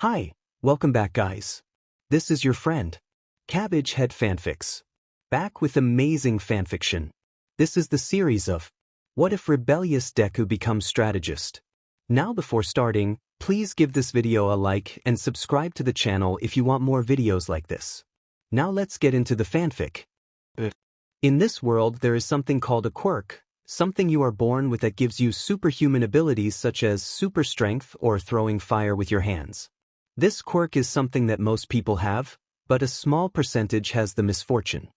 Hi, welcome back guys. This is your friend, Cabbage Head Fanfics. Back with amazing fanfiction. This is the series of What if rebellious Deku becomes strategist? Now before starting, please give this video a like and subscribe to the channel if you want more videos like this. Now let's get into the fanfic. In this world there is something called a quirk, something you are born with that gives you superhuman abilities such as super strength or throwing fire with your hands. This quirk is something that most people have, but a small percentage has the misfortune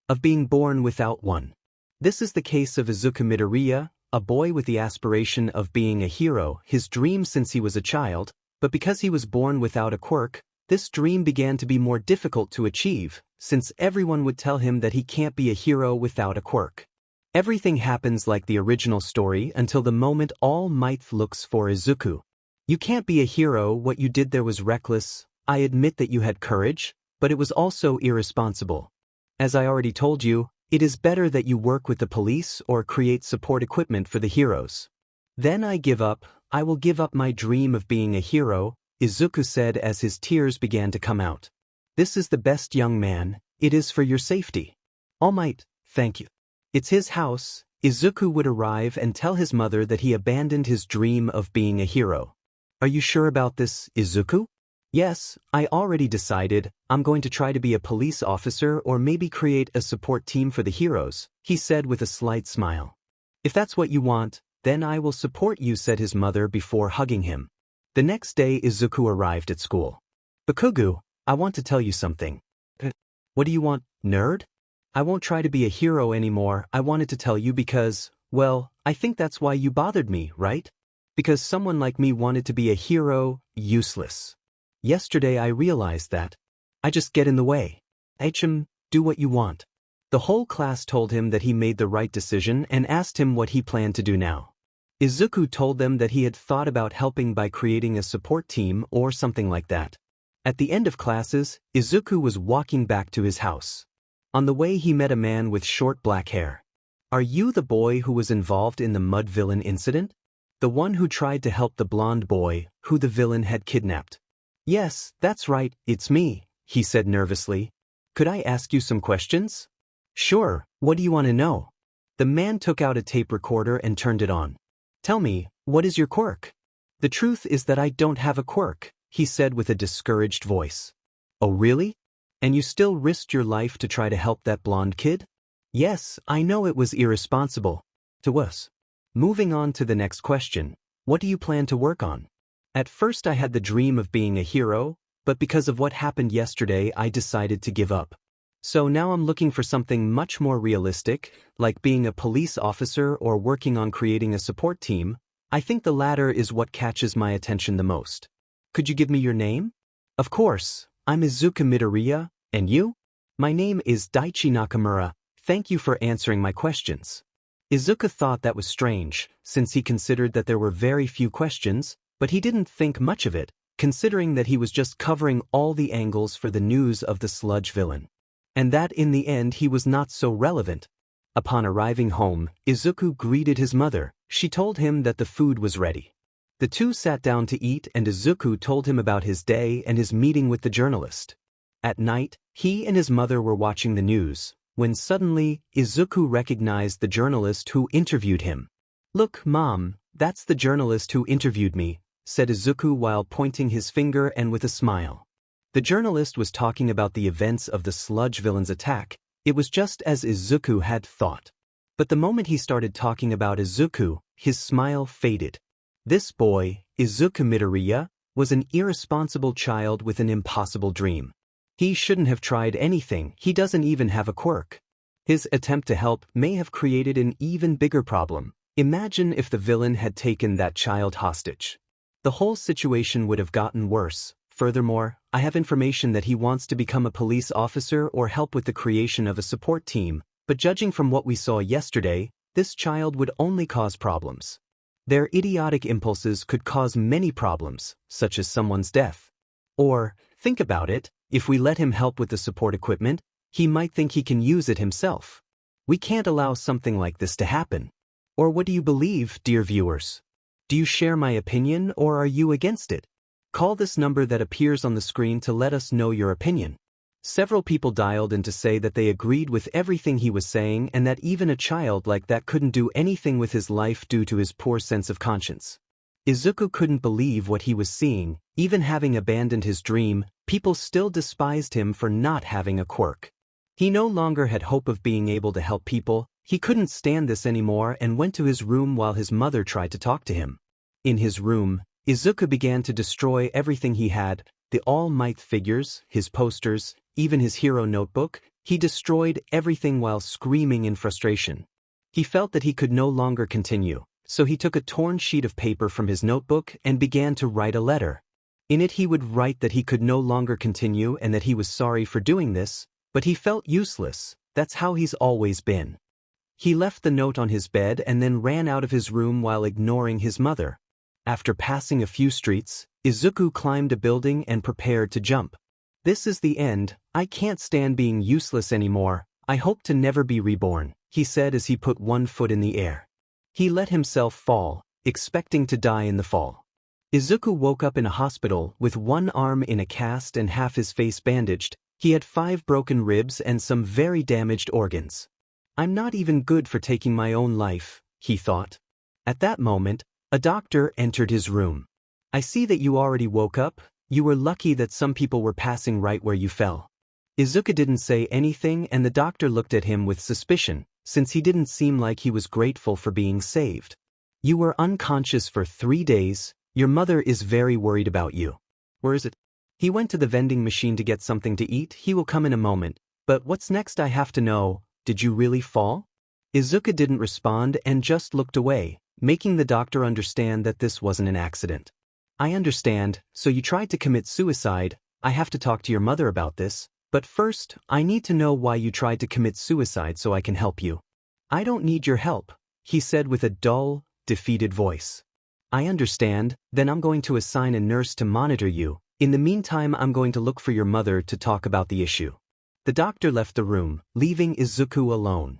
of being born without one. This is the case of Izuku Midoriya, a boy with the aspiration of being a hero, his dream since he was a child, but because he was born without a quirk, this dream began to be more difficult to achieve, since everyone would tell him that he can't be a hero without a quirk. Everything happens like the original story until the moment All Might looks for Izuku. You can't be a hero, what you did there was reckless. I admit that you had courage, but it was also irresponsible. As I already told you, it is better that you work with the police or create support equipment for the heroes. Then I give up, I will give up my dream of being a hero, Izuku said as his tears began to come out. This is the best young man, it is for your safety. All Might, thank you. It's his house. Izuku would arrive and tell his mother that he abandoned his dream of being a hero. Are you sure about this, Izuku? Yes, I already decided, I'm going to try to be a police officer or maybe create a support team for the heroes, he said with a slight smile. If that's what you want, then I will support you, said his mother before hugging him. The next day Izuku arrived at school. Bakugo, I want to tell you something. What do you want, nerd? I won't try to be a hero anymore. I wanted to tell you because, well, I think that's why you bothered me, right? Because someone like me wanted to be a hero, useless. Yesterday I realized that. I just get in the way. Do what you want. The whole class told him that he made the right decision and asked him what he planned to do now. Izuku told them that he had thought about helping by creating a support team or something like that. At the end of classes, Izuku was walking back to his house. On the way he met a man with short black hair. Are you the boy who was involved in the mud villain incident? The one who tried to help the blonde boy, who the villain had kidnapped. Yes, that's right, it's me, he said nervously. Could I ask you some questions? Sure, what do you want to know? The man took out a tape recorder and turned it on. Tell me, what is your quirk? The truth is that I don't have a quirk, he said with a discouraged voice. Oh really? And you still risked your life to try to help that blonde kid? Yes, I know it was irresponsible. To us. Moving on to the next question, what do you plan to work on? At first I had the dream of being a hero, but because of what happened yesterday I decided to give up. So now I'm looking for something much more realistic, like being a police officer or working on creating a support team. I think the latter is what catches my attention the most. Could you give me your name? Of course, I'm Izuku Midoriya, and you? My name is Daichi Nakamura, thank you for answering my questions. Izuku thought that was strange, since he considered that there were very few questions, but he didn't think much of it, considering that he was just covering all the angles for the news of the sludge villain. And that in the end he was not so relevant. Upon arriving home, Izuku greeted his mother. She told him that the food was ready. The two sat down to eat and Izuku told him about his day and his meeting with the journalist. At night, he and his mother were watching the news, when suddenly, Izuku recognized the journalist who interviewed him. Look, Mom, that's the journalist who interviewed me, said Izuku while pointing his finger and with a smile. The journalist was talking about the events of the sludge villain's attack. It was just as Izuku had thought. But the moment he started talking about Izuku, his smile faded. This boy, Izuku Midoriya, was an irresponsible child with an impossible dream. He shouldn't have tried anything, he doesn't even have a quirk. His attempt to help may have created an even bigger problem. Imagine if the villain had taken that child hostage. The whole situation would have gotten worse. Furthermore, I have information that he wants to become a police officer or help with the creation of a support team, but judging from what we saw yesterday, this child would only cause problems. Their idiotic impulses could cause many problems, such as someone's death. Or, think about it, if we let him help with the support equipment, he might think he can use it himself. We can't allow something like this to happen. Or what do you believe, dear viewers? Do you share my opinion or are you against it? Call this number that appears on the screen to let us know your opinion. Several people dialed in to say that they agreed with everything he was saying and that even a child like that couldn't do anything with his life due to his poor sense of conscience. Izuku couldn't believe what he was seeing. Even having abandoned his dream, people still despised him for not having a quirk. He no longer had hope of being able to help people. He couldn't stand this anymore and went to his room while his mother tried to talk to him. In his room, Izuku began to destroy everything he had, the All Might figures, his posters, even his hero notebook. He destroyed everything while screaming in frustration. He felt that he could no longer continue, so he took a torn sheet of paper from his notebook and began to write a letter. In it he would write that he could no longer continue and that he was sorry for doing this, but he felt useless. That's how he's always been. He left the note on his bed and then ran out of his room while ignoring his mother. After passing a few streets, Izuku climbed a building and prepared to jump. This is the end. I can't stand being useless anymore. I hope to never be reborn, he said as he put one foot in the air. He let himself fall, expecting to die in the fall. Izuku woke up in a hospital with one arm in a cast and half his face bandaged. He had 5 broken ribs and some very damaged organs. I'm not even good for taking my own life, he thought. At that moment, a doctor entered his room. I see that you already woke up. You were lucky that some people were passing right where you fell. Izuku didn't say anything and the doctor looked at him with suspicion, since he didn't seem like he was grateful for being saved. You were unconscious for 3 days. Your mother is very worried about you. Where is it? He went to the vending machine to get something to eat. He will come in a moment. But what's next? I have to know. Did you really fall? Izuku didn't respond and just looked away, making the doctor understand that this wasn't an accident. I understand, so you tried to commit suicide. I have to talk to your mother about this, but first, I need to know why you tried to commit suicide so I can help you. I don't need your help, he said with a dull, defeated voice. I understand, then I'm going to assign a nurse to monitor you. In the meantime, I'm going to look for your mother to talk about the issue. The doctor left the room, leaving Izuku alone.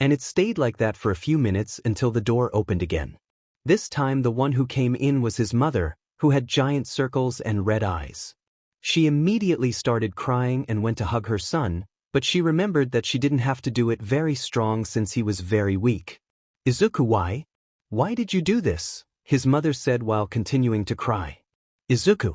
And it stayed like that for a few minutes until the door opened again. This time the one who came in was his mother, who had giant circles and red eyes. She immediately started crying and went to hug her son, but she remembered that she didn't have to do it very strong since he was very weak. Izuku, why? Why did you do this? His mother said while continuing to cry. Izuku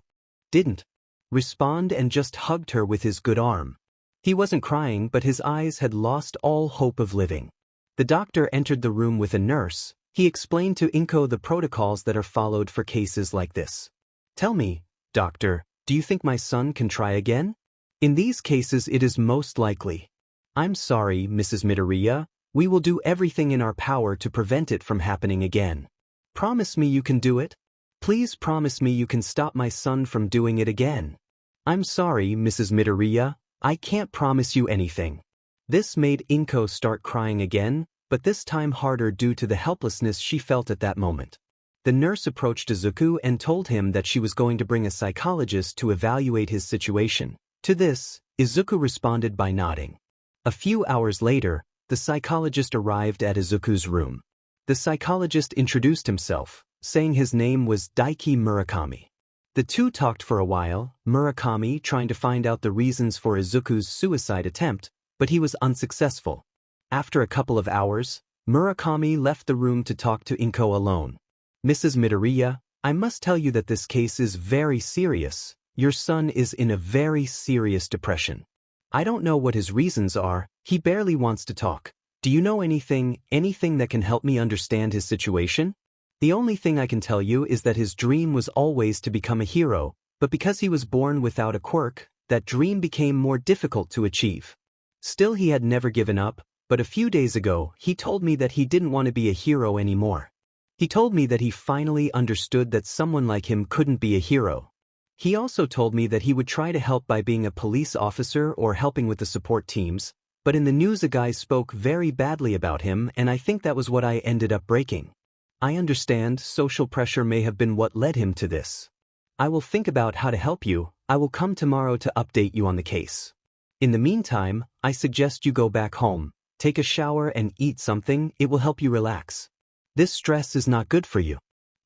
didn't respond and just hugged her with his good arm. He wasn't crying, but his eyes had lost all hope of living. The doctor entered the room with a nurse. He explained to Inko the protocols that are followed for cases like this. Tell me, doctor, do you think my son can try again? In these cases it is most likely. I'm sorry, Mrs. Midoriya. We will do everything in our power to prevent it from happening again. Promise me you can do it? Please promise me you can stop my son from doing it again. I'm sorry, Mrs. Midoriya. I can't promise you anything. This made Inko start crying again, but this time harder due to the helplessness she felt at that moment. The nurse approached Izuku and told him that she was going to bring a psychologist to evaluate his situation. To this, Izuku responded by nodding. A few hours later, the psychologist arrived at Izuku's room. The psychologist introduced himself, saying his name was Daiki Murakami. The two talked for a while, Murakami trying to find out the reasons for Izuku's suicide attempt, but he was unsuccessful. After a couple of hours, Murakami left the room to talk to Inko alone. Mrs. Midoriya, I must tell you that this case is very serious. Your son is in a very serious depression. I don't know what his reasons are. He barely wants to talk. Do you know anything that can help me understand his situation? The only thing I can tell you is that his dream was always to become a hero, but because he was born without a quirk, that dream became more difficult to achieve. Still, he had never given up. But a few days ago, he told me that he didn't want to be a hero anymore. He told me that he finally understood that someone like him couldn't be a hero. He also told me that he would try to help by being a police officer or helping with the support teams, but in the news a guy spoke very badly about him and I think that was what I ended up breaking. I understand social pressure may have been what led him to this. I will think about how to help you. I will come tomorrow to update you on the case. In the meantime, I suggest you go back home. Take a shower and eat something. It will help you relax. This stress is not good for you.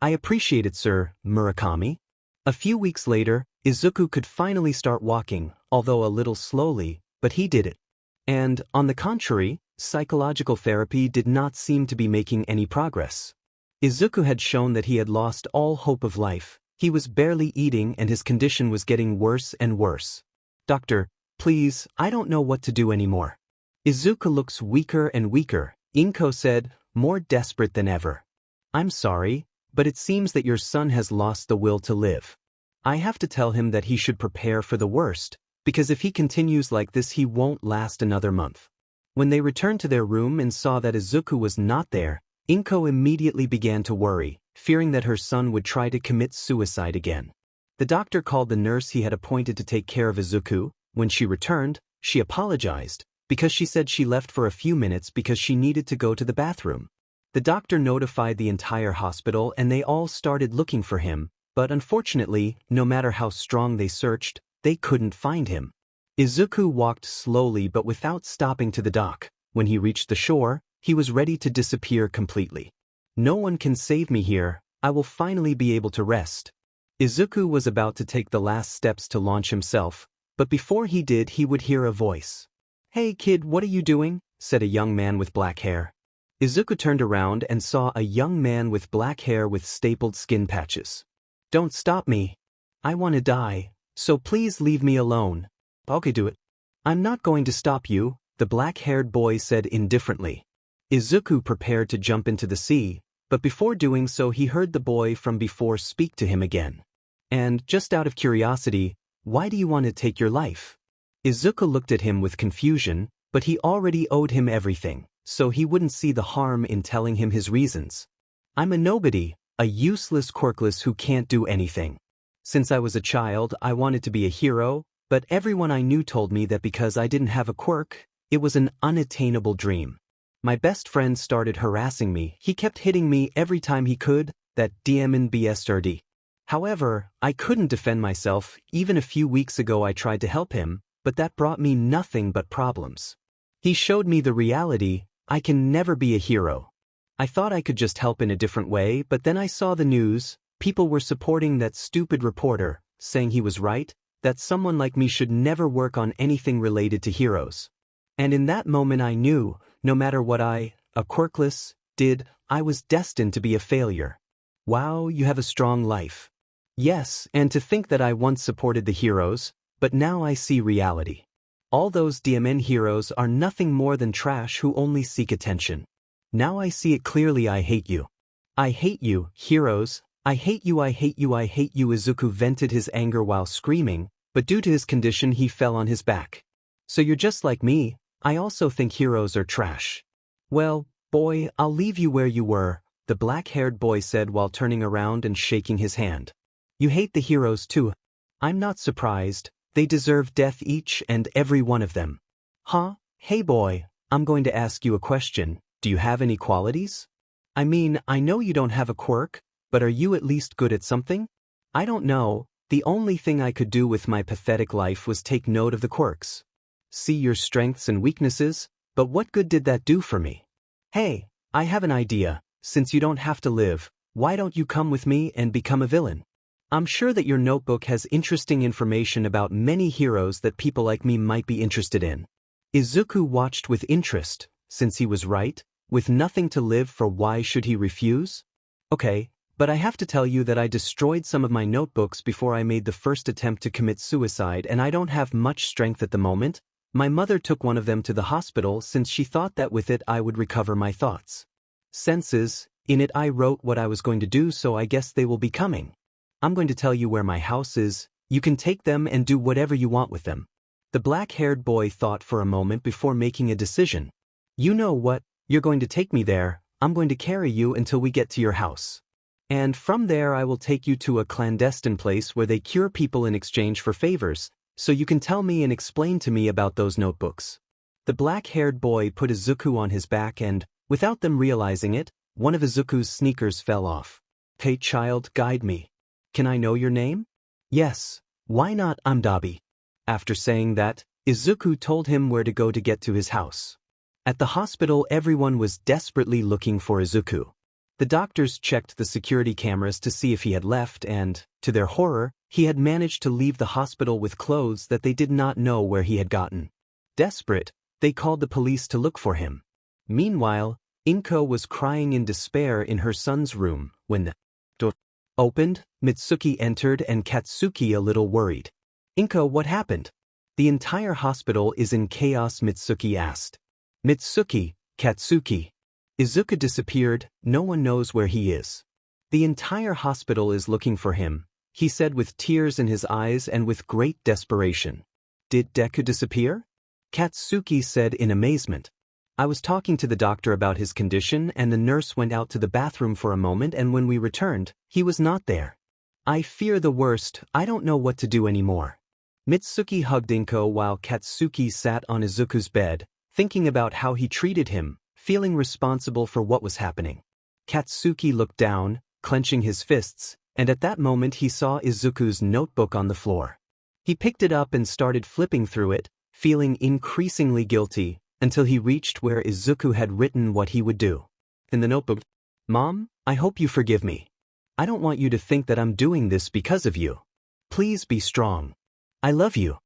I appreciate it, Sir Murakami. A few weeks later, Izuku could finally start walking, although a little slowly, but he did it. And, on the contrary, psychological therapy did not seem to be making any progress. Izuku had shown that he had lost all hope of life, he was barely eating and his condition was getting worse and worse. "Doctor, please, I don't know what to do anymore." "Izuku looks weaker and weaker," Inko said, more desperate than ever. "I'm sorry, but it seems that your son has lost the will to live. I have to tell him that he should prepare for the worst, because if he continues like this he won't last another month." When they returned to their room and saw that Izuku was not there, Inko immediately began to worry, fearing that her son would try to commit suicide again. The doctor called the nurse he had appointed to take care of Izuku. When she returned, she apologized, because she said she left for a few minutes because she needed to go to the bathroom. The doctor notified the entire hospital and they all started looking for him, but unfortunately, no matter how strong they searched, they couldn't find him. Izuku walked slowly but without stopping to the dock. When he reached the shore, he was ready to disappear completely. "No one can save me here, I will finally be able to rest." Izuku was about to take the last steps to launch himself, but before he did he would hear a voice. "Hey kid, what are you doing?" said a young man with black hair. Izuku turned around and saw a young man with black hair with stapled skin patches. "Don't stop me. I want to die, so please leave me alone." "Okay, do it." "I'm not going to stop you," the black-haired boy said indifferently. Izuku prepared to jump into the sea, but before doing so he heard the boy from before speak to him again. "And, just out of curiosity, why do you want to take your life?" Izuku looked at him with confusion, but he already owed him everything, so he wouldn't see the harm in telling him his reasons. "I'm a nobody, a useless quirkless who can't do anything. Since I was a child I wanted to be a hero, but everyone I knew told me that because I didn't have a quirk, it was an unattainable dream. My best friend started harassing me, he kept hitting me every time he could, that demon BSRD. However, I couldn't defend myself. Even a few weeks ago I tried to help him, but that brought me nothing but problems. He showed me the reality, I can never be a hero. I thought I could just help in a different way, but then I saw the news, people were supporting that stupid reporter, saying he was right, that someone like me should never work on anything related to heroes. And in that moment I knew, no matter what a quirkless, did, I was destined to be a failure." "Wow, you have a strong life." "Yes, and to think that I once supported the heroes, but now I see reality. All those DMN heroes are nothing more than trash who only seek attention. Now I see it clearly. I hate you. I hate you, heroes. I hate you, I hate you, I hate you." Izuku vented his anger while screaming, but due to his condition he fell on his back. "So you're just like me, I also think heroes are trash." "Well, boy, I'll leave you where you were," the black-haired boy said while turning around and shaking his hand. "You hate the heroes too. I'm not surprised, they deserve death each and every one of them." "Huh? Hey boy, I'm going to ask you a question, do you have any qualities? I mean, I know you don't have a quirk, but are you at least good at something?" "I don't know, the only thing I could do with my pathetic life was take note of the quirks. See your strengths and weaknesses, but what good did that do for me?" "Hey, I have an idea, since you don't have to live, why don't you come with me and become a villain? I'm sure that your notebook has interesting information about many heroes that people like me might be interested in." Izuku watched with interest, since he was right, with nothing to live for why should he refuse? "Okay, but I have to tell you that I destroyed some of my notebooks before I made the first attempt to commit suicide and I don't have much strength at the moment. My mother took one of them to the hospital since she thought that with it I would recover my thoughts. Senses, in it I wrote what I was going to do, so I guess they will be coming. I'm going to tell you where my house is, you can take them and do whatever you want with them." The black-haired boy thought for a moment before making a decision. "You know what, you're going to take me there, I'm going to carry you until we get to your house. And from there I will take you to a clandestine place where they cure people in exchange for favors, so you can tell me and explain to me about those notebooks." The black-haired boy put Izuku on his back and, without them realizing it, one of Izuku's sneakers fell off. "Hey child, guide me. Can I know your name?" "Yes, why not, I'm Dabi." After saying that, Izuku told him where to go to get to his house. At the hospital everyone was desperately looking for Izuku. The doctors checked the security cameras to see if he had left and, to their horror, he had managed to leave the hospital with clothes that they did not know where he had gotten. Desperate, they called the police to look for him. Meanwhile, Inko was crying in despair in her son's room when the door opened. Mitsuki entered and Katsuki a little worried. "Inko, what happened?" "The entire hospital is in chaos," Mitsuki asked. "Mitsuki, Katsuki. Izuku disappeared, no one knows where he is. The entire hospital is looking for him," he said with tears in his eyes and with great desperation. "Did Deku disappear?" Katsuki said in amazement. "I was talking to the doctor about his condition and the nurse went out to the bathroom for a moment and when we returned, he was not there. I fear the worst, I don't know what to do anymore." Mitsuki hugged Inko while Katsuki sat on Izuku's bed, thinking about how he treated him, feeling responsible for what was happening. Katsuki looked down, clenching his fists, and at that moment he saw Izuku's notebook on the floor. He picked it up and started flipping through it, feeling increasingly guilty, until he reached where Izuku had written what he would do. In the notebook, "Mom, I hope you forgive me. I don't want you to think that I'm doing this because of you. Please be strong. I love you.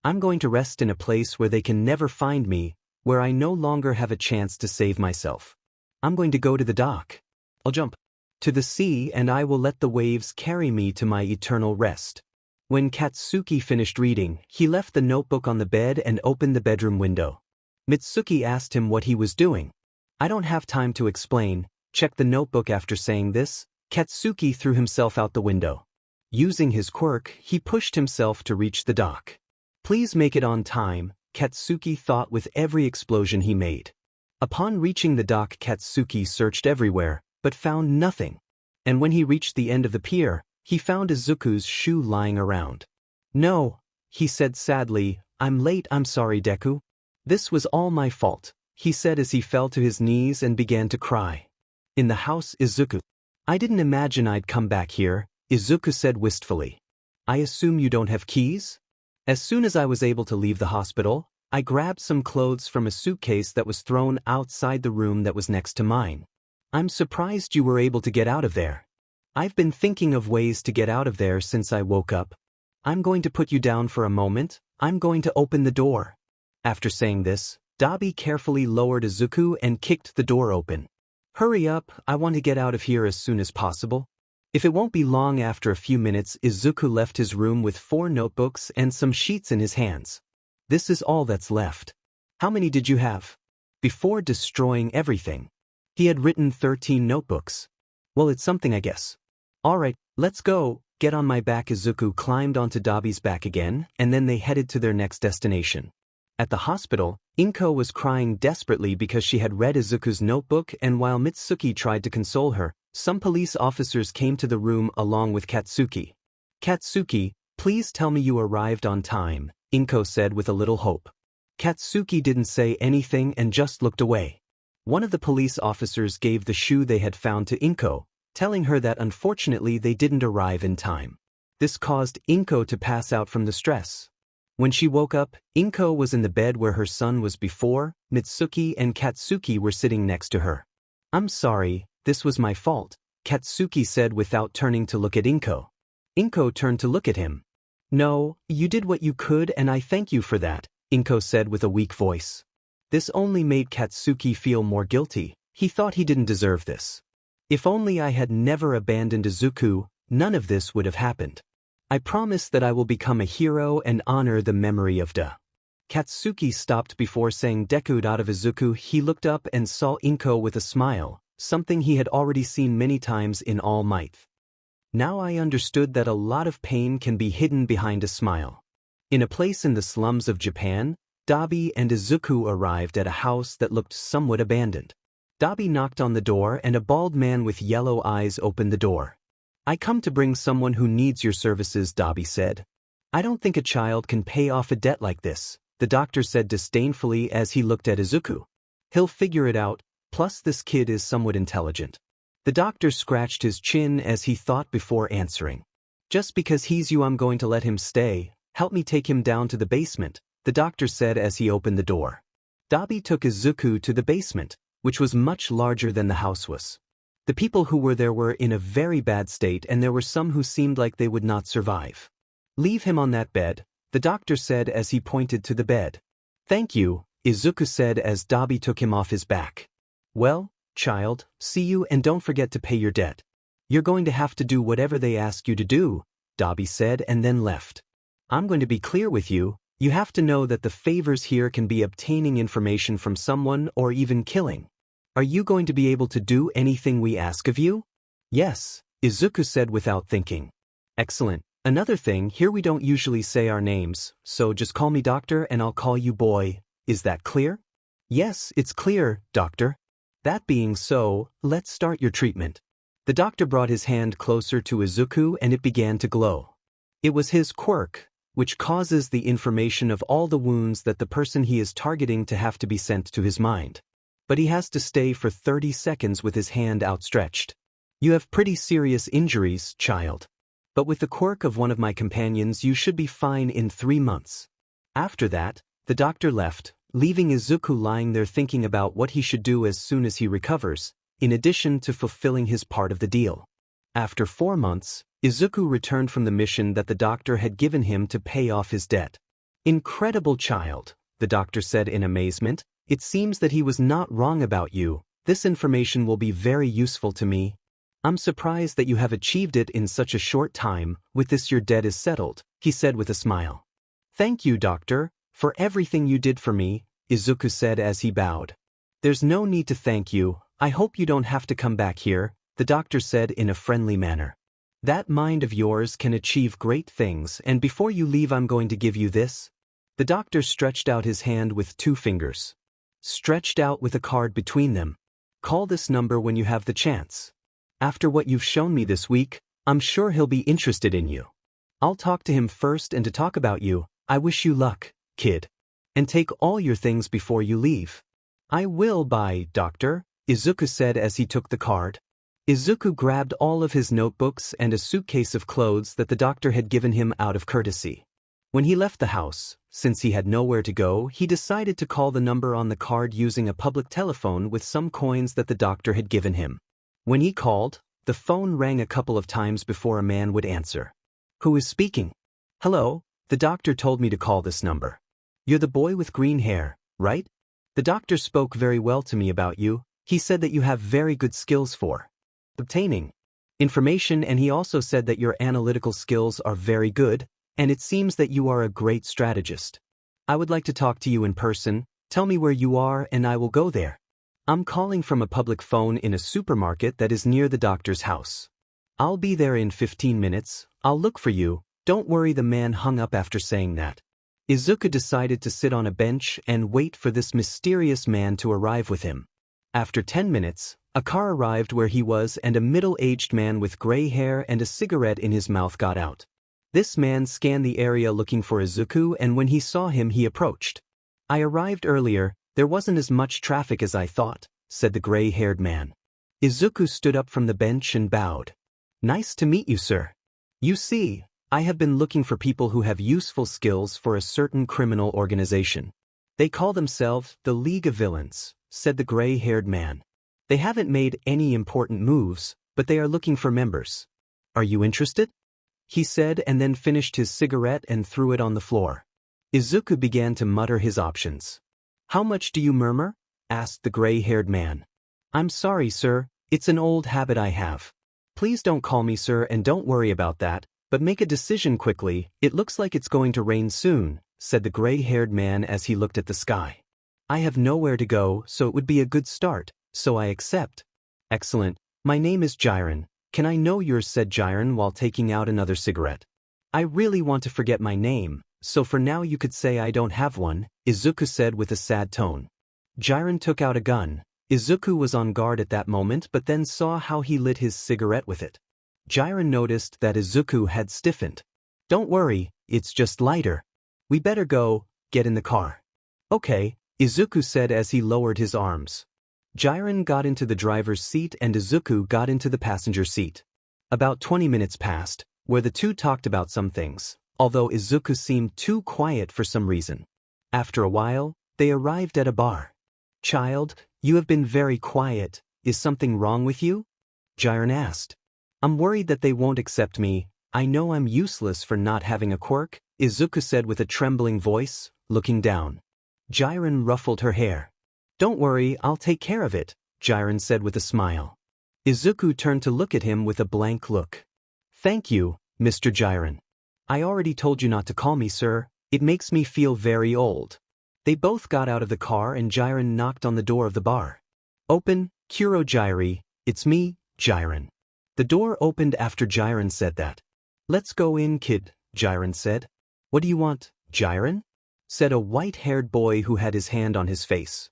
I'm going to rest in a place where they can never find me, where I no longer have a chance to save myself. I'm going to go to the dock. I'll jump to the sea and I will let the waves carry me to my eternal rest." When Katsuki finished reading, he left the notebook on the bed and opened the bedroom window. Mitsuki asked him what he was doing. "I don't have time to explain. Check the notebook." After saying this, Katsuki threw himself out the window. Using his quirk, he pushed himself to reach the dock. "Please make it on time," Katsuki thought with every explosion he made. Upon reaching the dock, Katsuki searched everywhere, but found nothing. And when he reached the end of the pier, he found Izuku's shoe lying around. "No," he said sadly, "I'm late, I'm sorry Deku. This was all my fault," he said as he fell to his knees and began to cry. In the house, Izuku. "I didn't imagine I'd come back here," Izuku said wistfully. "I assume you don't have keys?" "As soon as I was able to leave the hospital, I grabbed some clothes from a suitcase that was thrown outside the room that was next to mine. I'm surprised you were able to get out of there. I've been thinking of ways to get out of there since I woke up. I'm going to put you down for a moment, I'm going to open the door." After saying this, Dabi carefully lowered Izuku and kicked the door open. "Hurry up, I want to get out of here as soon as possible." If it won't be long. After a few minutes, Izuku left his room with 4 notebooks and some sheets in his hands. "This is all that's left." "How many did you have?" Before destroying everything, he had written 13 notebooks. "Well, it's something, I guess." "Alright, let's go, get on my back." Izuku climbed onto Dabi's back again, and then they headed to their next destination. At the hospital, Inko was crying desperately because she had read Izuku's notebook, and while Mitsuki tried to console her, some police officers came to the room along with Katsuki. "Katsuki, please tell me you arrived on time," Inko said with a little hope. Katsuki didn't say anything and just looked away. One of the police officers gave the shoe they had found to Inko, telling her that unfortunately they didn't arrive in time. This caused Inko to pass out from the stress. When she woke up, Inko was in the bed where her son was before. Mitsuki and Katsuki were sitting next to her. "I'm sorry, this was my fault," Katsuki said without turning to look at Inko. Inko turned to look at him. "No, you did what you could and I thank you for that," Inko said with a weak voice. This only made Katsuki feel more guilty. He thought he didn't deserve this. "If only I had never abandoned Izuku, none of this would have happened. I promise that I will become a hero and honor the memory of Da." Katsuki stopped before saying Deku out of Izuku. He looked up and saw Inko with a smile, something he had already seen many times in All Might. Now I understood that a lot of pain can be hidden behind a smile. In a place in the slums of Japan, Dabi and Izuku arrived at a house that looked somewhat abandoned. Dabi knocked on the door and a bald man with yellow eyes opened the door. "I come to bring someone who needs your services," Dabi said. "I don't think a child can pay off a debt like this," the doctor said disdainfully as he looked at Izuku. "He'll figure it out, plus this kid is somewhat intelligent." The doctor scratched his chin as he thought before answering. "Just because he's you I'm going to let him stay. Help me take him down to the basement," the doctor said as he opened the door. Dabi took Izuku to the basement, which was much larger than the house was. The people who were there were in a very bad state and there were some who seemed like they would not survive. Leave him on that bed, the doctor said as he pointed to the bed. Thank you, Izuku said as Dabi took him off his back. Well, child, see you and don't forget to pay your debt. You're going to have to do whatever they ask you to do, Dabi said and then left. I'm going to be clear with you, you have to know that the favors here can be obtaining information from someone or even killing. Are you going to be able to do anything we ask of you? Yes, Izuku said without thinking. Excellent. Another thing, here we don't usually say our names, so just call me doctor and I'll call you boy. Is that clear? Yes, it's clear, doctor. That being so, let's start your treatment. The doctor brought his hand closer to Izuku and it began to glow. It was his quirk, which causes the information of all the wounds that the person he is targeting to have to be sent to his mind. But he has to stay for 30 seconds with his hand outstretched. You have pretty serious injuries, child. But with the quirk of one of my companions you should be fine in 3 months. After that, the doctor left, leaving Izuku lying there thinking about what he should do as soon as he recovers, in addition to fulfilling his part of the deal. After 4 months, Izuku returned from the mission that the doctor had given him to pay off his debt. Incredible child, the doctor said in amazement. It seems that he was not wrong about you. This information will be very useful to me. I'm surprised that you have achieved it in such a short time. With this your debt is settled, he said with a smile. Thank you, doctor, for everything you did for me, Izuku said as he bowed. There's no need to thank you. I hope you don't have to come back here, the doctor said in a friendly manner. That mind of yours can achieve great things, and before you leave I'm going to give you this. The doctor stretched out his hand with 2 fingers. Stretched out with a card between them. Call this number when you have the chance. After what you've shown me this week, I'm sure he'll be interested in you. I'll talk to him first and to talk about you. I wish you luck, kid. And take all your things before you leave. I will, bye, doctor, Izuku said as he took the card. Izuku grabbed all of his notebooks and a suitcase of clothes that the doctor had given him out of courtesy. When he left the house, since he had nowhere to go, he decided to call the number on the card using a public telephone with some coins that the doctor had given him. When he called, the phone rang a couple of times before a man would answer. Who is speaking? Hello, the doctor told me to call this number. You're the boy with green hair, right? The doctor spoke very well to me about you. He said that you have very good skills for obtaining information, and he also said that your analytical skills are very good, and it seems that you are a great strategist. I would like to talk to you in person. Tell me where you are and I will go there. I'm calling from a public phone in a supermarket that is near the doctor's house. I'll be there in 15 minutes. I'll look for you. Don't worry. The man hung up after saying that. Izuku decided to sit on a bench and wait for this mysterious man to arrive with him. After 10 minutes, a car arrived where he was and a middle-aged man with gray hair and a cigarette in his mouth got out. This man scanned the area looking for Izuku, and when he saw him he approached. I arrived earlier. There wasn't as much traffic as I thought, said the gray-haired man. Izuku stood up from the bench and bowed. Nice to meet you, sir. You see, I have been looking for people who have useful skills for a certain criminal organization. They call themselves the League of Villains, said the gray-haired man. They haven't made any important moves, but they are looking for members. Are you interested? He said and then finished his cigarette and threw it on the floor. Izuku began to mutter his options. How much do you murmur? Asked the gray-haired man. I'm sorry, sir, it's an old habit I have. Please don't call me sir and don't worry about that, but make a decision quickly. It looks like it's going to rain soon, said the gray-haired man as he looked at the sky. I have nowhere to go, so it would be a good start, so I accept. Excellent. My name is Jiren. Can I know yours? Said Jiren while taking out another cigarette. I really want to forget my name, so for now you could say I don't have one, Izuku said with a sad tone. Jiren took out a gun. Izuku was on guard at that moment but then saw how he lit his cigarette with it. Jiren noticed that Izuku had stiffened. Don't worry, it's just lighter. We better go. Get in the car. Okay, Izuku said as he lowered his arms. Jiren got into the driver's seat and Izuku got into the passenger seat. About 20 minutes passed, where the two talked about some things, although Izuku seemed too quiet for some reason. After a while, they arrived at a bar. Child, you have been very quiet. Is something wrong with you? Jiren asked. I'm worried that they won't accept me. I know I'm useless for not having a quirk, Izuku said with a trembling voice, looking down. Jiren ruffled her hair. Don't worry, I'll take care of it, Jiren said with a smile. Izuku turned to look at him with a blank look. Thank you, Mr. Jiren. I already told you not to call me sir, it makes me feel very old. They both got out of the car and Jiren knocked on the door of the bar. Open, Kurojirai, it's me, Jiren. The door opened after Jiren said that. Let's go in, kid, Jiren said. What do you want, Jiren? Said a white-haired boy who had his hand on his face.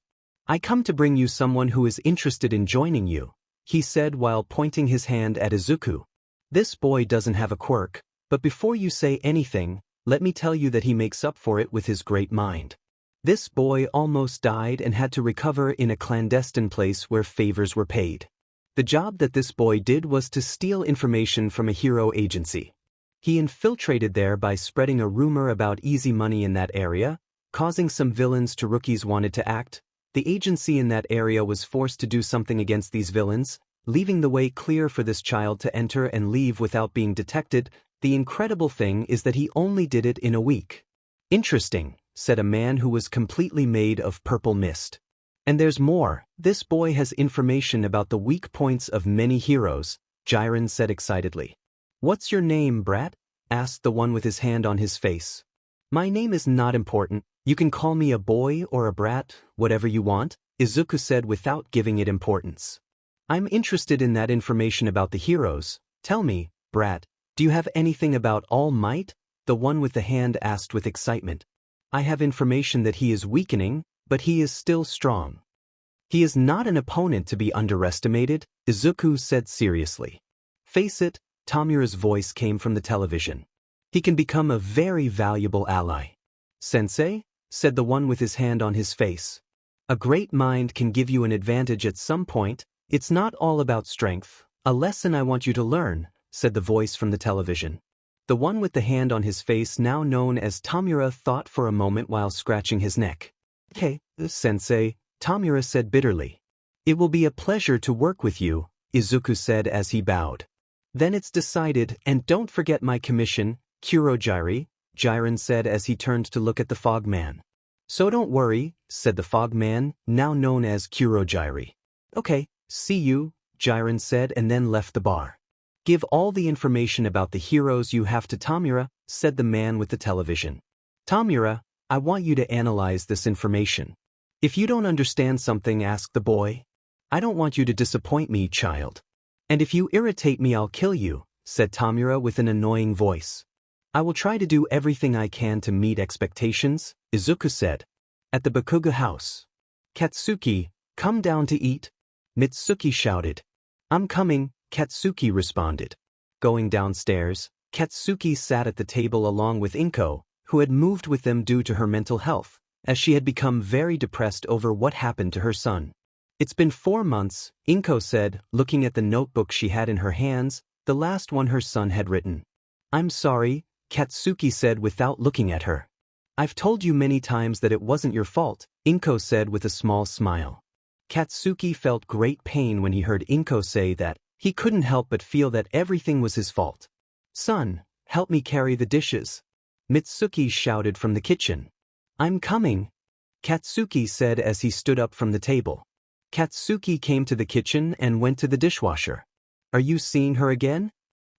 I come to bring you someone who is interested in joining you, he said while pointing his hand at Izuku. This boy doesn't have a quirk, but before you say anything, let me tell you that he makes up for it with his great mind. This boy almost died and had to recover in a clandestine place where favors were paid. The job that this boy did was to steal information from a hero agency. He infiltrated there by spreading a rumor about easy money in that area, causing some villains to rookies wanted to act. The agency in that area was forced to do something against these villains, leaving the way clear for this child to enter and leave without being detected. The incredible thing is that he only did it in a week. Interesting, said a man who was completely made of purple mist. And there's more, this boy has information about the weak points of many heroes, Jiren said excitedly. What's your name, brat? Asked the one with his hand on his face. My name is not important, you can call me a boy or a brat, whatever you want, Izuku said without giving it importance. I'm interested in that information about the heroes. Tell me, brat, do you have anything about All Might? The one with the hand asked with excitement. I have information that he is weakening, but he is still strong. He is not an opponent to be underestimated, Izuku said seriously. Face it, Tamura's voice came from the television. He can become a very valuable ally. Sensei? Said the one with his hand on his face. A great mind can give you an advantage at some point. It's not all about strength. A lesson I want you to learn, said the voice from the television. The one with the hand on his face, now known as Tamura, thought for a moment while scratching his neck. Okay, Sensei, Tamura said bitterly. It will be a pleasure to work with you, Izuku said as he bowed. Then it's decided, and don't forget my commission, Kurojirai, Jiren said as he turned to look at the fog man. So don't worry, said the fog man, now known as Kurojirai. Okay, see you, Jiren said and then left the bar. Give all the information about the heroes you have to Tamura, said the man with the television. Tamura, I want you to analyze this information. If you don't understand something, ask the boy. I don't want you to disappoint me, child. And if you irritate me, I'll kill you, said Tamura with an annoying voice. I will try to do everything I can to meet expectations, Izuku said. At the Bakuga house. Katsuki, come down to eat. Mitsuki shouted. I'm coming, Katsuki responded. Going downstairs, Katsuki sat at the table along with Inko, who had moved with them due to her mental health, as she had become very depressed over what happened to her son. It's been 4 months, Inko said, looking at the notebook she had in her hands, the last one her son had written. I'm sorry, Katsuki said without looking at her. I've told you many times that it wasn't your fault, Inko said with a small smile. Katsuki felt great pain when he heard Inko say that. He couldn't help but feel that everything was his fault. Son, help me carry the dishes. Mitsuki shouted from the kitchen. I'm coming, Katsuki said as he stood up from the table. Katsuki came to the kitchen and went to the dishwasher. Are you seeing her again?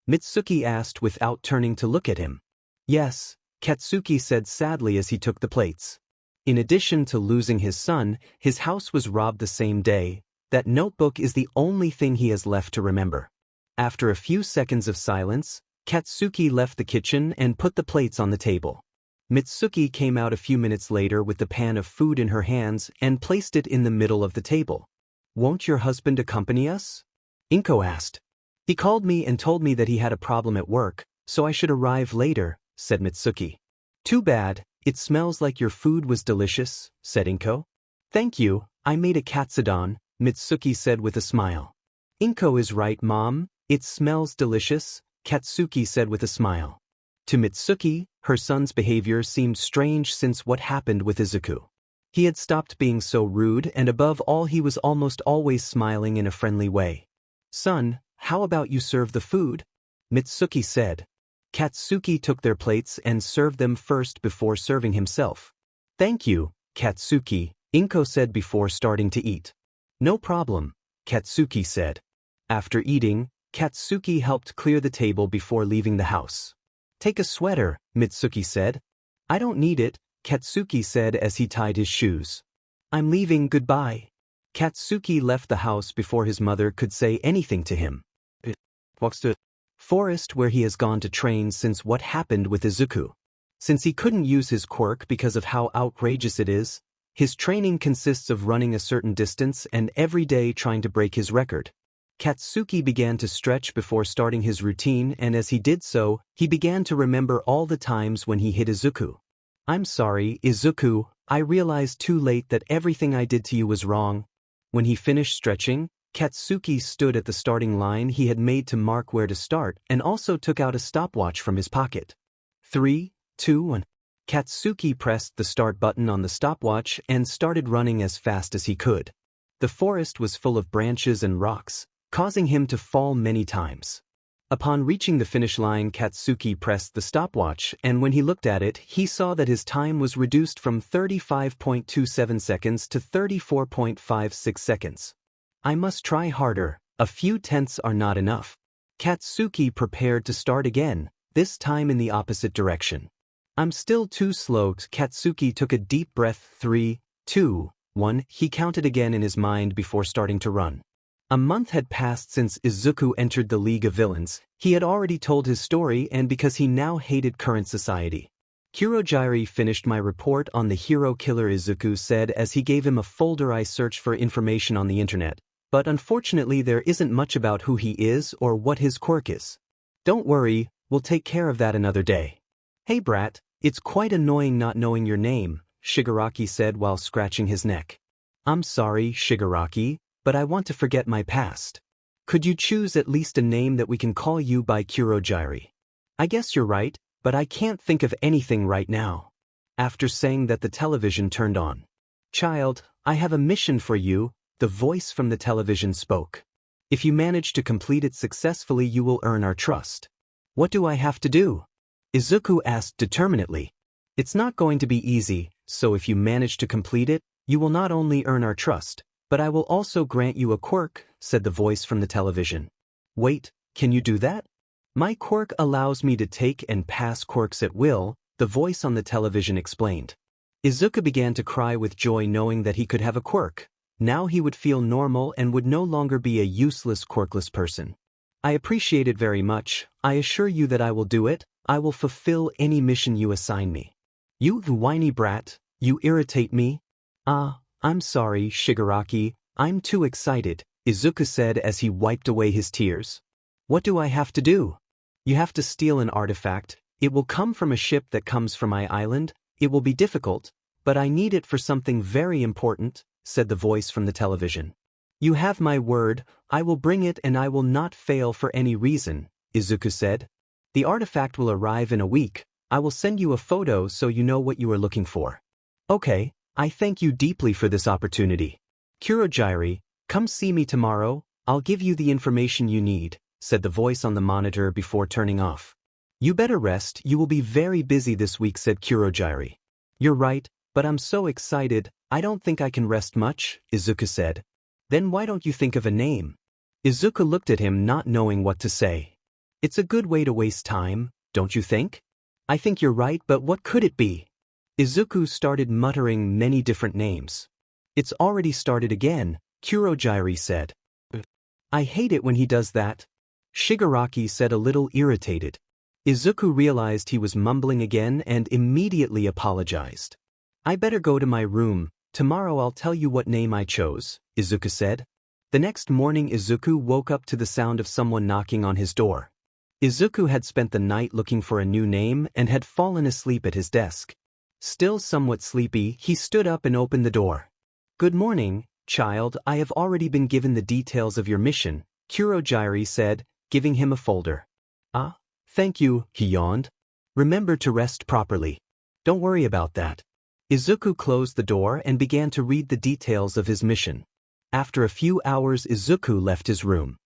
Mitsuki asked without turning to look at him. Yes, Katsuki said sadly as he took the plates. In addition to losing his son, his house was robbed the same day. That notebook is the only thing he has left to remember. After a few seconds of silence, Katsuki left the kitchen and put the plates on the table. Mitsuki came out a few minutes later with the pan of food in her hands and placed it in the middle of the table. Won't your husband accompany us? Inko asked. He called me and told me that he had a problem at work, so I should arrive later, said Mitsuki. Too bad, it smells like your food was delicious, said Inko. Thank you, I made a katsudon, Mitsuki said with a smile. Inko is right, Mom, it smells delicious, Katsuki said with a smile. To Mitsuki, her son's behavior seemed strange since what happened with Izuku. He had stopped being so rude and above all he was almost always smiling in a friendly way. Son, How about you serve the food? Mitsuki said. Katsuki took their plates and served them first before serving himself. Thank you, Katsuki, Inko said before starting to eat. No problem, Katsuki said. After eating, Katsuki helped clear the table before leaving the house. Take a sweater, Mitsuki said. I don't need it, Katsuki said as he tied his shoes. I'm leaving, goodbye. Katsuki left the house before his mother could say anything to him. Walks to forest where he has gone to train since what happened with Izuku. Since he couldn't use his quirk because of how outrageous it is, his training consists of running a certain distance and every day trying to break his record. Katsuki began to stretch before starting his routine, and as he did so, he began to remember all the times when he hit Izuku. I'm sorry, Izuku, I realized too late that everything I did to you was wrong. When he finished stretching, Katsuki stood at the starting line he had made to mark where to start and also took out a stopwatch from his pocket. 3, 2, 1. Katsuki pressed the start button on the stopwatch and started running as fast as he could. The forest was full of branches and rocks, causing him to fall many times. Upon reaching the finish line, Katsuki pressed the stopwatch, and when he looked at it, he saw that his time was reduced from 35.27 seconds to 34.56 seconds. I must try harder, a few tenths are not enough. Katsuki prepared to start again, this time in the opposite direction. I'm still too slow. Katsuki took a deep breath. 3, 2, 1. He counted again in his mind before starting to run. A month had passed since Izuku entered the League of Villains. He had already told his story, and because he now hated current society. Kurogiri finished my report on the hero killer, Izuku said as he gave him a folder. I searched for information on the internet, but unfortunately there isn't much about who he is or what his quirk is. Don't worry, we'll take care of that another day. Hey brat, it's quite annoying not knowing your name, Shigaraki said while scratching his neck. I'm sorry, Shigaraki, but I want to forget my past. Could you choose at least a name that we can call you by, Kurogiri? I guess you're right, but I can't think of anything right now. After saying that, the television turned on. Child, I have a mission for you, the voice from the television spoke. If you manage to complete it successfully, you will earn our trust. What do I have to do? Izuku asked determinedly. It's not going to be easy, so if you manage to complete it, you will not only earn our trust, but I will also grant you a quirk, said the voice from the television. Wait, can you do that? My quirk allows me to take and pass quirks at will, the voice on the television explained. Izuku began to cry with joy knowing that he could have a quirk. Now he would feel normal and would no longer be a useless quirkless person. I appreciate it very much. I assure you that I will do it. I will fulfill any mission you assign me. You whiny brat, you irritate me. I'm sorry, Shigaraki, I'm too excited, Izuku said as he wiped away his tears. What do I have to do? You have to steal an artifact. It will come from a ship that comes from my island. It will be difficult, but I need it for something very important, said the voice from the television. You have my word, I will bring it and I will not fail for any reason, Izuku said. The artifact will arrive in a week. I will send you a photo so you know what you are looking for. Okay, I thank you deeply for this opportunity. Kurogiri, come see me tomorrow, I'll give you the information you need, said the voice on the monitor before turning off. You better rest, you will be very busy this week, said Kurogiri. You're right, but I'm so excited, I don't think I can rest much, Izuku said. Then why don't you think of a name? Izuku looked at him not knowing what to say. It's a good way to waste time, don't you think? I think you're right, but what could it be? Izuku started muttering many different names. It's already started again, Kurogiri said. I hate it when he does that. Shigaraki said a little irritated. Izuku realized he was mumbling again and immediately apologized. I better go to my room, tomorrow I'll tell you what name I chose, Izuku said. The next morning Izuku woke up to the sound of someone knocking on his door. Izuku had spent the night looking for a new name and had fallen asleep at his desk. Still somewhat sleepy, he stood up and opened the door. Good morning, child, I have already been given the details of your mission, Kurogiri said, giving him a folder. Thank you, he yawned. Remember to rest properly. Don't worry about that. Izuku closed the door and began to read the details of his mission. After a few hours Izuku left his room.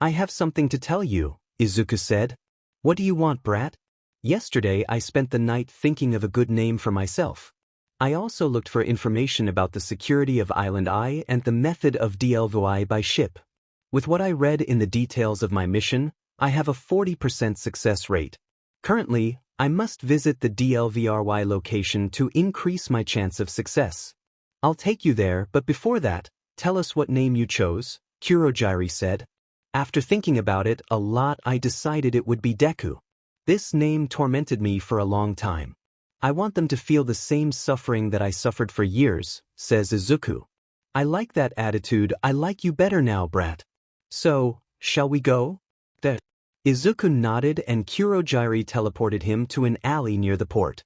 I have something to tell you, Izuku said. What do you want, brat? Yesterday I spent the night thinking of a good name for myself. I also looked for information about the security of Island I and the method of DLVI by ship. With what I read in the details of my mission, I have a 40% success rate. Currently, I must visit the DLVRY location to increase my chance of success. I'll take you there, but before that, tell us what name you chose, Kurogyri said. After thinking about it a lot, I decided it would be Deku. This name tormented me for a long time. I want them to feel the same suffering that I suffered for years, says Izuku. I like that attitude. I like you better now, brat. So, shall we go? Izuku nodded and Kurogyri teleported him to an alley near the port.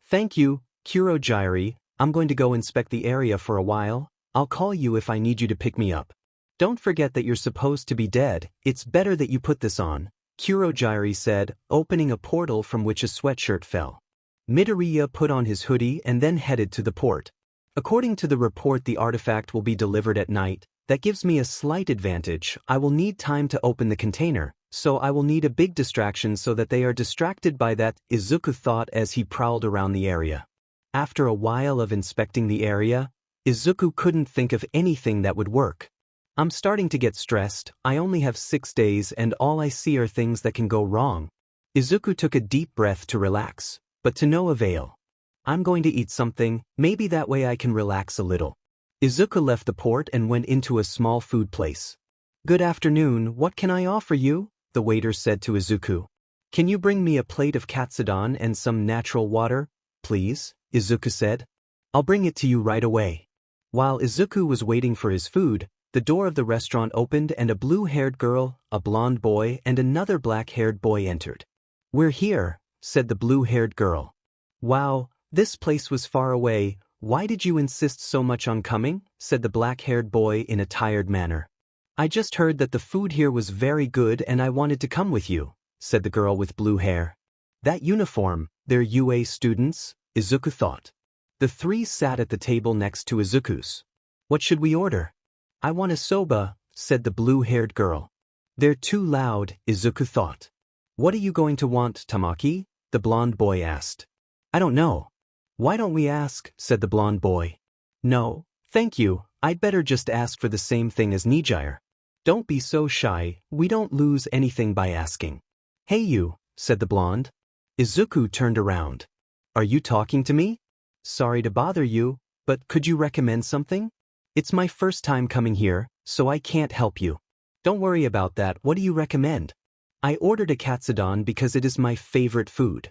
Thank you, Kurogyri. I'm going to go inspect the area for a while. I'll call you if I need you to pick me up. Don't forget that you're supposed to be dead. It's better that you put this on, Kurogyri said, opening a portal from which a sweatshirt fell. Midoriya put on his hoodie and then headed to the port. According to the report, the artifact will be delivered at night. That gives me a slight advantage. I will need time to open the container, so I will need a big distraction so that they are distracted by that, Izuku thought as he prowled around the area. After a while of inspecting the area, Izuku couldn't think of anything that would work. I'm starting to get stressed. I only have 6 days and all I see are things that can go wrong. Izuku took a deep breath to relax, but to no avail. I'm going to eat something, maybe that way I can relax a little. Izuku left the port and went into a small food place. Good afternoon, what can I offer you? The waiter said to Izuku. Can you bring me a plate of katsudon and some natural water, please? Izuku said. I'll bring it to you right away. While Izuku was waiting for his food, the door of the restaurant opened and a blue-haired girl, a blonde boy, and another black-haired boy entered. We're here, said the blue-haired girl. Wow, this place was far away. Why did you insist so much on coming? Said the black-haired boy in a tired manner. I just heard that the food here was very good and I wanted to come with you, said the girl with blue hair. That uniform, they're UA students, Izuku thought. The three sat at the table next to Izuku's. What should we order? I want a soba, said the blue-haired girl. They're too loud, Izuku thought. What are you going to want, Tamaki? The blonde boy asked. I don't know. Why don't we ask, said the blonde boy. No, thank you, I'd better just ask for the same thing as Nijire. Don't be so shy, we don't lose anything by asking. Hey you, said the blonde. Izuku turned around. Are you talking to me? Sorry to bother you, but could you recommend something? It's my first time coming here, so I can't help you. Don't worry about that, what do you recommend? I ordered a katsudon because it is my favorite food.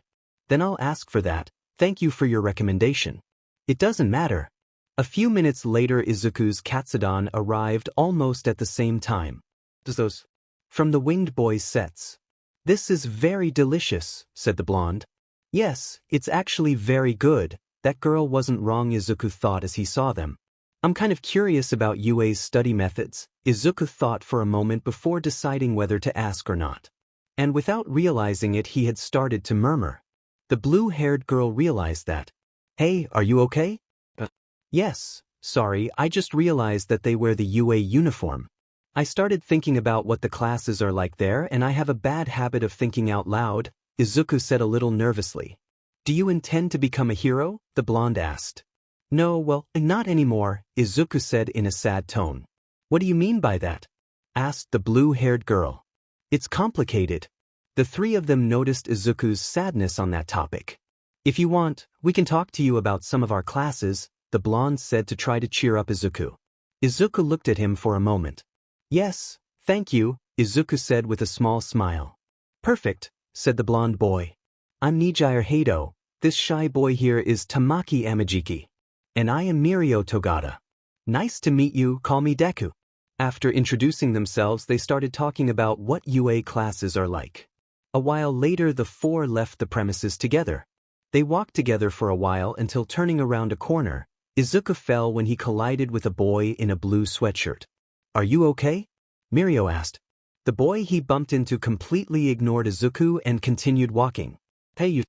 Then I'll ask for that, thank you for your recommendation. It doesn't matter. A few minutes later Izuku's katsudon arrived almost at the same time. Those from the Winged Boys sets. This is very delicious, said the blonde. Yes, it's actually very good. That girl wasn't wrong, Izuku thought as he saw them. I'm kind of curious about UA's study methods, Izuku thought for a moment before deciding whether to ask or not. And without realizing it he had started to murmur. The blue-haired girl realized that. Hey, are you okay? Yes, sorry, I just realized that they wear the UA uniform. I started thinking about what the classes are like there and I have a bad habit of thinking out loud, Izuku said a little nervously. Do you intend to become a hero? The blonde asked. No, well, not anymore, Izuku said in a sad tone. What do you mean by that? Asked the blue-haired girl. It's complicated. The three of them noticed Izuku's sadness on that topic. If you want, we can talk to you about some of our classes, the blonde said to try to cheer up Izuku. Izuku looked at him for a moment. Yes, thank you, Izuku said with a small smile. Perfect, said the blonde boy. I'm Nijire Hado. This shy boy here is Tamaki Amajiki. And I am Mirio Togata. Nice to meet you, call me Deku. After introducing themselves they started talking about what UA classes are like. A while later the four left the premises together. They walked together for a while until turning around a corner, Izuku fell when he collided with a boy in a blue sweatshirt. Are you okay? Mirio asked. The boy he bumped into completely ignored Izuku and continued walking. Hey you.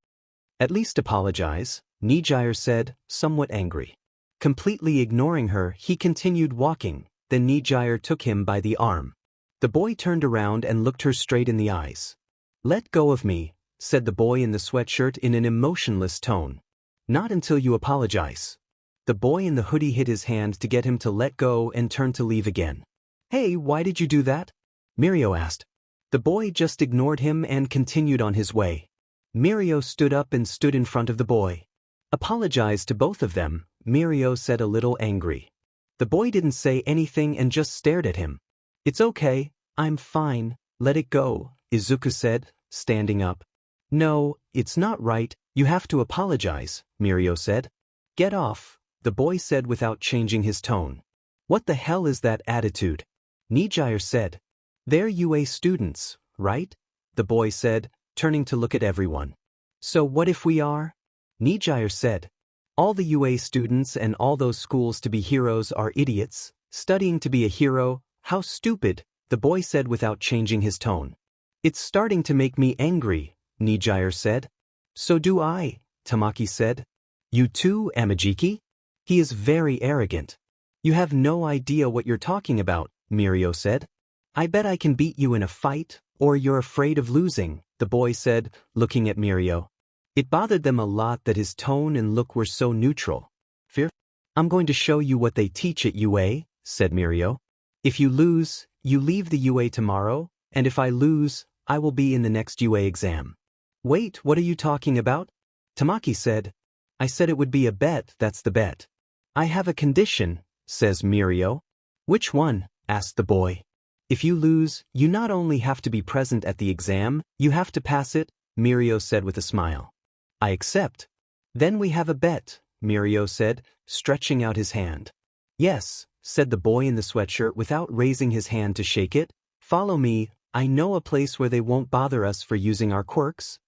At least apologize, Nijire said, somewhat angry. Completely ignoring her, he continued walking, then Nijire took him by the arm. The boy turned around and looked her straight in the eyes. "Let go of me," said the boy in the sweatshirt in an emotionless tone. "Not until you apologize." The boy in the hoodie hit his hand to get him to let go and turned to leave again. "Hey, why did you do that?" Mirio asked. The boy just ignored him and continued on his way. Mirio stood up and stood in front of the boy. "Apologize to both of them," Mirio said, a little angry. The boy didn't say anything and just stared at him. "It's okay, I'm fine, let it go," Izuku said, standing up. "No, it's not right, you have to apologize," Mirio said. "Get off," the boy said without changing his tone. "What the hell is that attitude?" Nijire said. "They're UA students, right?" the boy said, turning to look at everyone. "So what if we are?" Nijire said. "All the UA students and all those schools to be heroes are idiots, studying to be a hero, how stupid," the boy said without changing his tone. "It's starting to make me angry," Nijire said. "So do I," Tamaki said. "You too, Amajiki? He is very arrogant." "You have no idea what you're talking about," Mirio said. "I bet I can beat you in a fight, or you're afraid of losing," the boy said, looking at Mirio. It bothered them a lot that his tone and look were so neutral. "Fear? I'm going to show you what they teach at UA," said Mirio. "If you lose, you leave the UA tomorrow, and if I lose, I will be in the next UA exam." "Wait, what are you talking about?" Tamaki said. "I said it would be a bet, that's the bet." "I have a condition," says Mirio. "Which one?" asked the boy. "If you lose, you not only have to be present at the exam, you have to pass it," Mirio said with a smile. "I accept." "Then we have a bet," Mirio said, stretching out his hand. "Yes," said the boy in the sweatshirt without raising his hand to shake it. "Follow me, I know a place where they won't bother us for using our quirks."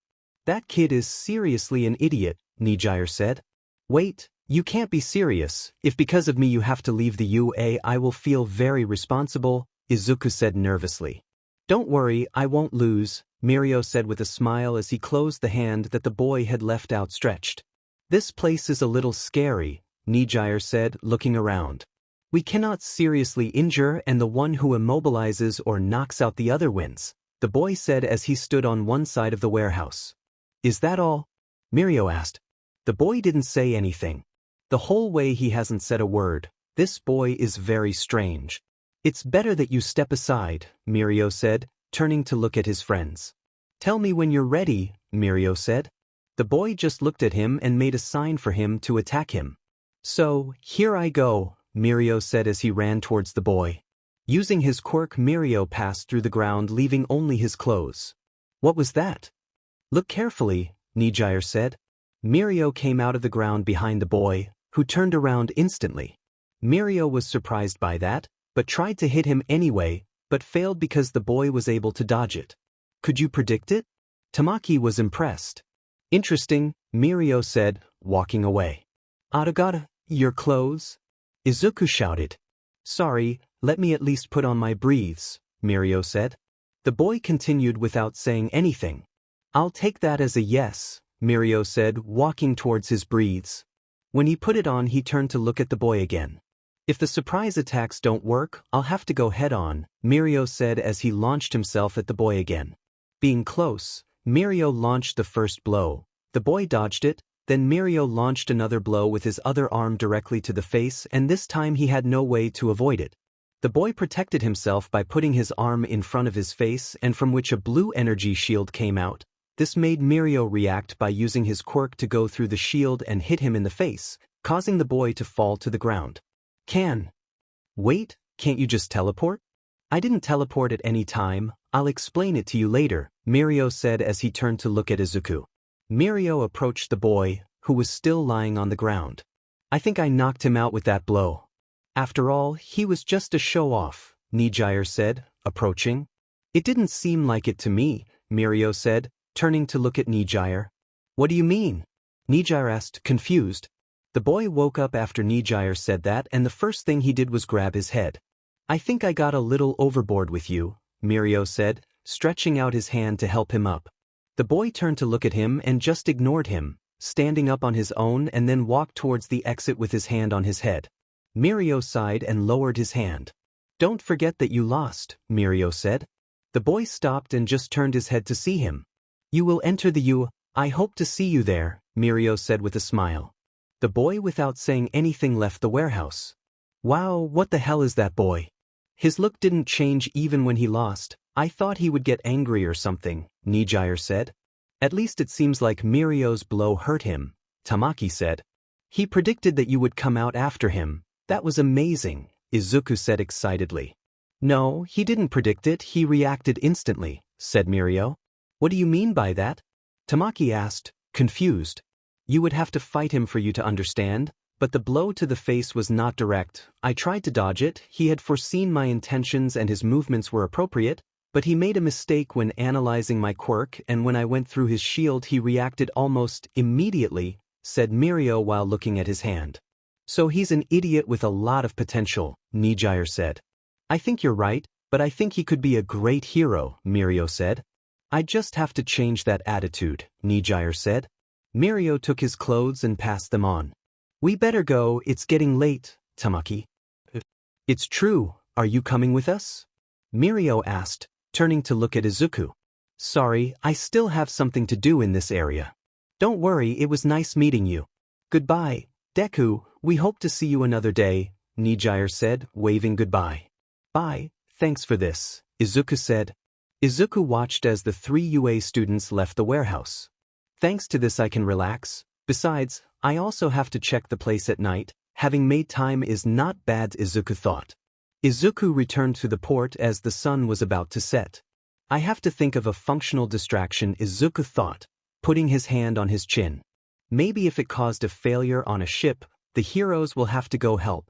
"That kid is seriously an idiot," Nijire said. "Wait, you can't be serious. If because of me you have to leave the UA, I will feel very responsible," Izuku said nervously. "Don't worry, I won't lose," Mirio said with a smile as he closed the hand that the boy had left outstretched. "This place is a little scary," Nijire said, looking around. "We cannot seriously injure and the one who immobilizes or knocks out the other wins," the boy said as he stood on one side of the warehouse. "Is that all?" Mirio asked. The boy didn't say anything. The whole way he hasn't said a word. This boy is very strange. "It's better that you step aside," Mirio said, turning to look at his friends. "Tell me when you're ready," Mirio said. The boy just looked at him and made a sign for him to attack him. "So, here I go," Mirio said as he ran towards the boy. Using his quirk, Mirio passed through the ground, leaving only his clothes. "What was that?" "Look carefully," Nijire said. Mirio came out of the ground behind the boy, who turned around instantly. Mirio was surprised by that, but tried to hit him anyway, but failed because the boy was able to dodge it. "Could you predict it?" Tamaki was impressed. "Interesting," Mirio said, walking away. "Aragata, your clothes?" Izuku shouted. "Sorry, let me at least put on my briefs," Mirio said. The boy continued without saying anything. "I'll take that as a yes," Mirio said, walking towards his briefs. When he put it on, he turned to look at the boy again. "If the surprise attacks don't work, I'll have to go head-on," Mirio said as he launched himself at the boy again. Being close, Mirio launched the first blow. The boy dodged it, then Mirio launched another blow with his other arm directly to the face, and this time he had no way to avoid it. The boy protected himself by putting his arm in front of his face, and from which a blue energy shield came out. This made Mirio react by using his quirk to go through the shield and hit him in the face, causing the boy to fall to the ground. Wait, can't you just teleport?" "I didn't teleport at any time, I'll explain it to you later," Mirio said as he turned to look at Izuku. Mirio approached the boy, who was still lying on the ground. "I think I knocked him out with that blow." "After all, he was just a show-off," Nijire said, approaching. "It didn't seem like it to me," Mirio said, turning to look at Nijire. "What do you mean?" Nijire asked, confused. The boy woke up after Nijire said that, and the first thing he did was grab his head. "I think I got a little overboard with you," Mirio said, stretching out his hand to help him up. The boy turned to look at him and just ignored him, standing up on his own and then walked towards the exit with his hand on his head. Mirio sighed and lowered his hand. Don't forget that you lost, Mirio said. The boy stopped and just turned his head to see him. You will enter the U. I hope to see you there, Mirio said with a smile. The boy without saying anything left the warehouse. Wow, what the hell is that boy? His look didn't change even when he lost. I thought he would get angry or something, Nijire said. At least it seems like Mirio's blow hurt him, Tamaki said. He predicted that you would come out after him. That was amazing, Izuku said excitedly. No, he didn't predict it, he reacted instantly, said Mirio. What do you mean by that? Tamaki asked, confused. You would have to fight him for you to understand, but the blow to the face was not direct. I tried to dodge it, he had foreseen my intentions and his movements were appropriate, but he made a mistake when analyzing my quirk, and when I went through his shield he reacted almost immediately, said Mirio while looking at his hand. So he's an idiot with a lot of potential, Nijire said. I think you're right, but I think he could be a great hero, Mirio said. I just have to change that attitude, Nijire said. Mirio took his clothes and passed them on. We better go, it's getting late, Tamaki. It's true, are you coming with us? Mirio asked, turning to look at Izuku. Sorry, I still have something to do in this area. Don't worry, it was nice meeting you. Goodbye, Deku, we hope to see you another day, Nijire said, waving goodbye. Bye, thanks for this, Izuku said. Izuku watched as the 3 UA students left the warehouse. Thanks to this I can relax. Besides, I also have to check the place at night. Having made time is not bad, Izuku thought. Izuku returned to the port as the sun was about to set. I have to think of a functional distraction, Izuku thought, putting his hand on his chin. Maybe if it caused a failure on a ship, the heroes will have to go help.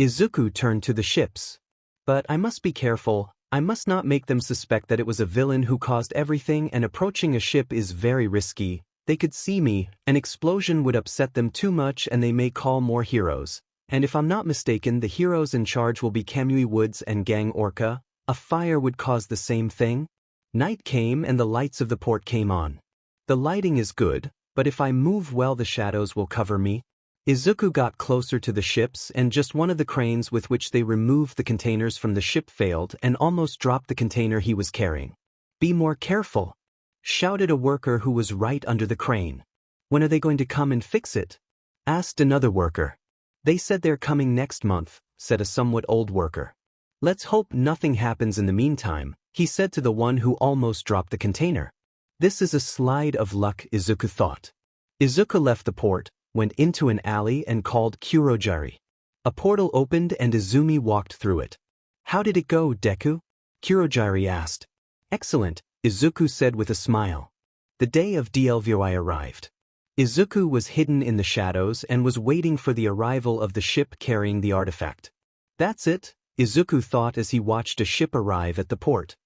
Izuku turned to the ships. But I must be careful, I must not make them suspect that it was a villain who caused everything, and approaching a ship is very risky. They could see me, an explosion would upset them too much and they may call more heroes. And if I'm not mistaken, the heroes in charge will be Kamui Woods and Gang Orca. A fire would cause the same thing. Night came and the lights of the port came on. The lighting is good, but if I move well the shadows will cover me. Izuku got closer to the ships and just one of the cranes with which they removed the containers from the ship failed and almost dropped the container he was carrying. Be more careful, shouted a worker who was right under the crane. When are they going to come and fix it? Asked another worker. They said they're coming next month, said a somewhat old worker. Let's hope nothing happens in the meantime, he said to the one who almost dropped the container. This is a slide of luck, Izuku thought. Izuku left the port, went into an alley and called Kurojari. A portal opened and Izumi walked through it. How did it go, Deku? Kurojari asked. Excellent, Izuku said with a smile. The day of DLVOI arrived. Izuku was hidden in the shadows and was waiting for the arrival of the ship carrying the artifact. That's it, Izuku thought as he watched a ship arrive at the port.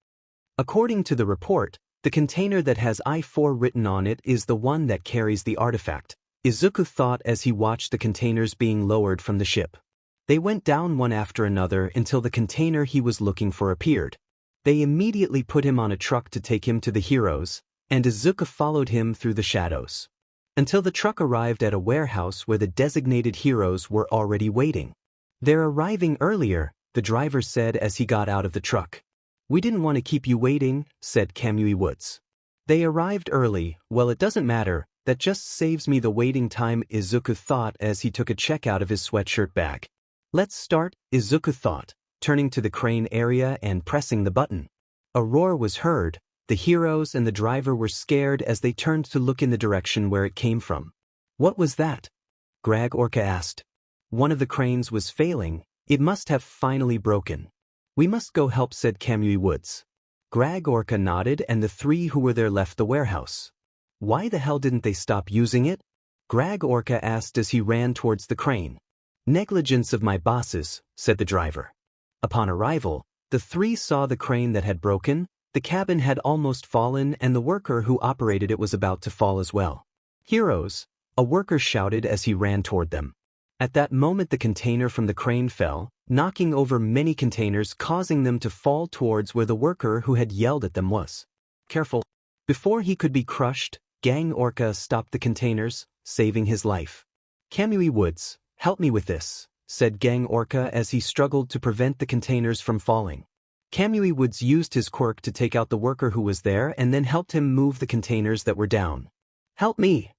According to the report, the container that has I-4 written on it is the one that carries the artifact, Izuku thought as he watched the containers being lowered from the ship. They went down one after another until the container he was looking for appeared. They immediately put him on a truck to take him to the heroes, and Izuku followed him through the shadows. Until the truck arrived at a warehouse where the designated heroes were already waiting. They're arriving earlier, the driver said as he got out of the truck. We didn't want to keep you waiting, said Kamui Woods. They arrived early, well it doesn't matter, that just saves me the waiting time, Izuku thought as he took a check out of his sweatshirt bag. Let's start, Izuku thought, turning to the crane area and pressing the button. A roar was heard. The heroes and the driver were scared as they turned to look in the direction where it came from. What was that? Gang Orca asked. One of the cranes was failing. It must have finally broken. We must go help, said Kamui Woods. Gang Orca nodded and the 3 who were there left the warehouse. Why the hell didn't they stop using it? Gang Orca asked as he ran towards the crane. Negligence of my bosses, said the driver. Upon arrival, the 3 saw the crane that had broken. The cabin had almost fallen and the worker who operated it was about to fall as well. Heroes, a worker shouted as he ran toward them. At that moment the container from the crane fell, knocking over many containers, causing them to fall towards where the worker who had yelled at them was. Careful. Before he could be crushed, Gang Orca stopped the containers, saving his life. Kamui Woods, help me with this, said Gang Orca as he struggled to prevent the containers from falling. Kamui Woods used his quirk to take out the worker who was there and then helped him move the containers that were down. "Help me!"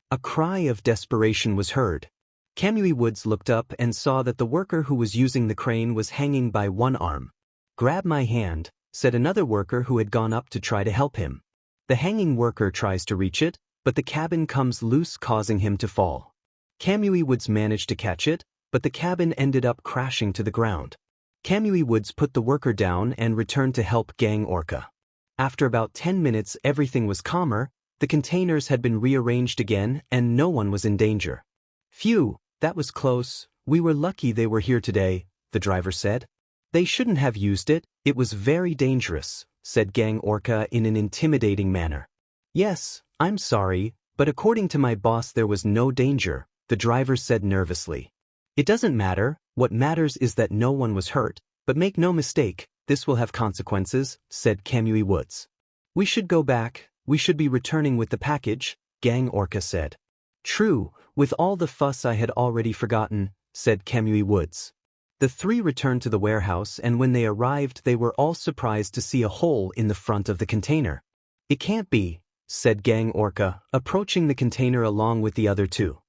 A cry of desperation was heard. Kamui Woods looked up and saw that the worker who was using the crane was hanging by one arm. "Grab my hand," said another worker who had gone up to try to help him. The hanging worker tries to reach it, but the cabin comes loose, causing him to fall. Kamui Woods managed to catch it, but the cabin ended up crashing to the ground. Kamui Woods put the worker down and returned to help Gang Orca. After about 10 minutes, everything was calmer, the containers had been rearranged again, and no one was in danger. "Phew, that was close. We were lucky they were here today," the driver said. "They shouldn't have used it. It was very dangerous," said Gang Orca in an intimidating manner. "Yes, I'm sorry, but according to my boss there was no danger," the driver said nervously. "It doesn't matter, what matters is that no one was hurt, but make no mistake, this will have consequences," said Kamui Woods. "We should go back, we should be returning with the package," Gang Orca said. "True, with all the fuss I had already forgotten," said Kamui Woods. The three returned to the warehouse, and when they arrived they were all surprised to see a hole in the front of the container. "It can't be," said Gang Orca, approaching the container along with the other two.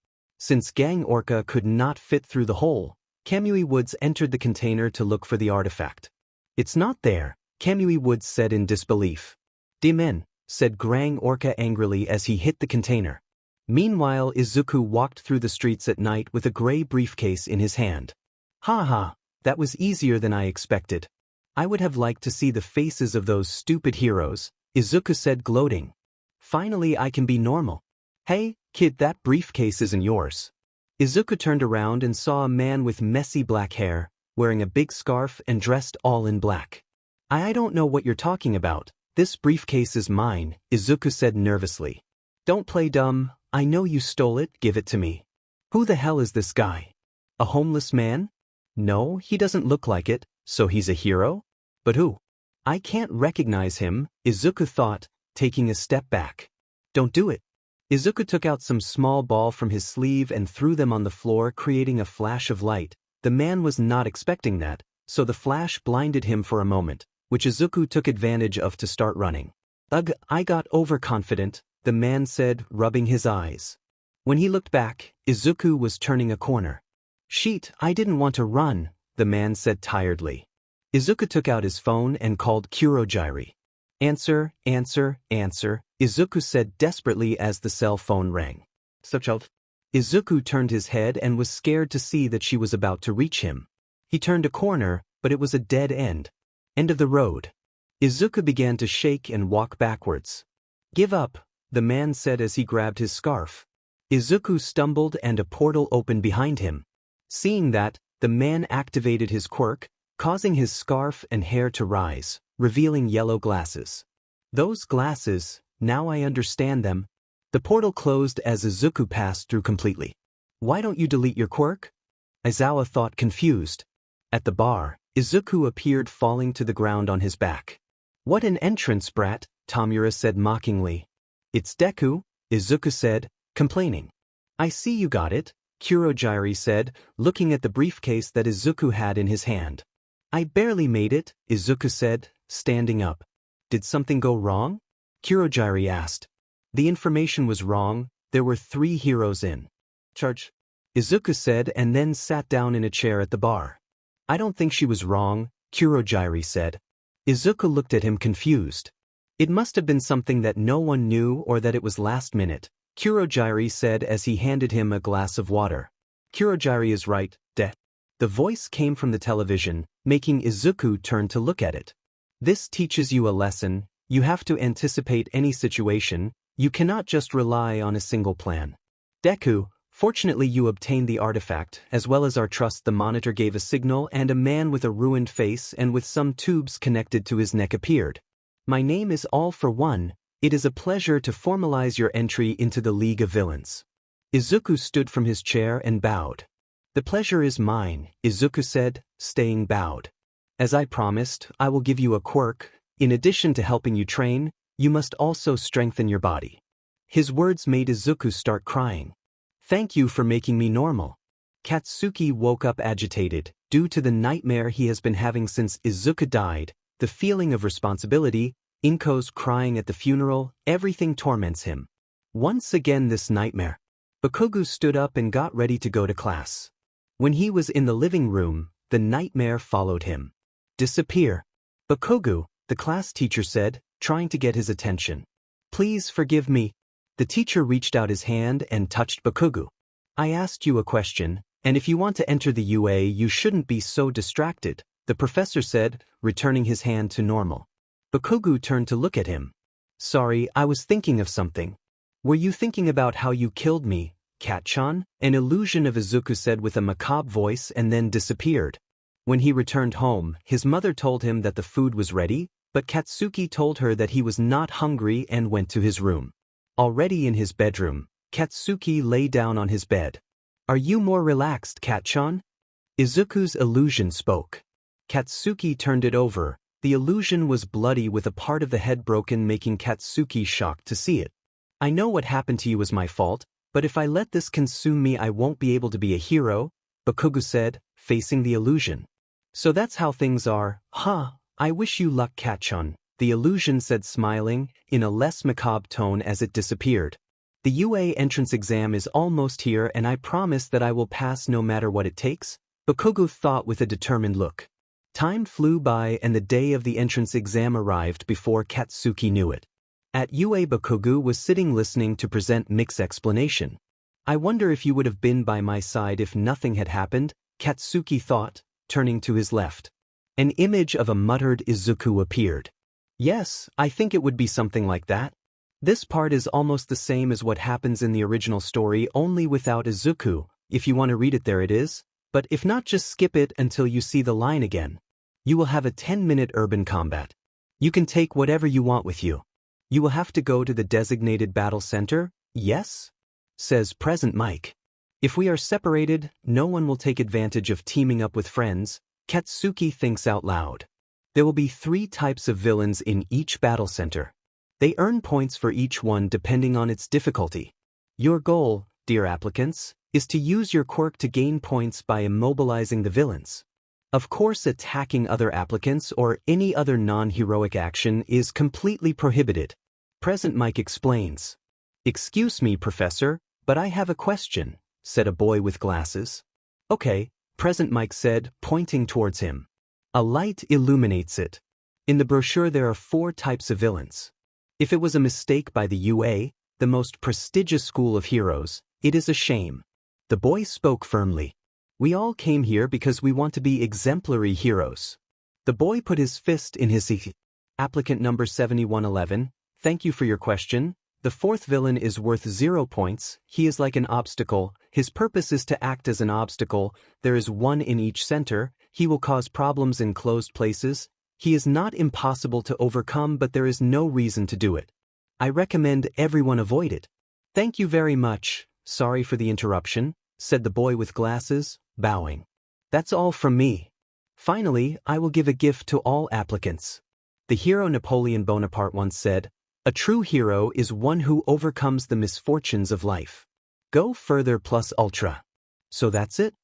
Since Gang Orca could not fit through the hole, Kamui Woods entered the container to look for the artifact. "It's not there," Kamui Woods said in disbelief. "Demen," said Gang Orca angrily as he hit the container. Meanwhile, Izuku walked through the streets at night with a gray briefcase in his hand. "Ha ha, that was easier than I expected. I would have liked to see the faces of those stupid heroes," Izuku said, gloating. "Finally I can be normal. Hey, kid, that briefcase isn't yours." Izuku turned around and saw a man with messy black hair, wearing a big scarf and dressed all in black. I don't know what you're talking about. This briefcase is mine," Izuku said nervously. "Don't play dumb. I know you stole it, give it to me." "Who the hell is this guy? A homeless man? No, he doesn't look like it, so he's a hero? But who? I can't recognize him," Izuku thought, taking a step back. "Don't do it." Izuku took out some small ball from his sleeve and threw them on the floor, creating a flash of light. The man was not expecting that, so the flash blinded him for a moment, which Izuku took advantage of to start running. "Ugh, I got overconfident," the man said, rubbing his eyes. When he looked back, Izuku was turning a corner. "Sheet, I didn't want to run," the man said tiredly. Izuku took out his phone and called Kurojiri. "Answer, answer, answer," Izuku said desperately as the cell phone rang. "Subchild." Izuku turned his head and was scared to see that she was about to reach him. He turned a corner, but it was a dead end. End of the road. Izuku began to shake and walk backwards. "Give up," the man said as he grabbed his scarf. Izuku stumbled and a portal opened behind him. Seeing that, the man activated his quirk, causing his scarf and hair to rise, revealing yellow glasses. "Those glasses, now I understand them." The portal closed as Izuku passed through completely. "Why don't you delete your quirk?" Aizawa thought, confused. At the bar, Izuku appeared, falling to the ground on his back. "What an entrance, brat," Tamura said mockingly. "It's Deku," Izuku said, complaining. "I see you got it," Kurojiri said, looking at the briefcase that Izuku had in his hand. "I barely made it," Izuku said, standing up. "Did something go wrong?" Kurojiri asked. "The information was wrong, there were 3 heroes in charge," Izuku said, and then sat down in a chair at the bar. "I don't think she was wrong," Kurojiri said. Izuku looked at him confused. "It must have been something that no one knew or that it was last minute," Kurojiri said as he handed him a glass of water. "Kurojiri is right, The voice came from the television, making Izuku turn to look at it. "This teaches you a lesson, you have to anticipate any situation, you cannot just rely on a single plan. Deku, fortunately you obtained the artifact, as well as our trust." The monitor gave a signal and a man with a ruined face and with some tubes connected to his neck appeared. "My name is All for One. It is a pleasure to formalize your entry into the League of Villains." Izuku stood from his chair and bowed. "The pleasure is mine," Izuku said, staying bowed. "As I promised, I will give you a quirk. In addition to helping you train, you must also strengthen your body." His words made Izuku start crying. "Thank you for making me normal." Katsuki woke up agitated, due to the nightmare he has been having since Izuku died, the feeling of responsibility, Inko's crying at the funeral, everything torments him. Once again this nightmare. Bakugo stood up and got ready to go to class. When he was in the living room, the nightmare followed him. Disappear. Bakugo, the class teacher said, trying to get his attention. Please forgive me. The teacher reached out his hand and touched Bakugo. I asked you a question, and if you want to enter the UA you shouldn't be so distracted, the professor said, returning his hand to normal. Bakugo turned to look at him. Sorry, I was thinking of something. Were you thinking about how you killed me, Kat-chan? An illusion of Izuku said with a macabre voice and then disappeared. When he returned home, his mother told him that the food was ready, but Katsuki told her that he was not hungry and went to his room. Already in his bedroom, Katsuki lay down on his bed. Are you more relaxed, Kat-chan? Izuku's illusion spoke. Katsuki turned it over. The illusion was bloody with a part of the head broken, making Katsuki shocked to see it. I know what happened to you was my fault, but if I let this consume me I won't be able to be a hero, Bakugo said, facing the illusion. So that's how things are, huh? I wish you luck, Kat-chan, the illusion said smiling, in a less macabre tone as it disappeared. The UA entrance exam is almost here and I promise that I will pass no matter what it takes, Bakugo thought with a determined look. Time flew by and the day of the entrance exam arrived before Katsuki knew it. At UA, Bakugo was sitting listening to present Mick's explanation. I wonder if you would have been by my side if nothing had happened, Katsuki thought, turning to his left. An image of a muttered Izuku appeared. Yes, I think it would be something like that. This part is almost the same as what happens in the original story, only without Izuku. If you want to read it, there it is, but if not, just skip it until you see the line again. You will have a 10-minute urban combat. You can take whatever you want with you. You will have to go to the designated battle center, yes? Says Present Mike. If we are separated, no one will take advantage of teaming up with friends, Katsuki thinks out loud. There will be 3 types of villains in each battle center. They earn points for each one depending on its difficulty. Your goal, dear applicants, is to use your quirk to gain points by immobilizing the villains. Of course, attacking other applicants or any other non-heroic action is completely prohibited. Present Mike explains. Excuse me, Professor, but I have a question, said a boy with glasses. Okay, Present Mike said, pointing towards him. A light illuminates it. In the brochure there are 4 types of villains. If it was a mistake by the UA, the most prestigious school of heroes, it is a shame. The boy spoke firmly. We all came here because we want to be exemplary heroes. The boy put his fist in his Applicant number 7111, thank you for your question. The 4th villain is worth 0 points. He is like an obstacle. His purpose is to act as an obstacle. There is 1 in each center. He will cause problems in closed places. He is not impossible to overcome, but there is no reason to do it. I recommend everyone avoid it. Thank you very much. Sorry for the interruption, said the boy with glasses, bowing. That's all from me. Finally, I will give a gift to all applicants. The hero Napoleon Bonaparte once said, a true hero is one who overcomes the misfortunes of life. Go further plus ultra. So that's it?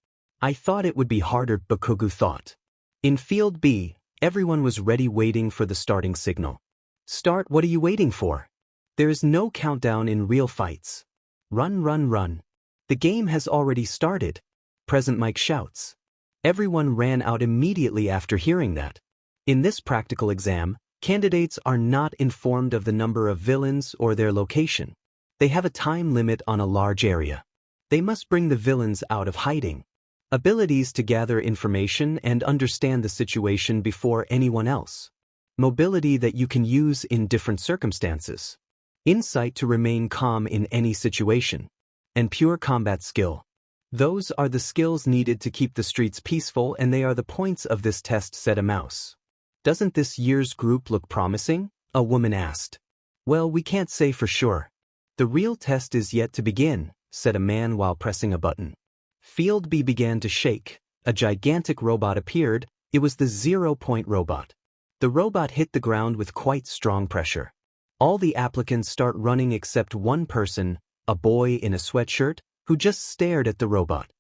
I thought it would be harder, Bakugo thought. In Field B, everyone was ready waiting for the starting signal. Start, what are you waiting for? There is no countdown in real fights. Run, run, run. The game has already started. Present Mike shouts. Everyone ran out immediately after hearing that. In this practical exam, candidates are not informed of the number of villains or their location. They have a time limit on a large area. They must bring the villains out of hiding. Abilities to gather information and understand the situation before anyone else. Mobility that you can use in different circumstances. Insight to remain calm in any situation. And pure combat skill. Those are the skills needed to keep the streets peaceful, and they are the points of this test, said a mouse. Doesn't this year's group look promising? A woman asked. Well, we can't say for sure. The real test is yet to begin, said a man while pressing a button. Field B began to shake. A gigantic robot appeared. It was the 0-point robot. The robot hit the ground with quite strong pressure. All the applicants start running except one person, a boy in a sweatshirt, who just stared at the robot.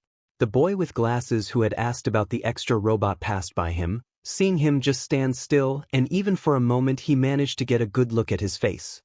The boy with glasses who had asked about the extra robot passed by him, seeing him just stand still, and even for a moment he managed to get a good look at his face.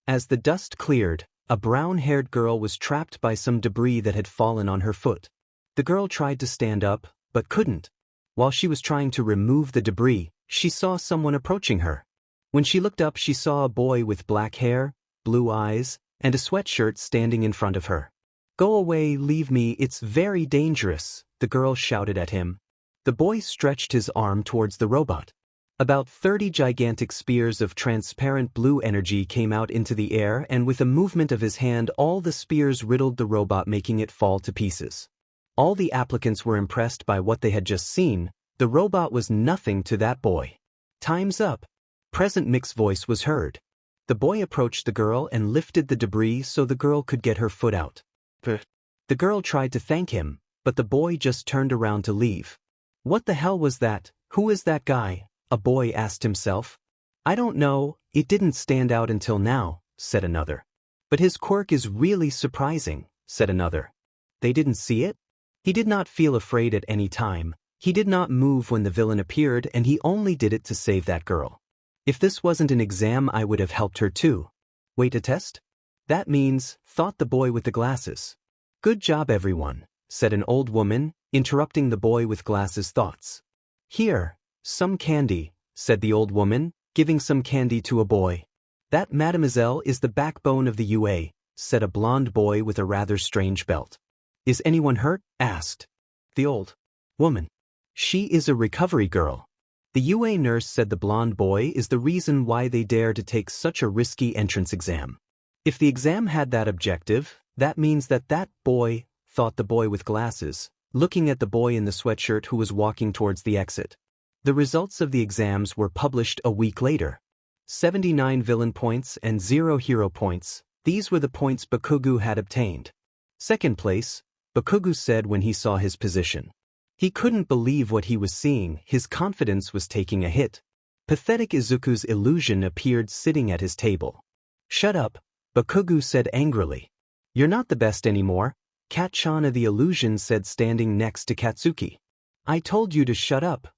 As the dust cleared, a brown-haired girl was trapped by some debris that had fallen on her foot. The girl tried to stand up, but couldn't. While she was trying to remove the debris, she saw someone approaching her. When she looked up, she saw a boy with black hair, blue eyes, and a sweatshirt standing in front of her. "Go away, leave me, it's very dangerous," the girl shouted at him. The boy stretched his arm towards the robot. About 30 gigantic spears of transparent blue energy came out into the air, and with a movement of his hand all the spears riddled the robot, making it fall to pieces. All the applicants were impressed by what they had just seen. The robot was nothing to that boy. "Time's up." Present Mick's voice was heard. The boy approached the girl and lifted the debris so the girl could get her foot out. The girl tried to thank him, but the boy just turned around to leave. "What the hell was that? Who is that guy?" a boy asked himself. "I don't know, it didn't stand out until now," said another. "But his quirk is really surprising," said another. They didn't see it? He did not feel afraid at any time. He did not move when the villain appeared, and he only did it to save that girl. "If this wasn't an exam, I would have helped her too." "Wait, a test? That means," thought the boy with the glasses. "Good job, everyone," said an old woman, interrupting the boy with glasses' thoughts. "Here, some candy," said the old woman, giving some candy to a boy. "That, mademoiselle, is the backbone of the UA," said a blonde boy with a rather strange belt. "Is anyone hurt?" asked the old woman. "She is a recovery girl." The UA nurse said the blonde boy is the reason why they dare to take such a risky entrance exam. If the exam had that objective, that means that boy, thought the boy with glasses, looking at the boy in the sweatshirt who was walking towards the exit. The results of the exams were published a week later. 79 villain points and 0 hero points. These were the points Bakugo had obtained. Second place, Bakugo said when he saw his position. He couldn't believe what he was seeing. His confidence was taking a hit. Pathetic Izuku's illusion appeared sitting at his table. "Shut up," Bakugo said angrily. "You're not the best anymore," Katchana the illusion said, standing next to Katsuki. "I told you to shut up,"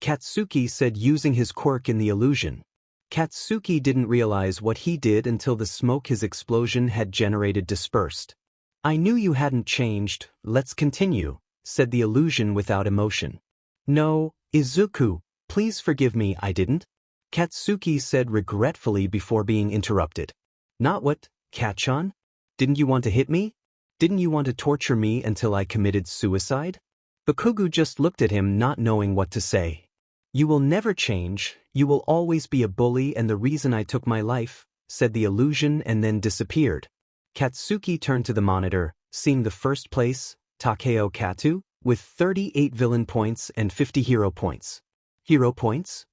Katsuki said, using his quirk in the illusion. Katsuki didn't realize what he did until the smoke his explosion had generated dispersed. "I knew you hadn't changed, let's continue," said the illusion without emotion. "No, Izuku, please forgive me, I didn't," Katsuki said regretfully before being interrupted. "Not what, Katchan? Didn't you want to hit me? Didn't you want to torture me until I committed suicide?" Bakugo just looked at him, not knowing what to say. "You will never change, you will always be a bully and the reason I took my life," said the illusion and then disappeared. Katsuki turned to the monitor, seeing the first place, Takeo Katu, with 38 villain points and 50 hero points. Hero points?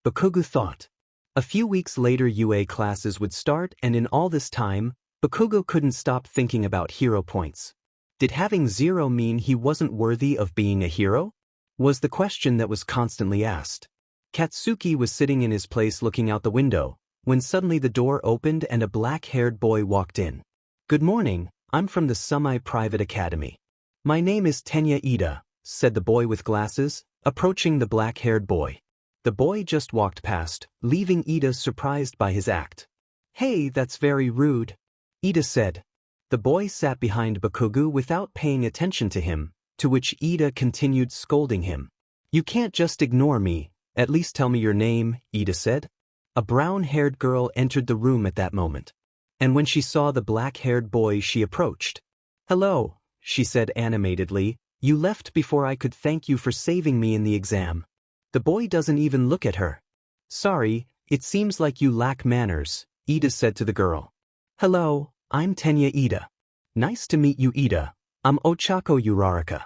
Bakugo thought. A few weeks later UA classes would start, and in all this time, Bakugo couldn't stop thinking about hero points. Did having 0 mean he wasn't worthy of being a hero? Was the question that was constantly asked. Katsuki was sitting in his place looking out the window, when suddenly the door opened and a black-haired boy walked in. "Good morning, I'm from the semi-private academy. My name is Tenya Ida," said the boy with glasses, approaching the black-haired boy. The boy just walked past, leaving Ida surprised by his act. "Hey, that's very rude," Ida said. The boy sat behind Bakugo without paying attention to him, to which Ida continued scolding him. "You can't just ignore me, at least tell me your name," Ida said. A brown-haired girl entered the room at that moment. And when she saw the black-haired boy, she approached. "Hello," she said animatedly, "you left before I could thank you for saving me in the exam." The boy doesn't even look at her. "Sorry, it seems like you lack manners," Ida said to the girl. "Hello, I'm Tenya Ida. Nice to meet you, Ida. I'm Ochako Uraraka."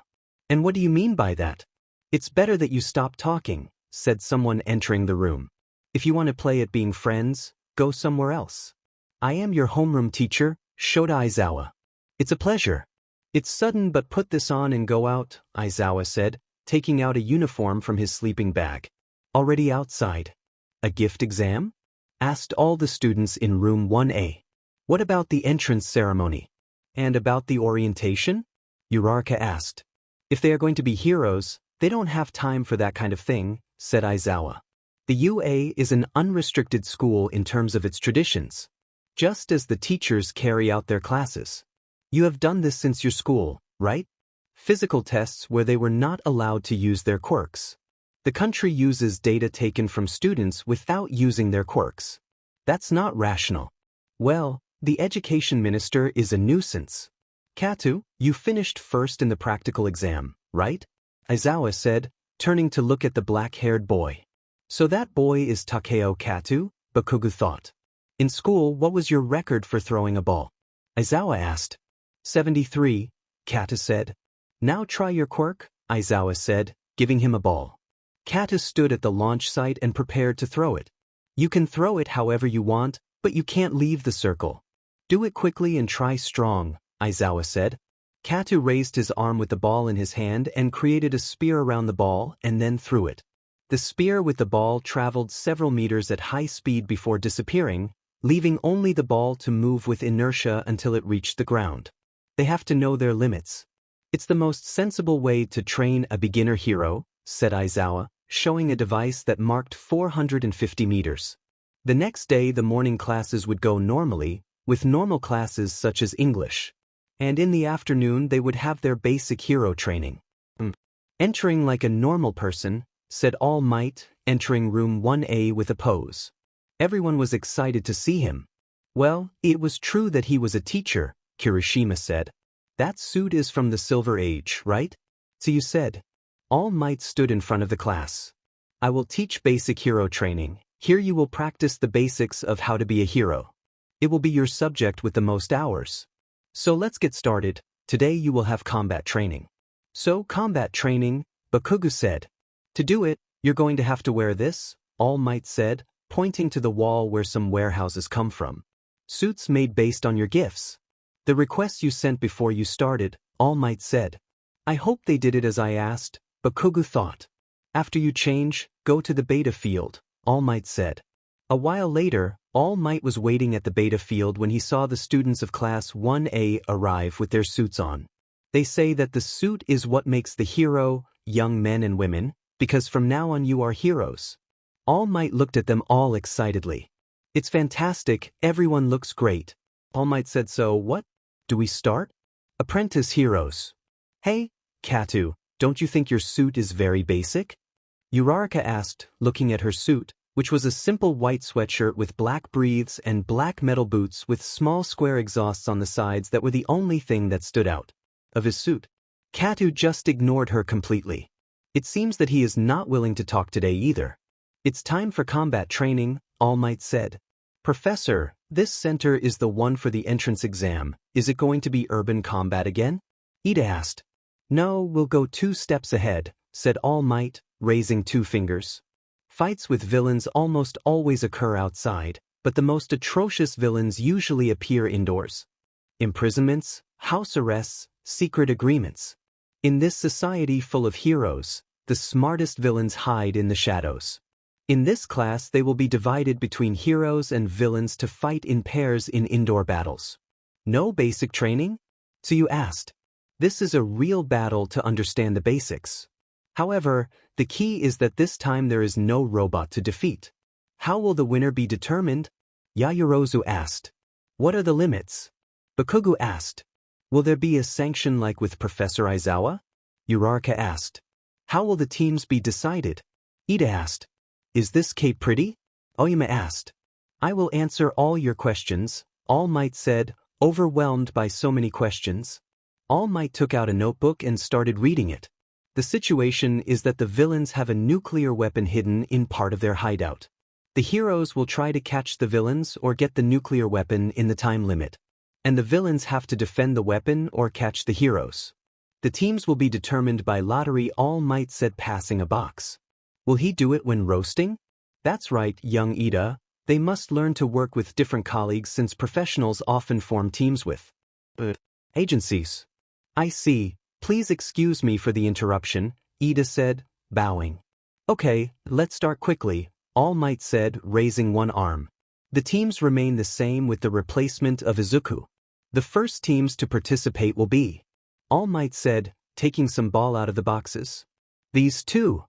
"And what do you mean by that?" "It's better that you stop talking," said someone entering the room. "If you want to play at being friends, go somewhere else. I am your homeroom teacher, Shota Aizawa." "It's a pleasure." "It's sudden, but put this on and go out," Aizawa said, taking out a uniform from his sleeping bag. "Already outside." "A gift exam?" asked all the students in room 1A. "What about the entrance ceremony? And about the orientation?" Uraraka asked. If they are going to be heroes, they don't have time for that kind of thing, said Aizawa. The UA is an unrestricted school in terms of its traditions, just as the teachers carry out their classes. You have done this since your school, right? Physical tests where they were not allowed to use their quirks. The country uses data taken from students without using their quirks. That's not rational. Well, the education minister is a nuisance. Katu, you finished first in the practical exam, right? Aizawa said, turning to look at the black-haired boy. So that boy is Takeo Katu? Bakugu thought. In school, what was your record for throwing a ball? Aizawa asked. 73, Katu said. Now try your quirk, Aizawa said, giving him a ball. Katu stood at the launch site and prepared to throw it. You can throw it however you want, but you can't leave the circle. Do it quickly and try strong, Aizawa said. Katu raised his arm with the ball in his hand and created a spear around the ball and then threw it. The spear with the ball traveled several meters at high speed before disappearing, leaving only the ball to move with inertia until it reached the ground. They have to know their limits. It's the most sensible way to train a beginner hero, said Aizawa, showing a device that marked 450 meters. The next day the morning classes would go normally, with normal classes such as English. And in the afternoon they would have their basic hero training. Entering like a normal person, said All Might, entering room 1A with a pose. Everyone was excited to see him. Well, it was true that he was a teacher, Kirishima said. That suit is from the Silver Age, right? So you said. All Might stood in front of the class. I will teach basic hero training. Here you will practice the basics of how to be a hero. It will be your subject with the most hours. So let's get started. Today you will have combat training. So combat training, Bakugu said. To do it, you're going to have to wear this, All Might said, pointing to the wall where some warehouses come from. Suits made based on your gifts. The requests you sent before you started, All Might said. I hope they did it as I asked, Bakugu thought. After you change, go to the beta field, All Might said. A while later, All Might was waiting at the beta field when he saw the students of Class 1A arrive with their suits on. They say that the suit is what makes the hero, young men and women, because from now on you are heroes. All Might looked at them all excitedly. It's fantastic, everyone looks great. All Might said, so what? Do we start? Apprentice heroes. Hey, Katu, don't you think your suit is very basic? Uraraka asked, looking at her suit, which was a simple white sweatshirt with black breathes and black metal boots with small square exhausts on the sides that were the only thing that stood out of his suit. Katu just ignored her completely. It seems that he is not willing to talk today either. It's time for combat training, All Might said. Professor, this center is the one for the entrance exam. Is it going to be urban combat again? Ida asked. No, we'll go 2 steps ahead, said All Might, raising 2 fingers. Fights with villains almost always occur outside, but the most atrocious villains usually appear indoors. Imprisonments, house arrests, secret agreements. In this society full of heroes, the smartest villains hide in the shadows. In this class they will be divided between heroes and villains to fight in pairs in indoor battles. No basic training? So you asked. This is a real battle to understand the basics. However, the key is that this time there is no robot to defeat. How will the winner be determined? Yayorozu asked. What are the limits? Bakugu asked. Will there be a sanction like with Professor Aizawa? Uraraka asked. How will the teams be decided? Ida asked. Is this cape pretty? Oyama asked. I will answer all your questions, All Might said, overwhelmed by so many questions. All Might took out a notebook and started reading it. The situation is that the villains have a nuclear weapon hidden in part of their hideout. The heroes will try to catch the villains or get the nuclear weapon in the time limit. And the villains have to defend the weapon or catch the heroes. The teams will be determined by lottery, All Might said, passing a box. Will he do it when roasting? That's right, young Ida. They must learn to work with different colleagues since professionals often form teams with agencies. I see. Please excuse me for the interruption, Ida said, bowing. Okay, let's start quickly, All Might said, raising one arm. The teams remain the same with the replacement of Izuku. The first teams to participate will be. All Might said, taking some ball out of the boxes. These two.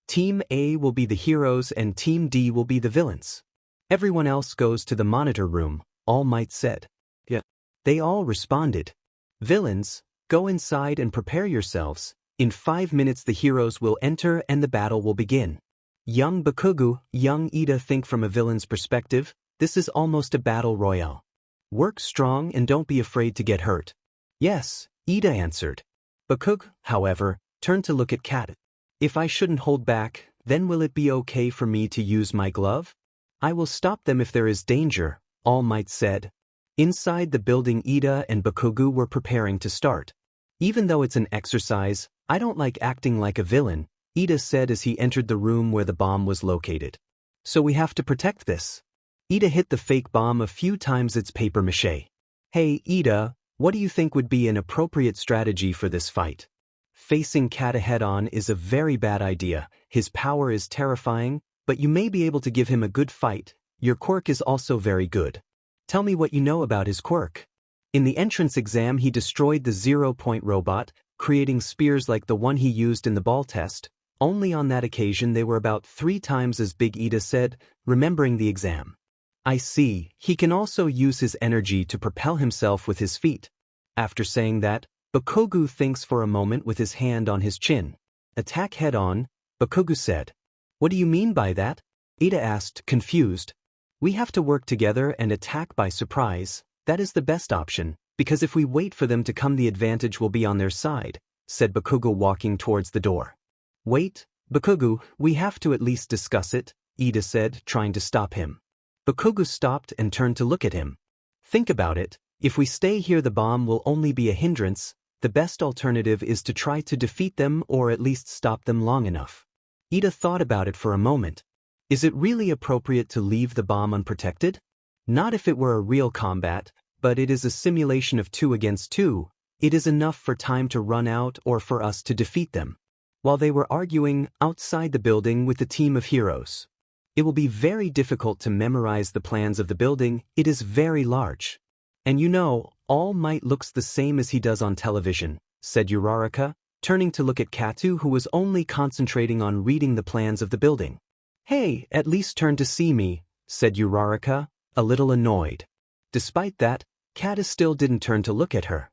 Team A will be the heroes and Team D will be the villains. Everyone else goes to the monitor room, All Might said. Yeah. They all responded. Villains, go inside and prepare yourselves. In 5 minutes the heroes will enter and the battle will begin. Young Bakugo, young Ida think from a villain's perspective, this is almost a battle royale. Work strong and don't be afraid to get hurt. Yes, Ida answered. Bakugo, however, turned to look at Kat. If I shouldn't hold back, then will it be okay for me to use my glove? I will stop them if there is danger, All Might said. Inside the building Ida and Bakugo were preparing to start. Even though it's an exercise, I don't like acting like a villain, Ida said as he entered the room where the bomb was located. So we have to protect this. Ida hit the fake bomb a few times its papier-mâché. Hey Ida, what do you think would be an appropriate strategy for this fight? Facing Kata head-on is a very bad idea. His power is terrifying, but you may be able to give him a good fight. Your quirk is also very good. Tell me what you know about his quirk. In the entrance exam he destroyed the 0-point robot, creating spears like the one he used in the ball test. Only on that occasion they were about 3 times as big, Ida said, remembering the exam. I see, he can also use his energy to propel himself with his feet. After saying that, Bakugo thinks for a moment with his hand on his chin. Attack head-on, Bakugo said. What do you mean by that? Ida asked, confused. We have to work together and attack by surprise. That is the best option, because if we wait for them to come the advantage will be on their side, said Bakugo walking towards the door. Wait, Bakugo, we have to at least discuss it, Ida said, trying to stop him. Bakugo stopped and turned to look at him. Think about it, if we stay here the bomb will only be a hindrance. The best alternative is to try to defeat them or at least stop them long enough. Ida thought about it for a moment. Is it really appropriate to leave the bomb unprotected? Not if it were a real combat, but it is a simulation of 2 against 2. It is enough for time to run out or for us to defeat them. While they were arguing outside the building with the team of heroes. It will be very difficult to memorize the plans of the building, it is very large. And you know, All Might looks the same as he does on television, said Uraraka, turning to look at Katu who was only concentrating on reading the plans of the building. Hey, at least turn to see me, said Uraraka, a little annoyed. Despite that, Kata still didn't turn to look at her.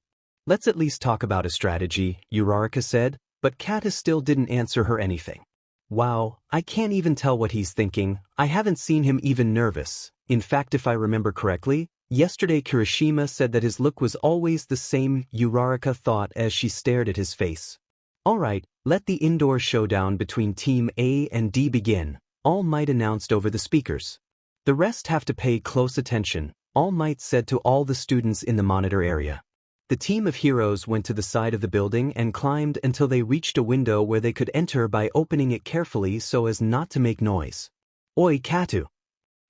Let's at least talk about a strategy, Uraraka said, but Kata still didn't answer her anything. Wow, I can't even tell what he's thinking. I haven't seen him even nervous. In fact, if I remember correctly, yesterday Kirishima said that his look was always the same, Uraraka thought as she stared at his face. Alright, let the indoor showdown between Team A and D begin, All Might announced over the speakers. The rest have to pay close attention, All Might said to all the students in the monitor area. The team of heroes went to the side of the building and climbed until they reached a window where they could enter by opening it carefully so as not to make noise. Oi Katu!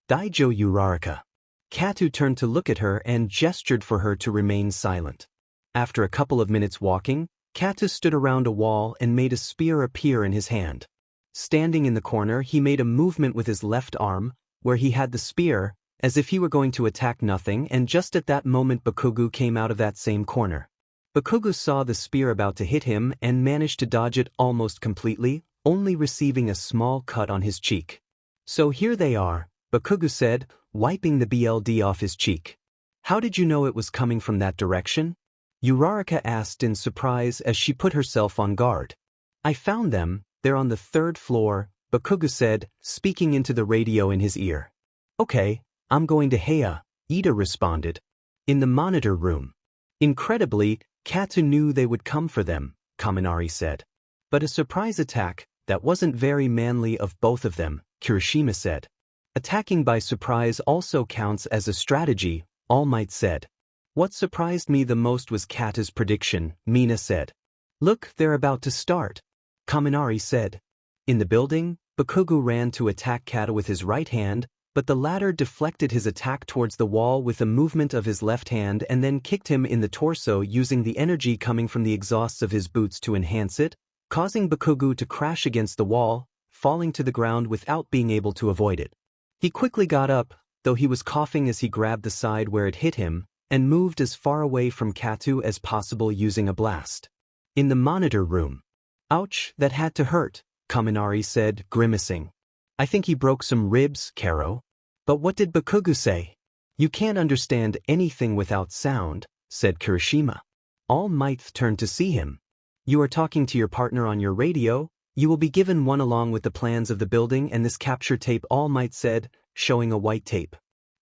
Daijo Uraraka! Katu turned to look at her and gestured for her to remain silent. After a couple of minutes walking, Katu stood around a wall and made a spear appear in his hand. Standing in the corner he made a movement with his left arm, where he had the spear, as if he were going to attack nothing, and just at that moment Bakugo came out of that same corner. Bakugo saw the spear about to hit him and managed to dodge it almost completely, only receiving a small cut on his cheek. So here they are, Bakugo said, wiping the BLD off his cheek. How did you know it was coming from that direction? Uraraka asked in surprise as she put herself on guard. I found them, they're on the 3rd floor, Bakugo said, speaking into the radio in his ear. Okay. I'm going to Heya, Ida responded. In the monitor room. Incredibly, Katu knew they would come for them, Kaminari said. But a surprise attack, that wasn't very manly of both of them, Kirishima said. Attacking by surprise also counts as a strategy, All Might said. What surprised me the most was Kata's prediction, Mina said. Look, they're about to start, Kaminari said. In the building, Bakugo ran to attack Kata with his right hand, but the latter deflected his attack towards the wall with a movement of his left hand and then kicked him in the torso using the energy coming from the exhausts of his boots to enhance it, causing Bakugo to crash against the wall, falling to the ground without being able to avoid it. He quickly got up, though he was coughing as he grabbed the side where it hit him, and moved as far away from Katu as possible using a blast. In the monitor room. Ouch, that had to hurt, Kaminari said, grimacing. I think he broke some ribs, Karo. But what did Bakugu say? You can't understand anything without sound, said Kirishima. All Might turned to see him. You are talking to your partner on your radio. You will be given one along with the plans of the building and this capture tape, All Might said, showing a white tape.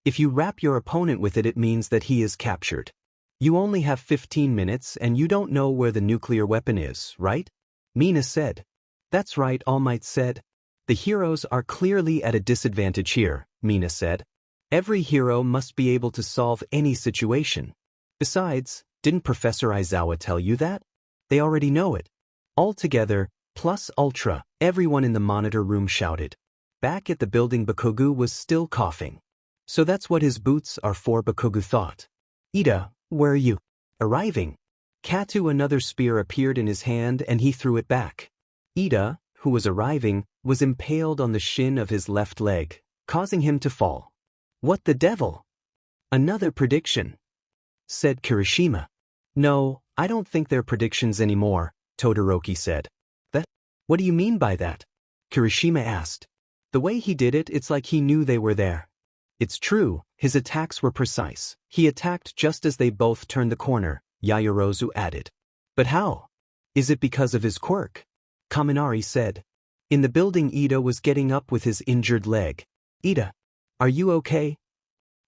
If you wrap your opponent with it, it means that he is captured. You only have 15 minutes and you don't know where the nuclear weapon is, right? Mina said. That's right, All Might said. The heroes are clearly at a disadvantage here, Mina said. Every hero must be able to solve any situation. Besides, didn't Professor Aizawa tell you that? They already know it. Altogether, plus ultra, everyone in the monitor room shouted. Back at the building, Bakugu was still coughing. So that's what his boots are for, Bakugu thought. Ida, where are you? Arriving. Katu, another spear appeared in his hand and he threw it back. Ida, who was arriving, was impaled on the shin of his left leg, causing him to fall. What the devil? Another prediction, said Kirishima. No, I don't think they're predictions anymore, Todoroki said. That? What do you mean by that? Kirishima asked. The way he did it, it's like he knew they were there. It's true, his attacks were precise. He attacked just as they both turned the corner, Yaoyorozu added. But how? Is it because of his quirk? Kaminari said. In the building, Ida was getting up with his injured leg. Ida, are you okay?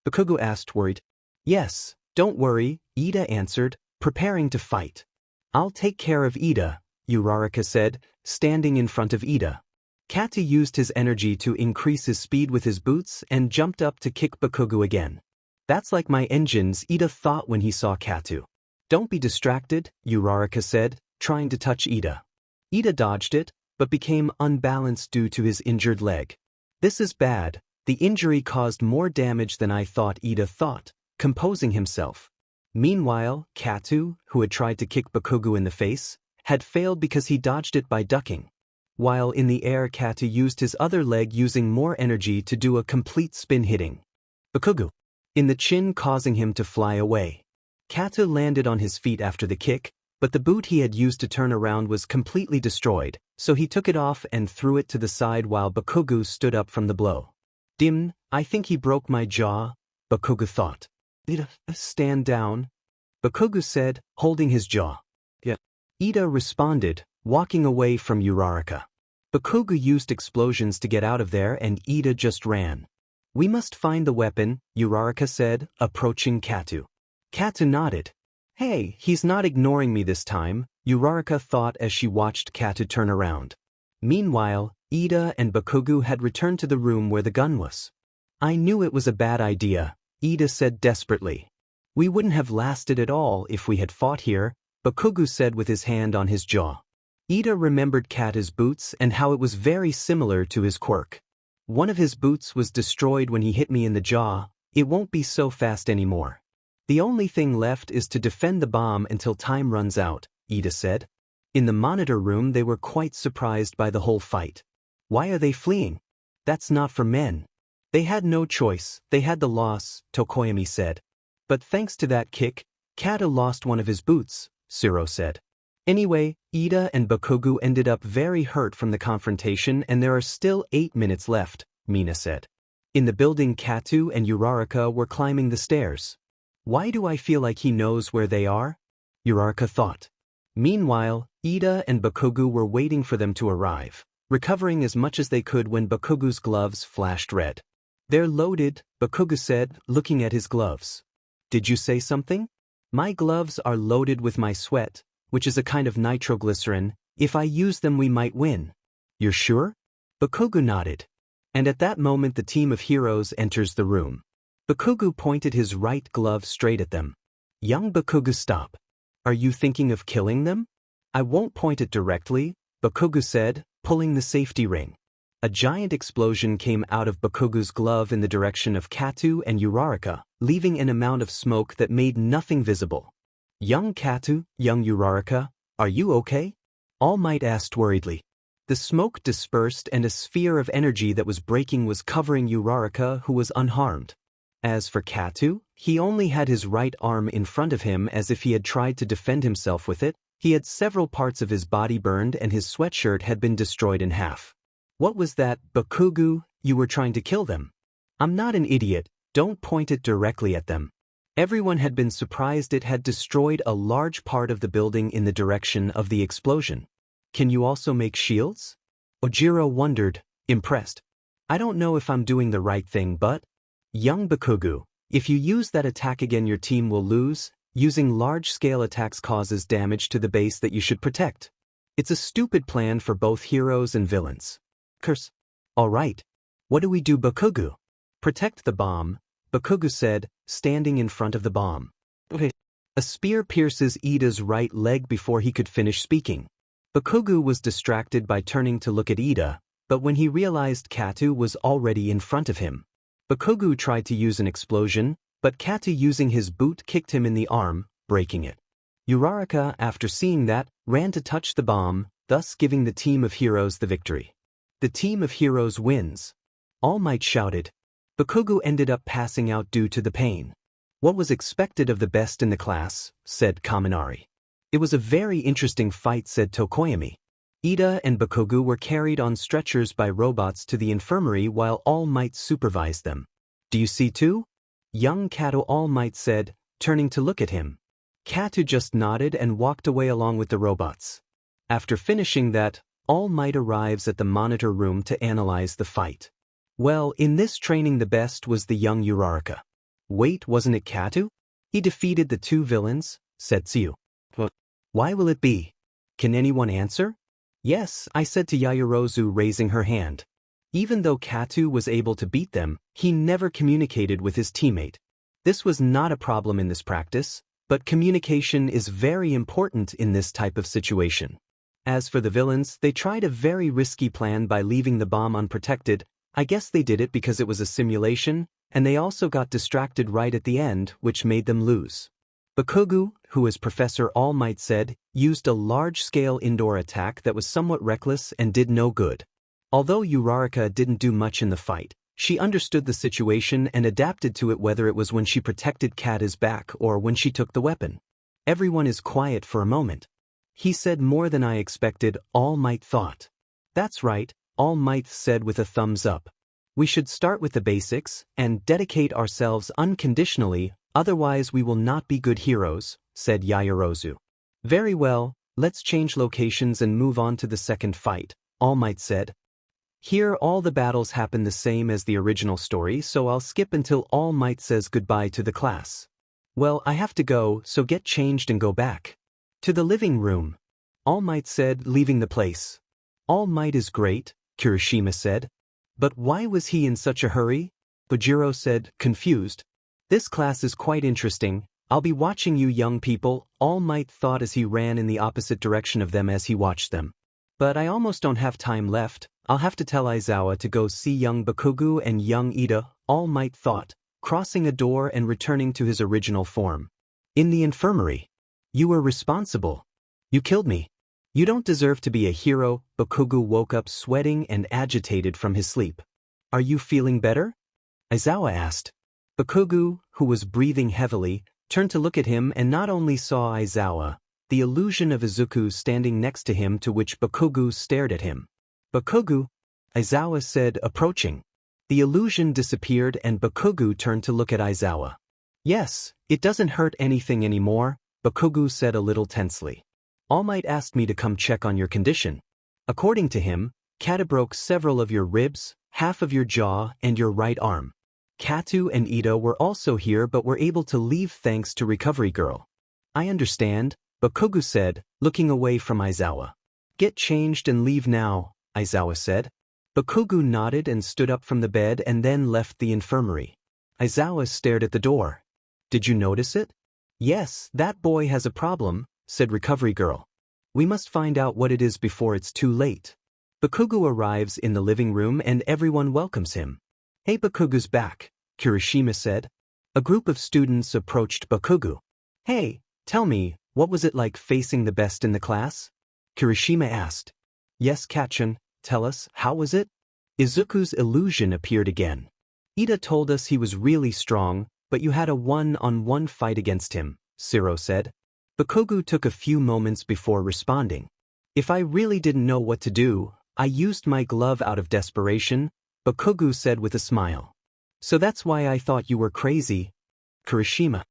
Bakugu asked, worried. Yes, don't worry, Ida answered, preparing to fight. I'll take care of Ida, Uraraka said, standing in front of Ida. Kata used his energy to increase his speed with his boots and jumped up to kick Bakugu again. That's like my engines, Ida thought when he saw Katu. Don't be distracted, Uraraka said, trying to touch Ida. Ida dodged it, but became unbalanced due to his injured leg. This is bad. The injury caused more damage than I thought, Ida thought, composing himself. Meanwhile, Katu, who had tried to kick Bakugu in the face, had failed because he dodged it by ducking. While in the air, Katu used his other leg, using more energy to do a complete spin, hitting Bakugu in the chin, causing him to fly away. Katu landed on his feet after the kick, but the boot he had used to turn around was completely destroyed, so he took it off and threw it to the side while Bakugu stood up from the blow. Dim, I think he broke my jaw, Bakugu thought. Ida, stand down, Bakugu said, holding his jaw. Yeah. Ida responded, walking away from Uraraka. Bakugu used explosions to get out of there and Ida just ran. We must find the weapon, Uraraka said, approaching Katu. Katu nodded. Hey, he's not ignoring me this time, Uraraka thought as she watched Katu turn around. Meanwhile, Ida and Bakugu had returned to the room where the gun was. I knew it was a bad idea, Ida said desperately. We wouldn't have lasted at all if we had fought here, Bakugu said with his hand on his jaw. Ida remembered Kata's boots and how it was very similar to his quirk. One of his boots was destroyed when he hit me in the jaw. It won't be so fast anymore. The only thing left is to defend the bomb until time runs out, Ida said. In the monitor room, they were quite surprised by the whole fight. Why are they fleeing? That's not for men. They had no choice, they had the loss, Tokoyami said. But thanks to that kick, Kata lost one of his boots, Siro said. Anyway, Ida and Bakugu ended up very hurt from the confrontation and there are still 8 minutes left, Mina said. In the building, Katu and Uraraka were climbing the stairs. Why do I feel like he knows where they are? Uraraka thought. Meanwhile, Ida and Bakugu were waiting for them to arrive, recovering as much as they could when Bakugu's gloves flashed red. They're loaded, Bakugu said, looking at his gloves. Did you say something? My gloves are loaded with my sweat, which is a kind of nitroglycerin. If I use them, we might win. You're sure? Bakugu nodded. And at that moment the team of heroes enters the room. Bakugu pointed his right glove straight at them. Young Bakugu, stop. Are you thinking of killing them? I won't point it directly, Bakugu said, pulling the safety ring. A giant explosion came out of Bakugu's glove in the direction of Katu and Uraraka, leaving an amount of smoke that made nothing visible. Young Katu, young Uraraka, are you okay? All Might asked worriedly. The smoke dispersed and a sphere of energy that was breaking was covering Uraraka, who was unharmed. As for Katu, he only had his right arm in front of him as if he had tried to defend himself with it. He had several parts of his body burned and his sweatshirt had been destroyed in half. What was that, Bakugu? You were trying to kill them. I'm not an idiot, don't point it directly at them. Everyone had been surprised it had destroyed a large part of the building in the direction of the explosion. Can you also make shields? Ojiro wondered, impressed. I don't know if I'm doing the right thing, but… Young Bakugu, if you use that attack again your team will lose. Using large-scale attacks causes damage to the base that you should protect. It's a stupid plan for both heroes and villains. Curse. Alright. What do we do, Bakugu? Protect the bomb, Bakugu said, standing in front of the bomb. Okay. A spear pierces Ida's right leg before he could finish speaking. Bakugu was distracted by turning to look at Ida, but when he realized Katu was already in front of him. Bakugu tried to use an explosion, but Katu using his boot kicked him in the arm, breaking it. Uraraka, after seeing that, ran to touch the bomb, thus giving the team of heroes the victory. The team of heroes wins. All Might shouted. Bakugu ended up passing out due to the pain. What was expected of the best in the class, said Kaminari. It was a very interesting fight, said Tokoyami. Ida and Bakugu were carried on stretchers by robots to the infirmary while All Might supervised them. Do you see too? Young Katu, All Might said, turning to look at him. Katu just nodded and walked away along with the robots. After finishing that, All Might arrives at the monitor room to analyze the fight. Well, in this training the best was the young Uraraka. Wait, wasn't it Katu? He defeated the two villains, said Tsuyu. Why will it be? Can anyone answer? Yes, I said to Yaoyorozu, raising her hand. Even though Katu was able to beat them, he never communicated with his teammate. This was not a problem in this practice, but communication is very important in this type of situation. As for the villains, they tried a very risky plan by leaving the bomb unprotected. I guess they did it because it was a simulation, and they also got distracted right at the end, which made them lose. Bakugu, who as Professor All Might said, used a large-scale indoor attack that was somewhat reckless and did no good. Although Uraraka didn't do much in the fight, she understood the situation and adapted to it, whether it was when she protected Kata's back or when she took the weapon. Everyone is quiet for a moment. He said more than I expected, All Might thought. That's right, All Might said with a thumbs up. We should start with the basics and dedicate ourselves unconditionally, otherwise we will not be good heroes, said Yaoyorozu. Very well, let's change locations and move on to the second fight, All Might said. Here all the battles happen the same as the original story, so I'll skip until All Might says goodbye to the class. Well, I have to go, so get changed and go back. To the living room, All Might said, leaving the place. All Might is great, Kirishima said. But why was he in such a hurry? Bujiro said, confused. This class is quite interesting. I'll be watching you young people, All Might thought as he ran in the opposite direction of them as he watched them. But I almost don't have time left. I'll have to tell Aizawa to go see young Bakugu and young Ida, All Might thought, crossing a door and returning to his original form. In the infirmary. You were responsible. You killed me. You don't deserve to be a hero. Bakugu woke up sweating and agitated from his sleep. Are you feeling better? Aizawa asked. Bakugu, who was breathing heavily, turned to look at him and not only saw Aizawa, the illusion of Izuku standing next to him, to which Bakugu stared at him. Bakugu, Aizawa said, approaching. The illusion disappeared and Bakugu turned to look at Aizawa. Yes, it doesn't hurt anything anymore, Bakugu said a little tensely. All Might asked me to come check on your condition. According to him, Kata broke several of your ribs, half of your jaw, and your right arm. Katu and Ida were also here but were able to leave thanks to Recovery Girl. I understand, Bakugu said, looking away from Aizawa. Get changed and leave now, Aizawa said. Bakugu nodded and stood up from the bed and then left the infirmary. Aizawa stared at the door. Did you notice it? Yes, that boy has a problem, said Recovery Girl. We must find out what it is before it's too late. Bakugu arrives in the living room and everyone welcomes him. Hey, Bakugu's back, Kirishima said. A group of students approached Bakugu. Hey, tell me, what was it like facing the best in the class? Kirishima asked. Yes, Kachan, tell us, how was it? Izuku's illusion appeared again. Ida told us he was really strong, but you had a one-on-one fight against him, Siro said. Bakugo took a few moments before responding. If I really didn't know what to do, I used my glove out of desperation, Bakugo said with a smile. So that's why I thought you were crazy, Kirishima.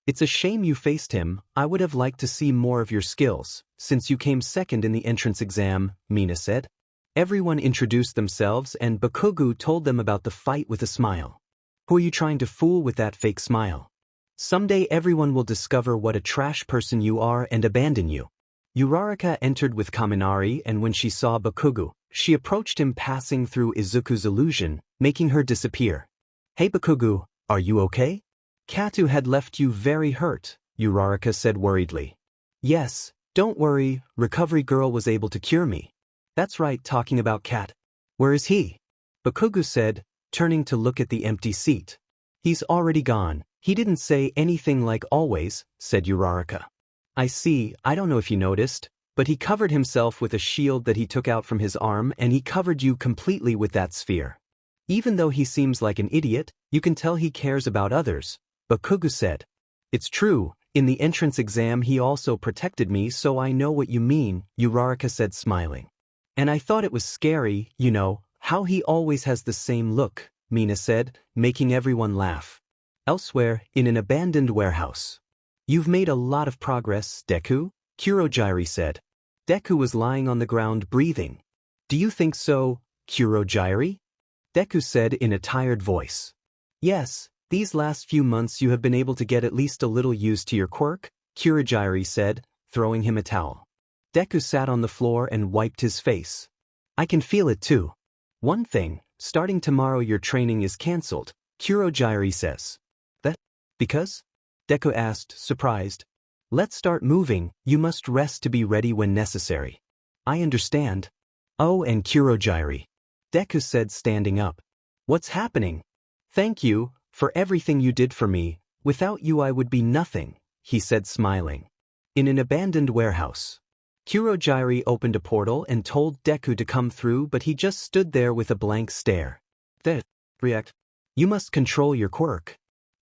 It's a shame you faced him. I would have liked to see more of your skills, since you came second in the entrance exam, Mina said. Everyone introduced themselves and Bakugo told them about the fight with a smile. Who are you trying to fool with that fake smile? Someday everyone will discover what a trash person you are and abandon you. Uraraka entered with Kaminari, and when she saw Bakugo, she approached him, passing through Izuku's illusion, making her disappear. Hey Bakugo, are you okay? Katu had left you very hurt, Uraraka said worriedly. Yes, don't worry, Recovery Girl was able to cure me. That's right, talking about Cat. Where is he? Bakugo said, turning to look at the empty seat. He's already gone. He didn't say anything like always, said Uraraka. I see, I don't know if you noticed, but he covered himself with a shield that he took out from his arm, and he covered you completely with that sphere. Even though he seems like an idiot, you can tell he cares about others, Bakugo said. It's true, in the entrance exam he also protected me, so I know what you mean, Uraraka said smiling. And I thought it was scary, you know, how he always has the same look, Mina said, making everyone laugh. Elsewhere, in an abandoned warehouse. You've made a lot of progress, Deku, Kurogyri said. Deku was lying on the ground breathing. Do you think so, Kurogyri? Deku said in a tired voice. Yes, these last few months you have been able to get at least a little used to your quirk, Kurogyri said, throwing him a towel. Deku sat on the floor and wiped his face. I can feel it too. One thing, starting tomorrow your training is cancelled, Kurogyri says. That? Because? Deku asked, surprised. Let's start moving, you must rest to be ready when necessary. I understand. Oh, and Kurogyri. Deku said, standing up. What's happening? Thank you, for everything you did for me. Without you I would be nothing, he said smiling. In an abandoned warehouse. Kurogyri opened a portal and told Deku to come through, but he just stood there with a blank stare. React. You must control your quirk.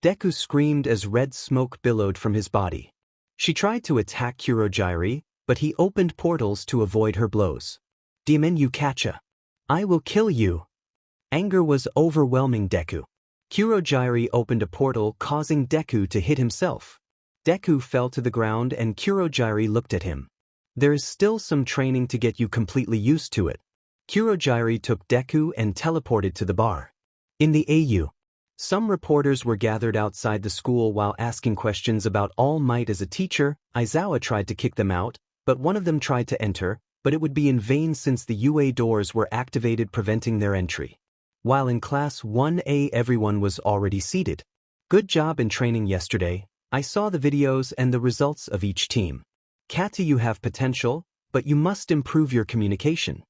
Deku screamed as red smoke billowed from his body. She tried to attack Kurogyri, but he opened portals to avoid her blows. Demon Yukacha. I will kill you. Anger was overwhelming Deku. Kurogyri opened a portal, causing Deku to hit himself. Deku fell to the ground and Kurogyri looked at him. There is still some training to get you completely used to it. Kurogyri took Deku and teleported to the bar. In the AU. Some reporters were gathered outside the school while asking questions about All Might as a teacher. Aizawa tried to kick them out, but one of them tried to enter, but it would be in vain since the UA doors were activated preventing their entry. While in Class 1A everyone was already seated. Good job in training yesterday. I saw the videos and the results of each team. Kata, you have potential, but you must improve your communication.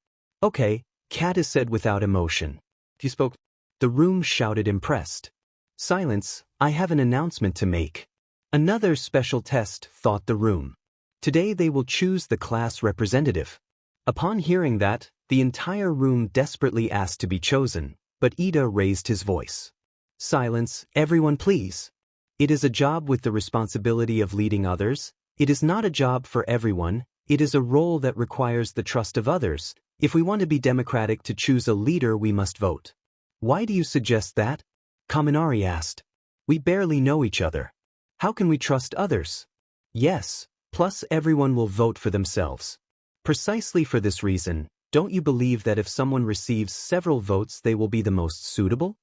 Okay, Kata said without emotion. You spoke. The room shouted impressed. Silence, I have an announcement to make. Another special test, thought the room. Today they will choose the class representative. Upon hearing that, the entire room desperately asked to be chosen, but Ida raised his voice. Silence, everyone please. It is a job with the responsibility of leading others. It is not a job for everyone. It is a role that requires the trust of others. If we want to be democratic to choose a leader, we must vote. Why do you suggest that? Kaminari asked. We barely know each other. How can we trust others? Yes, plus everyone will vote for themselves. Precisely for this reason, don't you believe that if someone receives several votes they will be the most suitable?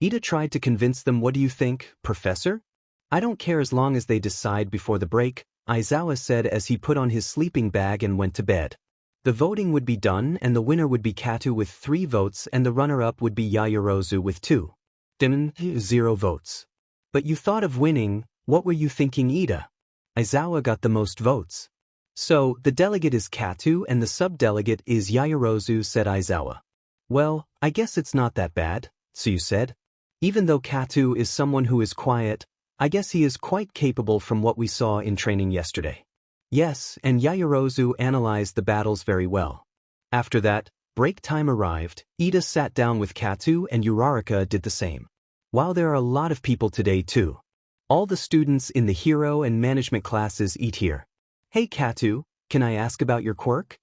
Ida tried to convince them. What do you think, Professor? I don't care as long as they decide before the break, Aizawa said as he put on his sleeping bag and went to bed. The voting would be done and the winner would be Katu with 3 votes and the runner-up would be Yaoyorozu with 2. 0 votes. But you thought of winning. What were you thinking, Ida? Aizawa got the most votes. So, the delegate is Katu and the sub-delegate is Yaoyorozu, said Aizawa. Well, I guess it's not that bad, Tsuyu said. Even though Katu is someone who is quiet, I guess he is quite capable from what we saw in training yesterday. Yes, and Yaoyorozu analyzed the battles very well. After that, break time arrived. Ida sat down with Katu and Uraraka did the same. While there are a lot of people today too. All the students in the hero and management classes eat here. Hey Katu, can I ask about your quirk?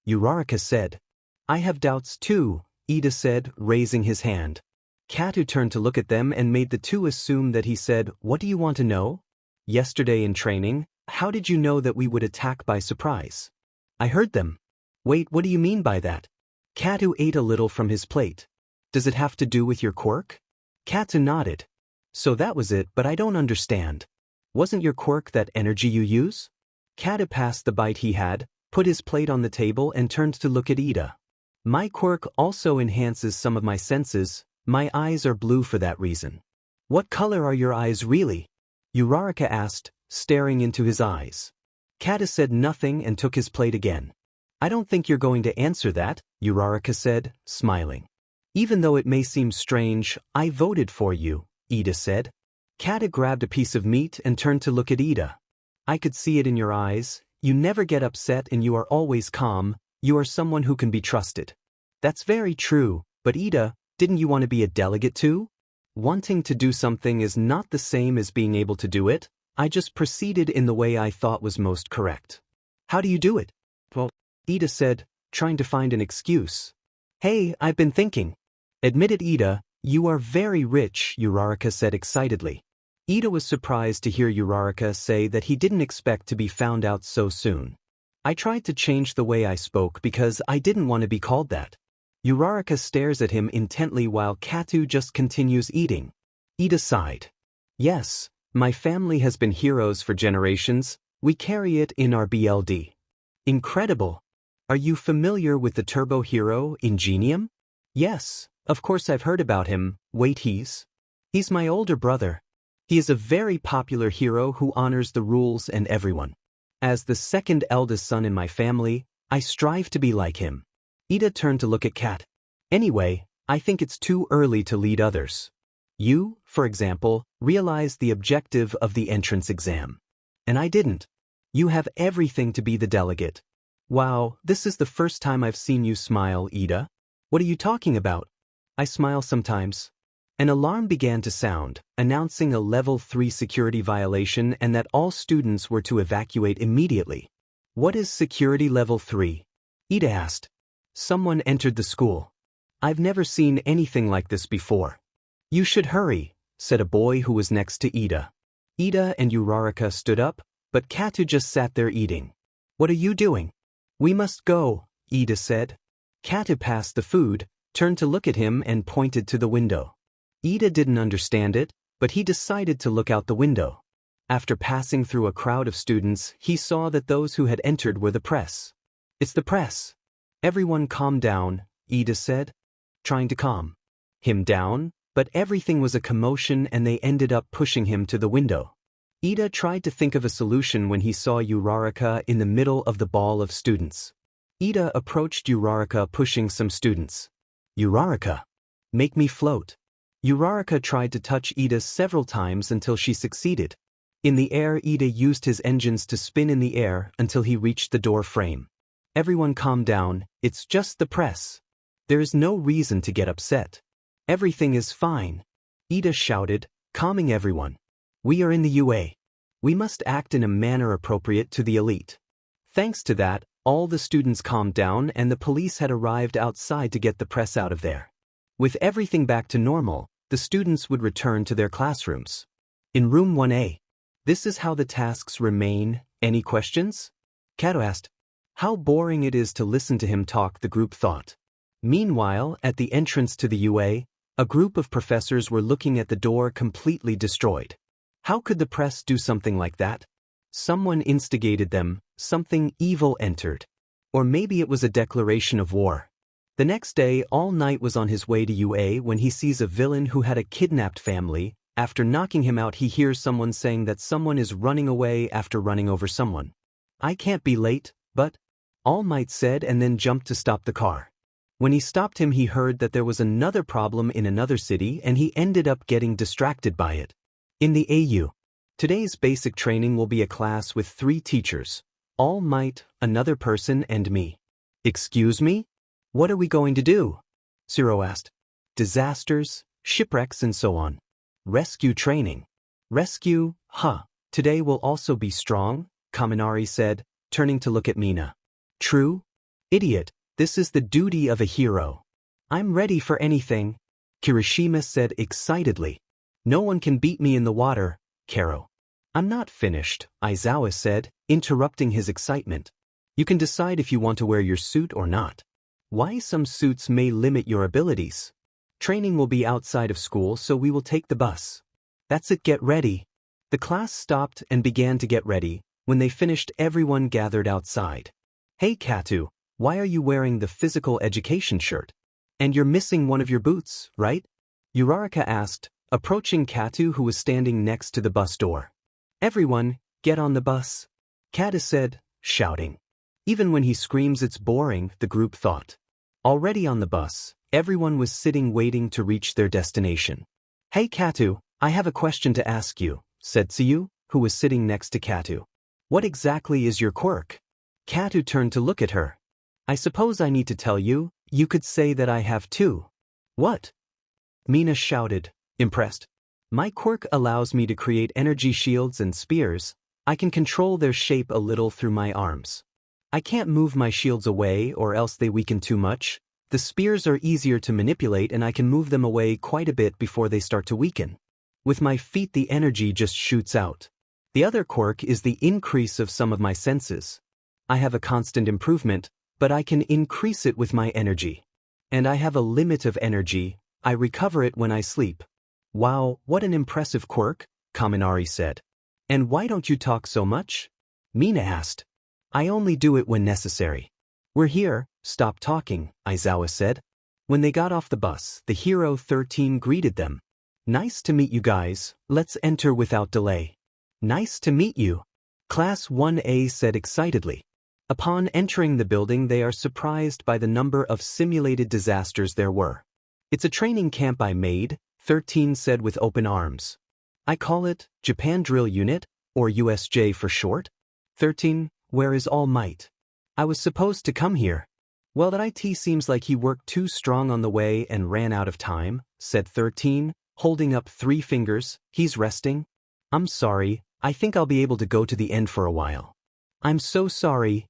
Uraraka said. I have doubts too, Ida said, raising his hand. Katu turned to look at them and made the two assume that he said, what do you want to know? Yesterday in training, how did you know that we would attack by surprise? I heard them. Wait, what do you mean by that? Katu ate a little from his plate. Does it have to do with your quirk? Katu nodded. So that was it, but I don't understand. Wasn't your quirk that energy you use? Katu passed the bite he had, put his plate on the table and turned to look at Ida. My quirk also enhances some of my senses. My eyes are blue for that reason. What color are your eyes really? Uraraka asked, staring into his eyes. Katu said nothing and took his plate again. I don't think you're going to answer that, Uraraka said, smiling. Even though it may seem strange, I voted for you, Ida said. Katu grabbed a piece of meat and turned to look at Ida. I could see it in your eyes. You never get upset and you are always calm. You are someone who can be trusted. That's very true, but Ida, didn't you want to be a delegate too? Wanting to do something is not the same as being able to do it. I just proceeded in the way I thought was most correct. How do you do it? Well, Ida said, trying to find an excuse. Hey, I've been thinking. Admitted Ida, you are very rich, Uraraka said excitedly. Ida was surprised to hear Uraraka say that he didn't expect to be found out so soon. I tried to change the way I spoke because I didn't want to be called that. Uraraka stares at him intently while Katu just continues eating. Ida sighed. Yes, my family has been heroes for generations. We carry it in our BLD. Incredible. Are you familiar with the turbo hero, Ingenium? Yes, of course I've heard about him. Wait, he's my older brother. He is a very popular hero who honors the rules and everyone. As the second eldest son in my family, I strive to be like him. Ida turned to look at Kat. Anyway, I think it's too early to lead others. You, for example, realized the objective of the entrance exam. And I didn't. You have everything to be the delegate. Wow, this is the first time I've seen you smile, Ida. What are you talking about? I smile sometimes. An alarm began to sound, announcing a level 3 security violation and that all students were to evacuate immediately. What is security level 3? Ida asked. Someone entered the school. I've never seen anything like this before. You should hurry, said a boy who was next to Ida. Ida and Uraraka stood up, but Katu just sat there eating. What are you doing? We must go, Ida said. Katu passed the food, turned to look at him and pointed to the window. Ida didn't understand it, but he decided to look out the window. After passing through a crowd of students, he saw that those who had entered were the press. It's the press. Everyone calm down, Ida said, trying to calm him down, but everything was a commotion and they ended up pushing him to the window. Ida tried to think of a solution when he saw Uraraka in the middle of the ball of students. Ida approached Uraraka pushing some students. Uraraka, make me float. Uraraka tried to touch Ida several times until she succeeded. In the air, Ida used his engines to spin in the air until he reached the door frame. Everyone calm down, it's just the press. There is no reason to get upset. Everything is fine. Ida shouted, calming everyone. We are in the UA. We must act in a manner appropriate to the elite. Thanks to that, all the students calmed down and the police had arrived outside to get the press out of there. With everything back to normal, the students would return to their classrooms. In room 1A. This is how the tasks remain. Any questions? Kato asked. How boring it is to listen to him talk, the group thought. Meanwhile, at the entrance to the UA, a group of professors were looking at the door completely destroyed. How could the press do something like that? Someone instigated them, something evil entered. Or maybe it was a declaration of war. The next day, All Might was on his way to UA when he sees a villain who had a kidnapped family. After knocking him out, he hears someone saying that someone is running away after running over someone. I can't be late, but All Might said and then jumped to stop the car. When he stopped him, he heard that there was another problem in another city and he ended up getting distracted by it. In the AU. Today's basic training will be a class with 3 teachers. All Might, another person, and me. Excuse me? What are we going to do? Zero asked. Disasters, shipwrecks and so on. Rescue training. Rescue, huh? Today will also be strong, Kaminari said, turning to look at Mina. True? Idiot, this is the duty of a hero. I'm ready for anything, Kirishima said excitedly. No one can beat me in the water, Karo. I'm not finished, Aizawa said, interrupting his excitement. You can decide if you want to wear your suit or not. Why some suits may limit your abilities. Training will be outside of school, so we will take the bus. That's it, get ready. The class stopped and began to get ready. When they finished, everyone gathered outside. Hey Katu, why are you wearing the physical education shirt? And you're missing one of your boots, right? Uraraka asked, approaching Katu who was standing next to the bus door. Everyone, get on the bus. Kata said, shouting. Even when he screams it's boring, the group thought. Already on the bus, everyone was sitting waiting to reach their destination. Hey Katu, I have a question to ask you, said Tsuyu, who was sitting next to Katu. What exactly is your quirk? Katu turned to look at her. I suppose I need to tell you, you could say that I have two. What? Mina shouted, impressed. My quirk allows me to create energy shields and spears. I can control their shape a little through my arms. I can't move my shields away or else they weaken too much. The spears are easier to manipulate and I can move them away quite a bit before they start to weaken. With my feet the energy just shoots out. The other quirk is the increase of some of my senses. I have a constant improvement, but I can increase it with my energy. And I have a limit of energy, I recover it when I sleep. Wow, what an impressive quirk, Kaminari said. And why don't you talk so much? Mina asked. I only do it when necessary. We're here, stop talking, Aizawa said. When they got off the bus, the Hero 13 greeted them. Nice to meet you guys, let's enter without delay. Nice to meet you, Class 1A said excitedly. Upon entering the building they are surprised by the number of simulated disasters there were. It's a training camp I made, 13 said with open arms. I call it Japan Drill Unit, or USJ for short. 13, where is All Might? I was supposed to come here. Well, that IT seems like he worked too strong on the way and ran out of time, said 13, holding up 3 fingers. He's resting. I'm sorry, I think I'll be able to go to the end for a while. I'm so sorry.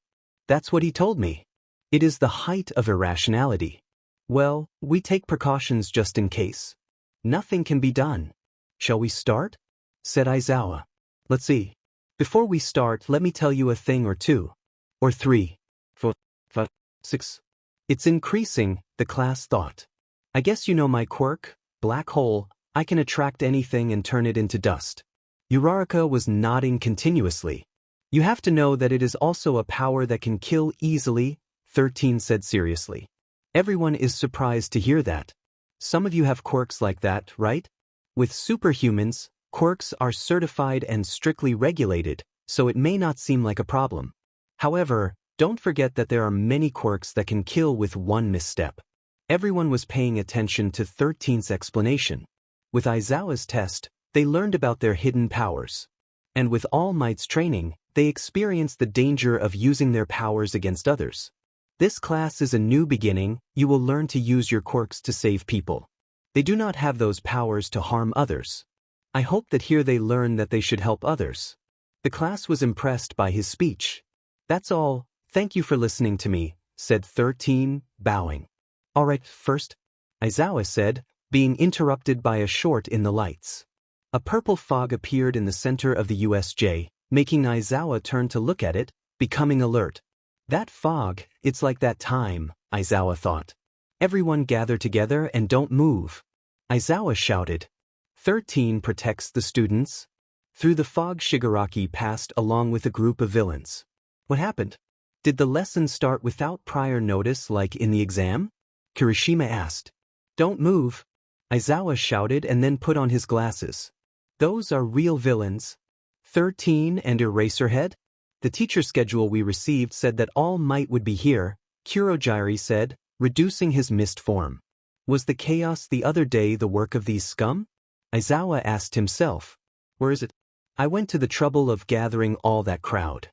That's what he told me. It is the height of irrationality. Well, we take precautions just in case. Nothing can be done. Shall we start? Said Aizawa. Let's see. Before we start, let me tell you a thing or two. Or 3. 4, 5, 6. It's increasing, the class thought. I guess you know my quirk, black hole. I can attract anything and turn it into dust. Uraraka was nodding continuously. You have to know that it is also a power that can kill easily, 13 said seriously. Everyone is surprised to hear that. Some of you have quirks like that, right? With superhumans, quirks are certified and strictly regulated, so it may not seem like a problem. However, don't forget that there are many quirks that can kill with one misstep. Everyone was paying attention to 13's explanation. With Aizawa's test, they learned about their hidden powers. And with All Might's training, they experienced the danger of using their powers against others. This class is a new beginning. You will learn to use your quirks to save people. They do not have those powers to harm others. I hope that here they learn that they should help others. The class was impressed by his speech. That's all, thank you for listening to me, said 13, bowing. Alright, first, Aizawa said, being interrupted by a short in the lights. A purple fog appeared in the center of the USJ, making Aizawa turn to look at it, becoming alert. That fog, it's like that time, Aizawa thought. Everyone gather together and don't move. Aizawa shouted. 13 protects the students. Through the fog Shigaraki passed along with a group of villains. What happened? Did the lesson start without prior notice like in the exam? Kirishima asked. Don't move, Aizawa shouted and then put on his glasses. Those are real villains. 13 and Eraserhead? The teacher schedule we received said that All Might would be here, Kurojiri said, reducing his mist form. Was the chaos the other day the work of these scum? Aizawa asked himself. Where is it? I went to the trouble of gathering all that crowd.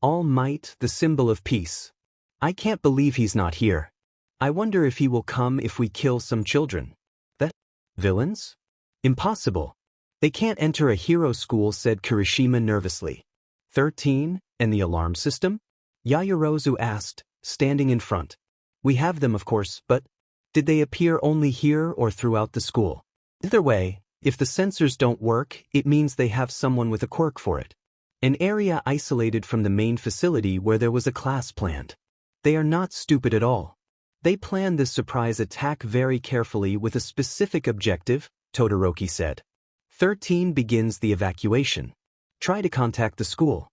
All Might, the symbol of peace. I can't believe he's not here. I wonder if he will come if we kill some children. That? Villains? Impossible. They can't enter a hero school, said Kirishima nervously. 13, and the alarm system? Yaoyorozu asked, standing in front. We have them, of course, but did they appear only here or throughout the school? Either way, if the sensors don't work, it means they have someone with a quirk for it. An area isolated from the main facility where there was a class planned. They are not stupid at all. They planned this surprise attack very carefully with a specific objective, Todoroki said. 13 begins the evacuation. Try to contact the school.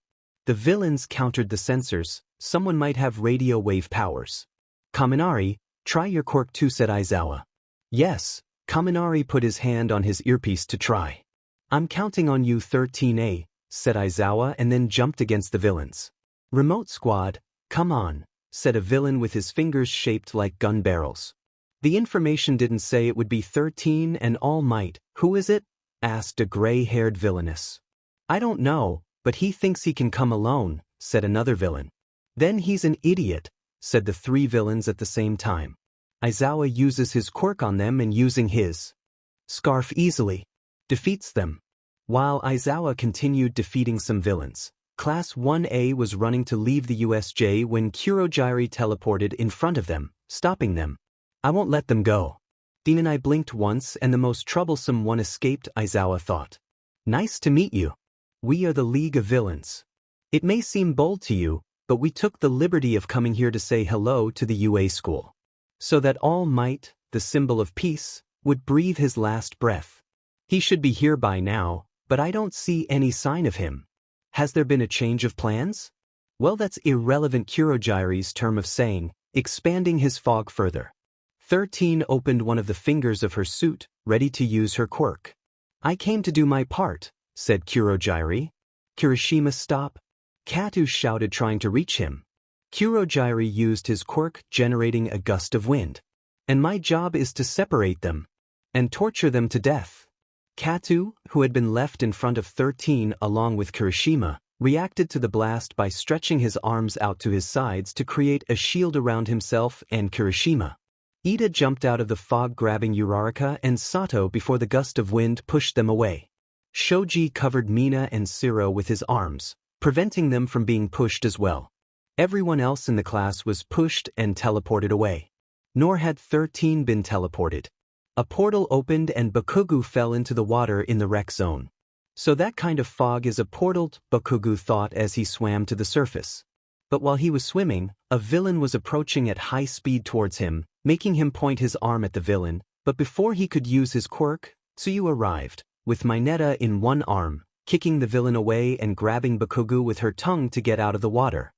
The villains countered the sensors. Someone might have radio wave powers. Kaminari, try your quirk too, said Aizawa. Yes, Kaminari put his hand on his earpiece to try. I'm counting on you, 13A, said Aizawa, and then jumped against the villains. Remote squad, come on, said a villain with his fingers shaped like gun barrels. The information didn't say it would be 13 and All Might. Who is it? Asked a gray-haired villainess. I don't know, but he thinks he can come alone, said another villain. Then he's an idiot, said the three villains at the same time. Aizawa uses his quirk on them and using his scarf easily defeats them. While Aizawa continued defeating some villains, Class 1A was running to leave the USJ when Kurogiri teleported in front of them, stopping them. I won't let them go. Dean and I blinked once and the most troublesome one escaped, Aizawa thought. Nice to meet you. We are the League of Villains. It may seem bold to you, but we took the liberty of coming here to say hello to the UA school. So that All Might, the symbol of peace, would breathe his last breath. He should be here by now, but I don't see any sign of him. Has there been a change of plans? Well, that's irrelevant, Kurogiri's term of saying, expanding his fog further. 13 opened one of the fingers of her suit, ready to use her quirk. I came to do my part, said Kurogiri. Kirishima, stop. Katu shouted, trying to reach him. Kurogiri used his quirk, generating a gust of wind. And my job is to separate them and torture them to death. Katu, who had been left in front of 13 along with Kirishima, reacted to the blast by stretching his arms out to his sides to create a shield around himself and Kirishima. Ida jumped out of the fog, grabbing Uraraka and Sato before the gust of wind pushed them away. Shoji covered Mina and Siro with his arms, preventing them from being pushed as well. Everyone else in the class was pushed and teleported away. Nor had 13 been teleported. A portal opened and Bakugu fell into the water in the wreck zone. So that kind of fog is a portal, Bakugu thought as he swam to the surface. But while he was swimming, a villain was approaching at high speed towards him, making him point his arm at the villain, but before he could use his quirk, Tsuyu arrived, with Mineta in one arm, kicking the villain away and grabbing Bakugu with her tongue to get out of the water.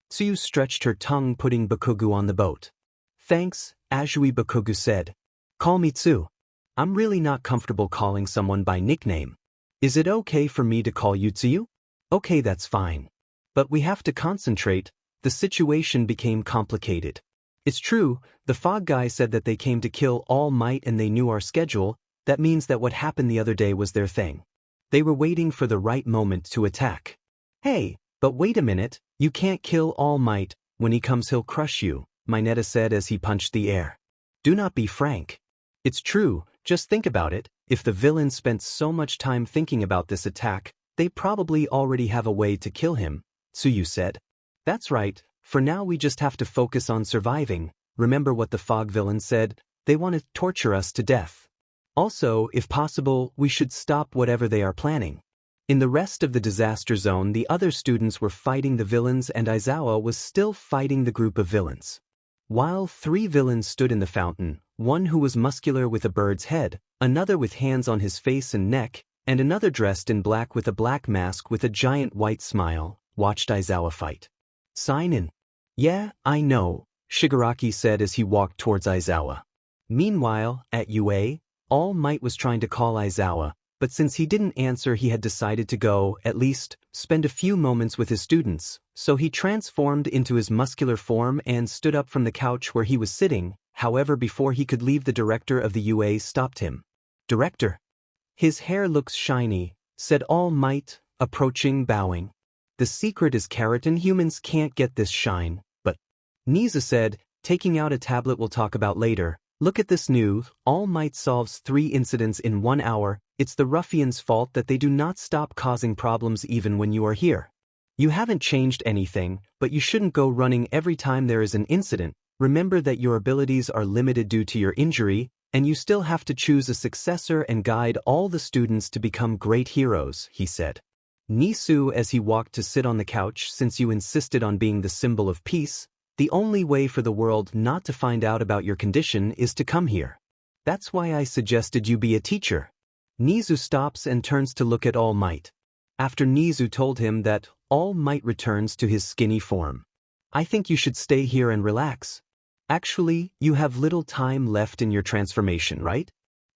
Tsuyu stretched her tongue, putting Bakugu on the boat. Thanks, Azui, Bakugu said. Call me Tsu. I'm really not comfortable calling someone by nickname. Is it okay for me to call you Tsuyu? Okay, that's fine. But we have to concentrate. The situation became complicated. It's true, the fog guy said that they came to kill All Might and they knew our schedule. That means that what happened the other day was their thing. They were waiting for the right moment to attack. Hey, but wait a minute, you can't kill All Might. When he comes he'll crush you, Mineta said as he punched the air. Do not be frank. It's true, just think about it. If the villains spent so much time thinking about this attack, they probably already have a way to kill him, Tsuyu said. That's right. For now we just have to focus on surviving. Remember what the fog villain said? They want to torture us to death. Also, if possible, we should stop whatever they are planning. In the rest of the disaster zone, the other students were fighting the villains and Aizawa was still fighting the group of villains. While 3 villains stood in the fountain, one who was muscular with a bird's head, another with hands on his face and neck, and another dressed in black with a black mask with a giant white smile, watched Aizawa fight. Sign in. Yeah, I know, Shigaraki said as he walked towards Aizawa. Meanwhile, at UA, All Might was trying to call Aizawa, but since he didn't answer he had decided to go, at least, spend a few moments with his students, so he transformed into his muscular form and stood up from the couch where he was sitting. However, before he could leave, the director of the UA stopped him. Director. His hair looks shiny, said All Might, approaching, bowing. The secret is keratin. Humans can't get this shine, but Niza said, taking out a tablet we'll talk about later. Look at this new. All Might solves 3 incidents in 1 hour. It's the ruffians' fault that they do not stop causing problems even when you are here. You haven't changed anything, but you shouldn't go running every time there is an incident. Remember that your abilities are limited due to your injury, and you still have to choose a successor and guide all the students to become great heroes, he said. Nisu, as he walked to sit on the couch, since you insisted on being the symbol of peace, the only way for the world not to find out about your condition is to come here. That's why I suggested you be a teacher. Nisu stops and turns to look at All Might. After Nisu told him that All Might returns to his skinny form. I think you should stay here and relax. Actually, you have little time left in your transformation, right?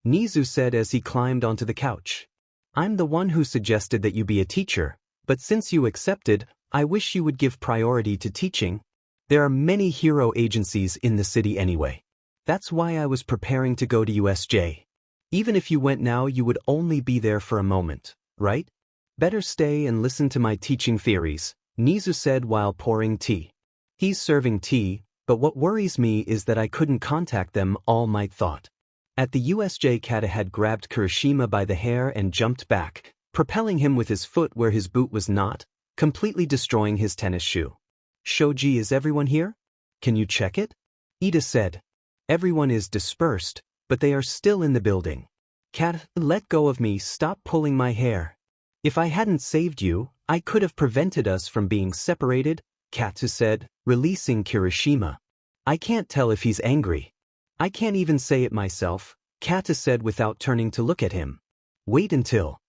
Nisu said as he climbed onto the couch. I'm the one who suggested that you be a teacher, but since you accepted, I wish you would give priority to teaching. There are many hero agencies in the city anyway. That's why I was preparing to go to USJ. Even if you went now, you would only be there for a moment, right? Better stay and listen to my teaching theories, Nisu said while pouring tea. He's serving tea, but what worries me is that I couldn't contact them, All Might thought. At the USJ, Kata had grabbed Kirishima by the hair and jumped back, propelling him with his foot where his boot was not, completely destroying his tennis shoe. Shoji, is everyone here? Can you check it? Ida said. Everyone is dispersed, but they are still in the building. Kata, let go of me, stop pulling my hair. If I hadn't saved you, I could have prevented us from being separated, Kata said, releasing Kirishima. I can't tell if he's angry. I can't even say it myself, Kata said without turning to look at him. Wait until.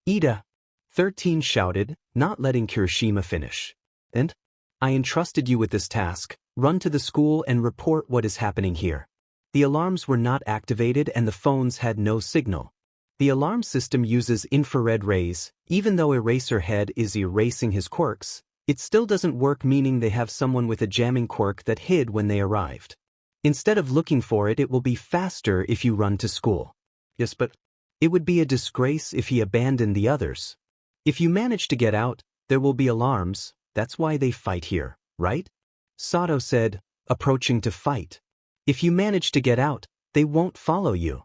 Ida. 13 shouted, not letting Kirishima finish. And? I entrusted you with this task, run to the school and report what is happening here. The alarms were not activated and the phones had no signal. The alarm system uses infrared rays. Even though Eraserhead is erasing his quirks, it still doesn't work, meaning they have someone with a jamming quirk that hid when they arrived. Instead of looking for it, it will be faster if you run to school. Yes, but it would be a disgrace if he abandoned the others. If you manage to get out, there will be alarms. That's why they fight here, right? Sato said, approaching to fight. If you manage to get out, they won't follow you.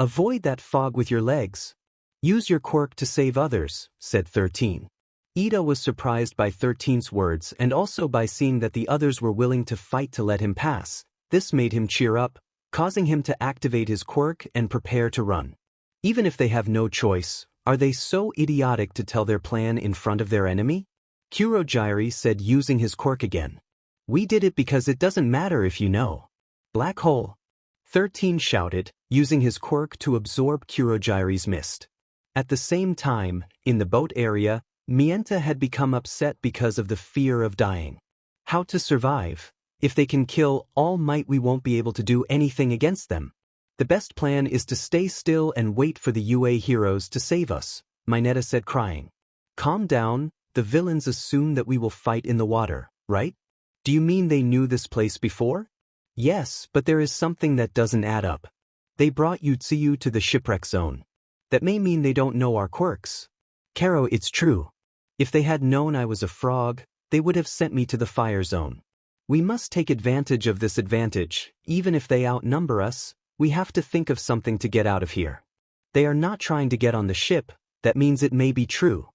Avoid that fog with your legs. Use your quirk to save others, said 13. Ida was surprised by 13's words and also by seeing that the others were willing to fight to let him pass. This made him cheer up, causing him to activate his quirk and prepare to run. Even if they have no choice, are they so idiotic to tell their plan in front of their enemy? Kurogyri said, using his quirk again. We did it because it doesn't matter if you know. Black hole. 13 shouted, using his quirk to absorb Kurogyri's mist. At the same time, in the boat area, Mienta had become upset because of the fear of dying. How to survive? If they can kill All Might, we won't be able to do anything against them. The best plan is to stay still and wait for the UA heroes to save us, Mineta said, crying. Calm down, the villains assume that we will fight in the water, right? Do you mean they knew this place before? Yes, but there is something that doesn't add up. They brought Utsuyu to the shipwreck zone. That may mean they don't know our quirks. Karo, it's true. If they had known I was a frog, they would have sent me to the fire zone. We must take advantage of this advantage. Even if they outnumber us, we have to think of something to get out of here. They are not trying to get on the ship. That means it may be true.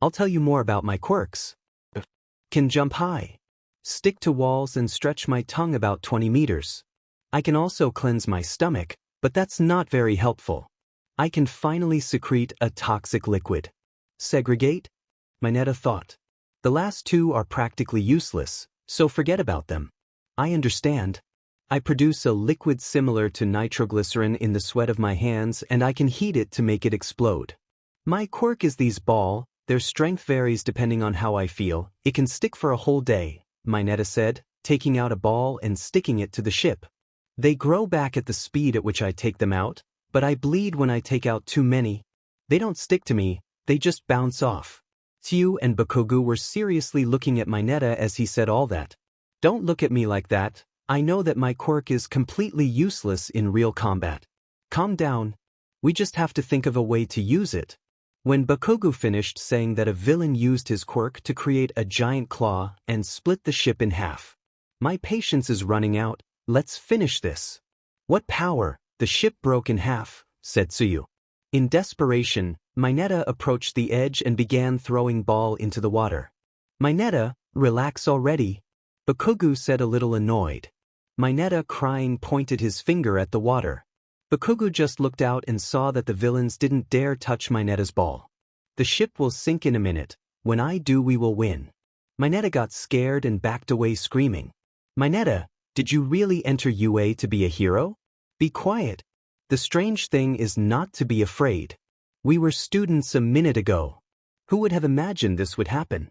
I'll tell you more about my quirks. Can jump high. Stick to walls and stretch my tongue about 20 meters. I can also cleanse my stomach, but that's not very helpful. I can finally secrete a toxic liquid. Segregate? Mineta thought. The last two are practically useless, so forget about them. I understand. I produce a liquid similar to nitroglycerin in the sweat of my hands, and I can heat it to make it explode. My quirk is these ball. Their strength varies depending on how I feel. It can stick for a whole day, Mineta said, taking out a ball and sticking it to the ship. They grow back at the speed at which I take them out, but I bleed when I take out too many. They don't stick to me, they just bounce off. Tsu and Bakugo were seriously looking at Mineta as he said all that. Don't look at me like that. I know that my quirk is completely useless in real combat. Calm down. We just have to think of a way to use it. When Bakugo finished saying that, a villain used his quirk to create a giant claw and split the ship in half. My patience is running out, let's finish this. What power? The ship broke in half, said Tsuyu. In desperation, Mineta approached the edge and began throwing ball into the water. Mineta, relax already, Bakugo said a little annoyed. Mineta, crying, pointed his finger at the water. Bakugo just looked out and saw that the villains didn't dare touch Mineta's ball. The ship will sink in a minute. When I do, we will win. Mineta got scared and backed away screaming. Mineta, did you really enter UA to be a hero? Be quiet. The strange thing is not to be afraid. We were students a minute ago. Who would have imagined this would happen?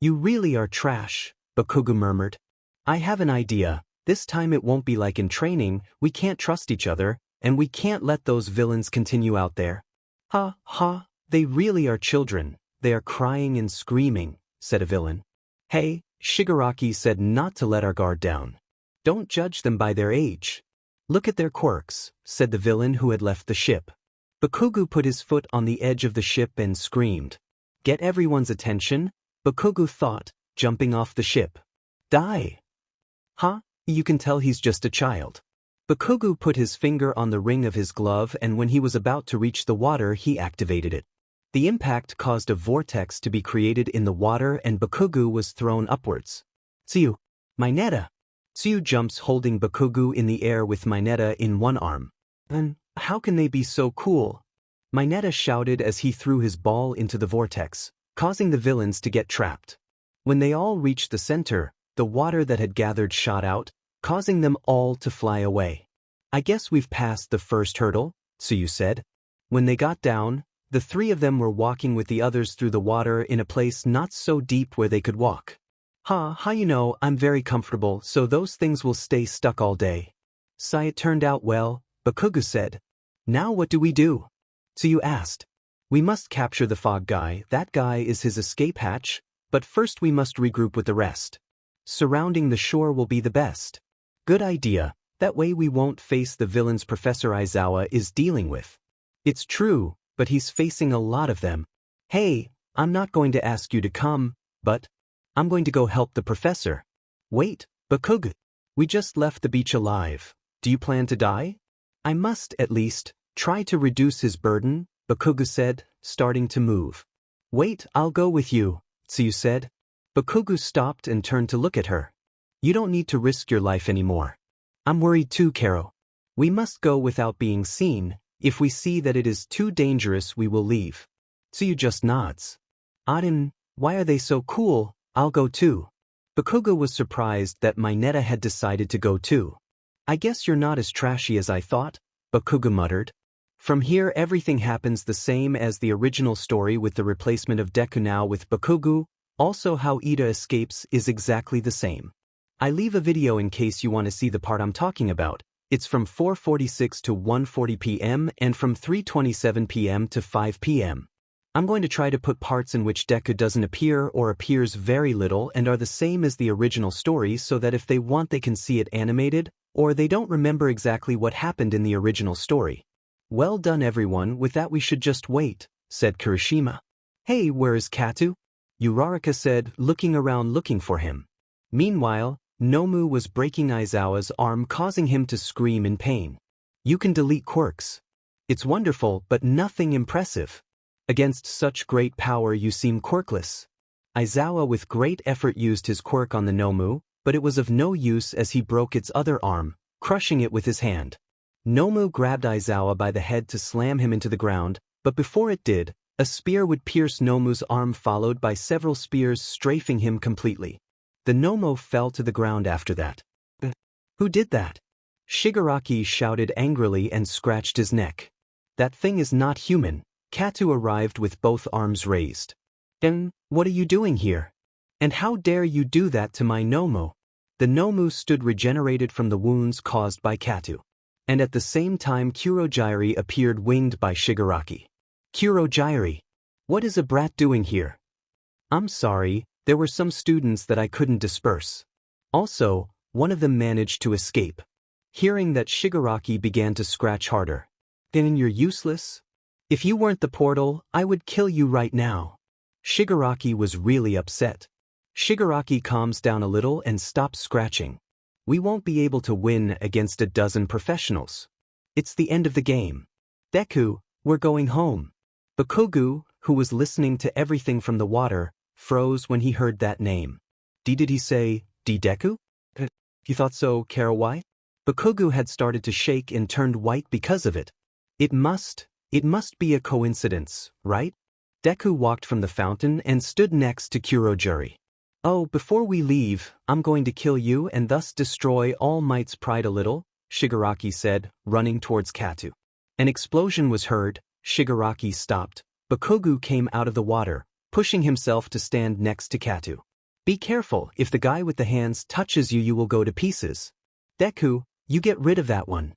You really are trash, Bakugo murmured. I have an idea. This time it won't be like in training. We can't trust each other, and we can't let those villains continue out there. Ha ha, they really are children. They are crying and screaming, said a villain. Hey, Shigaraki said not to let our guard down. Don't judge them by their age. Look at their quirks, said the villain who had left the ship. Bakugo put his foot on the edge of the ship and screamed. Get everyone's attention, Bakugo thought, jumping off the ship. Die. Huh? You can tell he's just a child. Bakugo put his finger on the ring of his glove, and when he was about to reach the water, he activated it. The impact caused a vortex to be created in the water, and Bakugo was thrown upwards. Tsuyu. Mineta. Tsuyu jumps, holding Bakugo in the air with Mineta in one arm. And how can they be so cool? Mineta shouted as he threw his ball into the vortex, causing the villains to get trapped. When they all reached the center, the water that had gathered shot out, causing them all to fly away. I guess we've passed the first hurdle, Tsuyu said. When they got down, the three of them were walking with the others through the water in a place not so deep where they could walk. You know, I'm very comfortable, so those things will stay stuck all day. It turned out well, Bakugo said. Now what do we do? Tsuyu asked. We must capture the fog guy. That guy is his escape hatch, but first we must regroup with the rest. Surrounding the shore will be the best. Good idea, that way we won't face the villains Professor Aizawa is dealing with. It's true, but he's facing a lot of them. Hey, I'm not going to ask you to come, but I'm going to go help the professor. Wait, Bakugo. We just left the beach alive. Do you plan to die? I must, at least, try to reduce his burden, Bakugo said, starting to move. Wait, I'll go with you, Tsuyu said. Bakugo stopped and turned to look at her. You don't need to risk your life anymore. I'm worried too, Karo. We must go without being seen. If we see that it is too dangerous, we will leave. Tsuyu just nods. Arin, why are they so cool? I'll go too. Bakugo was surprised that Mineta had decided to go too. I guess you're not as trashy as I thought, Bakugo muttered. From here everything happens the same as the original story with the replacement of Deku now with Bakugo. Also how Ida escapes is exactly the same. I leave a video in case you want to see the part I'm talking about. It's from 4:46 to 1:40 p.m. and from 3:27 p.m. to 5 p.m. I'm going to try to put parts in which Deku doesn't appear or appears very little and are the same as the original story so that if they want they can see it animated, or they don't remember exactly what happened in the original story. Well done everyone, with that we should just wait, said Kirishima. Hey, where is Katu? Uraraka said, looking around looking for him. Meanwhile, Nomu was breaking Aizawa's arm, causing him to scream in pain. You can delete quirks. It's wonderful, but nothing impressive. Against such great power you seem quirkless. Aizawa with great effort used his quirk on the Nomu, but it was of no use as he broke its other arm, crushing it with his hand. Nomu grabbed Aizawa by the head to slam him into the ground, but before it did, a spear would pierce Nomu's arm followed by several spears strafing him completely. The Nomu fell to the ground after that. Who did that? Shigaraki shouted angrily and scratched his neck. That thing is not human. Katu arrived with both arms raised. And what are you doing here? And how dare you do that to my Nomu? The Nomu stood regenerated from the wounds caused by Katu. And at the same time Kurojairi appeared winged by Shigaraki. Kurojairi, what is a brat doing here? I'm sorry, there were some students that I couldn't disperse. Also, one of them managed to escape. Hearing that, Shigaraki began to scratch harder. Then you're useless? If you weren't the portal, I would kill you right now. Shigaraki was really upset. Shigaraki calms down a little and stops scratching. We won't be able to win against a dozen professionals. It's the end of the game. Deku, We're going home. Bakugu, who was listening to everything from the water, froze when he heard that name. Did he say, Deku? You thought so, Karawai? Bakugu had started to shake and turned white because of it. It must be a coincidence, right? Deku walked from the fountain and stood next to Kurojuri. Oh, before we leave, I'm going to kill you and thus destroy All Might's pride a little, Shigaraki said, running towards Katu. An explosion was heard, Shigaraki stopped. Bakugu came out of the water, pushing himself to stand next to Katu. Be careful, if the guy with the hands touches you, you will go to pieces. Deku, you get rid of that one.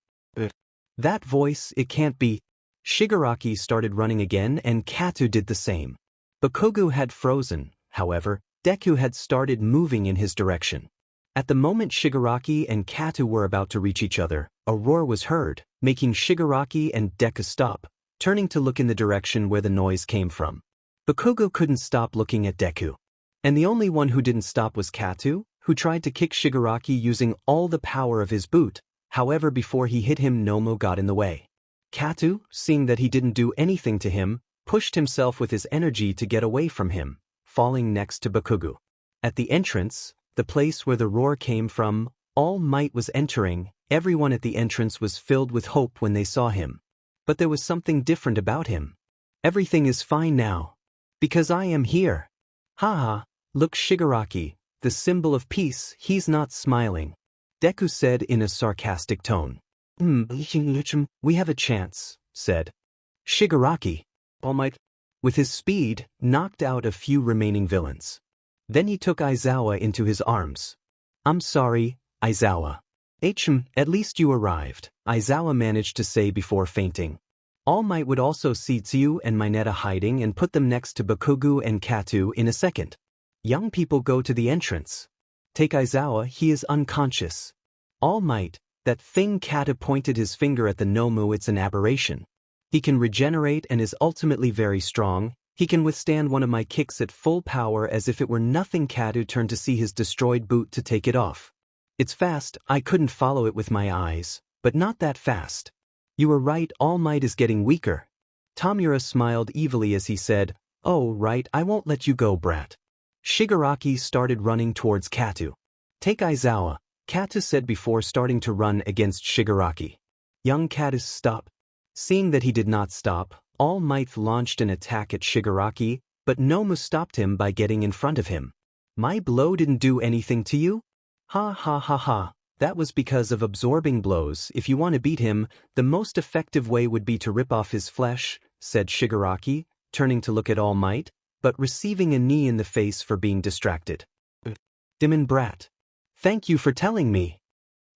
That voice, it can't be. Shigaraki started running again and Katu did the same. Bakugu had frozen, however, Deku had started moving in his direction. At the moment Shigaraki and Katu were about to reach each other, a roar was heard, making Shigaraki and Deku stop, turning to look in the direction where the noise came from. Bakugu couldn't stop looking at Deku. And the only one who didn't stop was Katu, who tried to kick Shigaraki using all the power of his boot. However, before he hit him, Nomu got in the way. Katu, seeing that he didn't do anything to him, pushed himself with his energy to get away from him, falling next to Bakugu. At the entrance, the place where the roar came from, All Might was entering. Everyone at the entrance was filled with hope when they saw him. But there was something different about him. Everything is fine now. Because I am here. Haha, look Shigaraki, the symbol of peace, he's not smiling. Deku said in a sarcastic tone. We have a chance, said Shigaraki. All Might, with his speed, knocked out a few remaining villains. Then he took Aizawa into his arms. I'm sorry, Aizawa. At least you arrived, Aizawa managed to say before fainting. All Might would also see Tsuyu and Mineta hiding and put them next to Bakugu and Katu in a second. Young people go to the entrance. Take Aizawa, he is unconscious. All Might, that thing. Katu pointed his finger at the Nomu. It's an aberration. He can regenerate and is ultimately very strong. He can withstand one of my kicks at full power as if it were nothing. Katu turned to see his destroyed boot to take it off. It's fast, I couldn't follow it with my eyes, but not that fast. You were right, All Might is getting weaker. Tamura smiled evilly as he said, oh right, I won't let you go, brat. Shigaraki started running towards Katu. Take Aizawa, Katu said before starting to run against Shigaraki. Young Katu stopped. Seeing that he did not stop, All Might launched an attack at Shigaraki, but Nomu stopped him by getting in front of him. My blow didn't do anything to you? Ha ha ha ha, that was because of absorbing blows. If you want to beat him, the most effective way would be to rip off his flesh, said Shigaraki, turning to look at All Might, but receiving a knee in the face for being distracted. Demon brat. Thank you for telling me.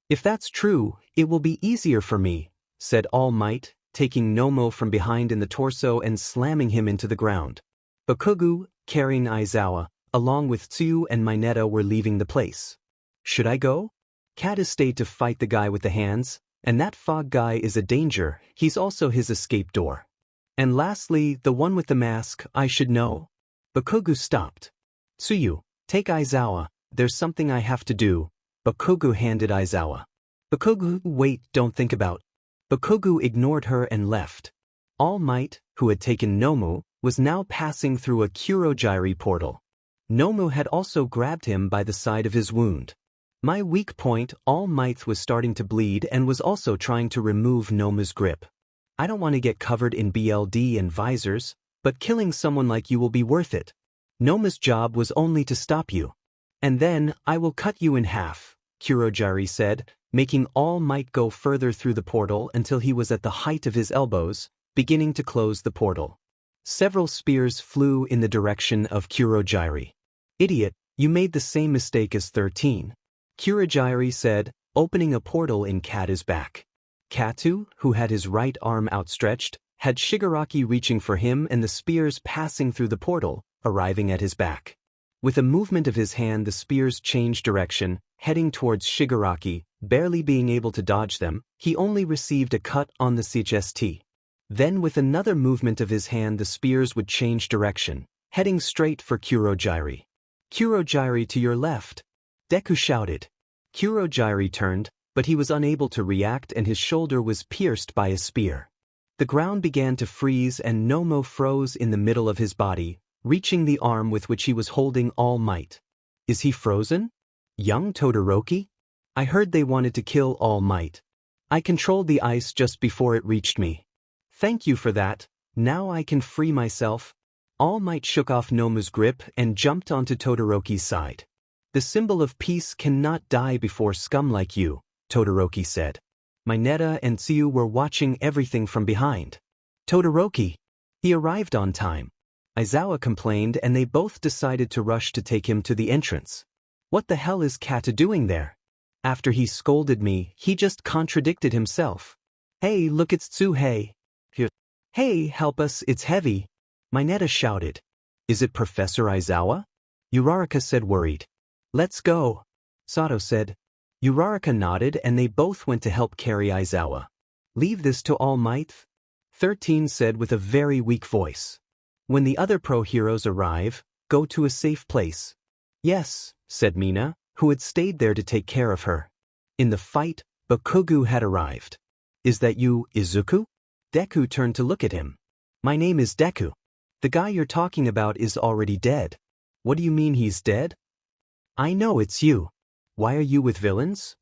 If that's true, it will be easier for me, said All Might, taking Nomu from behind in the torso and slamming him into the ground. Bakugu, carrying Aizawa, along with Tsuyu and Mineta were leaving the place. Should I go? Katu stayed to fight the guy with the hands, and that fog guy is a danger, he's also his escape door. And lastly, the one with the mask, I should know. Bakugu stopped. Tsuyu, take Aizawa, there's something I have to do. Bakugu handed Aizawa. Bakugu, wait, don't think about. Bakugu ignored her and left. All Might, who had taken Nomu, was now passing through a Kurojiri portal. Nomu had also grabbed him by the side of his wound. My weak point, All Might was starting to bleed and was also trying to remove Nomu's grip. I don't want to get covered in BLD and visors, but killing someone like you will be worth it. Nomu's job was only to stop you. And then, I will cut you in half, Kurojiri said, making All Might go further through the portal until he was at the height of his elbows, beginning to close the portal. Several spears flew in the direction of Kurojiri. Idiot, you made the same mistake as 13. Kurojiri said, opening a portal in Katu's back. Katu, who had his right arm outstretched, had Shigaraki reaching for him and the spears passing through the portal, arriving at his back. With a movement of his hand the spears changed direction, heading towards Shigaraki, barely being able to dodge them, he only received a cut on the CHST. Then with another movement of his hand the spears would change direction, heading straight for Kurojiri. Kurojiri to your left. Deku shouted. Kurojiri turned, but he was unable to react and his shoulder was pierced by a spear. The ground began to freeze and Nomo froze in the middle of his body, reaching the arm with which he was holding All Might. Is he frozen? Young Todoroki? I heard they wanted to kill All Might. I controlled the ice just before it reached me. Thank you for that. Now I can free myself. All Might shook off Nomu's grip and jumped onto Todoroki's side. The symbol of peace cannot die before scum like you, Todoroki said. Mineta and Tsuyu were watching everything from behind. Todoroki! He arrived on time. Aizawa complained and they both decided to rush to take him to the entrance. What the hell is Kata doing there? After he scolded me, he just contradicted himself. Hey, look, it's Tsuhei. Here. Hey, help us, it's heavy. Mineta shouted. Is it Professor Aizawa? Uraraka said, worried. Let's go. Sato said. Uraraka nodded and they both went to help carry Aizawa. Leave this to All Might? 13 said with a very weak voice. When the other pro heroes arrive, go to a safe place. Yes, said Mina, who had stayed there to take care of her. In the fight, Bakugo had arrived. Is that you, Izuku? Deku turned to look at him. My name is Deku. The guy you're talking about is already dead. What do you mean he's dead? I know it's you. Why are you with villains?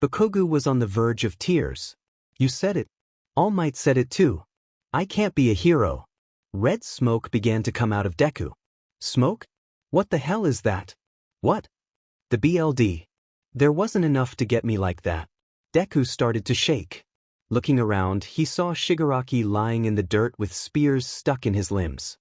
Bakugo was on the verge of tears. You said it. All Might said it too. I can't be a hero. Red smoke began to come out of Deku. Smoke? What the hell is that? What? The BLD. There wasn't enough to get me like that. Deku started to shake. Looking around, he saw Shigaraki lying in the dirt with spears stuck in his limbs.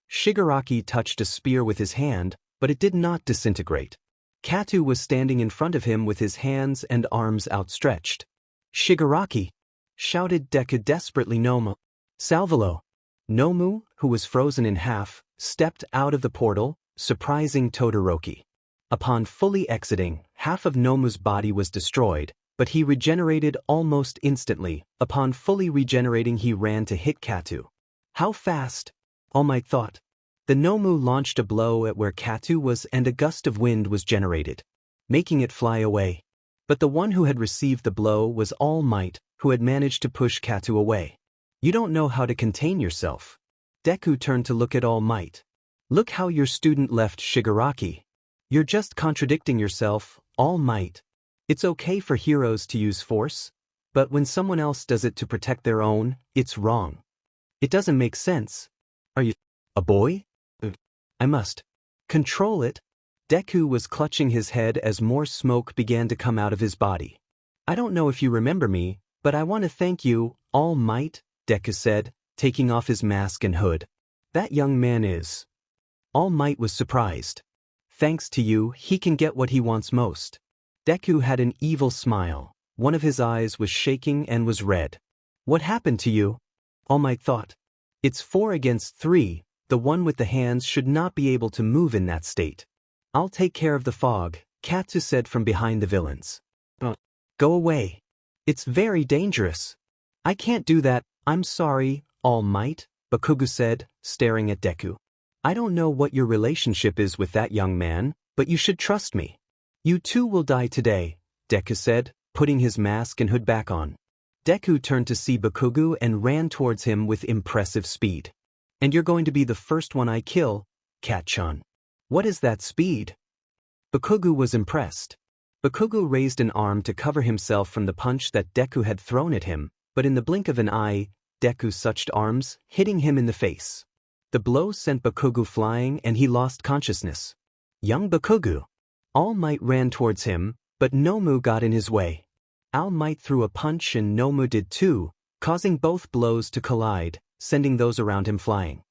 Shigaraki touched a spear with his hand, but it did not disintegrate. Katu was standing in front of him with his hands and arms outstretched. Shigaraki! Shouted Deku desperately. Nomu. Salvalo! Nomu, who was frozen in half, stepped out of the portal, surprising Todoroki. Upon fully exiting, half of Nomu's body was destroyed, but he regenerated almost instantly. Upon fully regenerating, he ran to hit Katu. How fast? All Might thought. The Nomu launched a blow at where Katu was and a gust of wind was generated, making it fly away. But the one who had received the blow was All Might, who had managed to push Katu away. You don't know how to contain yourself. Deku turned to look at All Might. Look how your student left Shigaraki. You're just contradicting yourself, All Might. It's okay for heroes to use force, but when someone else does it to protect their own, it's wrong. It doesn't make sense. Are you a boy? I must control it. Deku was clutching his head as more smoke began to come out of his body. I don't know if you remember me, but I want to thank you, All Might, Deku said, taking off his mask and hood. That young man is. All Might was surprised. Thanks to you, he can get what he wants most. Deku had an evil smile. One of his eyes was shaking and was red. What happened to you? All Might thought. It's 4 against 3. The one with the hands should not be able to move in that state. I'll take care of the fog, Katsu said from behind the villains. Go away. It's very dangerous. I can't do that. I'm sorry, All Might, Bakugo said, staring at Deku. I don't know what your relationship is with that young man, but you should trust me. You too will die today, Deku said, putting his mask and hood back on. Deku turned to see Bakugo and ran towards him with impressive speed. And you're going to be the first one I kill, Kat-chan. What is that speed? Bakugo was impressed. Bakugo raised an arm to cover himself from the punch that Deku had thrown at him, but in the blink of an eye, Deku switched arms, hitting him in the face. The blow sent Bakugo flying and he lost consciousness. Young Bakugo. All Might ran towards him, but Nomu got in his way. All Might threw a punch and Nomu did too, causing both blows to collide, sending those around him flying.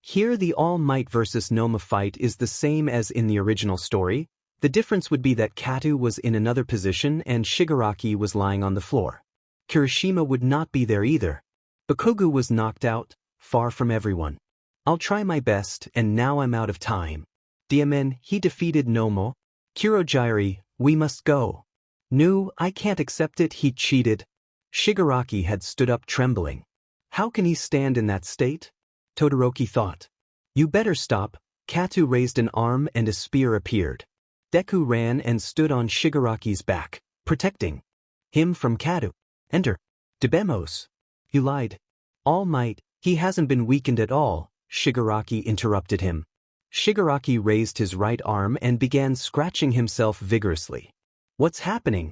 Here the All Might versus Nomu fight is the same as in the original story. The difference would be that Katu was in another position and Shigaraki was lying on the floor. Kirishima would not be there either. Bakugo was knocked out, far from everyone. I'll try my best and now I'm out of time. Diamen, he defeated Nomu. Kurojairi, we must go. No, I can't accept it, he cheated. Shigaraki had stood up trembling. How can he stand in that state? Todoroki thought. You better stop. Katu raised an arm and a spear appeared. Deku ran and stood on Shigaraki's back, protecting him from Katu. Enter. Debemos. You lied. All Might, he hasn't been weakened at all, Shigaraki interrupted him. Shigaraki raised his right arm and began scratching himself vigorously. What's happening?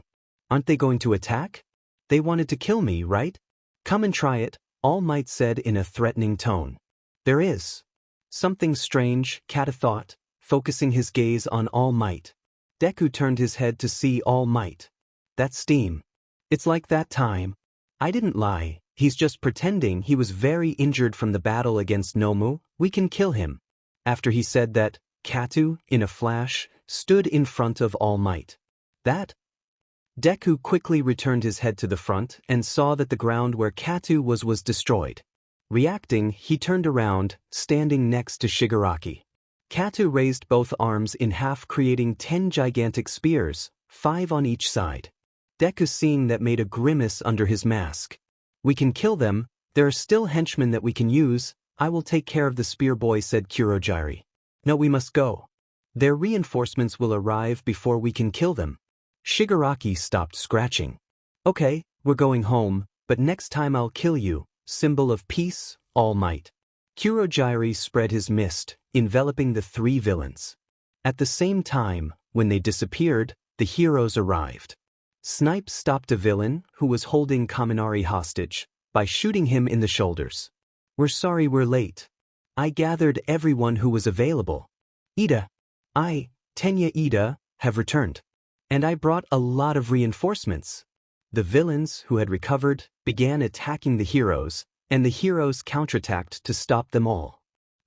Aren't they going to attack? They wanted to kill me, right? Come and try it, All Might said in a threatening tone. There is something strange, Kata thought, focusing his gaze on All Might. Deku turned his head to see All Might. That steam. It's like that time. I didn't lie, he's just pretending he was very injured from the battle against Nomu, we can kill him. After he said that, Katu, in a flash, stood in front of All Might. That? Deku quickly returned his head to the front and saw that the ground where Katu was destroyed. Reacting, he turned around, standing next to Shigaraki. Katu raised both arms in half, creating 10 gigantic spears, 5 on each side. Deku, seeing that, made a grimace under his mask. We can kill them, there are still henchmen that we can use, I will take care of the spear boy, said Kurogiri. No, we must go. Their reinforcements will arrive before we can kill them. Shigaraki stopped scratching. Okay, we're going home, but next time I'll kill you, symbol of peace, All Might. Kurogiri spread his mist, enveloping the 3 villains. At the same time, when they disappeared, the heroes arrived. Snipe stopped a villain who was holding Kaminari hostage by shooting him in the shoulders. We're sorry we're late. I gathered everyone who was available. Ida, Tenya Ida, have returned. And I brought a lot of reinforcements. The villains, who had recovered, began attacking the heroes, and the heroes counterattacked to stop them all.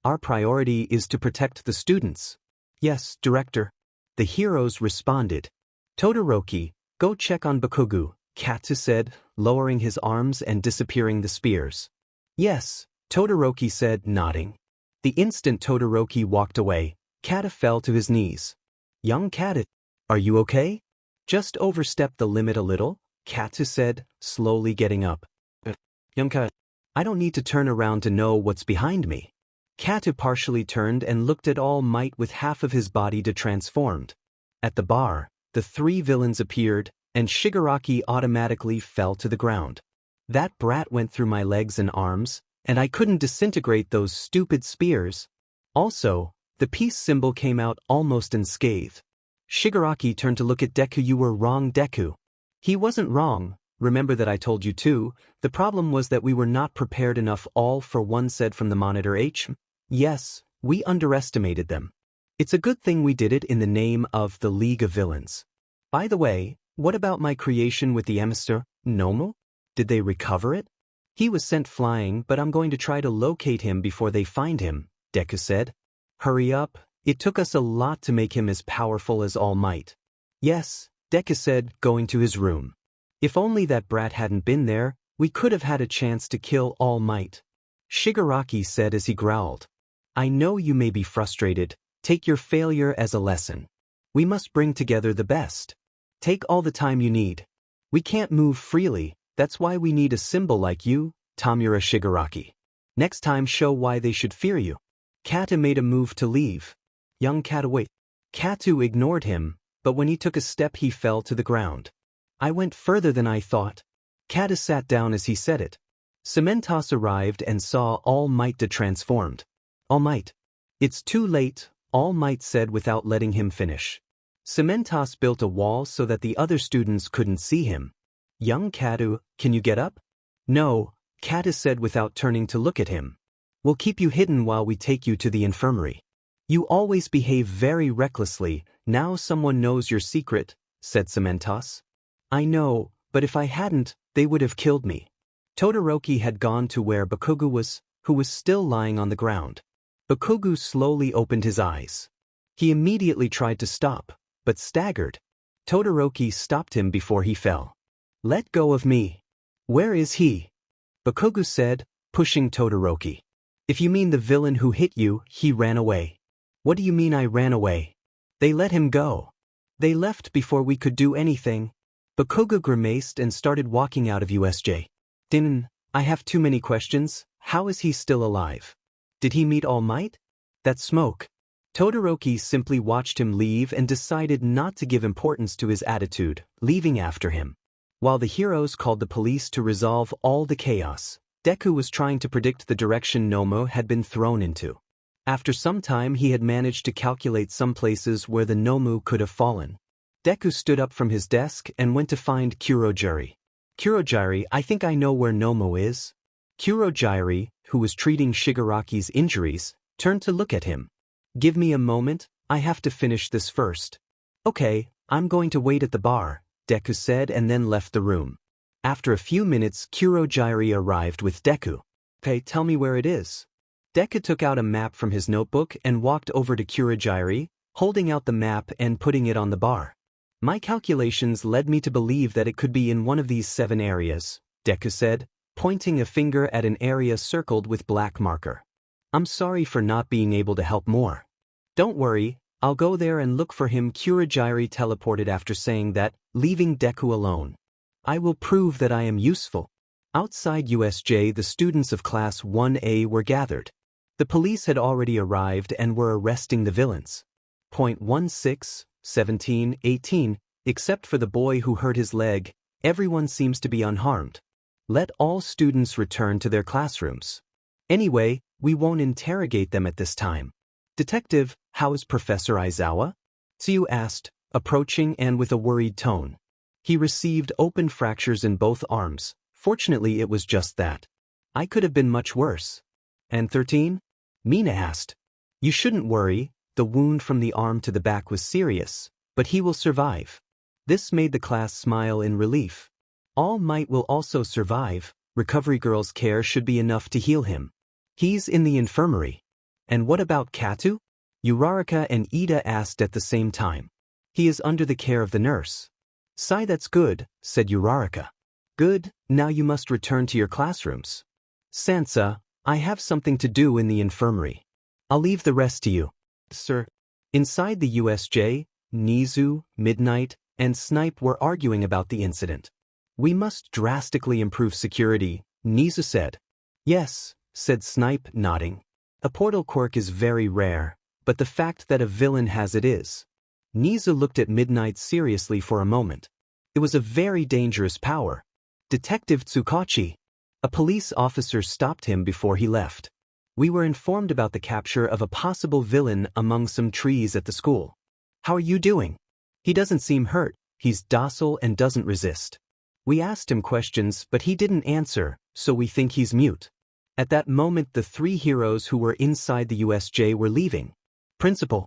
Our priority is to protect the students. Yes, Director. The heroes responded. Todoroki, go check on Bakugo, Kata said, lowering his arms and disappearing the spears. Yes, Todoroki said, nodding. The instant Todoroki walked away, Kata fell to his knees. Young Kata, are you okay? Just overstepped the limit a little, Kata said, slowly getting up. Young Kata, I don't need to turn around to know what's behind me. Kata partially turned and looked at All Might with half of his body transformed. At the bar, the 3 villains appeared, and Shigaraki automatically fell to the ground. That brat went through my legs and arms, and I couldn't disintegrate those stupid spears. Also, the peace symbol came out almost unscathed. Shigaraki turned to look at Deku. You were wrong, Deku. He wasn't wrong, remember that I told you too, the problem was that we were not prepared enough. All for One said from the monitor. Yes, we underestimated them. It's a good thing we did it in the name of the League of Villains. By the way, what about my creation with the emissary, Nomu? Did they recover it? He was sent flying, but I'm going to try to locate him before they find him, Deku said. Hurry up, it took us a lot to make him as powerful as All Might. Yes, Deku said, going to his room. If only that brat hadn't been there, we could have had a chance to kill All Might. Shigaraki said as he growled. I know you may be frustrated, take your failure as a lesson. We must bring together the best. Take all the time you need. We can't move freely, that's why we need a symbol like you, Tamura Shigaraki. Next time show why they should fear you. Kata made a move to leave. Young Kata wait. Katu ignored him, but when he took a step he fell to the ground. I went further than I thought. Kata sat down as he said it. Cementos arrived and saw All Might transformed. All Might. It's too late, All Might said without letting him finish. Cementos built a wall so that the other students couldn't see him. Young Katu, can you get up? No, Kata said without turning to look at him. We'll keep you hidden while we take you to the infirmary. You always behave very recklessly, now someone knows your secret, said Cementos. I know, but if I hadn't, they would have killed me. Todoroki had gone to where Bakugo was, who was still lying on the ground. Bakugo slowly opened his eyes. He immediately tried to stop, but staggered. Todoroki stopped him before he fell. Let go of me. Where is he? Bakugo said, pushing Todoroki. If you mean the villain who hit you, he ran away. What do you mean I ran away? They let him go. They left before we could do anything. Bakugo grimaced and started walking out of USJ. I have too many questions. How is he still alive? Did he meet All Might? That smoke. Todoroki simply watched him leave and decided not to give importance to his attitude, leaving after him. While the heroes called the police to resolve all the chaos, Deku was trying to predict the direction Nomu had been thrown into. After some time he had managed to calculate some places where the Nomu could have fallen. Deku stood up from his desk and went to find Kurogiri. Kurogiri, I think I know where Nomu is. Kurogiri, who was treating Shigaraki's injuries, turned to look at him. Give me a moment, I have to finish this first. Okay, I'm going to wait at the bar, Deku said and then left the room. After a few minutes Kurogiri arrived with Deku. Okay, tell me where it is. Deku took out a map from his notebook and walked over to Kurogiri, holding out the map and putting it on the bar. My calculations led me to believe that it could be in one of these 7 areas, Deku said, pointing a finger at an area circled with black marker. I'm sorry for not being able to help more. Don't worry, I'll go there and look for him. Kurogiri teleported after saying that, leaving Deku alone. I will prove that I am useful. Outside USJ the students of Class 1A were gathered. The police had already arrived and were arresting the villains. 16, 17, 18, except for the boy who hurt his leg, everyone seems to be unharmed. Let all students return to their classrooms. Anyway, we won't interrogate them at this time. Detective, how is Professor Aizawa? Tsuyu asked, approaching and with a worried tone. He received open fractures in both arms. Fortunately it was just that. I could have been much worse. And 13? Mina asked. You shouldn't worry, the wound from the arm to the back was serious, but he will survive. This made the class smile in relief. All Might will also survive, Recovery Girl's care should be enough to heal him. He's in the infirmary. And what about Katu? Uraraka and Ida asked at the same time. He is under the care of the nurse. Sai, that's good, said Uraraka. Good, now you must return to your classrooms. Sansa, I have something to do in the infirmary. I'll leave the rest to you. Sir. Inside the USJ, Nizu, Midnight, and Snipe were arguing about the incident. We must drastically improve security, Nizu said. Yes, said Snipe, nodding. A portal quirk is very rare, but the fact that a villain has it is. Nizu looked at Midnight seriously for a moment. It was a very dangerous power. Detective Tsukachi. A police officer stopped him before he left. We were informed about the capture of a possible villain among some trees at the school. How are you doing? He doesn't seem hurt, he's docile and doesn't resist. We asked him questions but he didn't answer, so we think he's mute. At that moment the 3 heroes who were inside the USJ were leaving. Principal.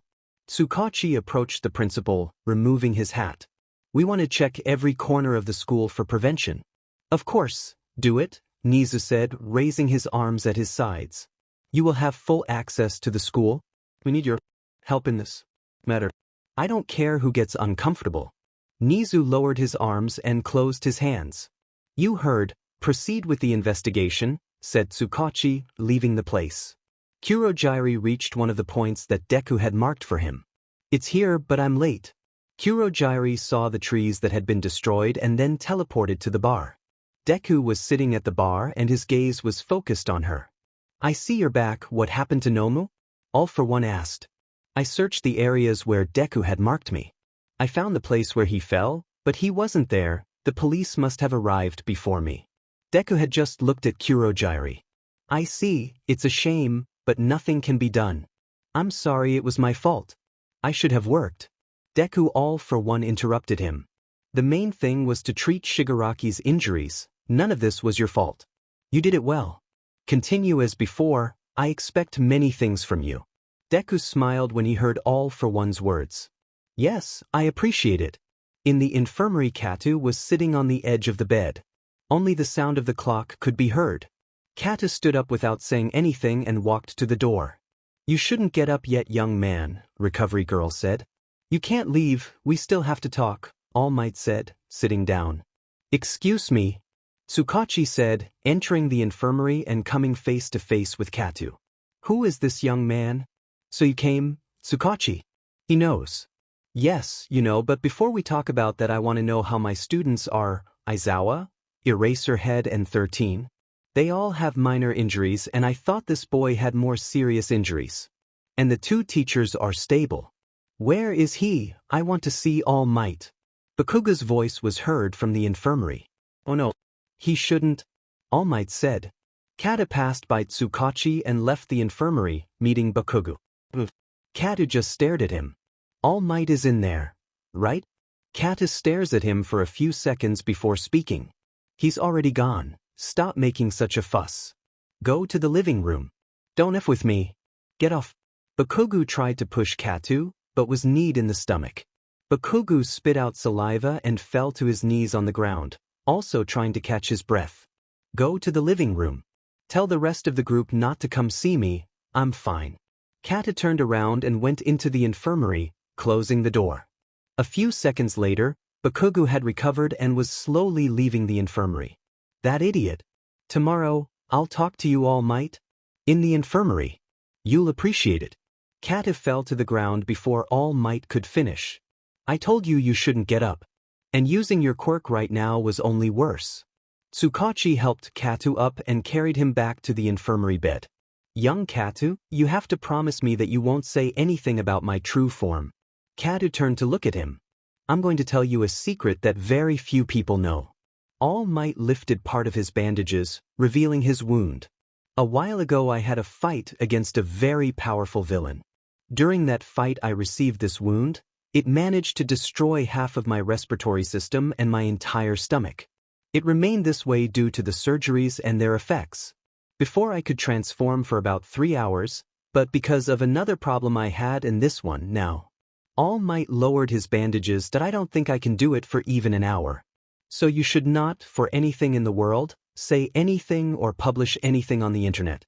Tsukachi approached the principal, removing his hat. We want to check every corner of the school for prevention. Of course, do it, Nizu said, raising his arms at his sides. You will have full access to the school. We need your help in this matter. I don't care who gets uncomfortable. Nizu lowered his arms and closed his hands. You heard, proceed with the investigation, said Tsukachi, leaving the place. Kurogiri reached one of the points that Deku had marked for him. It's here, but I'm late. Kurogiri saw the trees that had been destroyed and then teleported to the bar. Deku was sitting at the bar and his gaze was focused on her. I see you're back, what happened to Nomu? All for One asked. I searched the areas where Deku had marked me. I found the place where he fell, but he wasn't there, the police must have arrived before me. Deku had just looked at Kurogiri. I see, it's a shame, but nothing can be done. I'm sorry, it was my fault. I should have worked. Deku All for One interrupted him. The main thing was to treat Shigaraki's injuries, none of this was your fault. You did it well. Continue as before, I expect many things from you. Deku smiled when he heard All for One's words. Yes, I appreciate it. In the infirmary Katu was sitting on the edge of the bed. Only the sound of the clock could be heard. Katu stood up without saying anything and walked to the door. You shouldn't get up yet, young man, Recovery Girl said. You can't leave, we still have to talk, All Might said, sitting down. Excuse me, Tsukachi said, entering the infirmary and coming face to face with Katu. Who is this young man? So you came, Tsukachi? He knows. Yes, you know, but before we talk about that I want to know how my students are, Aizawa, Eraserhead and 13. They all have minor injuries and I thought this boy had more serious injuries. And the 2 teachers are stable. Where is he? I want to see All Might. Bakuga's voice was heard from the infirmary. Oh no. He shouldn't, All Might said. Kata passed by Tsukachi and left the infirmary, meeting Bakugo. Kata just stared at him. All Might is in there, right? Kata stares at him for a few seconds before speaking. He's already gone. Stop making such a fuss. Go to the living room. Don't F with me. Get off. Bakugo tried to push Katu, but was kneed in the stomach. Bakugo spit out saliva and fell to his knees on the ground, also trying to catch his breath. Go to the living room. Tell the rest of the group not to come see me, I'm fine. Kata turned around and went into the infirmary, closing the door. A few seconds later, Bakugo had recovered and was slowly leaving the infirmary. That idiot. Tomorrow, I'll talk to you, All Might. In the infirmary. You'll appreciate it. Kata fell to the ground before All Might could finish. I told you you shouldn't get up. And using your quirk right now was only worse. Tsukachi helped Katu up and carried him back to the infirmary bed. Young Katu, you have to promise me that you won't say anything about my true form. Katu turned to look at him. I'm going to tell you a secret that very few people know. All Might lifted part of his bandages, revealing his wound. A while ago I had a fight against a very powerful villain. During that fight I received this wound. It managed to destroy half of my respiratory system and my entire stomach. It remained this way due to the surgeries and their effects. Before I could transform for about 3 hours, but because of another problem I had and this one now. All Might lowered his bandages that I don't think I can do it for even an hour. So you should not, for anything in the world, say anything or publish anything on the internet.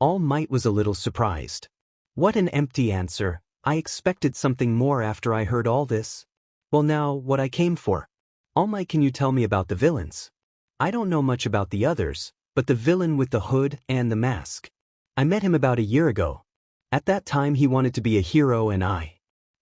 All Might was a little surprised. What an empty answer. I expected something more after I heard all this. Well now, what I came for. All Might, can you tell me about the villains? I don't know much about the others, but the villain with the hood and the mask. I met him about a year ago. At that time he wanted to be a hero and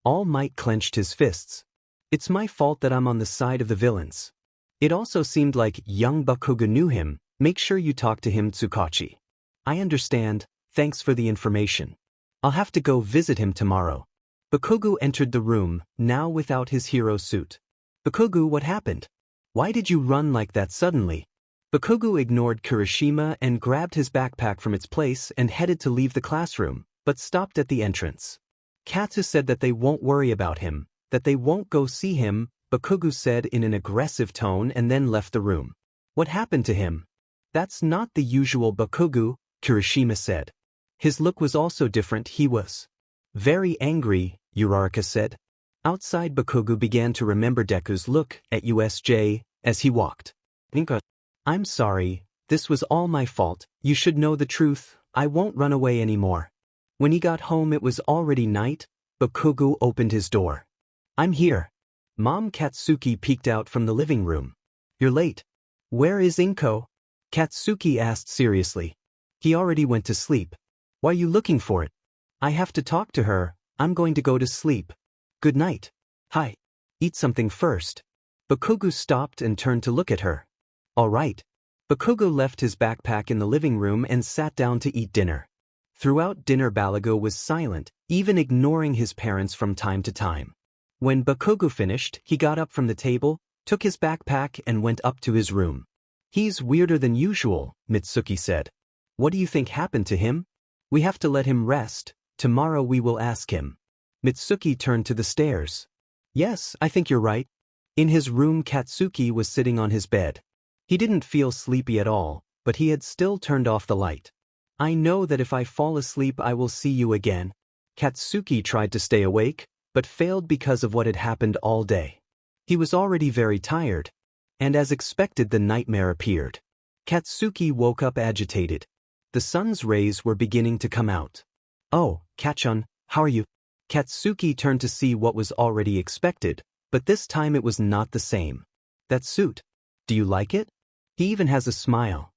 All Might clenched his fists. It's my fault that I'm on the side of the villains. It also seemed like young Bakugo knew him. Make sure you talk to him, Tsukachi. I understand, thanks for the information. I'll have to go visit him tomorrow. Bakugo entered the room, now without his hero suit. Bakugo, what happened? Why did you run like that suddenly? Bakugo ignored Kirishima and grabbed his backpack from its place and headed to leave the classroom, but stopped at the entrance. Katsu said that they won't worry about him, that they won't go see him, Bakugo said in an aggressive tone and then left the room. What happened to him? That's not the usual Bakugo, Kirishima said. His look was also different. He was very angry, Uraraka said. Outside, Bakugo began to remember Deku's look at USJ as he walked. I'm sorry, this was all my fault. You should know the truth. I won't run away anymore. When he got home it was already night. Bakugo opened his door. I'm here. Mom Katsuki peeked out from the living room. You're late. Where is Inko? Katsuki asked seriously. He already went to sleep. Why are you looking for it? I have to talk to her. I'm going to go to sleep. Good night. Hi. Eat something first. Bakugo stopped and turned to look at her. All right. Bakugo left his backpack in the living room and sat down to eat dinner. Throughout dinner Bakugo was silent, even ignoring his parents from time to time. When Bakugo finished, he got up from the table, took his backpack and went up to his room. He's weirder than usual, Mitsuki said. What do you think happened to him? We have to let him rest. Tomorrow we will ask him. Mitsuki turned to the stairs. Yes, I think you're right. In his room Katsuki was sitting on his bed. He didn't feel sleepy at all, but he had still turned off the light. I know that if I fall asleep I will see you again. Katsuki tried to stay awake, but failed because of what had happened all day. He was already very tired. And as expected the nightmare appeared. Katsuki woke up agitated. The sun's rays were beginning to come out. Oh, Kachun, how are you? Katsuki turned to see what was already expected, but this time it was not the same. That suit. Do you like it? He even has a smile.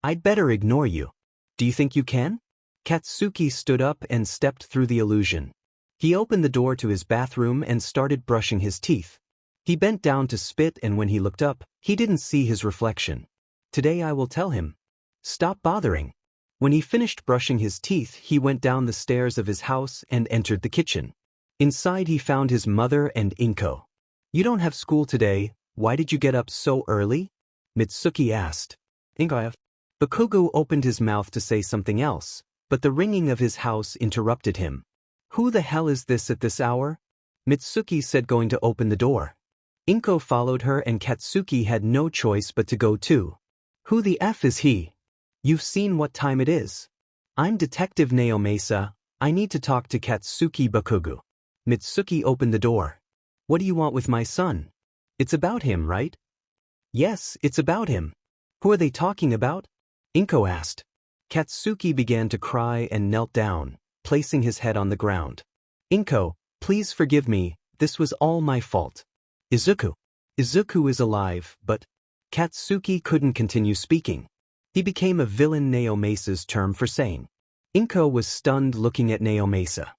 I'd better ignore you. Do you think you can? Katsuki stood up and stepped through the illusion. He opened the door to his bathroom and started brushing his teeth. He bent down to spit and when he looked up, he didn't see his reflection. Today I will tell him. Stop bothering. When he finished brushing his teeth, he went down the stairs of his house and entered the kitchen. Inside he found his mother and Inko. You don't have school today, why did you get up so early? Mitsuki asked. Inko, Bakugo opened his mouth to say something else, but the ringing of his house interrupted him. Who the hell is this at this hour? Mitsuki said, going to open the door. Inko followed her and Katsuki had no choice but to go too. Who the F is he? You've seen what time it is. I'm Detective Naomasa, I need to talk to Katsuki. Bakugo. Mitsuki opened the door. What do you want with my son? It's about him, right? Yes, it's about him. Who are they talking about? Inko asked. Katsuki began to cry and knelt down, placing his head on the ground. Inko, please forgive me, this was all my fault. Izuku. Izuku is alive, but... Katsuki couldn't continue speaking. He became a villain, Naomasa's term for saying. Inko was stunned, looking at Naomasa.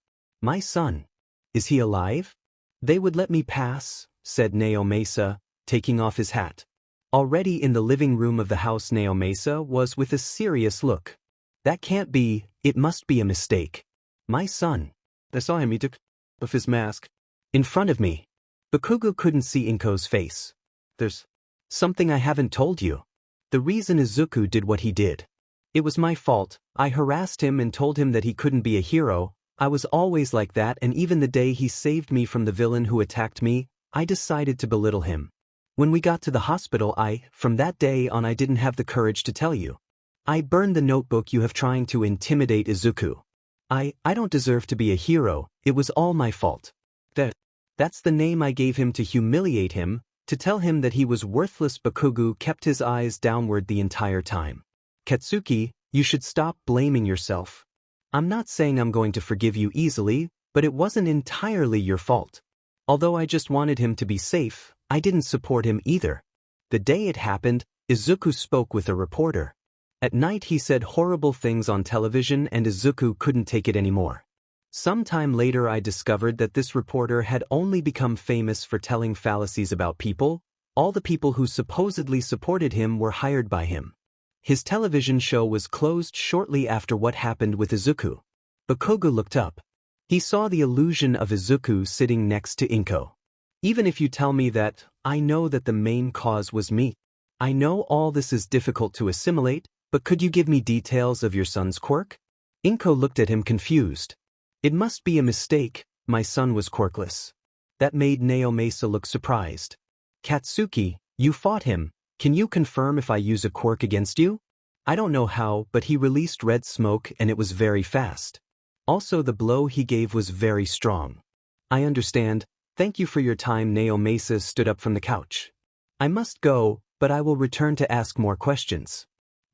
My son. Is he alive? They would let me pass, said Naomasa, taking off his hat. Already in the living room of the house, Naomasa was with a serious look. That can't be, it must be a mistake. My son. I saw him, he took off his mask. In front of me. Bakugo couldn't see Inko's face. There's something I haven't told you. The reason Izuku did what he did. It was my fault. I harassed him and told him that he couldn't be a hero. I was always like that, and even the day he saved me from the villain who attacked me, I decided to belittle him. When we got to the hospital, from that day on, I didn't have the courage to tell you. I burned the notebook you have trying to intimidate Izuku. I don't deserve to be a hero, it was all my fault. That's the name I gave him to humiliate him, to tell him that he was worthless. Bakugo kept his eyes downward the entire time. Katsuki, you should stop blaming yourself. I'm not saying I'm going to forgive you easily, but it wasn't entirely your fault. Although I just wanted him to be safe, I didn't support him either. The day it happened, Izuku spoke with a reporter. At night he said horrible things on television and Izuku couldn't take it anymore. Sometime later I discovered that this reporter had only become famous for telling fallacies about people. All the people who supposedly supported him were hired by him. His television show was closed shortly after what happened with Izuku. Bakugo looked up. He saw the illusion of Izuku sitting next to Inko. Even if you tell me that, I know that the main cause was me. I know all this is difficult to assimilate, but could you give me details of your son's quirk? Inko looked at him confused. It must be a mistake, my son was quirkless. That made Naomasa look surprised. Katsuki, you fought him, can you confirm if I use a quirk against you? I don't know how, but he released red smoke and it was very fast. Also the blow he gave was very strong. I understand, thank you for your time. Naomasa stood up from the couch. I must go, but I will return to ask more questions.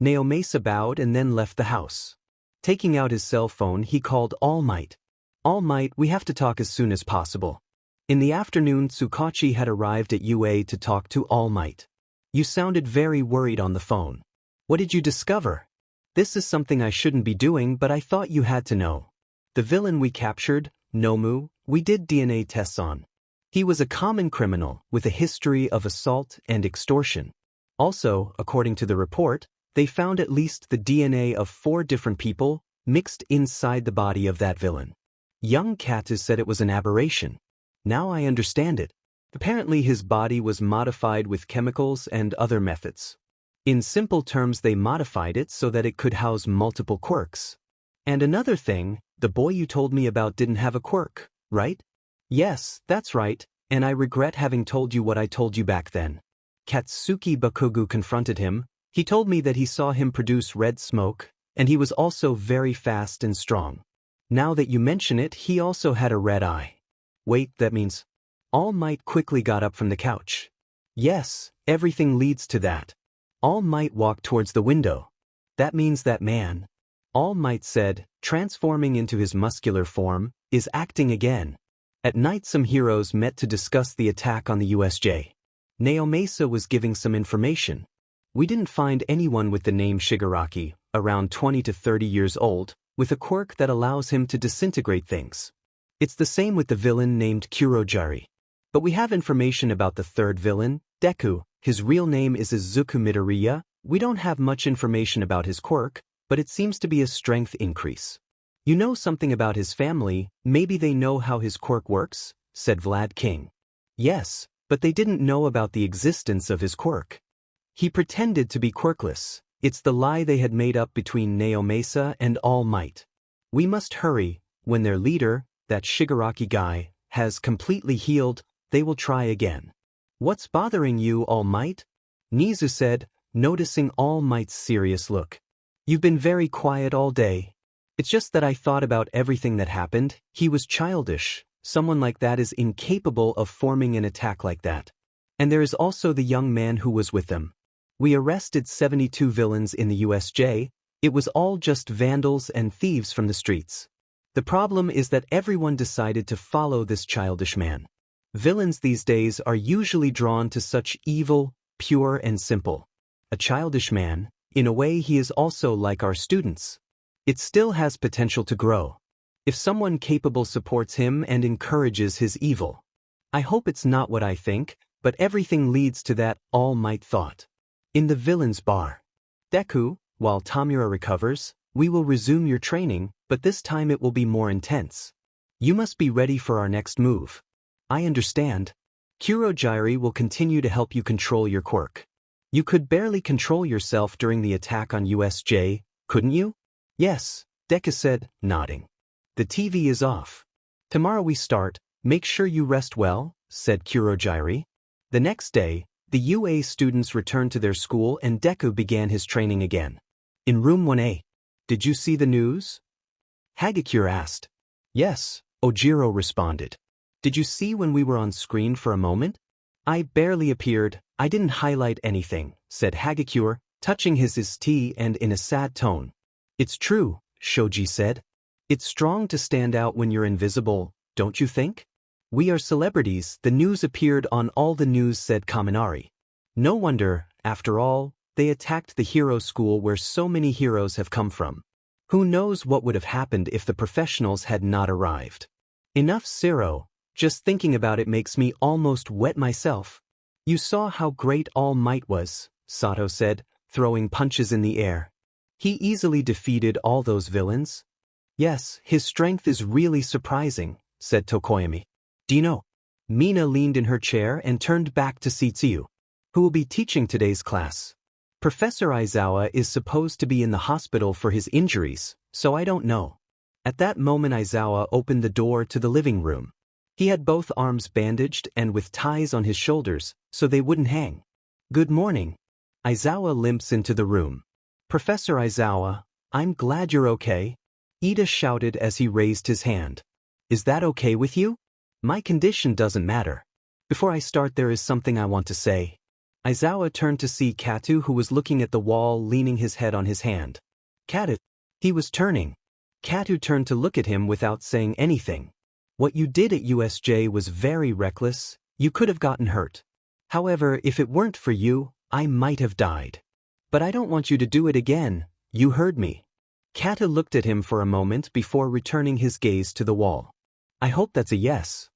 Naomasa bowed and then left the house. Taking out his cell phone, he called All Might. All Might, we have to talk as soon as possible. In the afternoon, Tsukachi had arrived at UA to talk to All Might. You sounded very worried on the phone. What did you discover? This is something I shouldn't be doing, but I thought you had to know. The villain we captured, Nomu, we did DNA tests on. He was a common criminal with a history of assault and extortion. Also, according to the report, they found at least the DNA of 4 different people mixed inside the body of that villain. Young Cat has said it was an aberration. Now I understand it. Apparently his body was modified with chemicals and other methods. In simple terms, they modified it so that it could house multiple quirks. And another thing, the boy you told me about didn't have a quirk, right? Yes, that's right, and I regret having told you what I told you back then. Katsuki. Bakugo confronted him. He told me that he saw him produce red smoke, and he was also very fast and strong. Now that you mention it, he also had a red eye. Wait, that means... All Might quickly got up from the couch. Yes, everything leads to that. All Might walked towards the window. That means that man, All Might said, transforming into his muscular form, is acting again. At night some heroes met to discuss the attack on the USJ. Naomasa was giving some information. We didn't find anyone with the name Shigaraki, around 20 to 30 years old, with a quirk that allows him to disintegrate things. It's the same with the villain named Kurojari. But we have information about the third villain, Deku. His real name is Izuku Midoriya. We don't have much information about his quirk, but it seems to be a strength increase. You know something about his family, maybe they know how his quirk works, said Vlad King. Yes, but they didn't know about the existence of his quirk. He pretended to be quirkless. It's the lie they had made up between Naomasa and All Might. We must hurry. When their leader, that Shigaraki guy, has completely healed, they will try again. What's bothering you, All Might? Nizu said, noticing All Might's serious look. You've been very quiet all day. It's just that I thought about everything that happened. He was childish. Someone like that is incapable of forming an attack like that. And there is also the young man who was with them. We arrested 72 villains in the USJ. It was all just vandals and thieves from the streets. The problem is that everyone decided to follow this childish man. Villains these days are usually drawn to such evil, pure and simple. A childish man, in a way he is also like our students. It still has potential to grow. If someone capable supports him and encourages his evil. I hope it's not what I think, but everything leads to that All Might thought. In the villain's bar. Deku, while Tamura recovers, we will resume your training, but this time it will be more intense. You must be ready for our next move. I understand. Kurogyri will continue to help you control your quirk. You could barely control yourself during the attack on USJ, couldn't you? Yes, Deku said, nodding. The TV is off. Tomorrow we start, make sure you rest well, said Kurogyri. The next day, the UA students returned to their school and Deku began his training again. In room 1A. Did you see the news? Hagakure asked. Yes, Ojiro responded. Did you see when we were on screen for a moment? I barely appeared, I didn't highlight anything, said Hagakure, touching his tea and in a sad tone. It's true, Shoji said. It's strong to stand out when you're invisible, don't you think? We are celebrities, the news appeared on all the news, said Kaminari. No wonder, after all, they attacked the hero school where so many heroes have come from. Who knows what would have happened if the professionals had not arrived. Enough Zero, just thinking about it makes me almost wet myself. You saw how great All Might was, Sato said, throwing punches in the air. He easily defeated all those villains. Yes, his strength is really surprising, said Tokoyami. Do you know? Mina leaned in her chair and turned back to Setsuyu. Who will be teaching today's class? Professor Aizawa is supposed to be in the hospital for his injuries, so I don't know. At that moment Aizawa opened the door to the living room. He had both arms bandaged and with ties on his shoulders, so they wouldn't hang. Good morning. Aizawa limps into the room. Professor Aizawa, I'm glad you're okay. Ida shouted as he raised his hand. Is that okay with you? My condition doesn't matter. Before I start, there is something I want to say. Aizawa turned to see Katu, who was looking at the wall, leaning his head on his hand. Katu. He was turning. Katu turned to look at him without saying anything. What you did at USJ was very reckless. You could have gotten hurt. However, if it weren't for you, I might have died. But I don't want you to do it again. You heard me. Katu looked at him for a moment before returning his gaze to the wall. I hope that's a yes.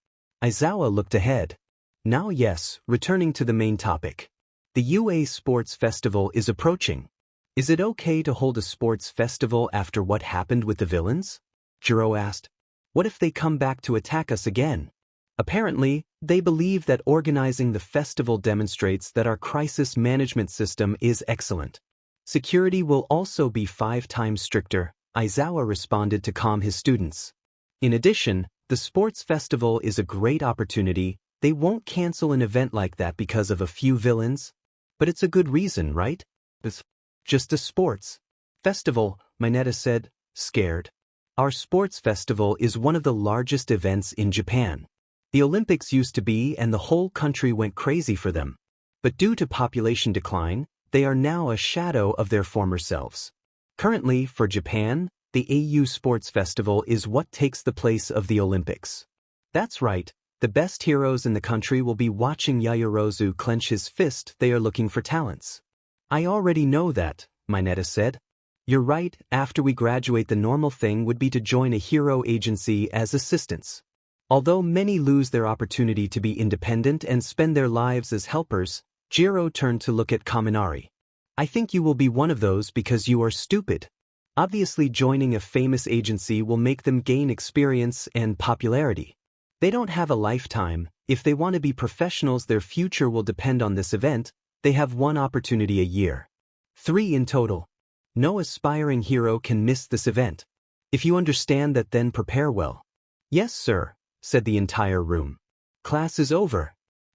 Aizawa looked ahead. Now yes, returning to the main topic. The UA Sports Festival is approaching. Is it okay to hold a sports festival after what happened with the villains? Jiro asked. What if they come back to attack us again? Apparently, they believe that organizing the festival demonstrates that our crisis management system is excellent. Security will also be 5 times stricter, Aizawa responded to calm his students. In addition, the sports festival is a great opportunity. They won't cancel an event like that because of a few villains. But it's a good reason, right? It's just a sports festival, Mineta said, scared. Our sports festival is one of the largest events in Japan. The Olympics used to be and the whole country went crazy for them. But due to population decline, they are now a shadow of their former selves. Currently, for Japan, the AU Sports Festival is what takes the place of the Olympics. That's right, the best heroes in the country will be watching Yaoyorozu clench his fist. They are looking for talents. I already know that, Mineta said. You're right, after we graduate the normal thing would be to join a hero agency as assistants. Although many lose their opportunity to be independent and spend their lives as helpers, Jiro turned to look at Kaminari. I think you will be one of those because you are stupid. Obviously joining a famous agency will make them gain experience and popularity. They don't have a lifetime. If they want to be professionals, their future will depend on this event. They have one opportunity a year. 3 in total. No aspiring hero can miss this event. If you understand that, then prepare well. Yes, sir, said the entire room. Class is over.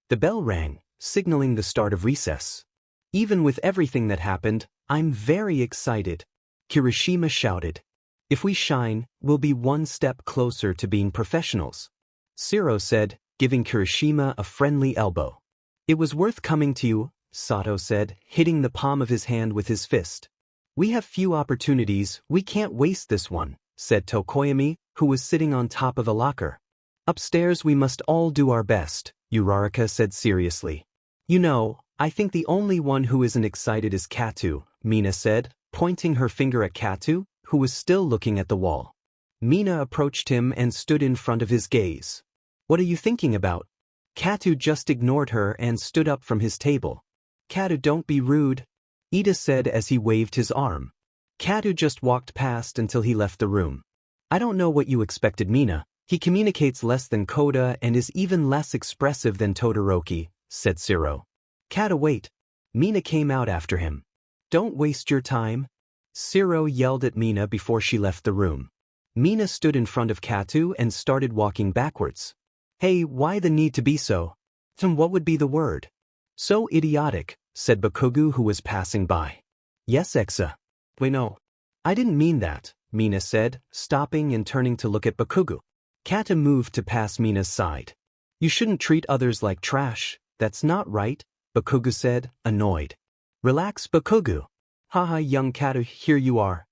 The bell rang, signaling the start of recess. Even with everything that happened, I'm very excited, Kirishima shouted. If we shine, we'll be one step closer to being professionals, Shiro said, giving Kirishima a friendly elbow. It was worth coming to you, Sato said, hitting the palm of his hand with his fist. We have few opportunities, we can't waste this one, said Tokoyami, who was sitting on top of a locker. Upstairs we must all do our best, Uraraka said seriously. You know, I think the only one who isn't excited is Katu, Mina said, pointing her finger at Katu, who was still looking at the wall. Mina approached him and stood in front of his gaze. What are you thinking about? Katu just ignored her and stood up from his table. Katu, don't be rude, Ida said as he waved his arm. Katu just walked past until he left the room. I don't know what you expected, Mina. He communicates less than Koda and is even less expressive than Todoroki, said Shiro. Katu, wait. Mina came out after him. Don't waste your time. Shiro yelled at Mina before she left the room. Mina stood in front of Katu and started walking backwards. Hey, why the need to be so? What would be the word? So idiotic, said Bakugu, who was passing by. Yes, Exa. Wait, no. I didn't mean that, Mina said, stopping and turning to look at Bakugu. Katu moved to pass Mina's side. You shouldn't treat others like trash, that's not right, Bakugu said, annoyed. Relax, Bakugu. Haha, young Katu, here you are.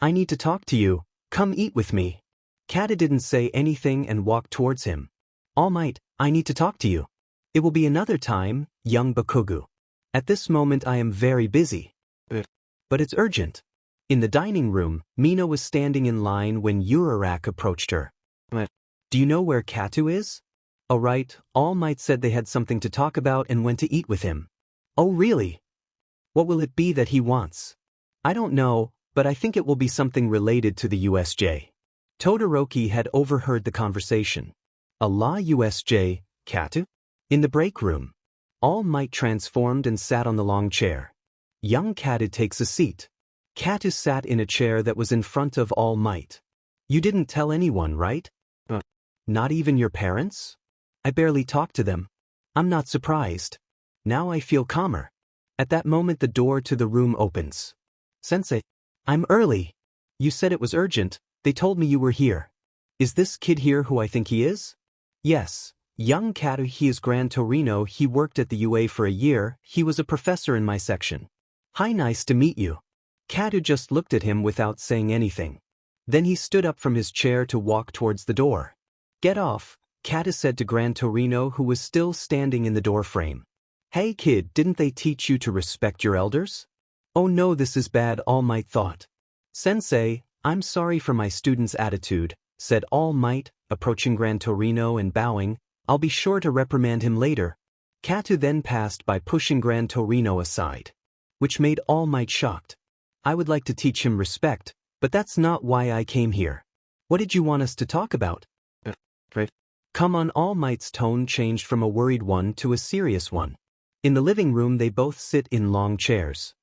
I need to talk to you, come eat with me. Katu didn't say anything and walked towards him. All Might, I need to talk to you. It will be another time, young Bakugu. At this moment I am very busy. But it's urgent. In the dining room, Mina was standing in line when Urarak approached her. Do you know where Katu is? Oh right, All Might said they had something to talk about and went to eat with him. Oh really? What will it be that he wants? I don't know, but I think it will be something related to the USJ. Todoroki had overheard the conversation. Allah USJ, Katu? In the break room. All Might transformed and sat on the long chair. Young Katu takes a seat. Katu sat in a chair that was in front of All Might. You didn't tell anyone, right? Not even your parents? I barely talked to them. I'm not surprised. Now I feel calmer. At that moment the door to the room opens. Sensei, I'm early. You said it was urgent, they told me you were here. Is this kid here who I think he is? Yes, young Katu, he is Gran Torino, he worked at the UA for a year, he was a professor in my section. Hi, nice to meet you. Katu just looked at him without saying anything. Then he stood up from his chair to walk towards the door. Get off, Katu said to Gran Torino, who was still standing in the door frame. Hey kid, didn't they teach you to respect your elders? Oh no, this is bad, All Might thought. Sensei, I'm sorry for my student's attitude, said All Might, approaching Gran Torino and bowing. I'll be sure to reprimand him later. Katu then passed by pushing Gran Torino aside, which made All Might shocked. I would like to teach him respect, but that's not why I came here. What did you want us to talk about? Come on, All Might's tone changed from a worried one to a serious one. In the living room they both sit in long chairs.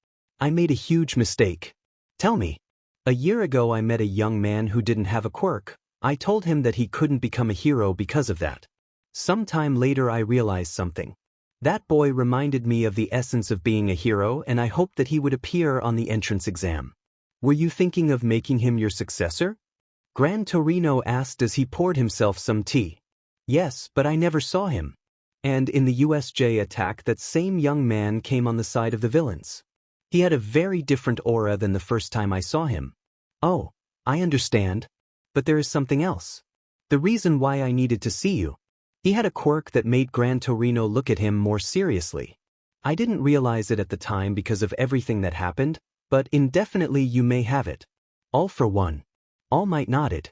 I made a huge mistake. Tell me. A year ago I met a young man who didn't have a quirk. I told him that he couldn't become a hero because of that. Sometime later I realized something. That boy reminded me of the essence of being a hero and I hoped that he would appear on the entrance exam. Were you thinking of making him your successor? Gran Torino asked as he poured himself some tea. Yes, but I never saw him. And in the USJ attack that same young man came on the side of the villains. He had a very different aura than the first time I saw him. Oh, I understand. But there is something else. The reason why I needed to see you. He had a quirk that made Gran Torino look at him more seriously. I didn't realize it at the time because of everything that happened, but indefinitely you may have it. All for one. All Might nodded.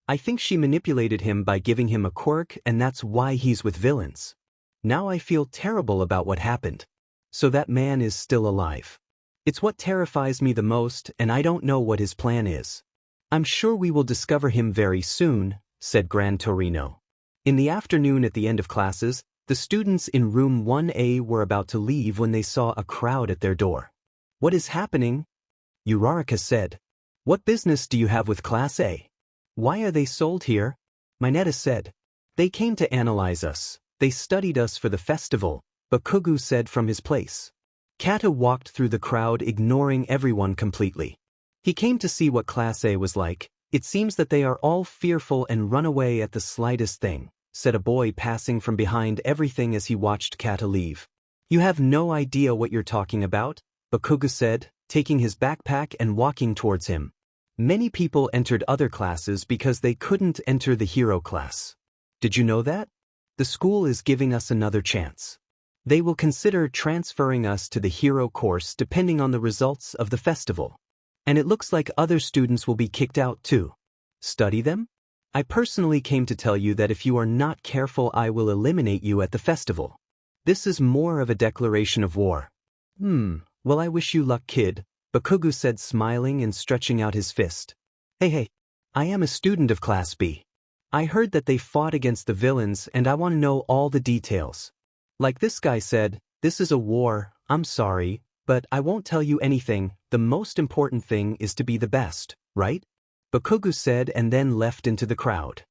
I think she manipulated him by giving him a quirk and that's why he's with villains. Now I feel terrible about what happened. So that man is still alive. It's what terrifies me the most and I don't know what his plan is. I'm sure we will discover him very soon, said Gran Torino. In the afternoon at the end of classes, the students in room 1A were about to leave when they saw a crowd at their door. What is happening? Uraraka said. What business do you have with Class A? Why are they sold here? Mineta said. They came to analyze us. They studied us for the festival, Bakugo said from his place. Kata walked through the crowd, ignoring everyone completely. He came to see what Class A was like. It seems that they are all fearful and run away at the slightest thing, said a boy passing from behind everything as he watched Kata leave. You have no idea what you're talking about, Bakugo said, taking his backpack and walking towards him. Many people entered other classes because they couldn't enter the hero class. Did you know that? The school is giving us another chance. They will consider transferring us to the hero course depending on the results of the festival. And it looks like other students will be kicked out too. Study them? I personally came to tell you that if you are not careful, I will eliminate you at the festival. This is more of a declaration of war. Well, I wish you luck, kid, Bakugo said, smiling and stretching out his fist. Hey, I am a student of Class B. I heard that they fought against the villains and I want to know all the details. Like this guy said, this is a war, I'm sorry, but I won't tell you anything. The most important thing is to be the best, right? Bakugo said and then left into the crowd.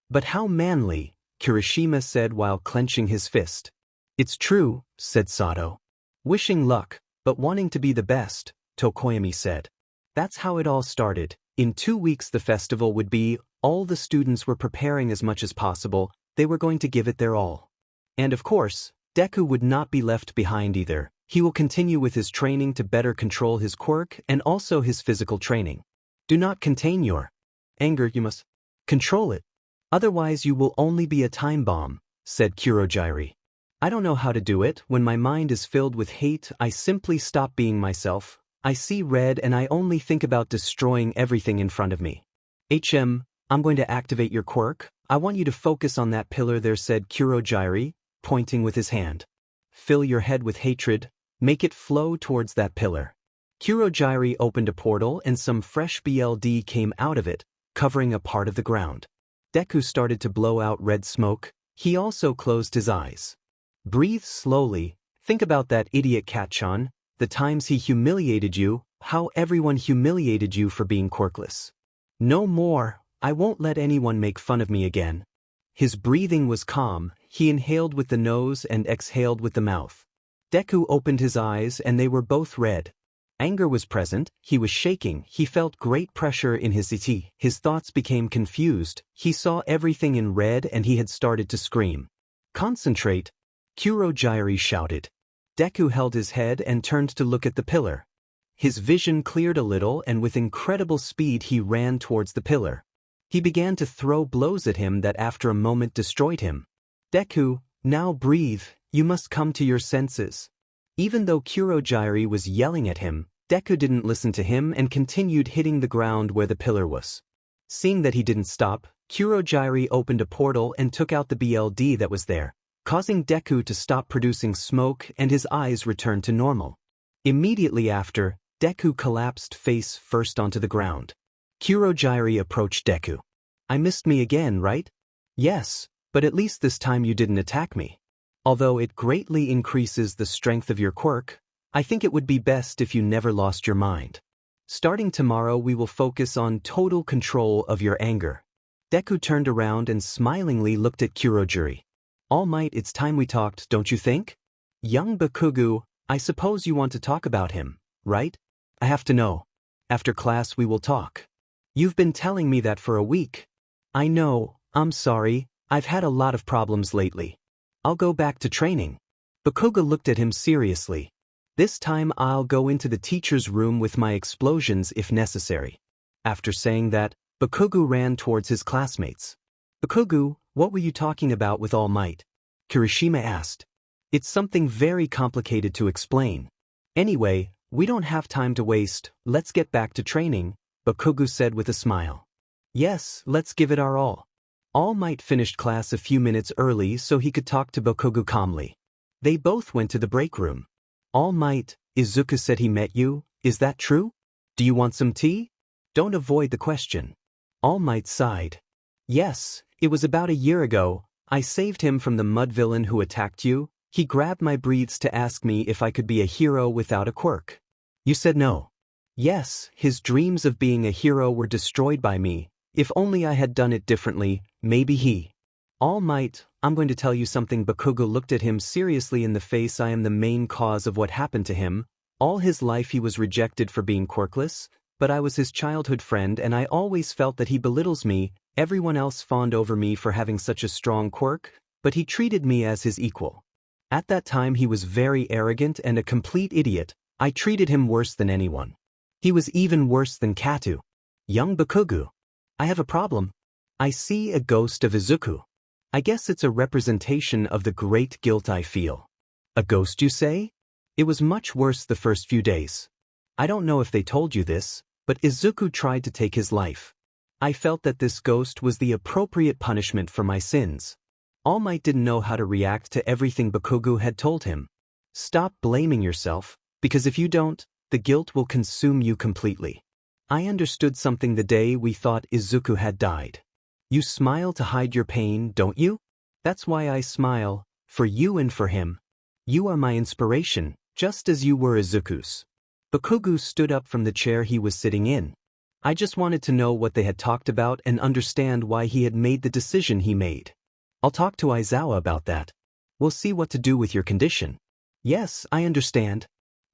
But how manly, Kirishima said while clenching his fist. It's true, said Sato. Wishing luck, but wanting to be the best, Tokoyami said. That's how it all started. In 2 weeks the festival would be. All the students were preparing as much as possible. They were going to give it their all. And of course, Deku would not be left behind either. He will continue with his training to better control his quirk and also his physical training. Do not contain your anger, you must control it. Otherwise you will only be a time bomb, said Kurogiri. I don't know how to do it. When my mind is filled with hate, I simply stop being myself. I see red and I only think about destroying everything in front of me. I'm going to activate your quirk. I want you to focus on that pillar there, said Kurogiri, pointing with his hand. Fill your head with hatred. Make it flow towards that pillar. Kurogiri opened a portal and some fresh BLD came out of it, covering a part of the ground. Deku started to blow out red smoke. He also closed his eyes. Breathe slowly. Think about that idiot Katchan, the times he humiliated you, how everyone humiliated you for being quirkless. No more. I won't let anyone make fun of me again. His breathing was calm. He inhaled with the nose and exhaled with the mouth. Deku opened his eyes and they were both red. Anger was present. He was shaking. He felt great pressure in his iti. His thoughts became confused. He saw everything in red and he had started to scream. Concentrate, Kurogiri shouted. Deku held his head and turned to look at the pillar. His vision cleared a little and with incredible speed he ran towards the pillar. He began to throw blows at him that after a moment destroyed him. Deku, now breathe, you must come to your senses. Even though Kurogiri was yelling at him, Deku didn't listen to him and continued hitting the ground where the pillar was. Seeing that he didn't stop, Kurogiri opened a portal and took out the BLD that was there, causing Deku to stop producing smoke and his eyes returned to normal. Immediately after, Deku collapsed face first onto the ground. Kurogiri approached Deku. I missed me again, right? Yes, but at least this time you didn't attack me. Although it greatly increases the strength of your quirk, I think it would be best if you never lost your mind. Starting tomorrow we will focus on total control of your anger. Deku turned around and smilingly looked at Kurogiri. All Might, it's time we talked, don't you think? Young Bakugo, I suppose you want to talk about him, right? I have to know. After class we will talk. You've been telling me that for a week. I know, I'm sorry, I've had a lot of problems lately. I'll go back to training. Bakugo looked at him seriously. This time I'll go into the teacher's room with my explosions if necessary. After saying that, Bakugo ran towards his classmates. Bakugo, what were you talking about with All Might? Kirishima asked. It's something very complicated to explain. Anyway, we don't have time to waste, let's get back to training, Bakugo said with a smile. Yes, let's give it our all. All Might finished class a few minutes early so he could talk to Bakugo calmly. They both went to the break room. All Might, Izuku said he met you, is that true? Do you want some tea? Don't avoid the question. All Might sighed. Yes, it was about a year ago. I saved him from the mud villain who attacked you. He grabbed my breathes to ask me if I could be a hero without a quirk. You said no. Yes, his dreams of being a hero were destroyed by me. If only I had done it differently, maybe he. All Might, I'm going to tell you something. Bakugo looked at him seriously in the face. I am the main cause of what happened to him. All his life he was rejected for being quirkless, but I was his childhood friend and I always felt that he belittles me. Everyone else fawned over me for having such a strong quirk, but he treated me as his equal. At that time he was very arrogant and a complete idiot. I treated him worse than anyone. He was even worse than Katu. Young Bakugo. I have a problem. I see a ghost of Izuku. I guess it's a representation of the great guilt I feel. A ghost, you say? It was much worse the first few days. I don't know if they told you this, but Izuku tried to take his life. I felt that this ghost was the appropriate punishment for my sins. All Might didn't know how to react to everything Bakugo had told him. Stop blaming yourself, because if you don't, the guilt will consume you completely. I understood something the day we thought Izuku had died. You smile to hide your pain, don't you? That's why I smile, for you and for him. You are my inspiration, just as you were Izuku's. Bakugo stood up from the chair he was sitting in. I just wanted to know what they had talked about and understand why he had made the decision he made. I'll talk to Aizawa about that. We'll see what to do with your condition. Yes, I understand.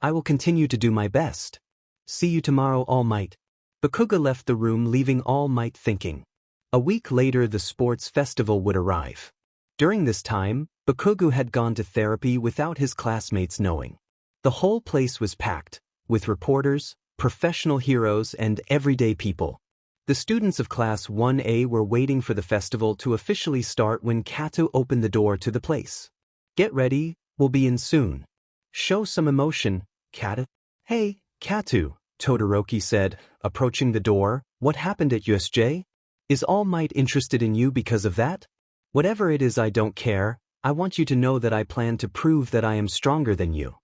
I will continue to do my best. See you tomorrow, All Might. Bakugo left the room, leaving All Might thinking. A week later the sports festival would arrive. During this time, Bakugo had gone to therapy without his classmates knowing. The whole place was packed, with reporters, professional heroes and everyday people. The students of Class 1A were waiting for the festival to officially start when Kato opened the door to the place. Get ready, we'll be in soon. Show some emotion, Kato. Hey, Kato, Todoroki said, approaching the door. What happened at USJ? Is All Might interested in you because of that? Whatever it is, I don't care. I want you to know that I plan to prove that I am stronger than you.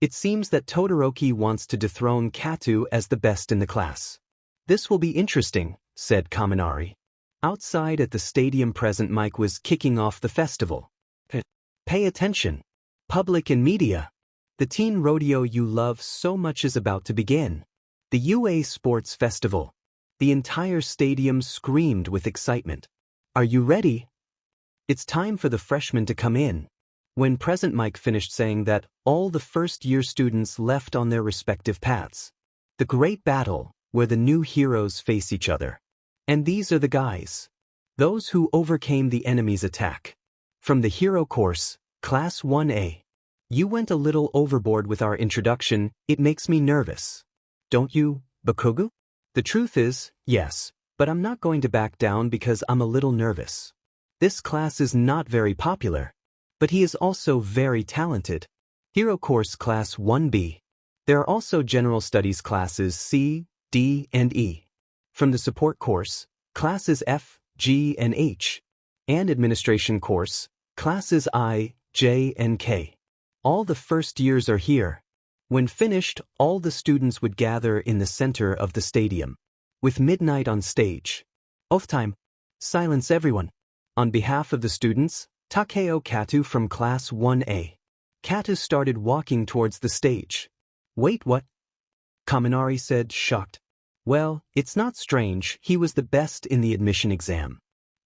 It seems that Todoroki wants to dethrone Kato as the best in the class. This will be interesting, said Kaminari. Outside at the stadium, President Mike was kicking off the festival. Pay attention. Public and media. The teen rodeo you love so much is about to begin. The UA Sports Festival. The entire stadium screamed with excitement. Are you ready? It's time for the freshmen to come in. When President Mike finished saying that, all the first-year students left on their respective paths. The great battle, where the new heroes face each other. And these are the guys. Those who overcame the enemy's attack. From the hero course, Class 1A. You went a little overboard with our introduction. It makes me nervous. Don't you, Bakugo? The truth is, yes, but I'm not going to back down because I'm a little nervous. This class is not very popular. But he is also very talented. Hero course Class 1B. There are also general studies classes C, D, and E. From the support course, classes F, G, and H. And administration course, classes I, J, and K. All the first years are here. When finished, all the students would gather in the center of the stadium. With midnight on stage. Off time. Silence everyone. On behalf of the students, Takeo Kato from Class 1A. Kato started walking towards the stage. Wait, what? Kaminari said, shocked. Well, it's not strange, he was the best in the admission exam.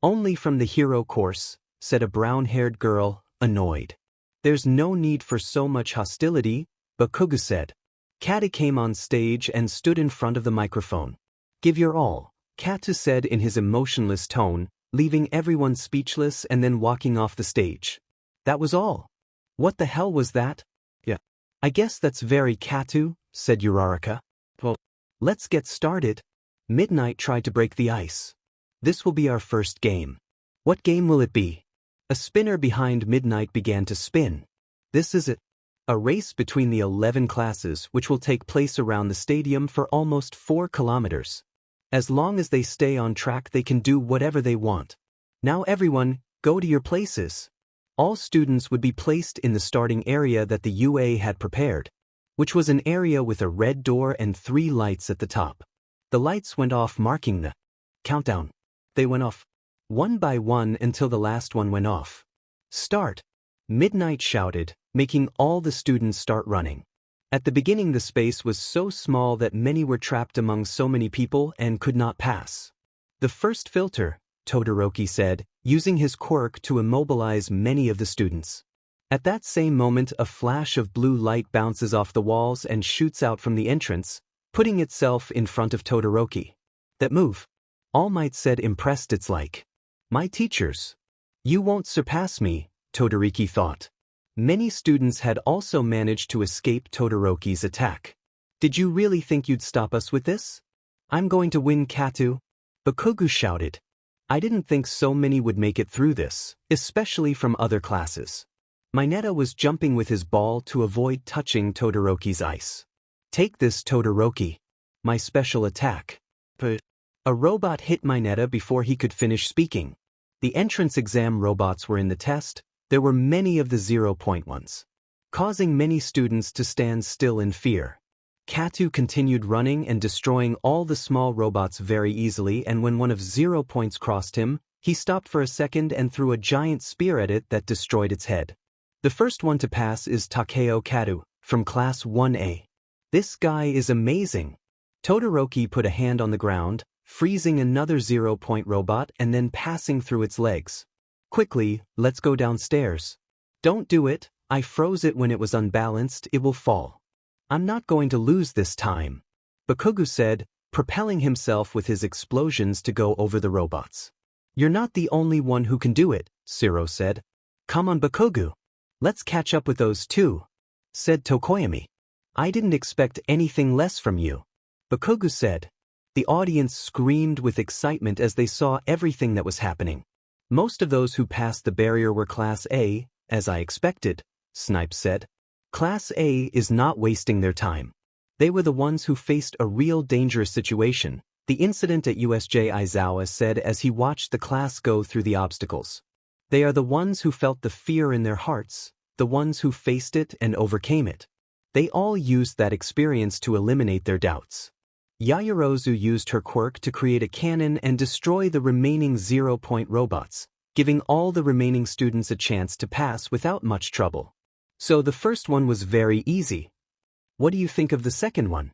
Only from the hero course, said a brown-haired girl, annoyed. There's no need for so much hostility, Bakugo said. Kato came on stage and stood in front of the microphone. Give your all, Kato said in his emotionless tone, leaving everyone speechless and then walking off the stage. That was all. What the hell was that? Yeah. I guess that's very Kato, said Uraraka. Well, let's get started. Midnight tried to break the ice. This will be our first game. What game will it be? A spinner behind Midnight began to spin. This is it. A race between the 11 classes which will take place around the stadium for almost 4 kilometers. As long as they stay on track, they can do whatever they want. Now everyone, go to your places. All students would be placed in the starting area that the UA had prepared, which was an area with a red door and 3 lights at the top. The lights went off, marking the countdown. They went off one by one until the last one went off. Start! Midnight shouted, making all the students start running. At the beginning the space was so small that many were trapped among so many people and could not pass. The first filter, Todoroki said, using his quirk to immobilize many of the students. At that same moment a flash of blue light bounces off the walls and shoots out from the entrance, putting itself in front of Todoroki. That move, All Might said, impressed. It's like, my teachers. You won't surpass me, Todoroki thought. Many students had also managed to escape Todoroki's attack. Did you really think you'd stop us with this? I'm going to win, Katu. Bakugo shouted. I didn't think so many would make it through this, especially from other classes. Mineta was jumping with his ball to avoid touching Todoroki's ice. Take this, Todoroki. My special attack. But a robot hit Mineta before he could finish speaking. The entrance exam robots were in the test. There were many of the 0-point ones, causing many students to stand still in fear. Katu continued running and destroying all the small robots very easily, and when one of 0 points crossed him, he stopped for a second and threw a giant spear at it that destroyed its head. The first one to pass is Takeo Katu, from Class 1A. This guy is amazing. Todoroki put a hand on the ground, freezing another 0-point robot and then passing through its legs. Quickly, let's go downstairs. Don't do it, I froze it when it was unbalanced, it will fall. I'm not going to lose this time, Bakugo said, propelling himself with his explosions to go over the robots. You're not the only one who can do it, Shiro said. Come on, Bakugo. Let's catch up with those two, said Tokoyami. I didn't expect anything less from you, Bakugo said. The audience screamed with excitement as they saw everything that was happening. Most of those who passed the barrier were Class A, as I expected, Snipe said. Class A is not wasting their time. They were the ones who faced a real dangerous situation, the incident at USJ Aizawa said as he watched the class go through the obstacles. They are the ones who felt the fear in their hearts, the ones who faced it and overcame it. They all used that experience to eliminate their doubts. Yaoyorozu used her quirk to create a cannon and destroy the remaining 0-point robots, giving all the remaining students a chance to pass without much trouble. So the first one was very easy. What do you think of the second one?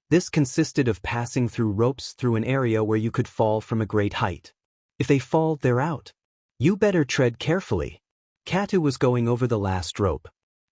This consisted of passing through ropes through an area where you could fall from a great height. If they fall, they're out. You better tread carefully. Katu was going over the last rope.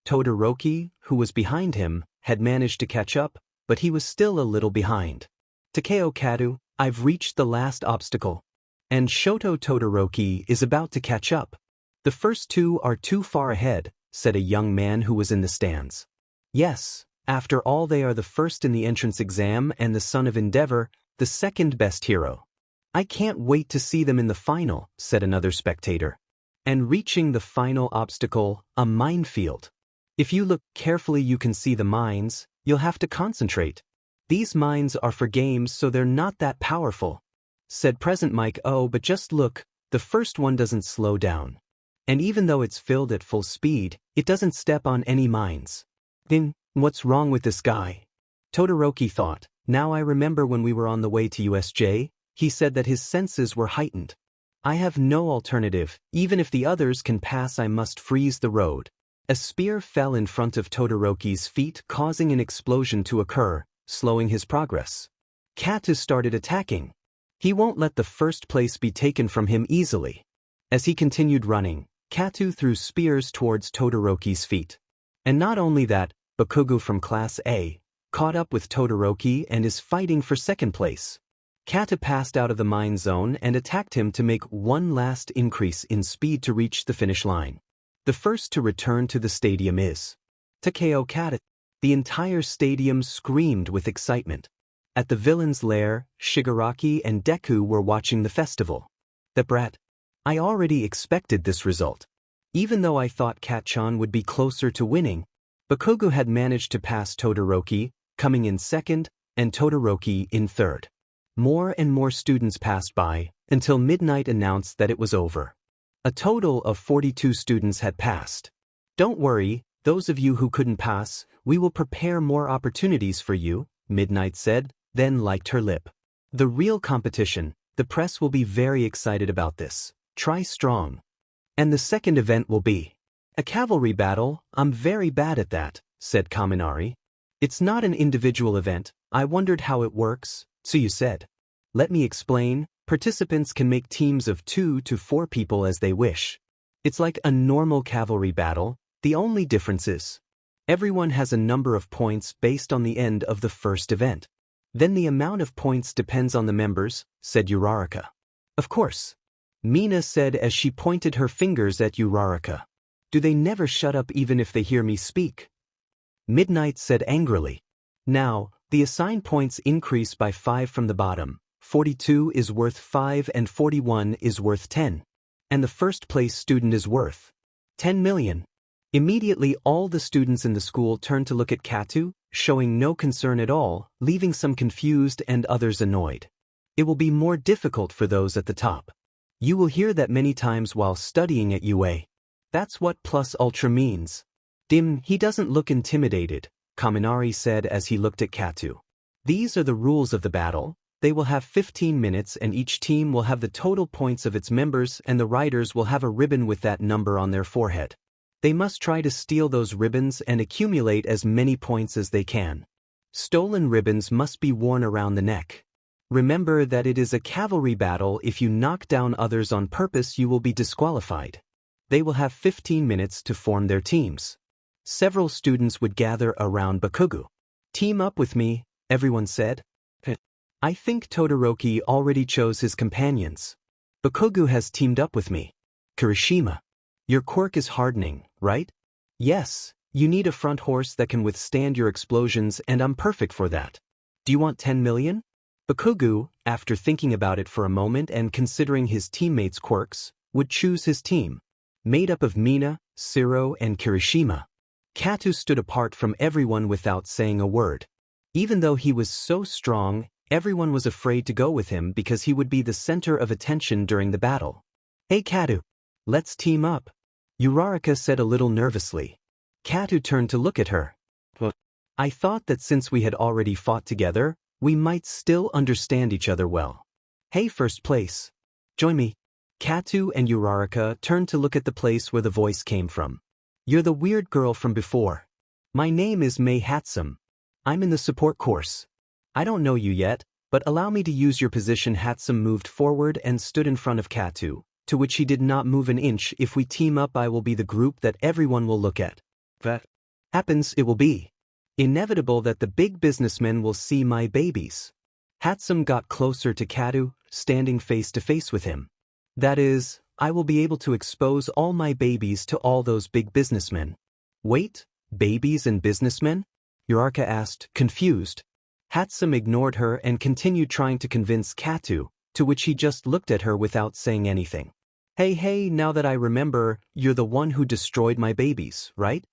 Todoroki, who was behind him, had managed to catch up, but he was still a little behind. Takeo Katu, I've reached the last obstacle. And Shoto Todoroki is about to catch up. The first two are too far ahead, said a young man who was in the stands. Yes, after all they are the first in the entrance exam and the son of Endeavor, the second best hero. I can't wait to see them in the final, said another spectator. And reaching the final obstacle, a minefield. If you look carefully you can see the mines, you'll have to concentrate. These mines are for games so they're not that powerful, said Present Mike. Oh, but just look, the first one doesn't slow down. And even though it's filled at full speed, it doesn't step on any mines. Then, what's wrong with this guy? Todoroki thought. Now I remember when we were on the way to USJ, he said that his senses were heightened. I have no alternative, even if the others can pass I must freeze the road. A spear fell in front of Todoroki's feet, causing an explosion to occur, slowing his progress. Katu started attacking. He won't let the first place be taken from him easily. As he continued running, Katu threw spears towards Todoroki's feet. And not only that, Bakugo from Class A caught up with Todoroki and is fighting for second place. Katu passed out of the mine zone and attacked him to make one last increase in speed to reach the finish line. The first to return to the stadium is Takeo Katu. The entire stadium screamed with excitement. At the villain's lair, Shigaraki and Deku were watching the festival. The brat. I already expected this result. Even though I thought Kat-chan would be closer to winning, Bakugo had managed to pass Todoroki, coming in second, and Todoroki in third. More and more students passed by, until midnight announced that it was over. A total of 42 students had passed. Don't worry, those of you who couldn't pass, we will prepare more opportunities for you, Midnight said, then liked her lip. The real competition, the press will be very excited about this. Try strong. And the second event will be a cavalry battle. I'm very bad at that, said Kaminari. It's not an individual event. I wondered how it works, so you said. Let me explain. Participants can make teams of 2 to 4 people as they wish. It's like a normal cavalry battle. The only difference is everyone has a number of points based on the end of the first event. Then the amount of points depends on the members, said Uraraka. Of course, Mina said as she pointed her fingers at Uraraka. Do they never shut up even if they hear me speak? Midnight said angrily. Now, the assigned points increase by 5 from the bottom. 42 is worth 5 and 41 is worth 10. And the first place student is worth 10 million. Immediately all the students in the school turned to look at Katu, showing no concern at all, leaving some confused and others annoyed. It will be more difficult for those at the top. You will hear that many times while studying at UA. That's what plus ultra means. He doesn't look intimidated, Kaminari said as he looked at Katu. These are the rules of the battle. They will have 15 minutes and each team will have the total points of its members and the riders will have a ribbon with that number on their forehead. They must try to steal those ribbons and accumulate as many points as they can. Stolen ribbons must be worn around the neck. Remember that it is a cavalry battle. If you knock down others on purpose, you will be disqualified. They will have 15 minutes to form their teams. Several students would gather around Bakugo. Team up with me, everyone said. I think Todoroki already chose his companions. Bakugo has teamed up with me. Kirishima. Your quirk is hardening, right? Yes, you need a front horse that can withstand your explosions and I'm perfect for that. Do you want 10 million? Bakugo, after thinking about it for a moment and considering his teammates' quirks, would choose his team. Made up of Mina, Shiro and Kirishima. Katu stood apart from everyone without saying a word. Even though he was so strong, everyone was afraid to go with him because he would be the center of attention during the battle. Hey Katu, let's team up, Uraraka said a little nervously. Katu turned to look at her. I thought that since we had already fought together, we might still understand each other well. Hey first place, join me. Katu and Uraraka turned to look at the place where the voice came from. You're the weird girl from before. My name is Mei Hatsum. I'm in the support course. I don't know you yet, but allow me to use your position. Hatsum moved forward and stood in front of Katu, to which he did not move an inch. If we team up, I will be the group that everyone will look at. That happens, it will be inevitable that the big businessmen will see my babies. Hatsum got closer to Katu, standing face to face with him. That is, I will be able to expose all my babies to all those big businessmen. Wait, babies and businessmen? Uraraka asked, confused. Hatsum ignored her and continued trying to convince Katu, to which he just looked at her without saying anything. Hey, now that I remember, you're the one who destroyed my babies, right?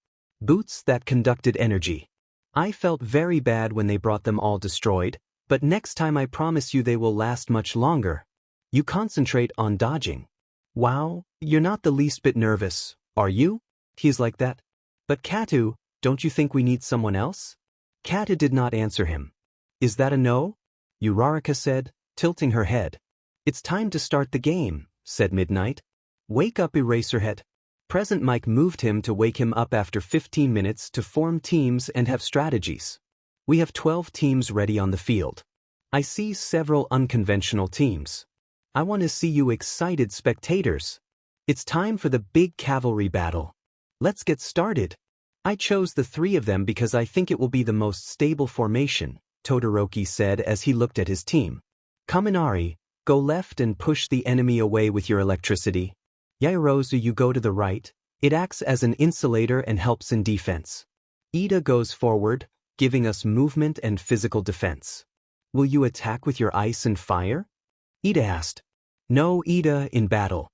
Boots that conducted energy. I felt very bad when they brought them all destroyed, but next time I promise you they will last much longer. You concentrate on dodging. Wow, you're not the least bit nervous, are you? He's like that. But Katu, don't you think we need someone else? Katu did not answer him. Is that a no? Uraraka said, tilting her head. It's time to start the game, said Midnight. Wake up, Eraserhead. Present Mike moved him to wake him up after 15 minutes to form teams and have strategies. We have 12 teams ready on the field. I see several unconventional teams. I want to see you excited spectators. It's time for the big cavalry battle. Let's get started. I chose the 3 of them because I think it will be the most stable formation, Todoroki said as he looked at his team. Kaminari, go left and push the enemy away with your electricity. Yaoyorozu, you go to the right. It acts as an insulator and helps in defense. Ida goes forward, giving us movement and physical defense. Will you attack with your ice and fire? Ida asked. No, Ida, in battle.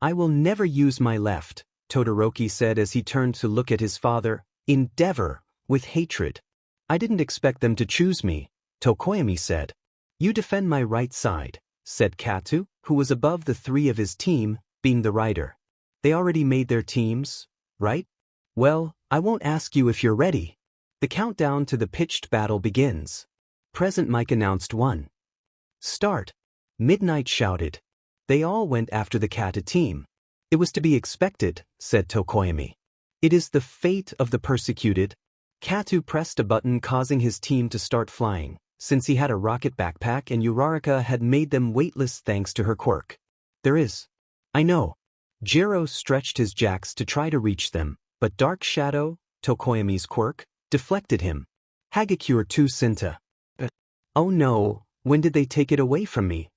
I will never use my left, Todoroki said as he turned to look at his father, Endeavor, with hatred. I didn't expect them to choose me, Tokoyami said. You defend my right side, said Katu, who was above the 3 of his team, being the rider. They already made their teams, right? Well, I won't ask you if you're ready. The countdown to the pitched battle begins. Present Mike announced 1. Start. Midnight shouted. They all went after the Kata team. It was to be expected, said Tokoyami. It is the fate of the persecuted. Katu pressed a button causing his team to start flying, since he had a rocket backpack and Uraraka had made them weightless thanks to her quirk. There is. I know. Jiro stretched his jacks to try to reach them, but Dark Shadow, Tokoyami's quirk, deflected him. Hagakure 2 Sinta. Oh no, when did they take it away from me?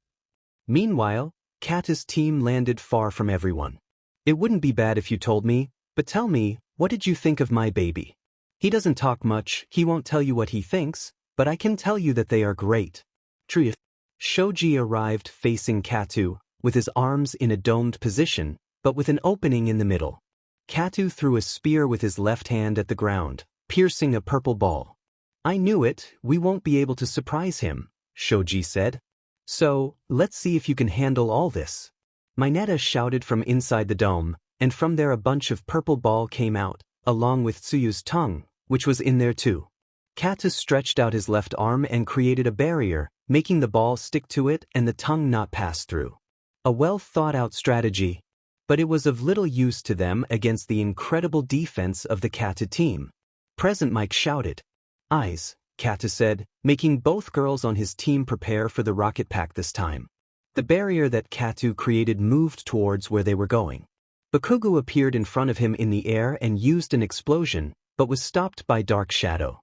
Meanwhile, Kata's team landed far from everyone. It wouldn't be bad if you told me, but tell me, what did you think of my baby? He doesn't talk much, he won't tell you what he thinks, but I can tell you that they are great. True. Shoji arrived facing Katu, with his arms in a domed position, but with an opening in the middle. Katu threw a spear with his left hand at the ground, piercing a purple ball. I knew it, we won't be able to surprise him, Shoji said. So, let's see if you can handle all this. Mineta shouted from inside the dome, and from there a bunch of purple ball came out, along with Tsuyu's tongue, which was in there too. Kata stretched out his left arm and created a barrier, making the ball stick to it and the tongue not pass through. A well-thought-out strategy, but it was of little use to them against the incredible defense of the Kata team. Present Mike shouted. Eyes, Kata said, making both girls on his team prepare for the rocket pack this time. The barrier that Katu created moved towards where they were going. Bakugo appeared in front of him in the air and used an explosion, but was stopped by Dark Shadow.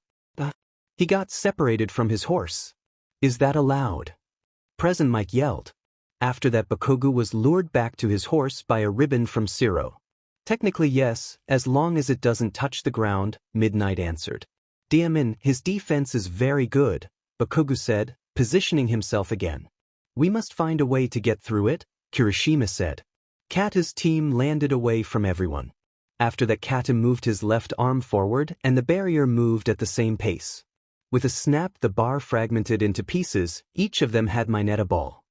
He got separated from his horse. Is that allowed? Present Mike yelled. After that, Bakugo was lured back to his horse by a ribbon from Zero. Technically yes, as long as it doesn't touch the ground, Midnight answered. Diamin, his defense is very good, Bakugo said, positioning himself again. We must find a way to get through it, Kirishima said. Kata's team landed away from everyone. After that, Kata moved his left arm forward and the barrier moved at the same pace. With a snap, the bar fragmented into pieces, each of them had Mineta ball.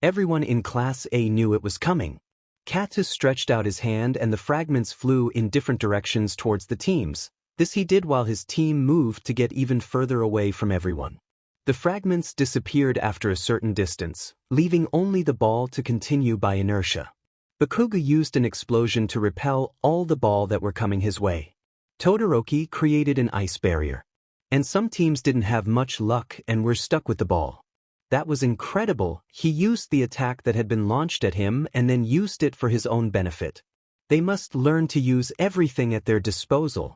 Everyone in Class A knew it was coming. Kata stretched out his hand and the fragments flew in different directions towards the teams. This he did while his team moved to get even further away from everyone. The fragments disappeared after a certain distance, leaving only the ball to continue by inertia. Bakugo used an explosion to repel all the ball that were coming his way. Todoroki created an ice barrier. And some teams didn't have much luck and were stuck with the ball. That was incredible. He used the attack that had been launched at him and then used it for his own benefit. They must learn to use everything at their disposal.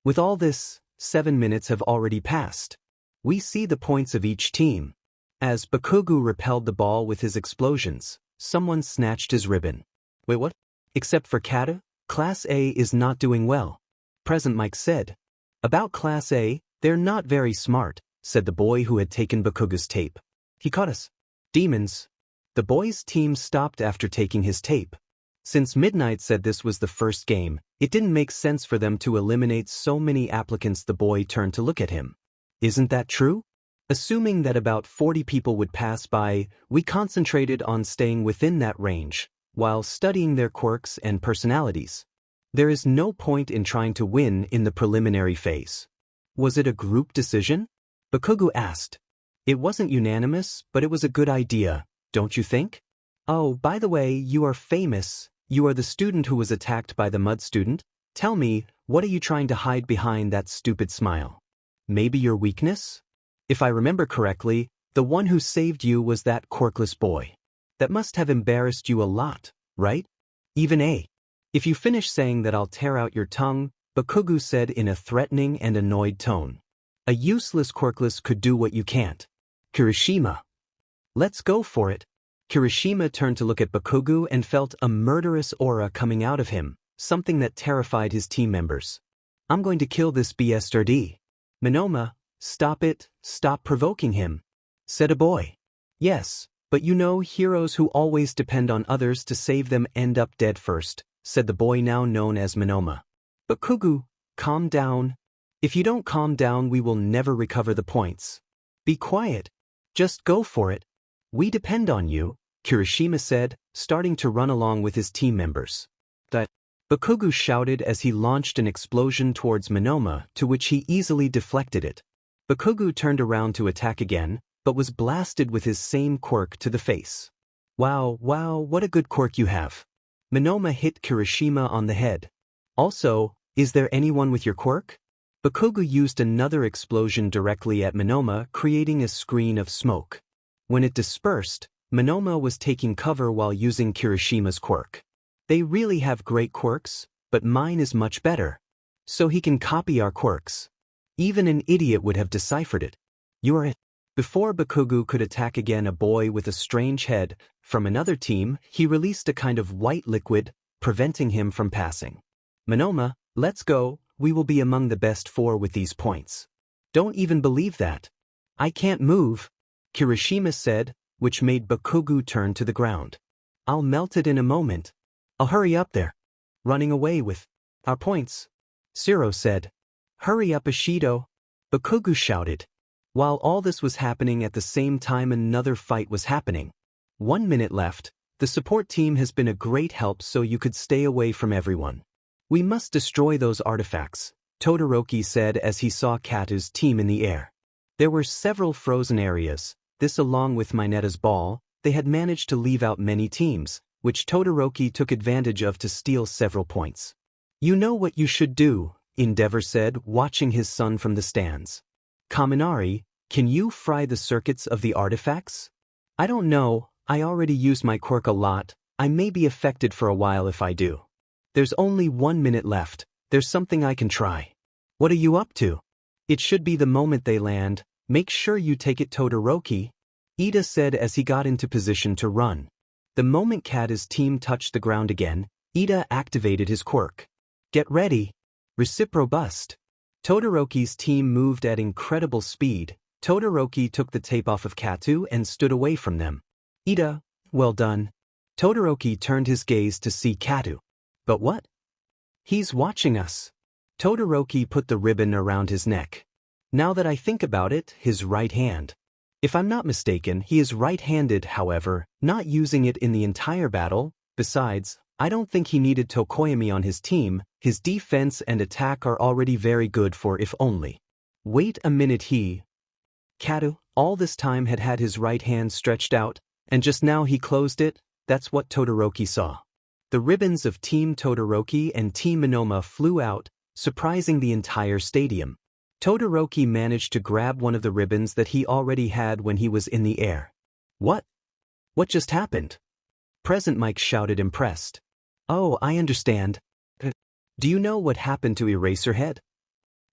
With all this, 7 minutes have already passed. We see the points of each team. As Bakugo repelled the ball with his explosions, someone snatched his ribbon. Wait, what? Except for Kata, Class A is not doing well. Present Mike said. About Class A, they're not very smart, said the boy who had taken Bakugo's tape. He caught us. Demons. The boy's team stopped after taking his tape. Since Midnight said this was the first game, it didn't make sense for them to eliminate so many applicants. The boy turned to look at him. Isn't that true? Assuming that about 40 people would pass by, we concentrated on staying within that range, while studying their quirks and personalities. There is no point in trying to win in the preliminary phase. Was it a group decision? Bakugo asked. It wasn't unanimous, but it was a good idea, don't you think? Oh, by the way, you are famous. You are the student who was attacked by the mud student. Tell me, what are you trying to hide behind that stupid smile? Maybe your weakness? If I remember correctly, the one who saved you was that quirkless boy. That must have embarrassed you a lot, right? Even A. If you finish saying that, I'll tear out your tongue, Bakugo said in a threatening and annoyed tone. A useless quirkless could do what you can't. Kirishima. Let's go for it. Kirishima turned to look at Bakugo and felt a murderous aura coming out of him, something that terrified his team members. I'm going to kill this bastard. Minoma, stop it, stop provoking him, said a boy. Yes, but you know heroes who always depend on others to save them end up dead first, said the boy now known as Minoma. Bakugo, calm down. If you don't calm down, we will never recover the points. Be quiet. Just go for it. We depend on you, Kirishima said, starting to run along with his team members. That Bakugo shouted as he launched an explosion towards Minoma, to which he easily deflected it. Bakugo turned around to attack again, but was blasted with his same quirk to the face. Wow, what a good quirk you have. Minoma hit Kirishima on the head. Also, is there anyone with your quirk? Bakugo used another explosion directly at Monoma, creating a screen of smoke. When it dispersed, Monoma was taking cover while using Kirishima's quirk. They really have great quirks, but mine is much better. So he can copy our quirks. Even an idiot would have deciphered it. You're it. Before Bakugo could attack again a boy with a strange head from another team, he released a kind of white liquid, preventing him from passing. Monoma, let's go, we will be among the best 4 with these points. Don't even believe that. I can't move, Kirishima said, which made Bakugo turn to the ground. I'll melt it in a moment. I'll hurry up there. Running away with our points. Zero said. Hurry up, Ishido. Bakugo shouted. While all this was happening at the same time, another fight was happening. 1 minute left. The support team has been a great help, so you could stay away from everyone. We must destroy those artifacts, Todoroki said as he saw Katu's team in the air. There were several frozen areas. This, along with Mineta's ball, they had managed to leave out many teams, which Todoroki took advantage of to steal several points. You know what you should do, Endeavor said, watching his son from the stands. Kaminari, can you fry the circuits of the artifacts? I don't know, I already use my quirk a lot, I may be affected for a while if I do. There's only 1 minute left, there's something I can try. What are you up to? It should be the moment they land, make sure you take it, Todoroki, Ida said as he got into position to run. The moment Kata's team touched the ground again, Ida activated his quirk. Get ready. Reciprobust. Todoroki's team moved at incredible speed. Todoroki took the tape off of Katu and stood away from them. Ida, well done. Todoroki turned his gaze to see Katu. But what? He's watching us. Todoroki put the ribbon around his neck. Now that I think about it, his right hand. If I'm not mistaken, he is right-handed, however, not using it in the entire battle. Besides, I don't think he needed Tokoyami on his team. His defense and attack are already very good for if only. Wait a minute, Katu, all this time had had his right hand stretched out, and just now he closed it. That's what Todoroki saw. The ribbons of Team Todoroki and Team Monoma flew out, surprising the entire stadium. Todoroki managed to grab one of the ribbons that he already had when he was in the air. What? What just happened? Present Mike shouted, impressed. Oh, I understand. Do you know what happened to Eraserhead?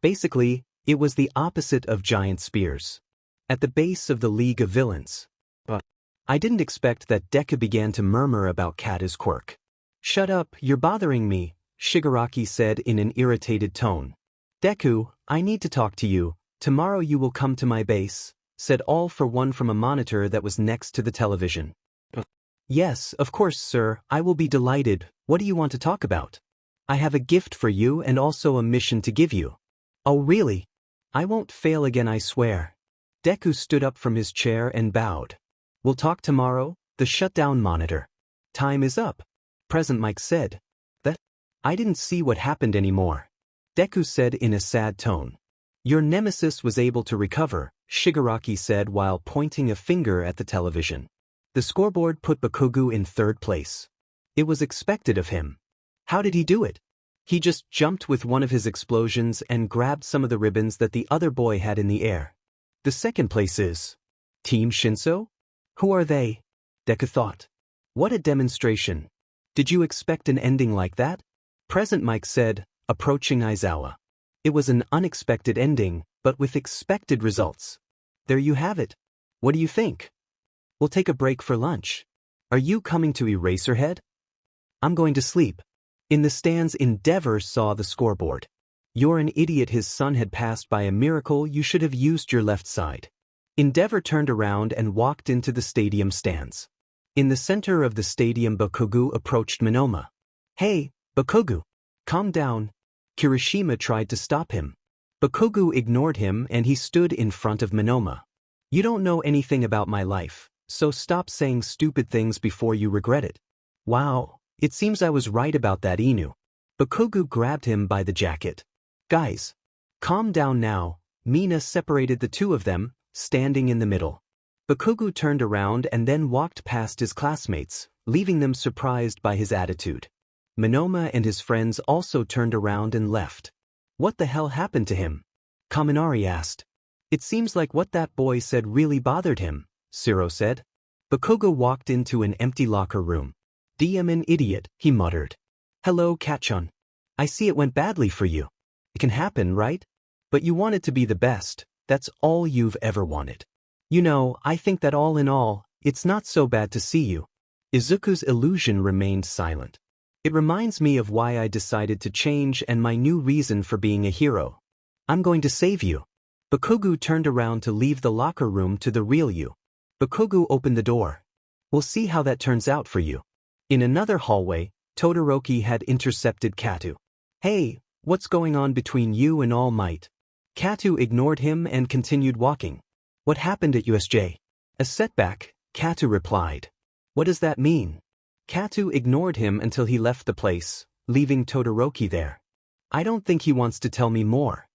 Basically, it was the opposite of giant spears. At the base of the League of Villains. But I didn't expect that. Deku began to murmur about Kata's quirk. Shut up, you're bothering me, Shigaraki said in an irritated tone. Deku, I need to talk to you. Tomorrow you will come to my base, said All for One from a monitor that was next to the television. Yes, of course, sir, I will be delighted. What do you want to talk about? I have a gift for you and also a mission to give you. Oh really? I won't fail again, I swear. Deku stood up from his chair and bowed. We'll talk tomorrow, the shutdown monitor. Time is up. Present Mike said. That? I didn't see what happened anymore. Deku said in a sad tone. Your nemesis was able to recover, Shigaraki said while pointing a finger at the television. The scoreboard put Bakugo in 3rd place. It was expected of him. How did he do it? He just jumped with one of his explosions and grabbed some of the ribbons that the other boy had in the air. The 2nd place is Team Shinso? Who are they? Deku thought. What a demonstration. Did you expect an ending like that? Present Mike said, approaching Aizawa. It was an unexpected ending, but with expected results. There you have it. What do you think? We'll take a break for lunch. Are you coming to Eraserhead? I'm going to sleep. In the stands, Endeavor saw the scoreboard. You're an idiot, his son had passed by a miracle, you should have used your left side. Endeavor turned around and walked into the stadium stands. In the center of the stadium, Bakugo approached Monoma. Hey, Bakugo. Calm down. Kirishima tried to stop him. Bakugo ignored him and he stood in front of Monoma. You don't know anything about my life, so stop saying stupid things before you regret it. Wow, it seems I was right about that, Inu. Bakugo grabbed him by the jacket. Guys, calm down now. Mina separated the two of them, standing in the middle. Bakugo turned around and then walked past his classmates, leaving them surprised by his attitude. Monoma and his friends also turned around and left. What the hell happened to him? Kaminari asked. It seems like what that boy said really bothered him, Shiro said. Bakugo walked into an empty locker room. "I'm an idiot," he muttered. "Hello, Kachun. I see it went badly for you. It can happen, right? But you wanted to be the best, that's all you've ever wanted. You know, I think that all in all, it's not so bad to see you." Izuku's illusion remained silent. "It reminds me of why I decided to change and my new reason for being a hero. I'm going to save you." Bakugo turned around to leave the locker room to the real you. Bakugo opened the door. "We'll see how that turns out for you." In another hallway, Todoroki had intercepted Katu. "Hey, what's going on between you and All Might?" Katu ignored him and continued walking. "What happened at USJ?" "A setback," Katu replied. "What does that mean?" Katu ignored him until he left the place, leaving Todoroki there. "I don't think he wants to tell me more."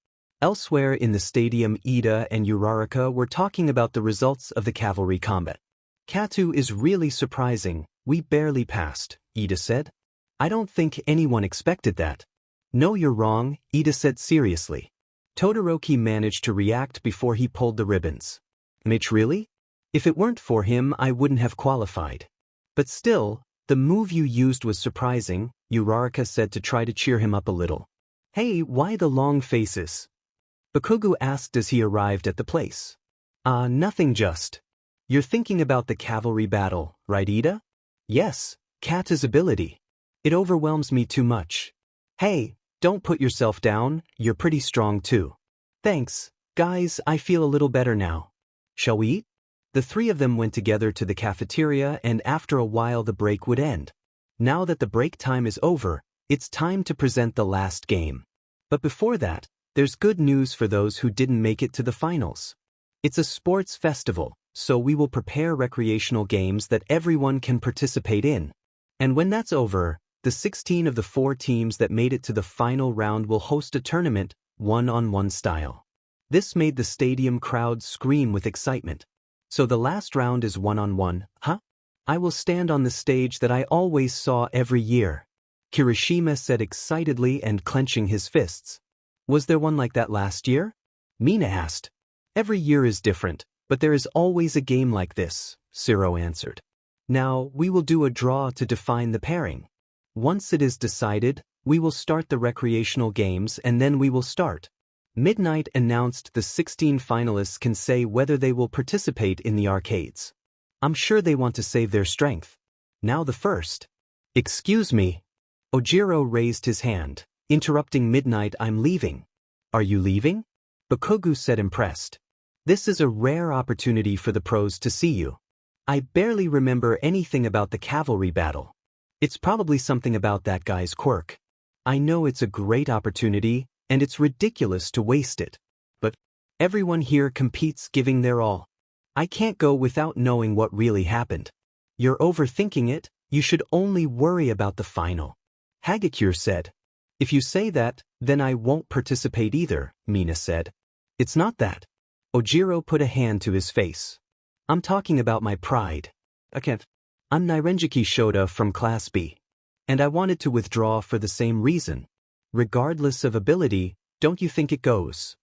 Elsewhere in the stadium, Ida and Uraraka were talking about the results of the cavalry combat. "Katu is really surprising, we barely passed," Ida said. "I don't think anyone expected that." "No, you're wrong," Ida said seriously. Todoroki managed to react before he pulled the ribbons. "Mitch, really? If it weren't for him, I wouldn't have qualified." "But still, the move you used was surprising," Uraraka said to try to cheer him up a little. "Hey, why the long faces?" Bakugo asked as he arrived at the place. Nothing, just. You're thinking about the cavalry battle, right, Ida?" "Yes, Kata's ability. It overwhelms me too much." "Hey, don't put yourself down, you're pretty strong too." "Thanks, guys, I feel a little better now. Shall we eat?" The three of them went together to the cafeteria, and after a while the break would end. Now that the break time is over, it's time to present the last game. But before that, there's good news for those who didn't make it to the finals. It's a sports festival, so we will prepare recreational games that everyone can participate in. And when that's over, the 16 of the 4 teams that made it to the final round will host a tournament, one-on-one style. This made the stadium crowd scream with excitement. "So the last round is one-on-one, huh? I will stand on the stage that I always saw every year," Kirishima said excitedly and clenching his fists. "Was there one like that last year?" Mina asked. "Every year is different, but there is always a game like this," Shiro answered. "Now, we will do a draw to define the pairing. Once it is decided, we will start the recreational games and then we will start." Midnight announced the 16 finalists can say whether they will participate in the arcades. "I'm sure they want to save their strength." Now the first. "Excuse me." Ojiro raised his hand, interrupting Midnight. "I'm leaving." "Are you leaving?" Bakugo said, impressed. "This is a rare opportunity for the pros to see you. I barely remember anything about the cavalry battle. It's probably something about that guy's quirk. I know it's a great opportunity, and it's ridiculous to waste it. But everyone here competes giving their all. I can't go without knowing what really happened." "You're overthinking it, you should only worry about the final," Hagakure said. "If you say that, then I won't participate either," Mina said. "It's not that." Ojiro put a hand to his face. "I'm talking about my pride. I can't. I'm Nairenjiki Shoda from Class B. And I wanted to withdraw for the same reason. Regardless of ability, don't you think it goes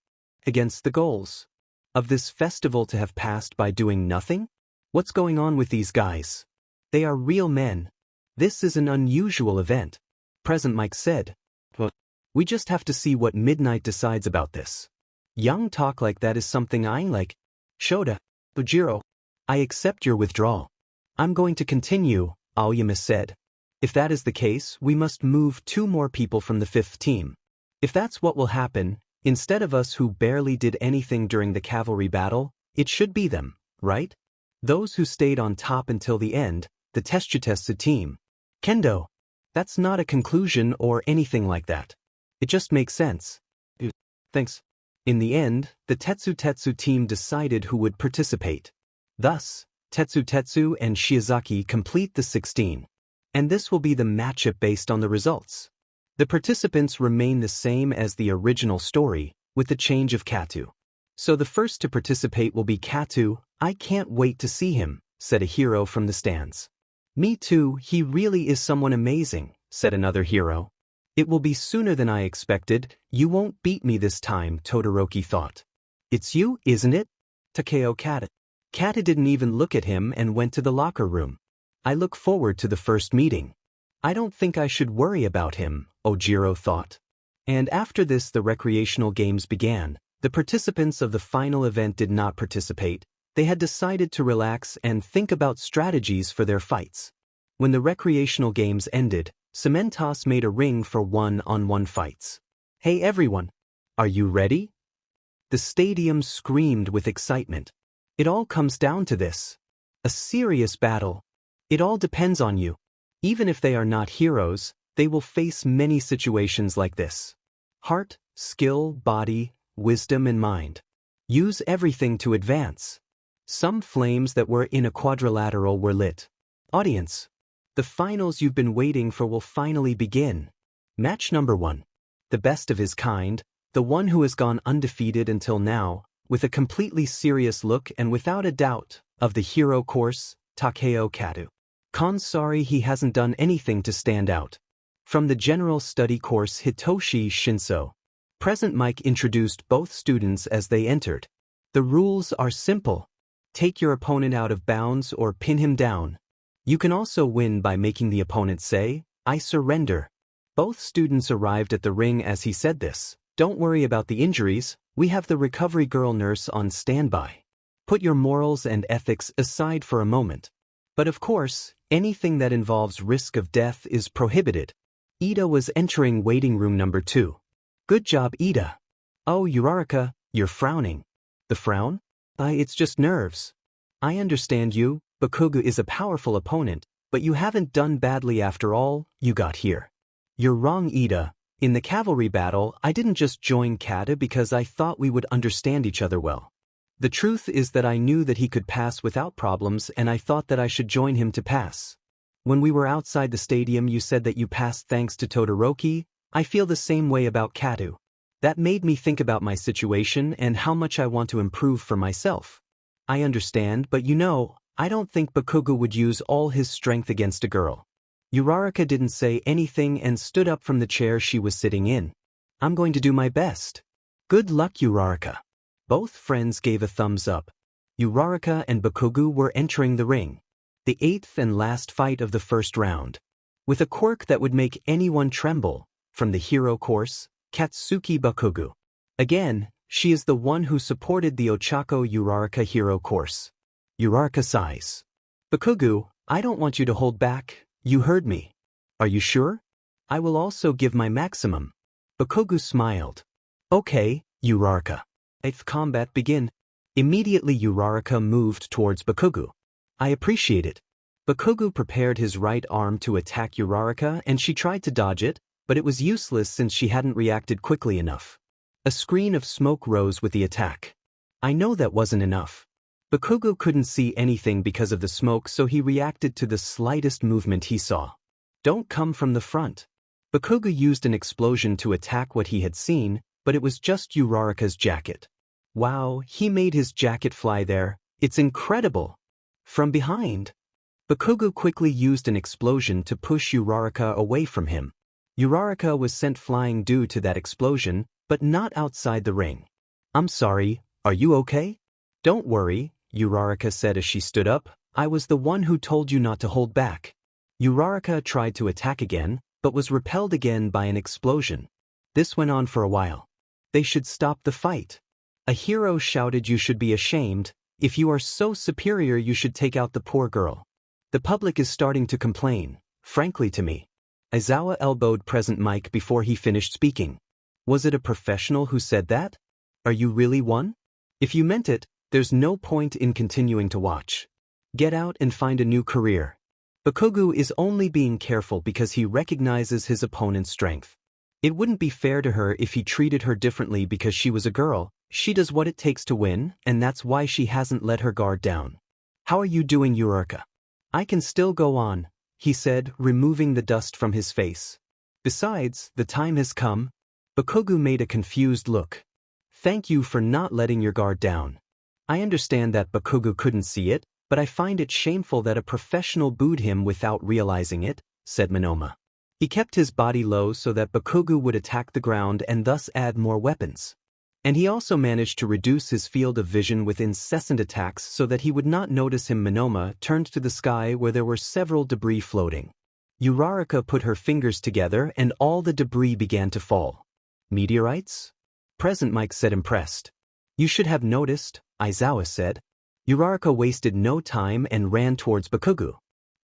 against the goals of this festival to have passed by doing nothing? What's going on with these guys? They are real men. This is an unusual event," Present Mike said. "Well, we just have to see what Midnight decides about this. Young talk like that is something I like." "Shoda, Ojiro, I accept your withdrawal. I'm going to continue," Aoyama said. "If that is the case, we must move 2 more people from the 5th team. If that's what will happen, instead of us who barely did anything during the cavalry battle, it should be them, right? Those who stayed on top until the end, the Tetsutetsu team." "Kendo, that's not a conclusion or anything like that. It just makes sense." "Thanks." In the end, the Tetsutetsu team decided who would participate. Thus, Tetsutetsu and Shiozaki complete the 16. And this will be the matchup based on the results. The participants remain the same as the original story, with the change of Katu. "So the first to participate will be Katu. I can't wait to see him," said a hero from the stands. "Me too, he really is someone amazing," said another hero. It will be sooner than I expected. You won't beat me this time, Todoroki thought. It's you, isn't it? Takeo Kata. Kata didn't even look at him and went to the locker room. I look forward to the first meeting. I don't think I should worry about him, Ojiro thought. And after this the recreational games began. The participants of the final event did not participate. They had decided to relax and think about strategies for their fights. When the recreational games ended, Cementos made a ring for one-on-one fights. Hey everyone! Are you ready? The stadium screamed with excitement. It all comes down to this. A serious battle. It all depends on you. Even if they are not heroes, they will face many situations like this. Heart, skill, body, wisdom and mind. Use everything to advance. Some flames that were in a quadrilateral were lit. Audience. The finals you've been waiting for will finally begin. Match number 1. The best of his kind, the one who has gone undefeated until now, with a completely serious look and without a doubt, of the hero course, Takeo Kata. Sorry he hasn't done anything to stand out. From the general study course Hitoshi Shinso. Present Mike introduced both students as they entered. The rules are simple. Take your opponent out of bounds or pin him down. You can also win by making the opponent say, "I surrender." Both students arrived at the ring as he said this. Don't worry about the injuries, we have the recovery girl nurse on standby. Put your morals and ethics aside for a moment. But of course, anything that involves risk of death is prohibited. Ida was entering waiting room number 2. Good job, Ida. Oh, Uraraka, you're frowning. The frown? It's just nerves. I understand you, Bakugo is a powerful opponent, but you haven't done badly after all, you got here. You're wrong, Ida. In the cavalry battle, I didn't just join Kata because I thought we would understand each other well. The truth is that I knew that he could pass without problems and I thought that I should join him to pass. When we were outside the stadium you said that you passed thanks to Todoroki. I feel the same way about Kata. That made me think about my situation and how much I want to improve for myself. I understand, but you know, I don't think Bakugo would use all his strength against a girl. Uraraka didn't say anything and stood up from the chair she was sitting in. I'm going to do my best. Good luck, Uraraka. Both friends gave a thumbs up. Uraraka and Bakugo were entering the ring. The 8th and last fight of the first round. With a quirk that would make anyone tremble, from the hero course, Katsuki Bakugo. Again, she is the one who supported the Ochako Uraraka hero course. Uraraka sighs. Bakugo, I don't want you to hold back, you heard me. Are you sure? I will also give my maximum. Bakugo smiled. Okay, Uraraka. 8th combat begin. Immediately Uraraka moved towards Bakugo. I appreciate it. Bakugo prepared his right arm to attack Uraraka and she tried to dodge it, but it was useless since she hadn't reacted quickly enough. A screen of smoke rose with the attack. I know that wasn't enough. Bakugo couldn't see anything because of the smoke, so he reacted to the slightest movement he saw. Don't come from the front. Bakugo used an explosion to attack what he had seen, but it was just Uraraka's jacket. Wow, he made his jacket fly there. It's incredible. From behind. Bakugo quickly used an explosion to push Uraraka away from him. Uraraka was sent flying due to that explosion, but not outside the ring. I'm sorry, are you okay? Don't worry, Uraraka said as she stood up. I was the one who told you not to hold back. Uraraka tried to attack again, but was repelled again by an explosion. This went on for a while. They should stop the fight. A hero shouted, you should be ashamed. If you are so superior you should take out the poor girl. The public is starting to complain, frankly to me. Aizawa elbowed Present Mike before he finished speaking. Was it a professional who said that? Are you really one? If you meant it, there's no point in continuing to watch. Get out and find a new career. Bakugo is only being careful because he recognizes his opponent's strength. It wouldn't be fair to her if he treated her differently because she was a girl. She does what it takes to win, and that's why she hasn't let her guard down. How are you doing, Uraraka? I can still go on, he said, removing the dust from his face. Besides, the time has come. Bakugo made a confused look. Thank you for not letting your guard down. I understand that Bakugo couldn't see it, but I find it shameful that a professional booed him without realizing it, said Monoma. He kept his body low so that Bakugo would attack the ground and thus add more weapons. And he also managed to reduce his field of vision with incessant attacks so that he would not notice him. Monoma turned to the sky where there were several debris floating. Uraraka put her fingers together and all the debris began to fall. Meteorites? Present Mike said, impressed. You should have noticed, Aizawa said. Uraraka wasted no time and ran towards Bakugo.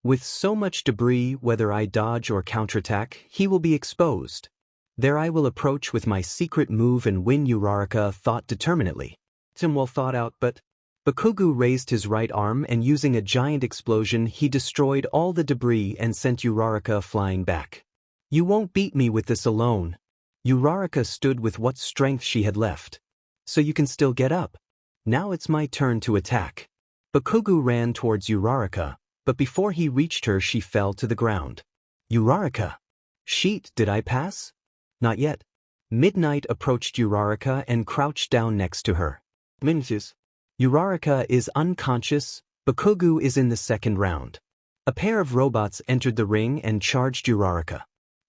With so much debris, whether I dodge or counterattack, he will be exposed. There I will approach with my secret move and win, Uraraka thought determinedly. Tim well thought out, but Bakugo raised his right arm and using a giant explosion he destroyed all the debris and sent Uraraka flying back. You won't beat me with this alone. Uraraka stood with what strength she had left. So you can still get up. Now it's my turn to attack. Bakugo ran towards Uraraka, but before he reached her she fell to the ground. Uraraka! Sheet, did I pass? Not yet. Midnight approached Uraraka and crouched down next to her. Minches. Uraraka is unconscious, Bakugo is in the second round. A pair of robots entered the ring and charged Uraraka.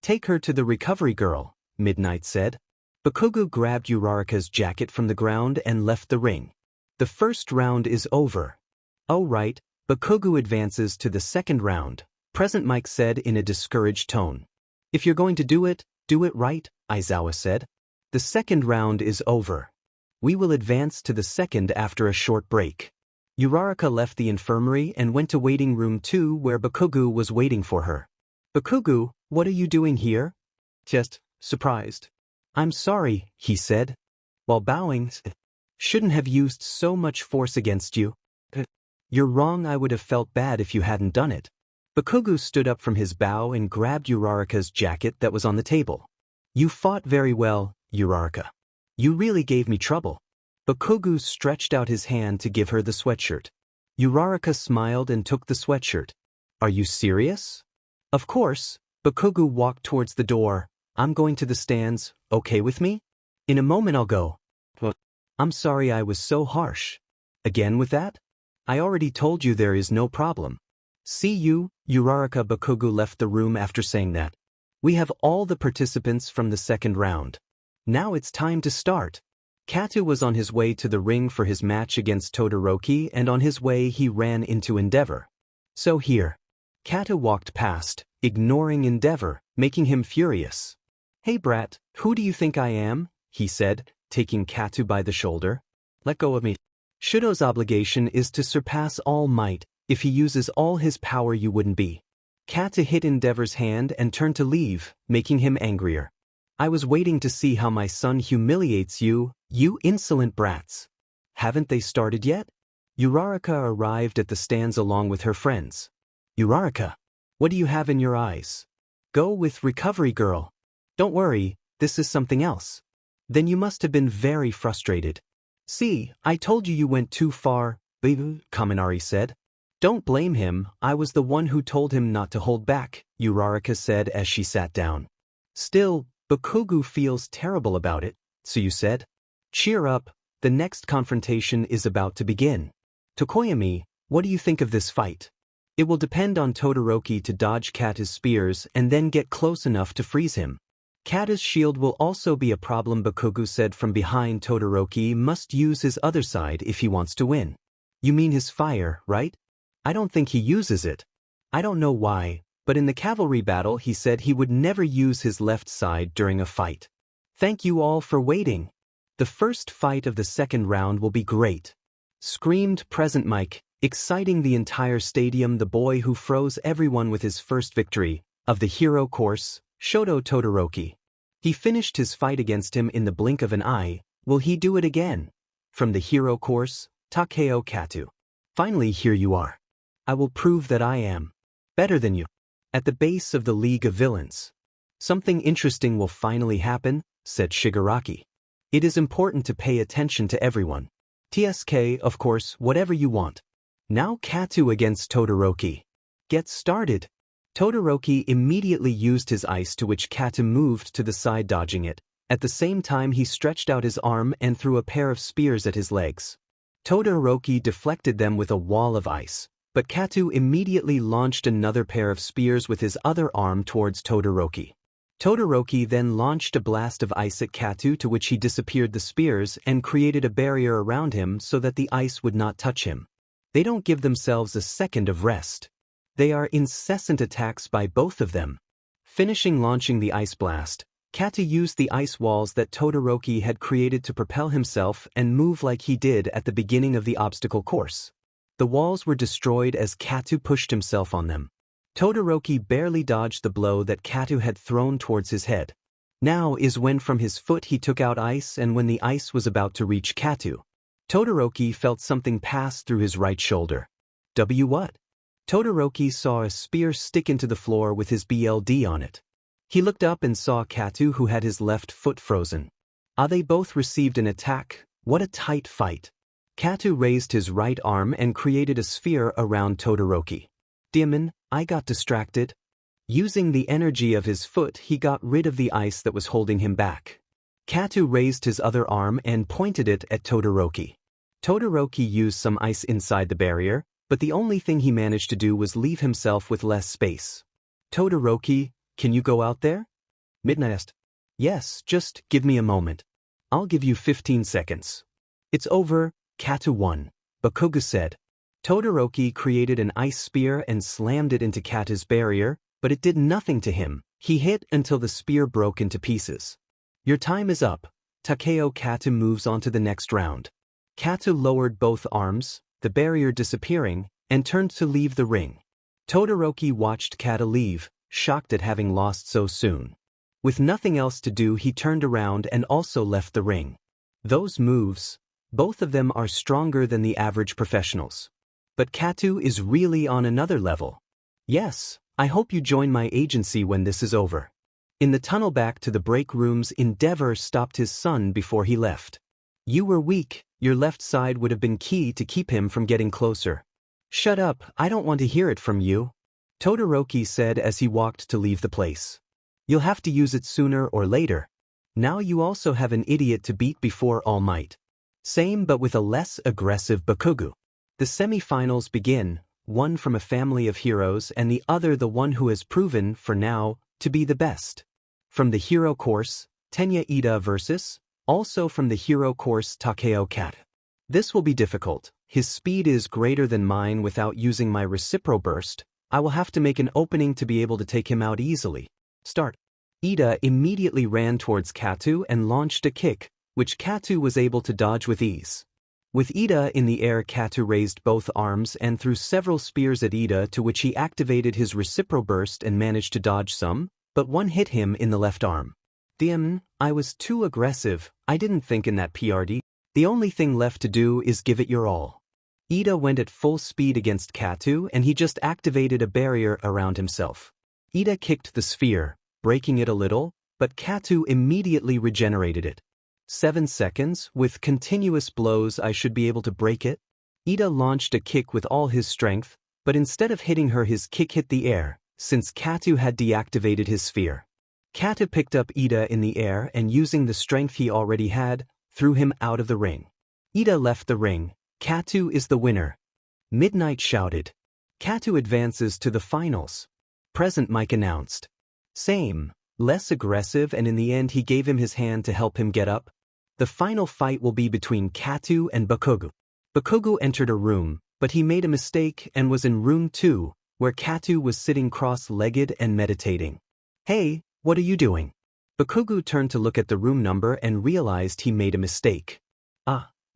Take her to the recovery girl, Midnight said. Bakugo grabbed Uraraka's jacket from the ground and left the ring. The first round is over. Oh right, Bakugo advances to the second round, Present Mike said in a discouraged tone. If you're going to do it right, Aizawa said. The second round is over. We will advance to the second after a short break. Uraraka left the infirmary and went to waiting room 2 where Bakugo was waiting for her. Bakugo, what are you doing here? Just surprised. I'm sorry, he said. While bowing, shouldn't have used so much force against you. You're wrong, I would have felt bad if you hadn't done it. Bakugo stood up from his bow and grabbed Uraraka's jacket that was on the table. You fought very well, Uraraka. You really gave me trouble. Bakugo stretched out his hand to give her the sweatshirt. Uraraka smiled and took the sweatshirt. Are you serious? Of course. Bakugo walked towards the door. I'm going to the stands, okay with me? In a moment I'll go. Well, I'm sorry I was so harsh. Again with that? I already told you there is no problem. See you, Uraraka. Bakugo left the room after saying that. We have all the participants from the second round. Now it's time to start. Kato was on his way to the ring for his match against Todoroki and on his way he ran into Endeavor. So here. Kato walked past, ignoring Endeavor, making him furious. Hey brat, who do you think I am? He said, taking Kato by the shoulder. Let go of me. Shudo's obligation is to surpass all might. If he uses all his power you wouldn't be. Kato hit Endeavor's hand and turned to leave, making him angrier. I was waiting to see how my son humiliates you, you insolent brats. Haven't they started yet? Uraraka arrived at the stands along with her friends. Uraraka, what do you have in your eyes? Go with recovery girl. Don't worry, this is something else. Then you must have been very frustrated. See, I told you went too far, Kaminari said. Don't blame him, I was the one who told him not to hold back, Uraraka said as she sat down. Still, Bakugo feels terrible about it, so you said? Cheer up, the next confrontation is about to begin. Tokoyami, what do you think of this fight? It will depend on Todoroki to dodge Kata's spears and then get close enough to freeze him. Kata's shield will also be a problem, Bakugo said from behind. Todoroki must use his other side if he wants to win. You mean his fire, right? I don't think he uses it. I don't know why, but in the cavalry battle he said he would never use his left side during a fight. Thank you all for waiting. The first fight of the second round will be great. Screamed Present Mike, exciting the entire stadium. The boy who froze everyone with his first victory of the hero course, Shoto Todoroki. He finished his fight against him in the blink of an eye. Will he do it again? From the hero course, Takeo Kato. Finally, here you are. I will prove that I am better than you. At the base of the League of Villains. Something interesting will finally happen, said Shigaraki. It is important to pay attention to everyone. TSK, of course, whatever you want. Now Kato against Todoroki. Get started. Todoroki immediately used his ice, to which Kato moved to the side, dodging it. At the same time he stretched out his arm and threw a pair of spears at his legs. Todoroki deflected them with a wall of ice. But Katu immediately launched another pair of spears with his other arm towards Todoroki. Todoroki then launched a blast of ice at Katu, to which he disappeared the spears and created a barrier around him so that the ice would not touch him. They don't give themselves a second of rest. They are incessant attacks by both of them. Finishing launching the ice blast, Katu used the ice walls that Todoroki had created to propel himself and move like he did at the beginning of the obstacle course. The walls were destroyed as Katu pushed himself on them. Todoroki barely dodged the blow that Katu had thrown towards his head. Now is when from his foot he took out ice, and when the ice was about to reach Katu, Todoroki felt something pass through his right shoulder. What? Todoroki saw a spear stick into the floor with his BLD on it. He looked up and saw Katu, who had his left foot frozen. They both received an attack. What a tight fight. Katu raised his right arm and created a sphere around Todoroki. Demon, I got distracted. Using the energy of his foot, he got rid of the ice that was holding him back. Katu raised his other arm and pointed it at Todoroki. Todoroki used some ice inside the barrier, but the only thing he managed to do was leave himself with less space. Todoroki, can you go out there? Midnight asked. Yes, just give me a moment. I'll give you 15 seconds. It's over, Katu won, Bakugo said. Todoroki created an ice spear and slammed it into Katu's barrier, but it did nothing to him. He hit until the spear broke into pieces. Your time is up. Takeo. Katu moves on to the next round. Katu lowered both arms, the barrier disappearing, and turned to leave the ring. Todoroki watched Katu leave, shocked at having lost so soon. With nothing else to do, he turned around and also left the ring. Those moves, both of them are stronger than the average professionals. But Katu is really on another level. Yes, I hope you join my agency when this is over. In the tunnel back to the break rooms, Endeavor stopped his son before he left. You were weak, your left side would have been key to keep him from getting closer. Shut up, I don't want to hear it from you, Todoroki said as he walked to leave the place. You'll have to use it sooner or later. Now you also have an idiot to beat before All Might. Same but with a less aggressive Bakugo. The semi-finals begin, one from a family of heroes and the other the one who has proven, for now, to be the best. From the hero course, Tenya Ida versus, also from the hero course Takeo Kat. This will be difficult. His speed is greater than mine. Without using my reciprocal burst, I will have to make an opening to be able to take him out easily. Start. Ida immediately ran towards Katu and launched a kick, which Katu was able to dodge with ease. With Ida in the air, Katu raised both arms and threw several spears at Ida, to which he activated his reciprocal burst and managed to dodge some, but one hit him in the left arm. I was too aggressive. I didn't think in that PRD. The only thing left to do is give it your all. Ida went at full speed against Katu and he just activated a barrier around himself. Ida kicked the sphere, breaking it a little, but Katu immediately regenerated it. 7 seconds, with continuous blows I should be able to break it. Ida launched a kick with all his strength, but instead of hitting her, his kick hit the air, since Katu had deactivated his sphere. Katu picked up Ida in the air and, using the strength he already had, threw him out of the ring. Ida left the ring. Katu is the winner. Midnight shouted. Katu advances to the finals. Present Mike announced. Same, less aggressive, and in the end he gave him his hand to help him get up. The final fight will be between Katu and Bakugo. Bakugo entered a room, but he made a mistake and was in room 2, where Katu was sitting cross-legged and meditating. Hey, what are you doing? Bakugo turned to look at the room number and realized he made a mistake.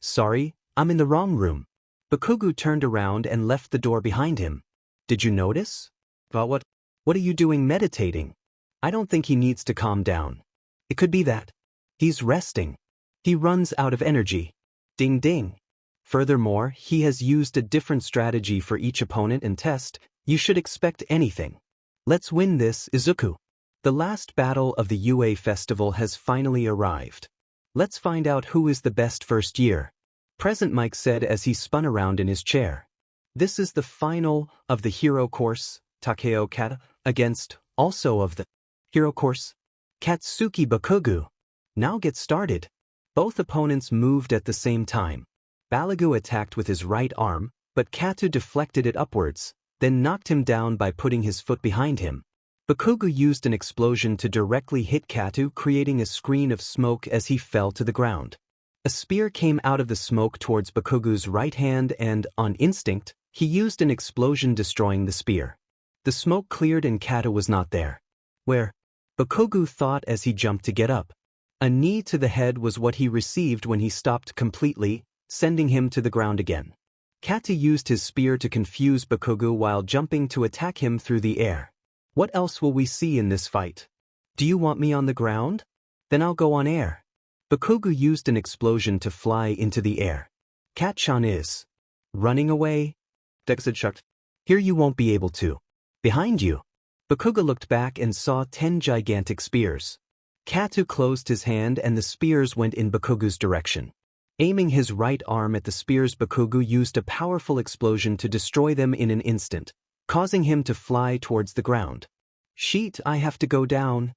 Sorry, I'm in the wrong room. Bakugo turned around and left the door behind him. Did you notice? What are you doing meditating? I don't think he needs to calm down. It could be that he's resting. He runs out of energy. Ding ding. Furthermore, he has used a different strategy for each opponent and test. You should expect anything. Let's win this, Izuku. The last battle of the UA festival has finally arrived. Let's find out who is the best first year. Present Mike said as he spun around in his chair. This is the final of the hero course, Takeo Kata, against, also of the hero course, Katsuki Bakugo. Now get started. Both opponents moved at the same time. Bakugo attacked with his right arm, but Katu deflected it upwards, then knocked him down by putting his foot behind him. Bakugo used an explosion to directly hit Katu, creating a screen of smoke as he fell to the ground. A spear came out of the smoke towards Bakugo's right hand and, on instinct, he used an explosion destroying the spear. The smoke cleared and Katu was not there. Where? Bakugo thought as he jumped to get up. A knee to the head was what he received when he stopped completely, sending him to the ground again. Katu used his spear to confuse Bakugo while jumping to attack him through the air. What else will we see in this fight? Do you want me on the ground? Then I'll go on air. Bakugo used an explosion to fly into the air. Kat-chan is running away. Deku said, "Here you won't be able to. Behind you." Bakugo looked back and saw 10 gigantic spears. Katu closed his hand and the spears went in Bakugo's direction. Aiming his right arm at the spears, Bakugo used a powerful explosion to destroy them in an instant, causing him to fly towards the ground. "Sheet, I have to go down."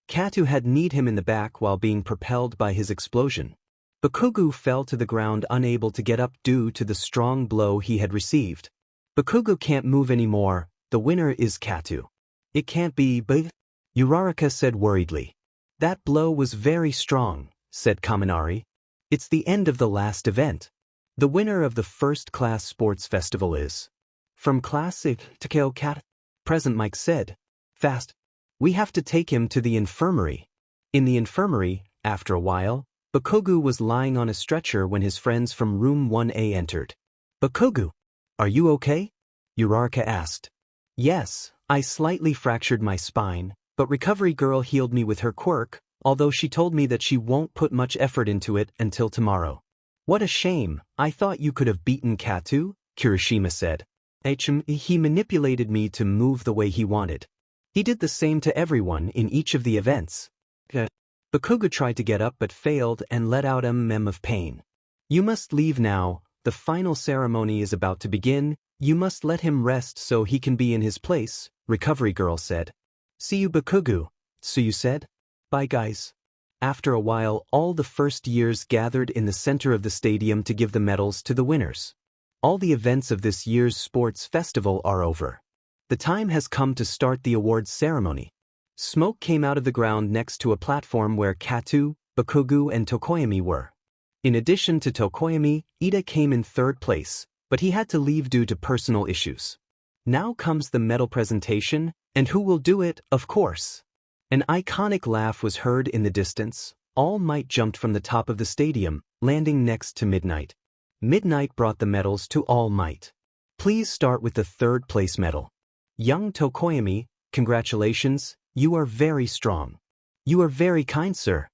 Katu had kneed him in the back while being propelled by his explosion. Bakugo fell to the ground unable to get up due to the strong blow he had received. Bakugo can't move anymore. The winner is Katu. "It can't be, but..." Uraraka said worriedly. "That blow was very strong," said Kaminari. "It's the end of the last event. The winner of the first-class sports festival is..." "From Class A, Takeo Kat," Present Mike said. "Fast. We have to take him to the infirmary." In the infirmary, after a while, Bakugo was lying on a stretcher when his friends from room 1A entered. "Bakugo, are you okay?" Uraraka asked. "Yes, I slightly fractured my spine, but Recovery Girl healed me with her quirk, although she told me that she won't put much effort into it until tomorrow." "What a shame, I thought you could have beaten Katu," Kirishima said. "He manipulated me to move the way he wanted. He did the same to everyone in each of the events." Bakugo tried to get up but failed and let out a mem of pain. "You must leave now, the final ceremony is about to begin, you must let him rest so he can be in his place," Recovery Girl said. "See you, Bakugo," Tsuyu said. "Bye guys." After a while, all the first years gathered in the center of the stadium to give the medals to the winners. All the events of this year's sports festival are over. The time has come to start the awards ceremony. Smoke came out of the ground next to a platform where Katu, Bakugo and Tokoyami were. In addition to Tokoyami, Ida came in third place, but he had to leave due to personal issues. Now comes the medal presentation, and who will do it, of course. An iconic laugh was heard in the distance. All Might jumped from the top of the stadium, landing next to Midnight. Midnight brought the medals to All Might. "Please start with the third place medal. Young Tokoyami, congratulations, you are very strong." "You are very kind, sir."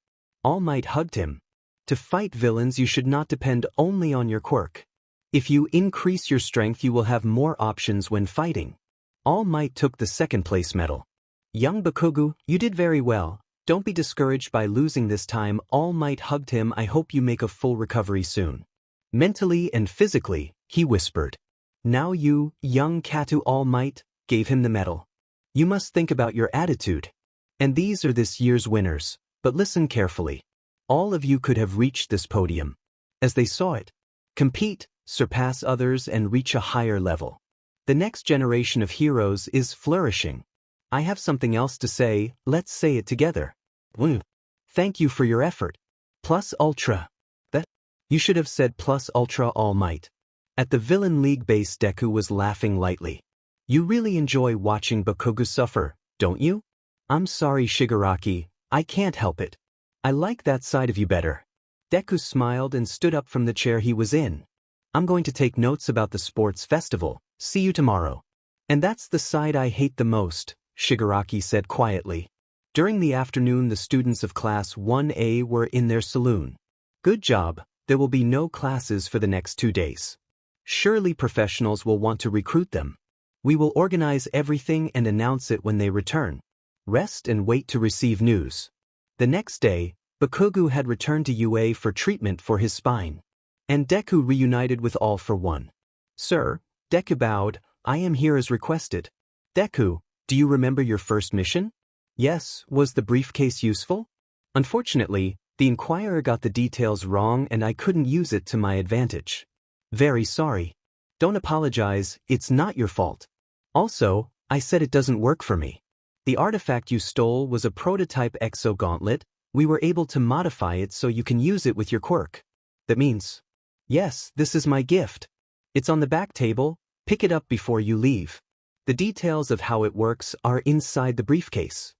All Might hugged him. "To fight villains you should not depend only on your quirk. If you increase your strength you will have more options when fighting." All Might took the second place medal. "Young Bakugo, you did very well. Don't be discouraged by losing this time." All Might hugged him. "I hope you make a full recovery soon." Mentally and physically, he whispered. "Now you, young Katu." All Might gave him the medal. "You must think about your attitude. And these are this year's winners, but listen carefully. All of you could have reached this podium. As they saw it, compete, surpass others and reach a higher level. The next generation of heroes is flourishing. I have something else to say, let's say it together. Woo. Thank you for your effort. Plus Ultra." That? You should have said Plus Ultra. All Might. At the Villain League base, Deku was laughing lightly. "You really enjoy watching Bakugo suffer, don't you?" "I'm sorry, Shigaraki, I can't help it. I like that side of you better." Deku smiled and stood up from the chair he was in. "I'm going to take notes about the sports festival. See you tomorrow." "And that's the side I hate the most," Shigaraki said quietly. During the afternoon, the students of Class 1A were in their saloon. "Good job, there will be no classes for the next 2 days. Surely professionals will want to recruit them. We will organize everything and announce it when they return. Rest and wait to receive news." The next day, Bakugo had returned to UA for treatment for his spine. And Deku reunited with All for One. "Sir," Deku bowed, "I am here as requested." "Deku, do you remember your first mission?" "Yes." "Was the briefcase useful?" "Unfortunately, the Inquirer got the details wrong and I couldn't use it to my advantage." "Very sorry." Don't apologize, it's not your fault. Also, I said it doesn't work for me. The artifact you stole was a prototype exo gauntlet. We were able to modify it so you can use it with your quirk. That means, yes, this is my gift. It's on the back table, pick it up before you leave. The details of how it works are inside the briefcase.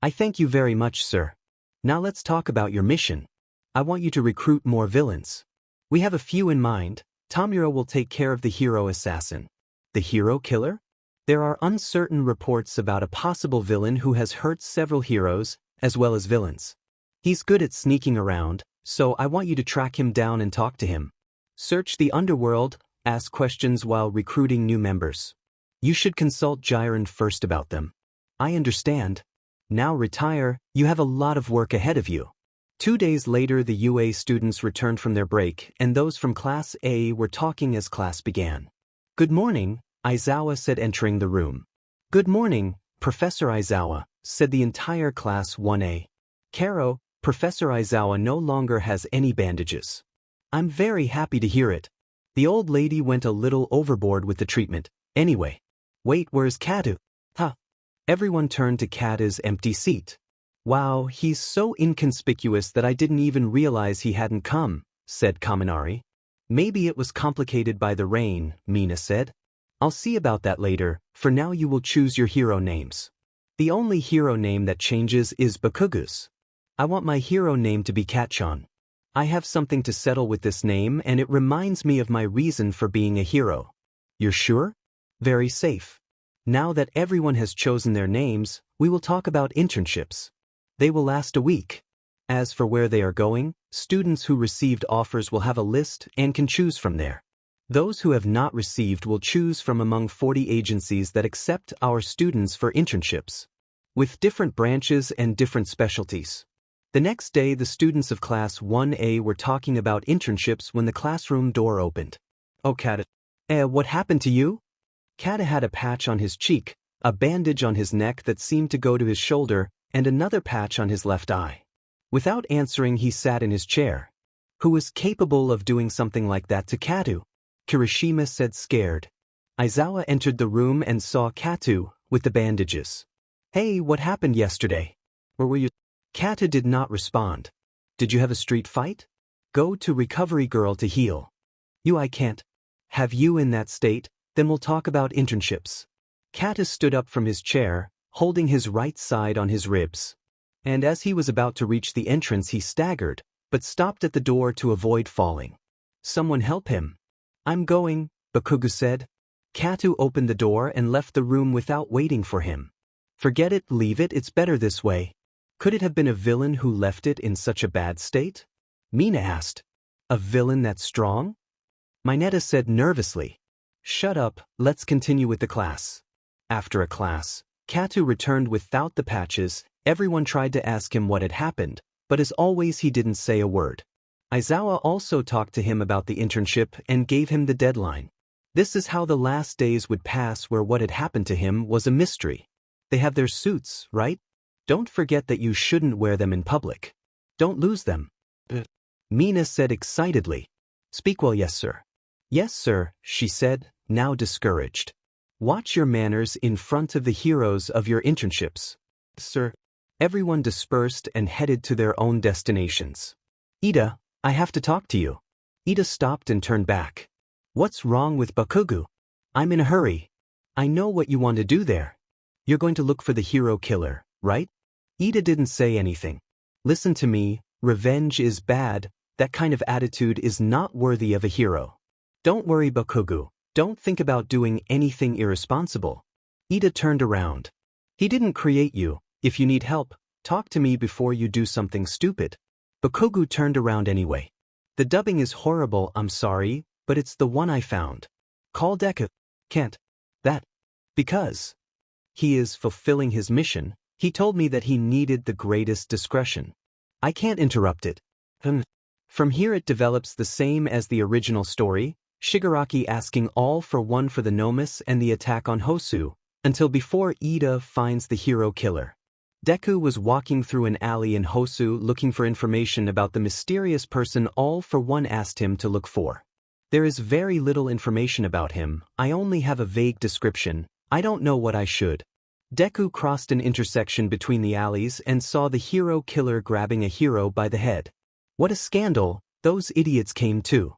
I thank you very much, sir. Now let's talk about your mission. I want you to recruit more villains. We have a few in mind. Tomura will take care of the hero assassin. The hero killer? There are uncertain reports about a possible villain who has hurt several heroes, as well as villains. He's good at sneaking around, so I want you to track him down and talk to him. Search the underworld, ask questions while recruiting new members. You should consult Jiren first about them. I understand. Now retire, you have a lot of work ahead of you. 2 days later, the UA students returned from their break, and those from Class A were talking as class began. Good morning, Aizawa said, entering the room. Good morning, Professor Aizawa, said the entire Class 1A. Karo, Professor Aizawa no longer has any bandages. I'm very happy to hear it. The old lady went a little overboard with the treatment. Anyway. Wait, where's Kadu? Huh. Everyone turned to Kata's empty seat. Wow, he's so inconspicuous that I didn't even realize he hadn't come, said Kaminari. Maybe it was complicated by the rain, Mina said. I'll see about that later. For now you will choose your hero names. The only hero name that changes is Bakugu's. I want my hero name to be Katchan. I have something to settle with this name and it reminds me of my reason for being a hero. You're sure? Very safe. Now that everyone has chosen their names, we will talk about internships. They will last a week. As for where they are going, students who received offers will have a list and can choose from there. Those who have not received will choose from among 40 agencies that accept our students for internships, with different branches and different specialties. The next day, the students of Class 1A were talking about internships when the classroom door opened. Oh, Kata. What happened to you? Kata had a patch on his cheek, a bandage on his neck that seemed to go to his shoulder, and another patch on his left eye. Without answering, he sat in his chair. Who was capable of doing something like that to Katu? Kirishima said, scared. Aizawa entered the room and saw Katu with the bandages. Hey, what happened yesterday? Where were you? Kata did not respond. Did you have a street fight? Go to Recovery Girl to heal. I can't. Have you in that state? Then we'll talk about internships. Kata stood up from his chair, holding his right side on his ribs. And as he was about to reach the entrance, he staggered, but stopped at the door to avoid falling. Someone help him. I'm going, Bakugu said. Katu opened the door and left the room without waiting for him. Forget it, leave it, it's better this way. Could it have been a villain who left it in such a bad state? Mina asked. A villain that's strong? Mineta said nervously. Shut up, let's continue with the class. After a class, Katu returned without the patches. Everyone tried to ask him what had happened, but as always he didn't say a word. Aizawa also talked to him about the internship and gave him the deadline. This is how the last days would pass, where what had happened to him was a mystery. They have their suits, right? Don't forget that you shouldn't wear them in public. Don't lose them. Mina said excitedly. Speak well, yes sir. Yes sir, she said, now discouraged. Watch your manners in front of the heroes of your internships. Sir. Everyone dispersed and headed to their own destinations. Ida, I have to talk to you. Ida stopped and turned back. What's wrong with Bakugu? I'm in a hurry. I know what you want to do there. You're going to look for the hero killer, right? Ida didn't say anything. Listen to me, revenge is bad, that kind of attitude is not worthy of a hero. Don't worry, Bakugu, don't think about doing anything irresponsible. Ida turned around. He didn't create you. If you need help, talk to me before you do something stupid. Bakugu turned around anyway. The dubbing is horrible, I'm sorry, but it's the one I found. Call Deku. Can't. That. Because. He is fulfilling his mission. He told me that he needed the greatest discretion. I can't interrupt it. From here it develops the same as the original story, Shigaraki asking all for one for the Nomus and the attack on Hosu, until before Ida finds the hero killer. Deku was walking through an alley in Hosu looking for information about the mysterious person all for one asked him to look for. There is very little information about him, I only have a vague description, I don't know what I should. Deku crossed an intersection between the alleys and saw the hero killer grabbing a hero by the head. What a scandal, those idiots came too.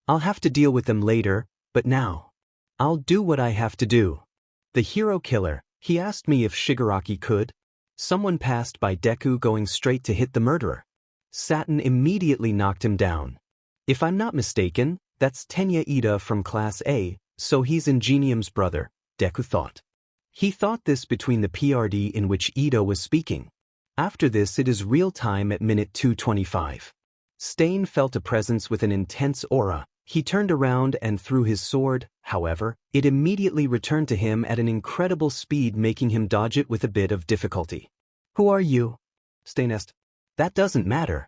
I'll have to deal with them later, but now. I'll do what I have to do. The hero killer, he asked me if Shigaraki could. Someone passed by Deku going straight to hit the murderer. Saturn immediately knocked him down. If I'm not mistaken, that's Tenya Ida from Class A, so he's Ingenium's brother, Deku thought. He thought this between the PRD in which Ida was speaking. After this it is real time at minute 225. Stain felt a presence with an intense aura. He turned around and threw his sword, however, it immediately returned to him at an incredible speed, making him dodge it with a bit of difficulty. Who are you? Stain asked. That doesn't matter.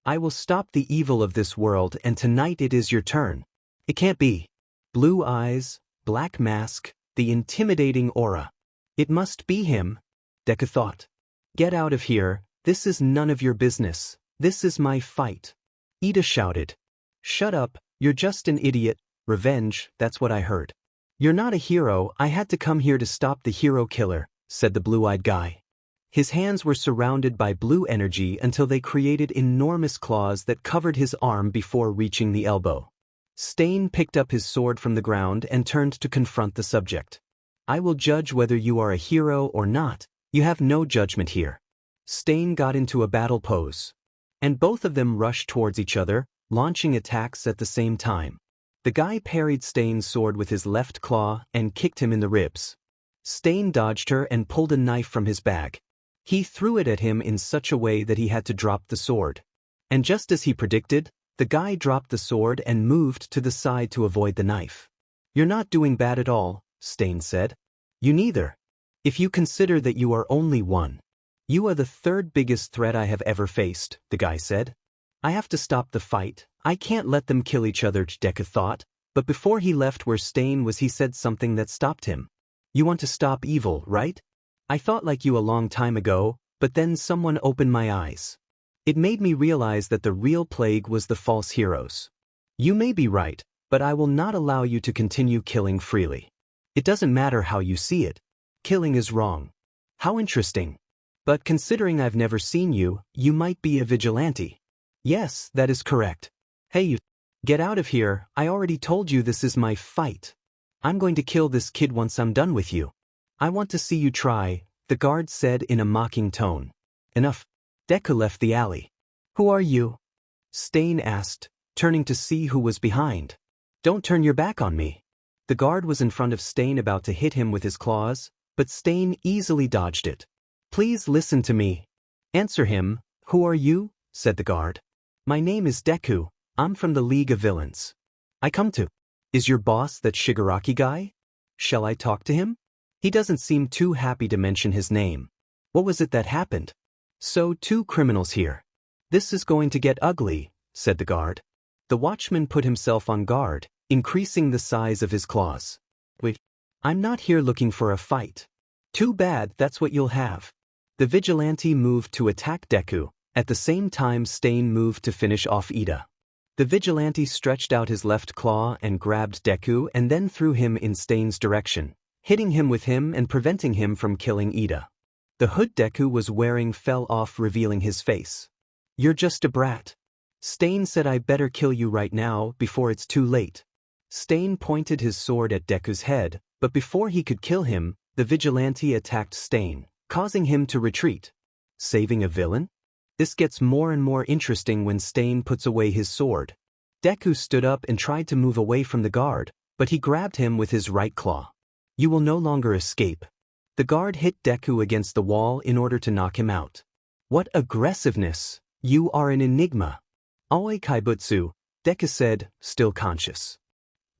I will stop the evil of this world, and tonight it is your turn. It can't be. Blue eyes, black mask, the intimidating aura. It must be him, Deku thought. Get out of here, this is none of your business, this is my fight. Ida shouted. Shut up, you're just an idiot, revenge, that's what I heard. You're not a hero, I had to come here to stop the hero killer, said the blue-eyed guy. His hands were surrounded by blue energy until they created enormous claws that covered his arm before reaching the elbow. Stain picked up his sword from the ground and turned to confront the subject. I will judge whether you are a hero or not, you have no judgment here. Stain got into a battle pose. And both of them rushed towards each other, launching attacks at the same time. The guy parried Stain's sword with his left claw and kicked him in the ribs. Stain dodged her and pulled a knife from his bag. He threw it at him in such a way that he had to drop the sword. And just as he predicted, the guy dropped the sword and moved to the side to avoid the knife. You're not doing bad at all, Stain said. You neither. If you consider that you are only one. You are the third biggest threat I have ever faced, the guy said. I have to stop the fight, I can't let them kill each other, Deku thought, but before he left where Stain was he said something that stopped him. You want to stop evil, right? I thought like you a long time ago, but then someone opened my eyes. It made me realize that the real plague was the false heroes. You may be right, but I will not allow you to continue killing freely. It doesn't matter how you see it. Killing is wrong. How interesting. But considering I've never seen you, you might be a vigilante. Yes, that is correct. Hey you. Get out of here, I already told you this is my fight. I'm going to kill this kid once I'm done with you. I want to see you try, the guard said in a mocking tone. Enough. Deku left the alley. Who are you? Stain asked, turning to see who was behind. Don't turn your back on me. The guard was in front of Stain about to hit him with his claws, but Stain easily dodged it. Please listen to me. Answer him, who are you? Said the guard. My name is Deku, I'm from the League of Villains. I come to. Is your boss that Shigaraki guy? Shall I talk to him? He doesn't seem too happy to mention his name. What was it that happened? So two criminals here. This is going to get ugly, said the guard. The watchman put himself on guard, increasing the size of his claws. Wait, I'm not here looking for a fight. Too bad, that's what you'll have. The vigilante moved to attack Deku, at the same time Stain moved to finish off Ida. The vigilante stretched out his left claw and grabbed Deku and then threw him in Stain's direction, hitting him with him and preventing him from killing Ida. The hood Deku was wearing fell off, revealing his face. You're just a brat. Stain said I better kill you right now before it's too late. Stain pointed his sword at Deku's head, but before he could kill him, the vigilante attacked Stain, causing him to retreat. Saving a villain? This gets more and more interesting when Stain puts away his sword. Deku stood up and tried to move away from the guard, but he grabbed him with his right claw. You will no longer escape. The guard hit Deku against the wall in order to knock him out. What aggressiveness! You are an enigma. Aoi Kaibutsu, Deku said, still conscious.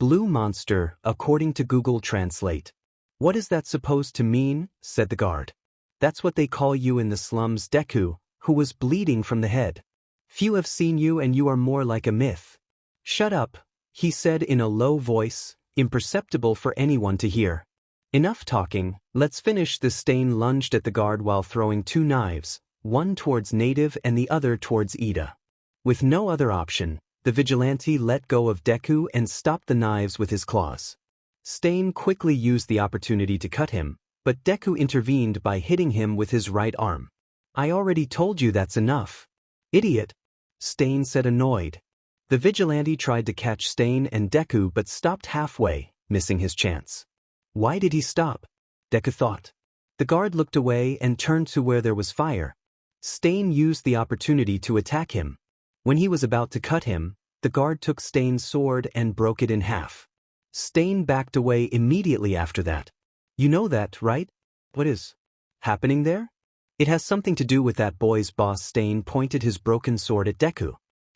Blue monster, according to Google Translate. What is that supposed to mean? Said the guard. That's what they call you in the slums, Deku, who was bleeding from the head. Few have seen you and you are more like a myth. Shut up, he said in a low voice, imperceptible for anyone to hear. Enough talking, let's finish this. Stain lunged at the guard while throwing two knives, one towards Native and the other towards Ida. With no other option, The vigilante let go of Deku and stopped the knives with his claws. Stain quickly used the opportunity to cut him, but Deku intervened by hitting him with his right arm. I already told you that's enough. Idiot, Stain said annoyed. The vigilante tried to catch Stain and Deku but stopped halfway, missing his chance. Why did he stop? Deku thought. The guard looked away and turned to where there was fire. Stain used the opportunity to attack him. When he was about to cut him, the guard took Stain's sword and broke it in half. Stain backed away immediately after that. You know that, right? What is happening there? It has something to do with that boy's boss. Stain pointed his broken sword at Deku.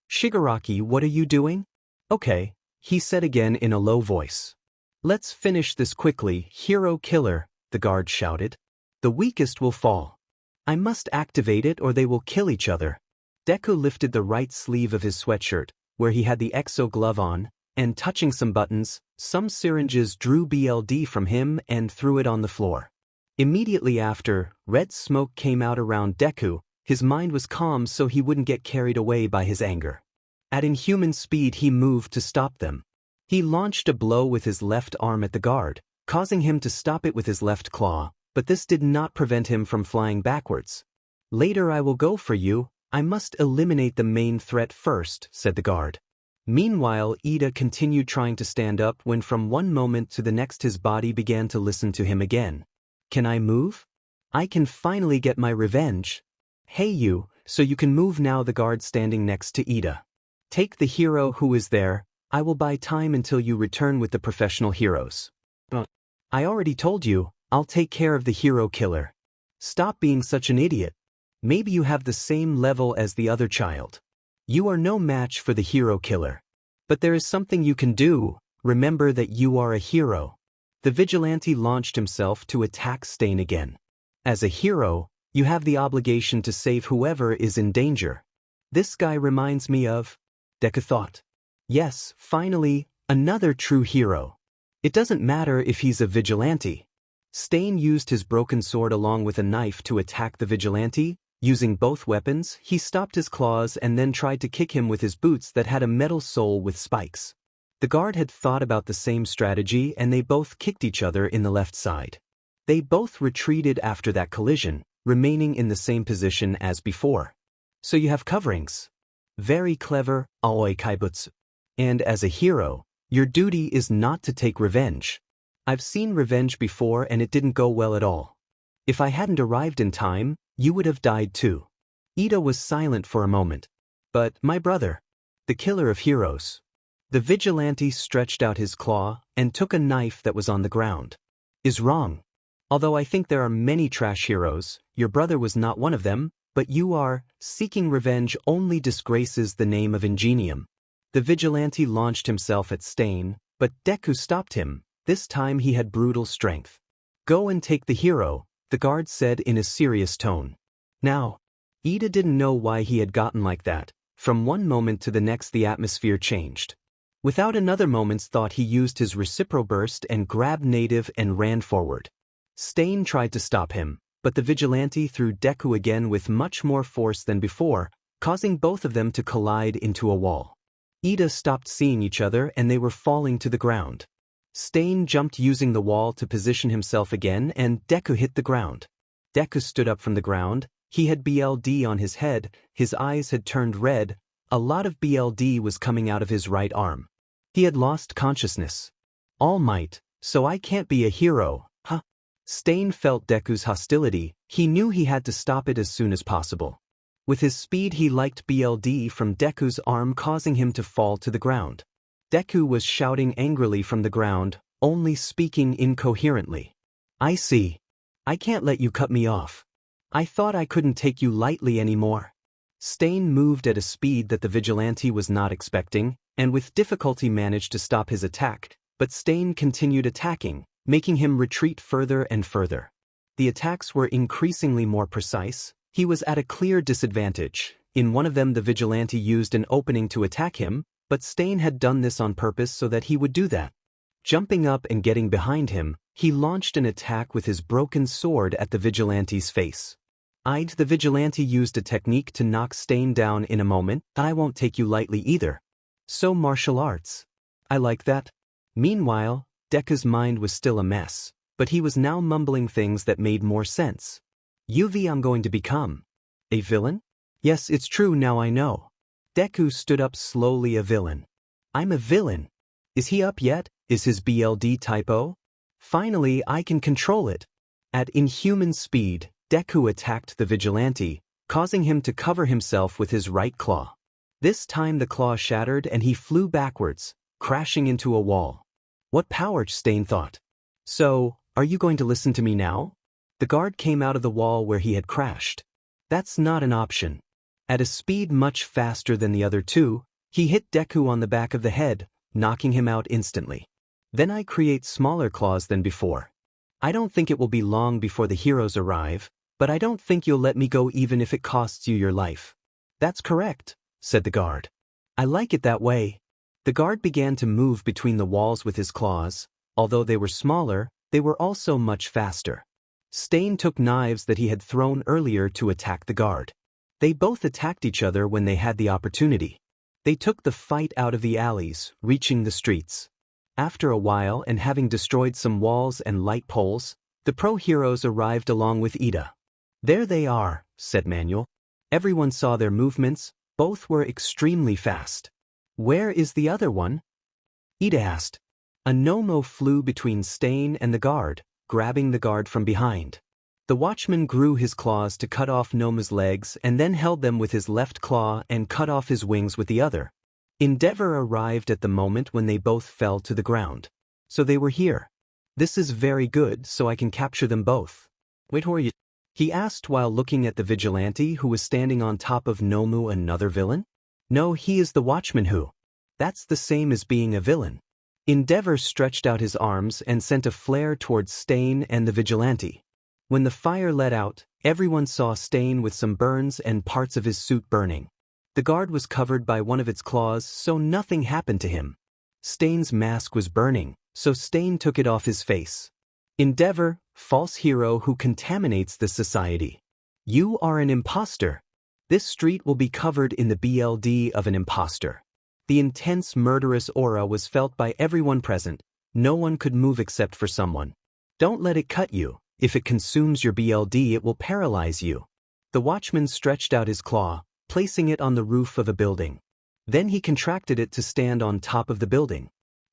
Shigaraki, what are you doing? Okay, he said again in a low voice. Let's finish this quickly, hero killer, the guard shouted. The weakest will fall. I must activate it or they will kill each other. Deku lifted the right sleeve of his sweatshirt, where he had the exo glove on, and touching some buttons, some syringes drew BLD from him and threw it on the floor. Immediately after, red smoke came out around Deku. His mind was calm so he wouldn't get carried away by his anger. At inhuman speed he moved to stop them. He launched a blow with his left arm at the guard, causing him to stop it with his left claw, but this did not prevent him from flying backwards. Later I will go for you. I must eliminate the main threat first, said the guard. Meanwhile, Ida continued trying to stand up when from one moment to the next his body began to listen to him again. Can I move? I can finally get my revenge. Hey you, so you can move now, the guard standing next to Ida. Take the hero who is there. I will buy time until you return with the professional heroes. I already told you, I'll take care of the hero killer. Stop being such an idiot. Maybe you have the same level as the other child. You are no match for the hero killer. But there is something you can do. Remember that you are a hero. The vigilante launched himself to attack Stain again. As a hero, you have the obligation to save whoever is in danger. This guy reminds me of... Deku thought. Yes, finally, another true hero. It doesn't matter if he's a vigilante. Stain used his broken sword along with a knife to attack the vigilante. Using both weapons, he stopped his claws and then tried to kick him with his boots that had a metal sole with spikes. The guard had thought about the same strategy and they both kicked each other in the left side. They both retreated after that collision, remaining in the same position as before. So you have coverings. Very clever, Aoi Kaibutsu. And as a hero, your duty is not to take revenge. I've seen revenge before and it didn't go well at all. If I hadn't arrived in time, you would have died too. Ida was silent for a moment. But, my brother, the killer of heroes. The vigilante stretched out his claw and took a knife that was on the ground. Is wrong. Although I think there are many trash heroes, your brother was not one of them, but you are. Seeking revenge only disgraces the name of Ingenium. The vigilante launched himself at Stain, but Deku stopped him. This time he had brutal strength. Go and take the hero, the guard said in a serious tone. Now, Ida didn't know why he had gotten like that. From one moment to the next the atmosphere changed. Without another moment's thought he used his reciproburst and grabbed Native and ran forward. Stain tried to stop him, but the vigilante threw Deku again with much more force than before, causing both of them to collide into a wall. Ida stopped seeing each other and they were falling to the ground. Stain jumped using the wall to position himself again and Deku hit the ground. Deku stood up from the ground. He had BLD on his head, his eyes had turned red, a lot of BLD was coming out of his right arm. He had lost consciousness. All Might, so I can't be a hero, huh? Stain felt Deku's hostility. He knew he had to stop it as soon as possible. With his speed he liked BLD from Deku's arm, causing him to fall to the ground. Deku was shouting angrily from the ground, only speaking incoherently. I see. I can't let you cut me off. I thought I couldn't take you lightly anymore. Stain moved at a speed that the vigilante was not expecting, and with difficulty managed to stop his attack, but Stain continued attacking, making him retreat further and further. The attacks were increasingly more precise. He was at a clear disadvantage. In one of them the vigilante used an opening to attack him, but Stain had done this on purpose so that he would do that. Jumping up and getting behind him, he launched an attack with his broken sword at the vigilante's face. The vigilante used a technique to knock Stain down in a moment. I won't take you lightly either. So martial arts. I like that. Meanwhile, Deku's mind was still a mess, but he was now mumbling things that made more sense. I'm going to become a villain? Yes, it's true now I know. Deku stood up slowly. A villain. I'm a villain. Is he up yet? Is his BLD typo? Finally, I can control it. At inhuman speed, Deku attacked the vigilante, causing him to cover himself with his right claw. This time the claw shattered and he flew backwards, crashing into a wall. What power, Stain thought. So, are you going to listen to me now? The guard came out of the wall where he had crashed. That's not an option. At a speed much faster than the other two, he hit Deku on the back of the head, knocking him out instantly. Then I create smaller claws than before. I don't think it will be long before the heroes arrive, but I don't think you'll let me go even if it costs you your life. That's correct, said the guard. I like it that way. The guard began to move between the walls with his claws. Although they were smaller, they were also much faster. Stain took knives that he had thrown earlier to attack the guard. They both attacked each other when they had the opportunity. They took the fight out of the alleys, reaching the streets. After a while and having destroyed some walls and light poles, the pro heroes arrived along with Ida. There they are, said Manuel. Everyone saw their movements, both were extremely fast. Where is the other one? Ida asked. A Nomo flew between Stain and the guard, grabbing the guard from behind. The watchman grew his claws to cut off Noma's legs and then held them with his left claw and cut off his wings with the other. Endeavor arrived at the moment when they both fell to the ground. So they were here. This is very good, so I can capture them both. Wait, who are you? He asked while looking at the vigilante who was standing on top of Nomu. Another villain? No, he is the watchman who. That's the same as being a villain. Endeavor stretched out his arms and sent a flare towards Stain and the vigilante. When the fire let out, everyone saw Stain with some burns and parts of his suit burning. The guard was covered by one of its claws, so nothing happened to him. Stain's mask was burning, so Stain took it off his face. Endeavor, false hero who contaminates the society. You are an imposter. This street will be covered in the BLD of an imposter. The intense murderous aura was felt by everyone present. No one could move except for someone. Don't let it cut you. If it consumes your BLD, it will paralyze you. The watchman stretched out his claw, placing it on the roof of a building. Then he contracted it to stand on top of the building.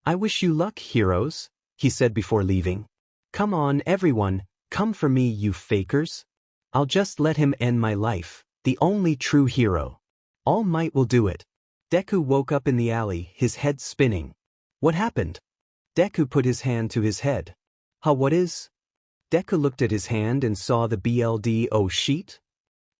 I wish you luck, heroes, he said before leaving. Come on, everyone, come for me, you fakers. I'll just let him end my life, the only true hero. All Might will do it. Deku woke up in the alley, his head spinning. What happened? Deku put his hand to his head. What is? Deku looked at his hand and saw the BLD. Oh shit!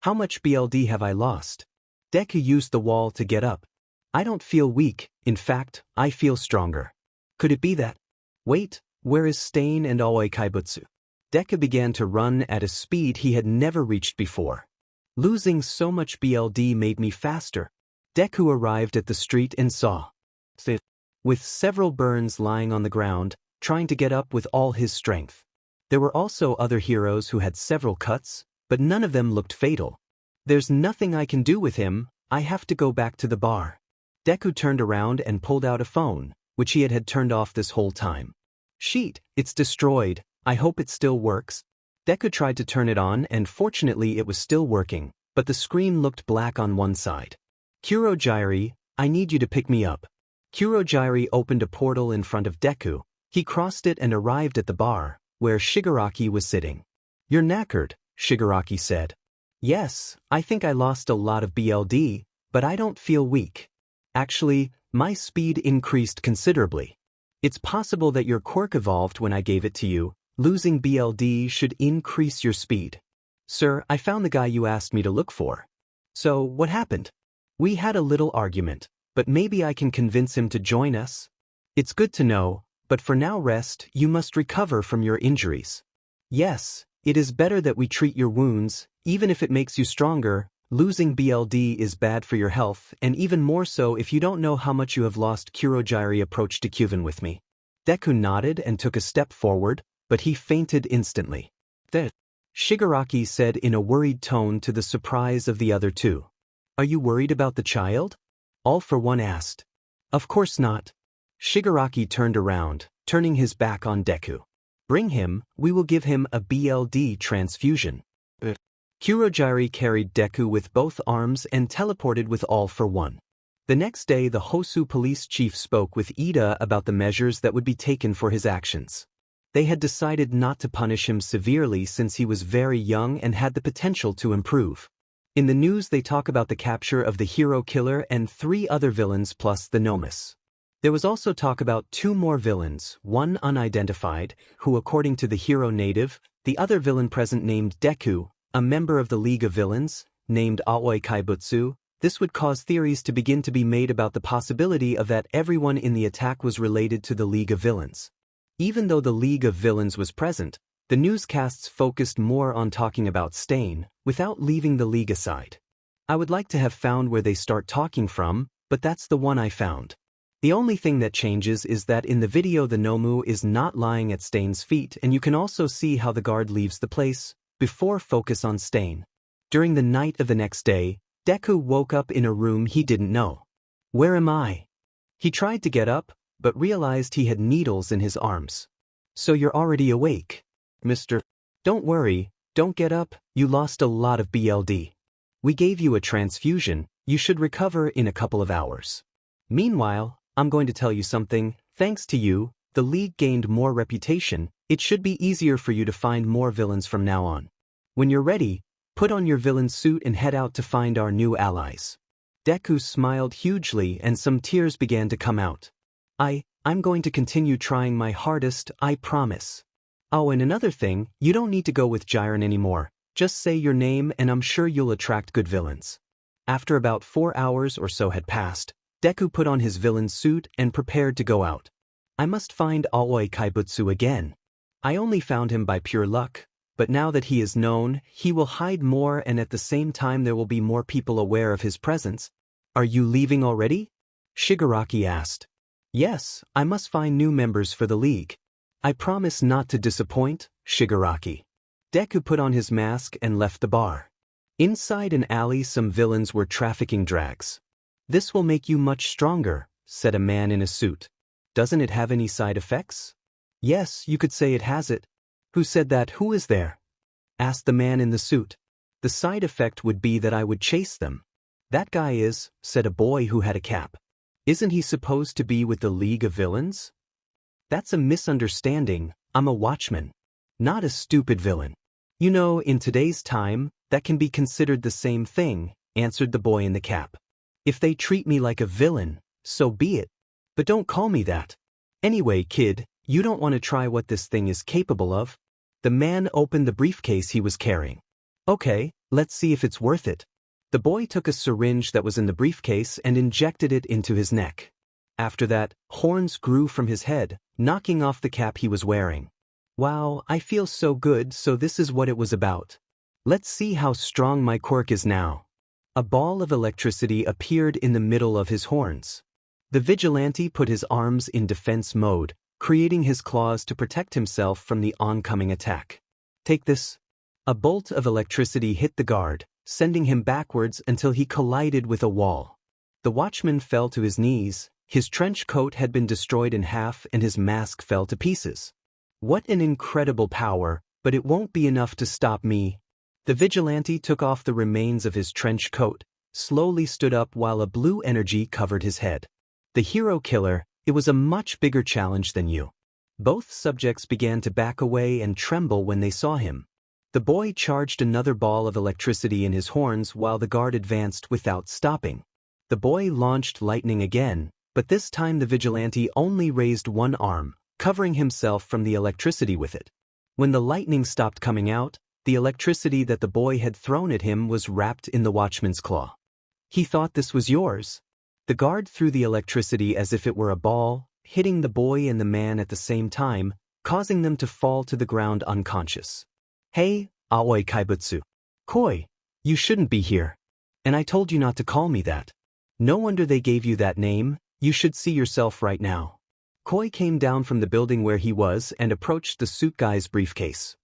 How much BLD have I lost? Deku used the wall to get up. I don't feel weak, in fact, I feel stronger. Could it be that? Wait, where is Stain and Aoi Kaibutsu? Deku began to run at a speed he had never reached before. Losing so much BLD made me faster. Deku arrived at the street and saw Th. With several burns lying on the ground, trying to get up with all his strength. There were also other heroes who had several cuts, but none of them looked fatal. There's nothing I can do with him, I have to go back to the bar. Deku turned around and pulled out a phone, which he had turned off this whole time. Sheet, it's destroyed, I hope it still works. Deku tried to turn it on and fortunately it was still working, but the screen looked black on one side. Kurogyri, I need you to pick me up. Kurogyri opened a portal in front of Deku. He crossed it and arrived at the bar, where Shigaraki was sitting. You're knackered, Shigaraki said. Yes, I think I lost a lot of BLD, but I don't feel weak. Actually, my speed increased considerably. It's possible that your quirk evolved when I gave it to you. Losing BLD should increase your speed. Sir, I found the guy you asked me to look for. So, what happened? We had a little argument, but maybe I can convince him to join us. It's good to know, but for now rest, you must recover from your injuries. Yes, it is better that we treat your wounds, even if it makes you stronger. Losing BLD is bad for your health, and even more so if you don't know how much you have lost. Kurogyri approached Kyuven with me. Deku nodded and took a step forward, but he fainted instantly. That, Shigaraki said in a worried tone to the surprise of the other two. Are you worried about the child? All for One asked. Of course not. Shigaraki turned around, turning his back on Deku. Bring him, we will give him a BLD transfusion. Kurogiri carried Deku with both arms and teleported with All for One. The next day the Hosu police chief spoke with Ida about the measures that would be taken for his actions. They had decided not to punish him severely since he was very young and had the potential to improve. In the news they talk about the capture of the hero killer and 3 other villains plus the Nomus. There was also talk about 2 more villains, one unidentified, who according to the hero native, the other villain present named Deku, a member of the League of Villains, named Aoi Kaibutsu. This would cause theories to begin to be made about the possibility of that everyone in the attack was related to the League of Villains. Even though the League of Villains was present, the newscasts focused more on talking about Stain, without leaving the League aside. I would like to have found where they start talking from, but that's the one I found. The only thing that changes is that in the video the Nomu is not lying at Stain's feet and you can also see how the guard leaves the place, before focus on Stain. During the night of the next day, Deku woke up in a room he didn't know. Where am I? He tried to get up, but realized he had needles in his arms. So you're already awake, Mr. Don't worry, don't get up, you lost a lot of BLD. We gave you a transfusion, you should recover in a couple of hours. Meanwhile, I'm going to tell you something, thanks to you, the League gained more reputation, it should be easier for you to find more villains from now on. When you're ready, put on your villain suit and head out to find our new allies. Deku smiled hugely and some tears began to come out. I'm going to continue trying my hardest, I promise. Oh, and another thing, you don't need to go with Jiren anymore, just say your name and I'm sure you'll attract good villains. After about 4 hours or so had passed, Deku put on his villain suit and prepared to go out. I must find Aoi Kaibutsu again. I only found him by pure luck, but now that he is known, he will hide more and at the same time there will be more people aware of his presence. Are you leaving already? Shigaraki asked. Yes, I must find new members for the League. I promise not to disappoint, Shigaraki. Deku put on his mask and left the bar. Inside an alley some villains were trafficking drags. This will make you much stronger, said a man in a suit. Doesn't it have any side effects? Yes, you could say it has it. Who said that? Who is there? Asked the man in the suit. The side effect would be that I would chase them. That guy is, said a boy who had a cap. Isn't he supposed to be with the League of Villains? That's a misunderstanding, I'm a watchman. Not a stupid villain. You know, in today's time, that can be considered the same thing, answered the boy in the cap. If they treat me like a villain, so be it. But don't call me that. Anyway, kid, you don't want to try what this thing is capable of? The man opened the briefcase he was carrying. Okay, let's see if it's worth it. The boy took a syringe that was in the briefcase and injected it into his neck. After that, horns grew from his head, knocking off the cap he was wearing. Wow, I feel so good, so this is what it was about. Let's see how strong my quirk is now. A ball of electricity appeared in the middle of his horns. The vigilante put his arms in defense mode, creating his claws to protect himself from the oncoming attack. Take this. A bolt of electricity hit the guard, sending him backwards until he collided with a wall. The watchman fell to his knees, his trench coat had been destroyed in half and his mask fell to pieces. What an incredible power, but it won't be enough to stop me. The vigilante took off the remains of his trench coat, slowly stood up while a blue energy covered his head. The hero killer, it was a much bigger challenge than you. Both subjects began to back away and tremble when they saw him. The boy charged another ball of electricity in his horns while the guard advanced without stopping. The boy launched lightning again, but this time the vigilante only raised one arm, covering himself from the electricity with it. When the lightning stopped coming out, the electricity that the boy had thrown at him was wrapped in the watchman's claw. He thought this was yours. The guard threw the electricity as if it were a ball, hitting the boy and the man at the same time, causing them to fall to the ground unconscious. Hey, Aoi Kaibutsu. Koi, you shouldn't be here. And I told you not to call me that. No wonder they gave you that name, you should see yourself right now. Koi came down from the building where he was and approached the suit guy's briefcase.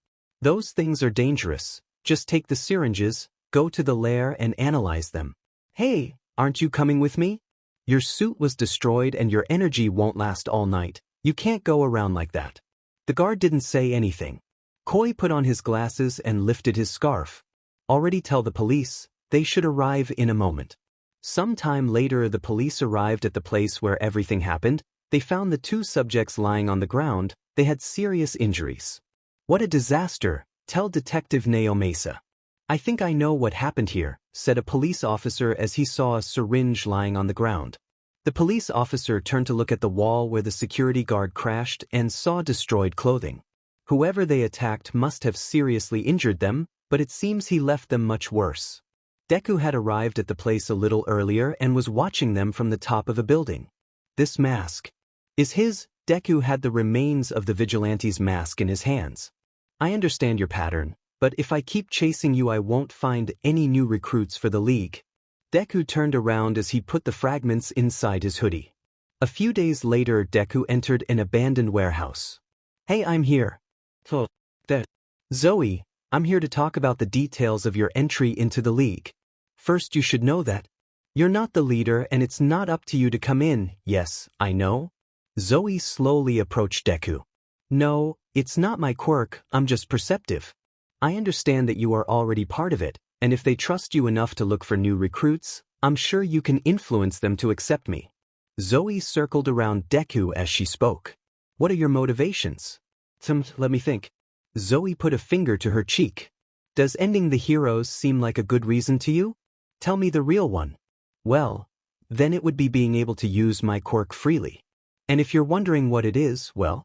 Those things are dangerous, just take the syringes, go to the lair and analyze them. Hey, aren't you coming with me? Your suit was destroyed and your energy won't last all night. You can't go around like that. The guard didn't say anything. Koi put on his glasses and lifted his scarf. Already tell the police, they should arrive in a moment. Some time later the police arrived at the place where everything happened. They found the two subjects lying on the ground. They had serious injuries. What a disaster, tell Detective Neo Mesa. I think I know what happened here, said a police officer as he saw a syringe lying on the ground. The police officer turned to look at the wall where the security guard crashed and saw destroyed clothing. Whoever they attacked must have seriously injured them, but it seems he left them much worse. Deku had arrived at the place a little earlier and was watching them from the top of a building. This mask is his. Deku had the remains of the vigilante's mask in his hands. I understand your pattern, but if I keep chasing you I won't find any new recruits for the league. Deku turned around as he put the fragments inside his hoodie. A few days later Deku entered an abandoned warehouse. Hey, I'm here. Zoe, I'm here to talk about the details of your entry into the league. First you should know that you're not the leader and it's not up to you to come in. Yes, I know. Zoe slowly approached Deku. No, it's not my quirk, I'm just perceptive. I understand that you are already part of it, and if they trust you enough to look for new recruits, I'm sure you can influence them to accept me. Zoe circled around Deku as she spoke. What are your motivations? Let me think. Zoe put a finger to her cheek. Does ending the heroes seem like a good reason to you? Tell me the real one. Well, then it would be being able to use my quirk freely. And if you're wondering what it is, well,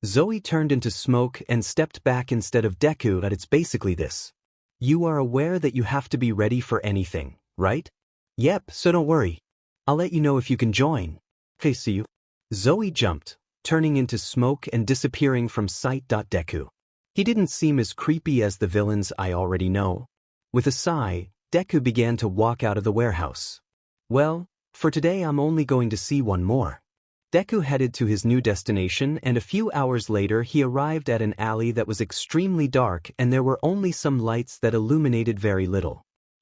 Zoe turned into smoke and stepped back instead of Deku, but it's basically this. You are aware that you have to be ready for anything, right? Yep, so don't worry. I'll let you know if you can join. Okay, see you. Zoe jumped, turning into smoke and disappearing from sight. Deku. He didn't seem as creepy as the villains I already know. With a sigh, Deku began to walk out of the warehouse. Well, for today I'm only going to see one more. Deku headed to his new destination and a few hours later he arrived at an alley that was extremely dark and there were only some lights that illuminated very little.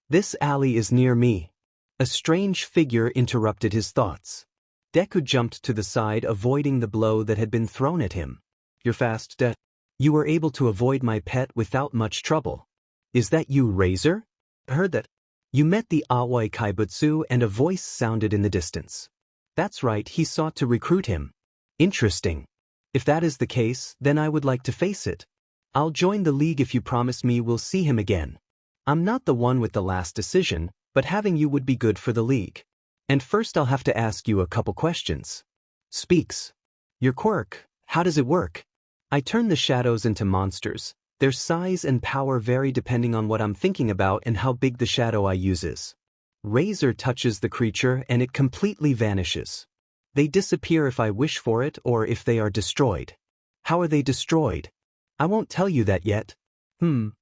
This alley is near me. A strange figure interrupted his thoughts. Deku jumped to the side, avoiding the blow that had been thrown at him. You're fast, You were able to avoid my pet without much trouble. Is that you, Razor? I heard that. You met the Aoi Kaibutsu and a voice sounded in the distance. That's right, he sought to recruit him. Interesting. If that is the case, then I would like to face it. I'll join the league if you promise me we'll see him again. I'm not the one with the last decision, but having you would be good for the league. And first I'll have to ask you a couple questions. Speaks. Your quirk, how does it work? I turn the shadows into monsters. Their size and power vary depending on what I'm thinking about and how big the shadow I use is. Razor touches the creature and it completely vanishes. They disappear if I wish for it or if they are destroyed. How are they destroyed? I won't tell you that yet.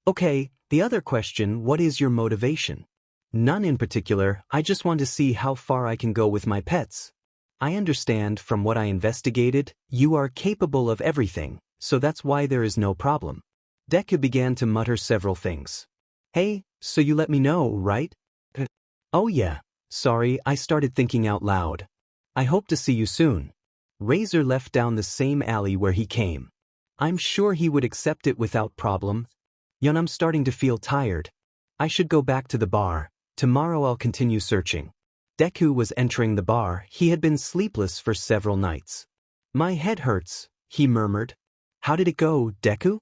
Okay, the other question, what is your motivation? None in particular, I just want to see how far I can go with my pets. I understand from what I investigated, you are capable of everything, so that's why there is no problem. Deku began to mutter several things. Hey, so you let me know, right? Oh yeah, sorry, I started thinking out loud. I hope to see you soon. Razor left down the same alley where he came. I'm sure he would accept it without problem. I'm starting to feel tired. I should go back to the bar. Tomorrow I'll continue searching. Deku was entering the bar. He had been sleepless for several nights. My head hurts, he murmured. How did it go, Deku?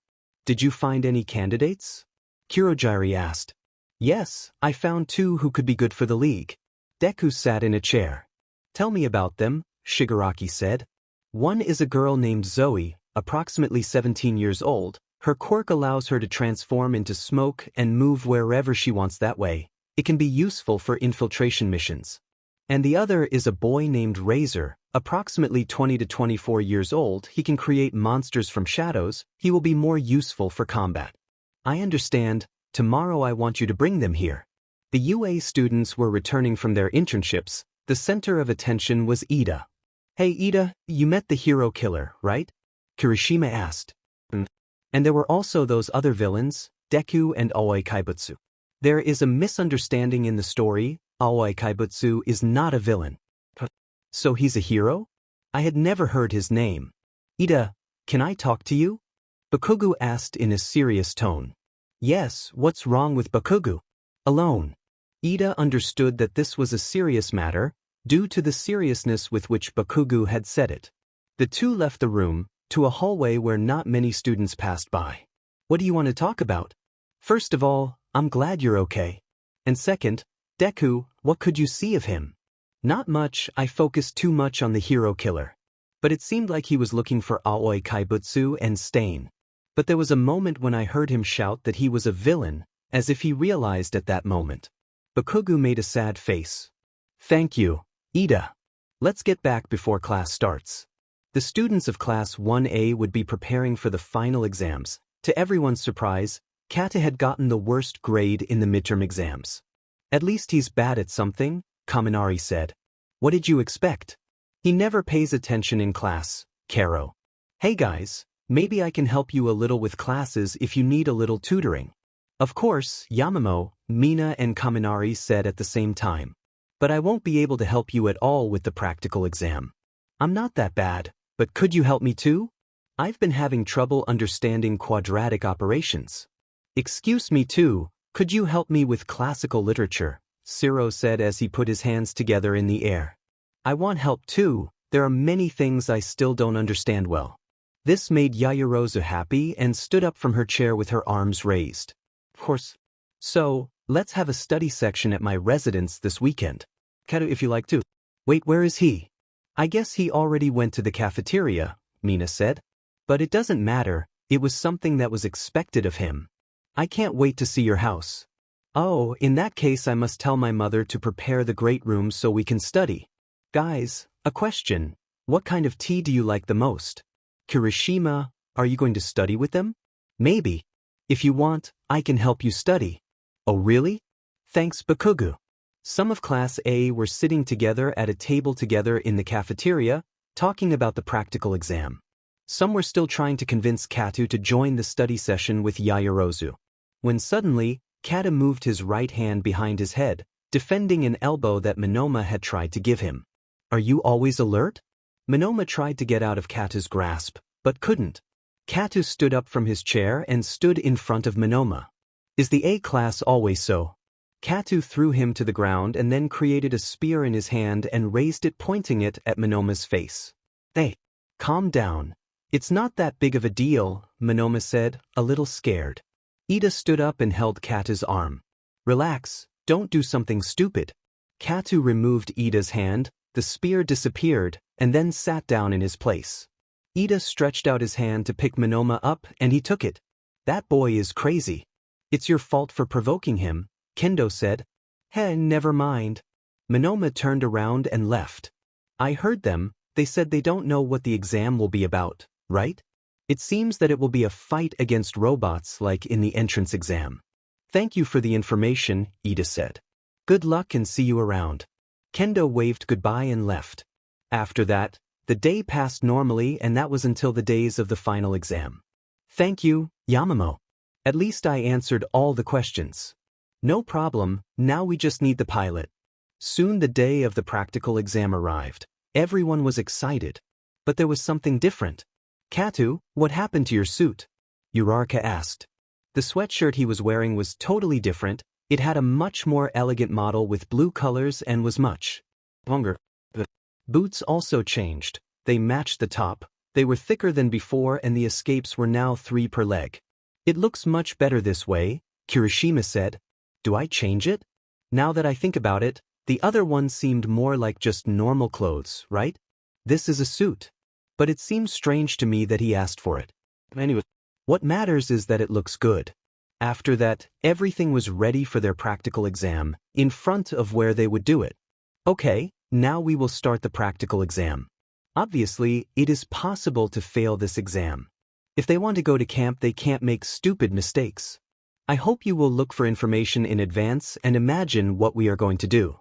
Did you find any candidates? Kurogiri asked. Yes, I found 2 who could be good for the league. Deku sat in a chair. Tell me about them, Shigaraki said. One is a girl named Zoe, approximately 17 years old. Her quirk allows her to transform into smoke and move wherever she wants that way. It can be useful for infiltration missions. And the other is a boy named Razor, approximately 20 to 24 years old. He can create monsters from shadows. He will be more useful for combat. I understand. Tomorrow I want you to bring them here. The UA students were returning from their internships. The center of attention was Ida. Hey Ida, you met the hero killer, right? Kirishima asked. And there were also those other villains, Deku and Aoi Kaibutsu. There is a misunderstanding in the story. Aoi Kaibutsu is not a villain. So he's a hero? I had never heard his name. Ida, can I talk to you? Bakugu asked in a serious tone. Yes, what's wrong with Bakugu? Alone. Ida understood that this was a serious matter, due to the seriousness with which Bakugu had said it. The two left the room, to a hallway where not many students passed by. What do you want to talk about? First of all, I'm glad you're okay. And second, Deku, what could you see of him? Not much, I focused too much on the hero killer. But it seemed like he was looking for Aoi Kaibutsu and Stain. But there was a moment when I heard him shout that he was a villain, as if he realized at that moment. Bakugu made a sad face. Thank you, Ida. Let's get back before class starts. The students of Class 1A would be preparing for the final exams. To everyone's surprise, Kata had gotten the worst grade in the midterm exams. At least he's bad at something, Kaminari said. What did you expect? He never pays attention in class, Karo. Hey guys, maybe I can help you a little with classes if you need a little tutoring. Of course, Yamamoto, Mina and Kaminari said at the same time. But I won't be able to help you at all with the practical exam. I'm not that bad, but could you help me too? I've been having trouble understanding quadratic operations. Excuse me too, could you help me with classical literature? Siro said as he put his hands together in the air. I want help too, there are many things I still don't understand well. This made Yaoyorozu happy and stood up from her chair with her arms raised. Of course. So, let's have a study section at my residence this weekend. Kato, if you like to. Wait, where is he? I guess he already went to the cafeteria, Mina said. But it doesn't matter, it was something that was expected of him. I can't wait to see your house. Oh, in that case I must tell my mother to prepare the great room so we can study. Guys, a question. What kind of tea do you like the most? Kirishima, are you going to study with them? Maybe. If you want, I can help you study. Oh really? Thanks Bakugu. Some of Class A were sitting together at a table together in the cafeteria, talking about the practical exam. Some were still trying to convince Katu to join the study session with Yaoyorozu. When suddenly, Kata moved his right hand behind his head, defending an elbow that Monoma had tried to give him. Are you always alert? Monoma tried to get out of Katu's grasp, but couldn't. Katu stood up from his chair and stood in front of Monoma. Is the A class always so? Katu threw him to the ground and then created a spear in his hand and raised it pointing it at Monoma's face. Hey, calm down. It's not that big of a deal, Monoma said, a little scared. Ida stood up and held Katu's arm. Relax, don't do something stupid. Katu removed Ida's hand, the spear disappeared, and then sat down in his place. Ida stretched out his hand to pick Monoma up and he took it. That boy is crazy. It's your fault for provoking him, Kendo said. Hey, never mind. Monoma turned around and left. I heard them, they said they don't know what the exam will be about, right? It seems that it will be a fight against robots like in the entrance exam. Thank you for the information, Ida said. Good luck and see you around. Kendo waved goodbye and left. After that, the day passed normally and that was until the days of the final exam. Thank you, Yamamoto. At least I answered all the questions. No problem, now we just need the pilot. Soon the day of the practical exam arrived. Everyone was excited. But there was something different. Katu, what happened to your suit? Uraraka asked. The sweatshirt he was wearing was totally different. It had a much more elegant model with blue colors and was much longer. The boots also changed. They matched the top. They were thicker than before and the escapes were now 3 per leg. It looks much better this way, Kirishima said. Do I change it? Now that I think about it, the other one seemed more like just normal clothes, right? This is a suit. But it seems strange to me that he asked for it. Anyway, what matters is that it looks good. After that, everything was ready for their practical exam, in front of where they would do it. Okay, now we will start the practical exam. Obviously, it is possible to fail this exam. If they want to go to camp, they can't make stupid mistakes. I hope you will look for information in advance and imagine what we are going to do.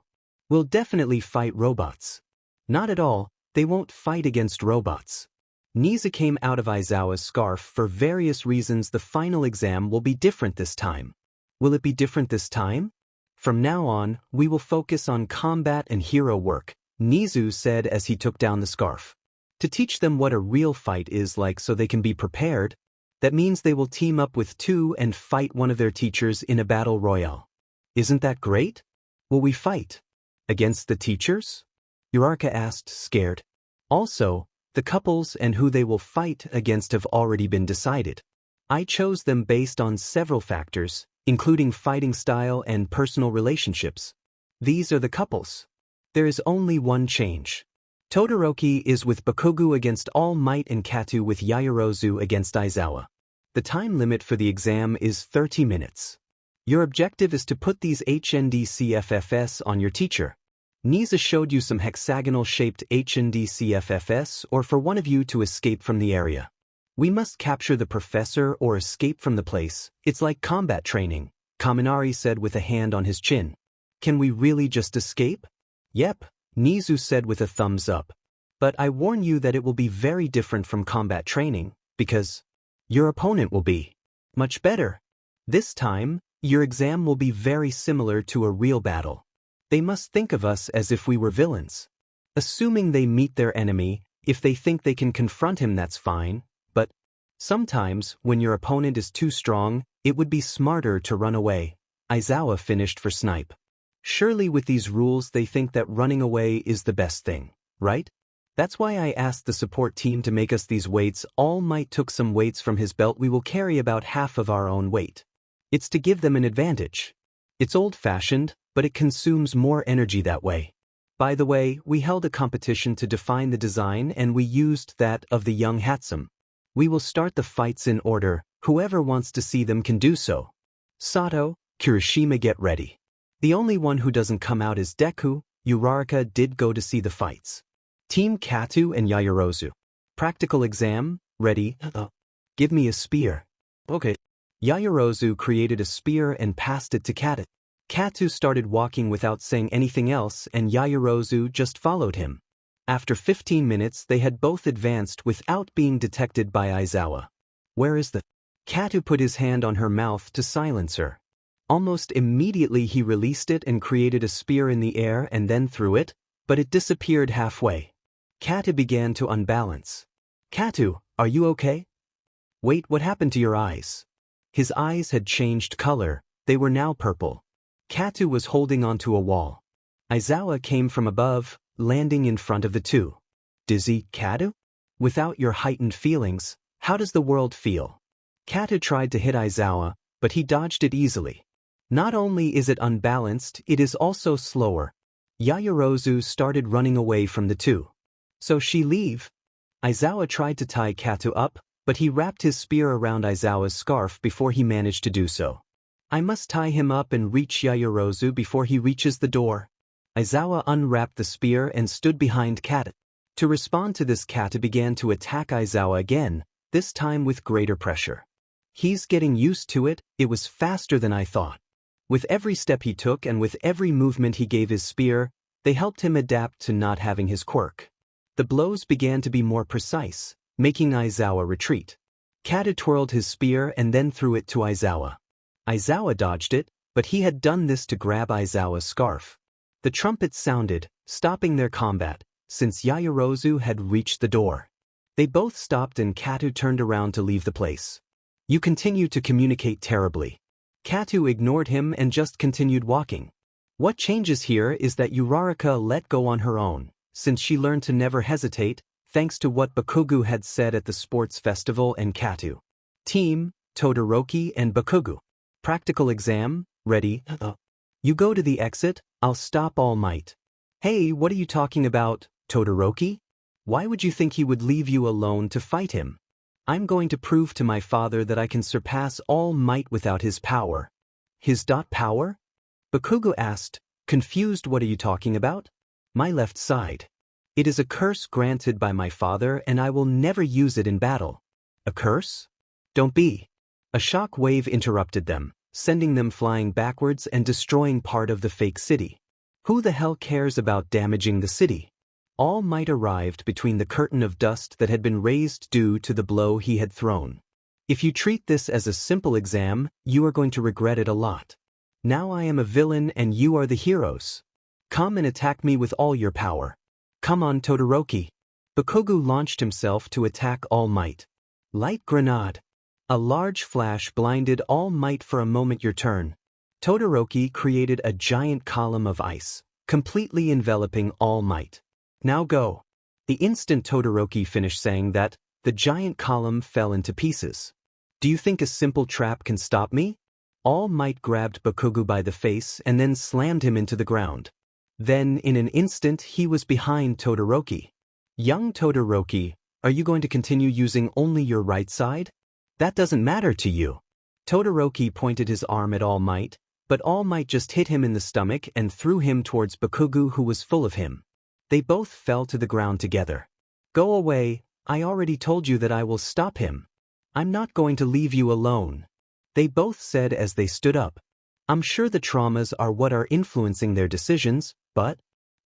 We'll definitely fight robots. Not at all, they won't fight against robots. Niza came out of Aizawa's scarf for various reasons. The final exam will be different this time. Will it be different this time? From now on, we will focus on combat and hero work. Nizu said as he took down the scarf. To teach them what a real fight is like so they can be prepared, that means they will team up with two and fight one of their teachers in a battle royale. Isn't that great? Will we fight? Against the teachers? Uraraka asked, scared. Also, the couples and who they will fight against have already been decided. I chose them based on several factors, including fighting style and personal relationships. These are the couples. There is only one change. Todoroki is with Bakugo against All Might and Katu with Yaoyorozu against Aizawa. The time limit for the exam is 30 minutes. Your objective is to put these HNDCFFS on your teacher. Nisa showed you some hexagonal-shaped HNDCFFS or for one of you to escape from the area. We must capture the professor or escape from the place. It's like combat training, Kaminari said with a hand on his chin. Can we really just escape? Yep, Nizu said with a thumbs up. But I warn you that it will be very different from combat training, because your opponent will be much better. This time, your exam will be very similar to a real battle. They must think of us as if we were villains. Assuming they meet their enemy, if they think they can confront him, that's fine, but sometimes, when your opponent is too strong, it would be smarter to run away. Aizawa finished for Snipe. Surely with these rules they think that running away is the best thing, right? That's why I asked the support team to make us these weights. All Might took some weights from his belt. We will carry about half of our own weight. It's to give them an advantage. It's old-fashioned, but it consumes more energy that way. By the way, we held a competition to define the design and we used that of the young Hatsum. We will start the fights in order. Whoever wants to see them can do so. Sato, Kirishima, get ready. The only one who doesn't come out is Deku. Uraraka did go to see the fights. Team Katu and Yaoyorozu. Practical exam, ready? Give me a spear. Okay. Yaoyorozu created a spear and passed it to Katu. Katu started walking without saying anything else and Yaoyorozu just followed him. After 15 minutes they had both advanced without being detected by Aizawa. Where is the... Katu put his hand on her mouth to silence her. Almost immediately he released it and created a spear in the air and then threw it, but it disappeared halfway. Katu began to unbalance. Katu, are you okay? Wait, what happened to your eyes? His eyes had changed color, they were now purple. Katu was holding onto a wall. Aizawa came from above, landing in front of the two. Dizzy, Katu? Without your heightened feelings, how does the world feel? Katu tried to hit Aizawa, but he dodged it easily. Not only is it unbalanced, it is also slower. Yaoyorozu started running away from the two. So she leave? Aizawa tried to tie Katu up, but he wrapped his spear around Aizawa's scarf before he managed to do so. I must tie him up and reach Yaoyorozu before he reaches the door. Aizawa unwrapped the spear and stood behind Katu. To respond to this, Katu began to attack Aizawa again, this time with greater pressure. He's getting used to it, it was faster than I thought. With every step he took and with every movement he gave his spear, they helped him adapt to not having his quirk. The blows began to be more precise, making Aizawa retreat. Katu twirled his spear and then threw it to Aizawa. Aizawa dodged it, but he had done this to grab Aizawa's scarf. The trumpet sounded, stopping their combat, since Yaoyorozu had reached the door. They both stopped and Katu turned around to leave the place. You continue to communicate terribly. Katu ignored him and just continued walking. What changes here is that Uraraka let go on her own, since she learned to never hesitate, thanks to what Bakugo had said at the sports festival and Katu. Team, Todoroki and Bakugo. Practical exam, ready? You go to the exit, I'll stop All Might. Hey, what are you talking about, Todoroki? Why would you think he would leave you alone to fight him? I'm going to prove to my father that I can surpass All Might without his power. His power? Bakugo asked, confused. What are you talking about? My left side. It is a curse granted by my father and I will never use it in battle. A curse? Don't be. A shock wave interrupted them, sending them flying backwards and destroying part of the fake city. Who the hell cares about damaging the city? All Might arrived between the curtain of dust that had been raised due to the blow he had thrown. If you treat this as a simple exam, you are going to regret it a lot. Now I am a villain and you are the heroes. Come and attack me with all your power. Come on, Todoroki. Bakugo launched himself to attack All Might. Light Grenade. A large flash blinded All Might for a moment. Your turn. Todoroki created a giant column of ice, completely enveloping All Might. Now go. The instant Todoroki finished saying that, the giant column fell into pieces. Do you think a simple trap can stop me? All Might grabbed Bakugo by the face and then slammed him into the ground. Then, in an instant, he was behind Todoroki. Young Todoroki, are you going to continue using only your right side? That doesn't matter to you. Todoroki pointed his arm at All Might, but All Might just hit him in the stomach and threw him towards Bakugo, who was full of him. They both fell to the ground together. Go away, I already told you that I will stop him. I'm not going to leave you alone. They both said as they stood up. I'm sure the traumas are what are influencing their decisions, but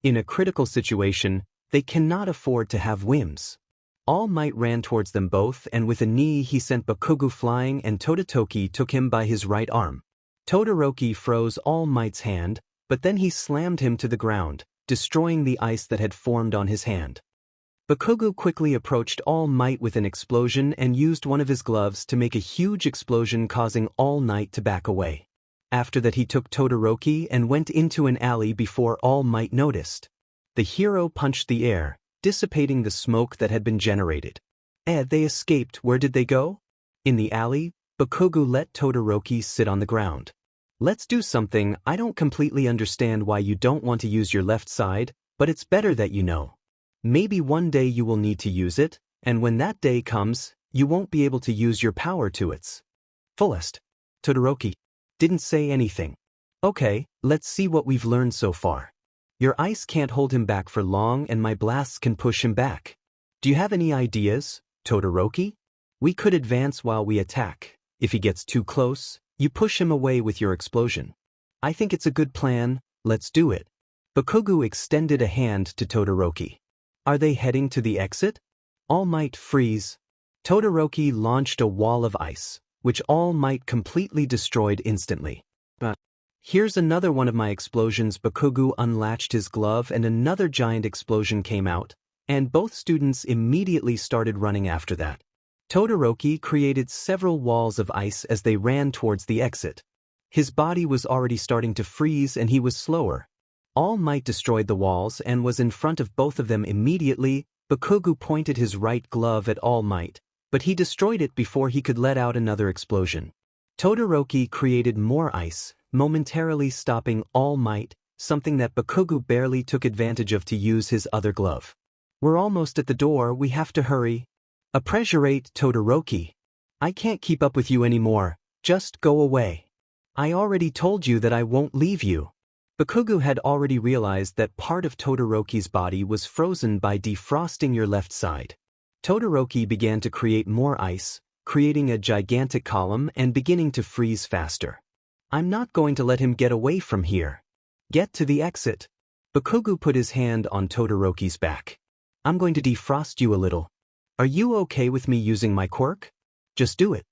in a critical situation, they cannot afford to have whims. All Might ran towards them both, and with a knee he sent Bakugo flying, and Todoroki took him by his right arm. Todoroki froze All Might's hand, but then he slammed him to the ground, destroying the ice that had formed on his hand. Bakugo quickly approached All Might with an explosion and used one of his gloves to make a huge explosion, causing All Might to back away. After that he took Todoroki and went into an alley before All Might noticed. The hero punched the air, dissipating the smoke that had been generated. They escaped. Where did they go? In the alley, Bakugo let Todoroki sit on the ground. Let's do something. I don't completely understand why you don't want to use your left side, but it's better that you know. Maybe one day you will need to use it, and when that day comes, you won't be able to use your power to its fullest. Todoroki didn't say anything. Okay, let's see what we've learned so far. Your ice can't hold him back for long, and my blasts can push him back. Do you have any ideas, Todoroki? We could advance while we attack. If he gets too close, you push him away with your explosion. I think it's a good plan. Let's do it. Bakugo extended a hand to Todoroki. Are they heading to the exit? All Might freeze. Todoroki launched a wall of ice, which All Might completely destroyed instantly. But here's another one of my explosions. Bakugo unlatched his glove and another giant explosion came out, and both students immediately started running after that. Todoroki created several walls of ice as they ran towards the exit. His body was already starting to freeze and he was slower. All Might destroyed the walls and was in front of both of them immediately. Bakugo pointed his right glove at All Might, but he destroyed it before he could let out another explosion. Todoroki created more ice, momentarily stopping All Might, something that Bakugo barely took advantage of to use his other glove. We're almost at the door, we have to hurry. Appreciate, Todoroki. I can't keep up with you anymore, just go away. I already told you that I won't leave you. Bakugo had already realized that part of Todoroki's body was frozen by defrosting your left side. Todoroki began to create more ice, creating a gigantic column and beginning to freeze faster. I'm not going to let him get away from here. Get to the exit. Bakugo put his hand on Todoroki's back. I'm going to defrost you a little. Are you okay with me using my quirk? Just do it.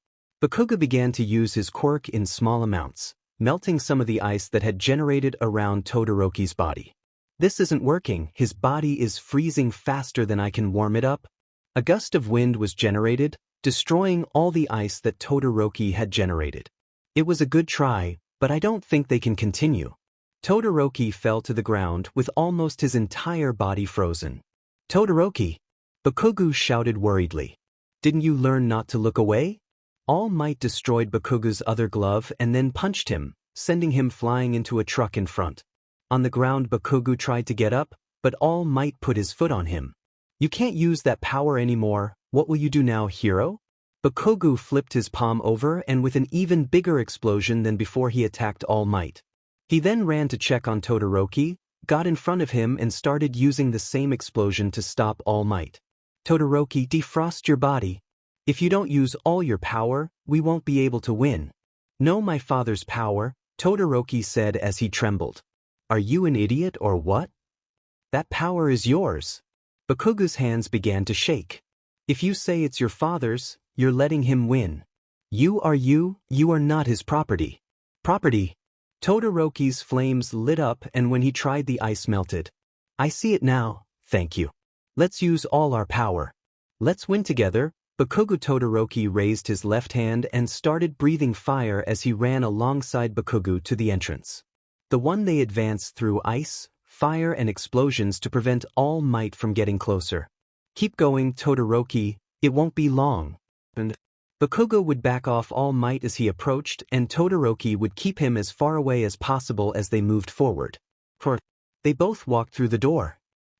Bakugo began to use his quirk in small amounts, melting some of the ice that had generated around Todoroki's body. This isn't working, his body is freezing faster than I can warm it up. A gust of wind was generated, destroying all the ice that Todoroki had generated. It was a good try, but I don't think they can continue. Todoroki fell to the ground with almost his entire body frozen. Todoroki! Bakugo shouted worriedly. Didn't you learn not to look away? All Might destroyed Bakugo's other glove and then punched him, sending him flying into a truck in front. On the ground, Bakugo tried to get up, but All Might put his foot on him. You can't use that power anymore. What will you do now, hero? Bakugo flipped his palm over and with an even bigger explosion than before he attacked All Might. He then ran to check on Todoroki, got in front of him and started using the same explosion to stop All Might. Todoroki, defrost your body. If you don't use all your power, we won't be able to win. Know my father's power, Todoroki said as he trembled. Are you an idiot or what? That power is yours. Bakugo's hands began to shake. If you say it's your father's, you're letting him win. You are not his property. Property. Todoroki's flames lit up and when he tried the ice melted. I see it now. Thank you. Let's use all our power. Let's win together. Bakugo Todoroki raised his left hand and started breathing fire as he ran alongside Bakugo to the entrance. The one they advanced through ice, fire and explosions to prevent All Might from getting closer. Keep going, Todoroki, it won't be long. And Bakugo would back off All Might as he approached, and Todoroki would keep him as far away as possible as they moved forward. They both walked through the door.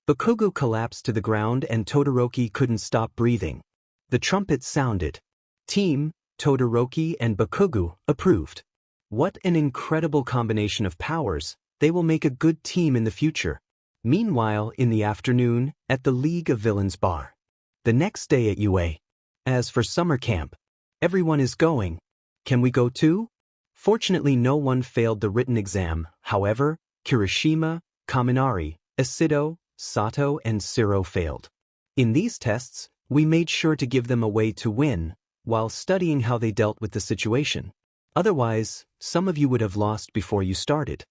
Bakugo collapsed to the ground and Todoroki couldn't stop breathing. The trumpet sounded. Team, Todoroki and Bakugo, approved. What an incredible combination of powers, they will make a good team in the future. Meanwhile, in the afternoon, at the League of Villains bar. The next day at UA. As for summer camp, everyone is going. Can we go too? Fortunately, no one failed the written exam. However, Kirishima, Kaminari, Asido, Sato and Siro failed. In these tests, we made sure to give them a way to win, while studying how they dealt with the situation. Otherwise, some of you would have lost before you started.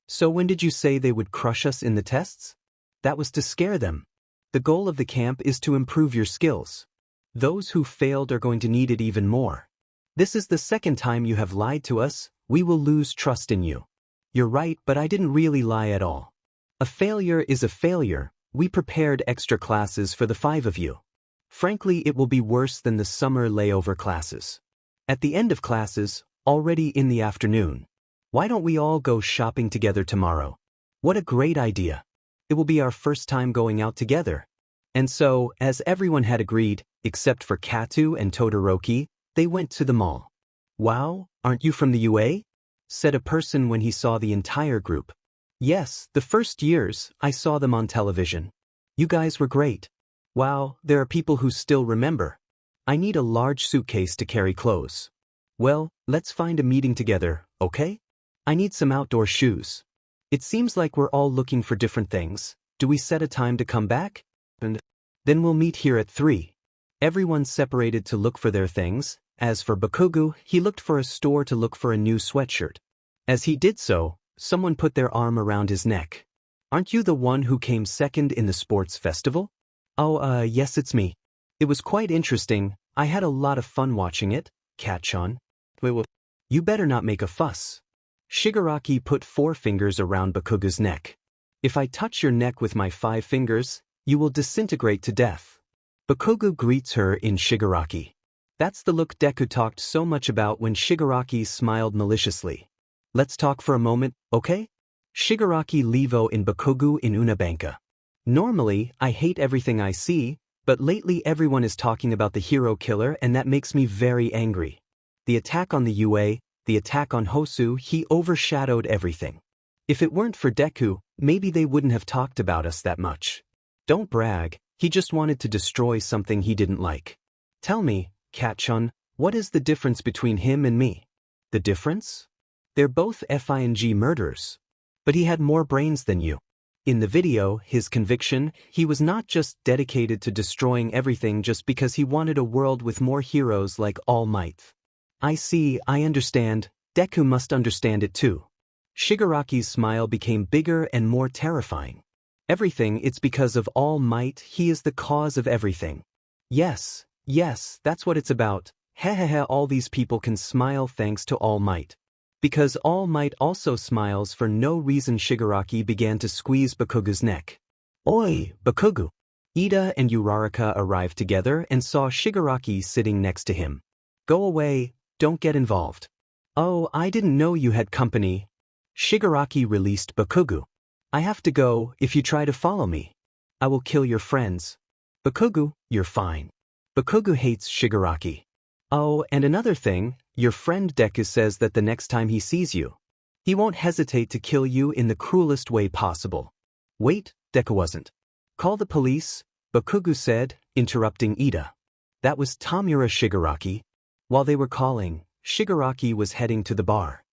So when did you say they would crush us in the tests? That was to scare them. The goal of the camp is to improve your skills. Those who failed are going to need it even more. This is the second time you have lied to us, we will lose trust in you. You're right, but I didn't really lie at all. A failure is a failure, we prepared extra classes for the 5 of you. Frankly, it will be worse than the summer layover classes. At the end of classes, already in the afternoon. Why don't we all go shopping together tomorrow? What a great idea. It will be our first time going out together. And so, as everyone had agreed, except for Katu and Todoroki, they went to the mall. Wow, aren't you from the UA? Said a person when he saw the entire group. Yes, the first years, I saw them on television. You guys were great. Wow, there are people who still remember. I need a large suitcase to carry clothes. Well, let's find a meeting together, okay? I need some outdoor shoes. It seems like we're all looking for different things. Do we set a time to come back? And then we'll meet here at 3. Everyone separated to look for their things. As for Bakugo, he looked for a store to look for a new sweatshirt. As he did so, someone put their arm around his neck. Aren't you the one who came second in the sports festival? Oh, yes, it's me. It was quite interesting. I had a lot of fun watching it, Kat-chan. You better not make a fuss. Shigaraki put 4 fingers around Bakugo's neck. If I touch your neck with my 5 fingers, you will disintegrate to death. Bakugo greets her in Shigaraki. That's the look Deku talked so much about when Shigaraki smiled maliciously. Let's talk for a moment, okay? Shigaraki levo in Bakugo in Unabanka. Normally, I hate everything I see, but lately everyone is talking about the hero killer and that makes me very angry. The attack on the UA, the attack on Hosu, he overshadowed everything. If it weren't for Deku, maybe they wouldn't have talked about us that much. Don't brag, he just wanted to destroy something he didn't like. Tell me, Kat-chan, what is the difference between him and me? The difference? They're both FING murderers. But he had more brains than you. In the video, his conviction, he was not just dedicated to destroying everything just because he wanted a world with more heroes like All Might. I see, I understand, Deku must understand it too. Shigaraki's smile became bigger and more terrifying. Everything, it's because of All Might, he is the cause of everything. Yes, that's what it's about. Hehehe, all these people can smile thanks to All Might. Because All Might also smiles for no reason. Shigaraki began to squeeze Bakugo's neck. Oi, Bakugo! Ida and Uraraka arrived together and saw Shigaraki sitting next to him. Go away, don't get involved. Oh, I didn't know you had company. Shigaraki released Bakugo. I have to go, if you try to follow me. I will kill your friends. Bakugo, you're fine. Bakugo hates Shigaraki. Oh, and another thing, your friend Deku says that the next time he sees you, he won't hesitate to kill you in the cruelest way possible. Wait, Deku wasn't. Call the police, Bakugo said, interrupting Ida. That was Tamura Shigaraki. While they were calling, Shigaraki was heading to the bar.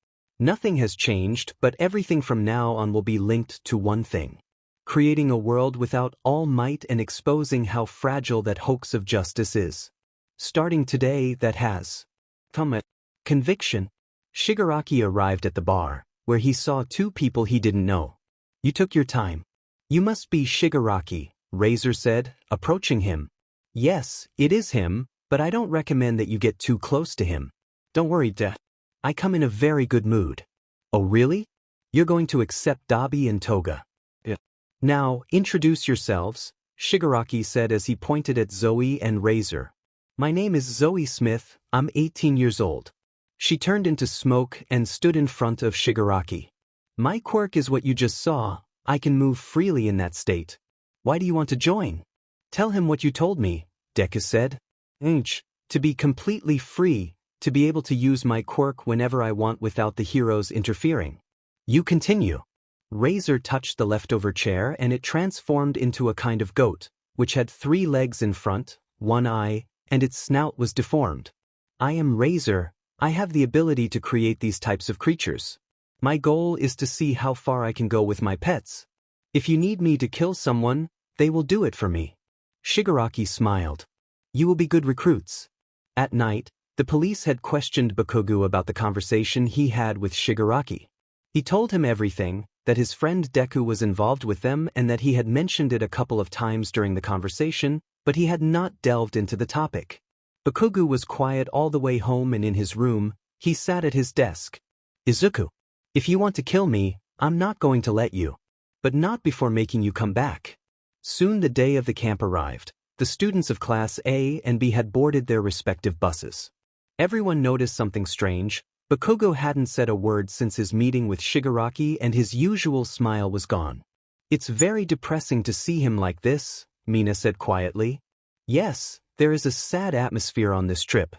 Nothing has changed, but everything from now on will be linked to one thing. Creating a world without All Might and exposing how fragile that hoax of justice is. Starting today, that has come a conviction. Shigaraki arrived at the bar, where he saw 2 people he didn't know. You took your time. You must be Shigaraki, Razor said, approaching him. Yes, it is him, but I don't recommend that you get too close to him. Don't worry, Dad. I come in a very good mood. Oh really? You're going to accept Dabi and Toga. Yeah. Now, introduce yourselves, Shigaraki said as he pointed at Zoe and Razor. My name is Zoe Smith, I'm 18 years old. She turned into smoke and stood in front of Shigaraki. My quirk is what you just saw, I can move freely in that state. Why do you want to join? Tell him what you told me, Deku said. To be completely free, to be able to use my quirk whenever I want without the heroes interfering. You continue. Razor touched the leftover chair and it transformed into a kind of goat, which had 3 legs in front, 1 eye, and its snout was deformed. I am Razor, I have the ability to create these types of creatures. My goal is to see how far I can go with my pets. If you need me to kill someone, they will do it for me. Shigaraki smiled. You will be good recruits. At night, the police had questioned Bakugo about the conversation he had with Shigaraki. He told him everything, that his friend Deku was involved with them and that he had mentioned it a couple of times during the conversation, but he had not delved into the topic. Bakugo was quiet all the way home and in his room, he sat at his desk. Izuku, if you want to kill me, I'm not going to let you. But not before making you come back. Soon the day of the camp arrived. The students of Class A and B had boarded their respective buses. Everyone noticed something strange. Bakugo hadn't said a word since his meeting with Shigaraki and his usual smile was gone. It's very depressing to see him like this, Mina said quietly. Yes, there is a sad atmosphere on this trip.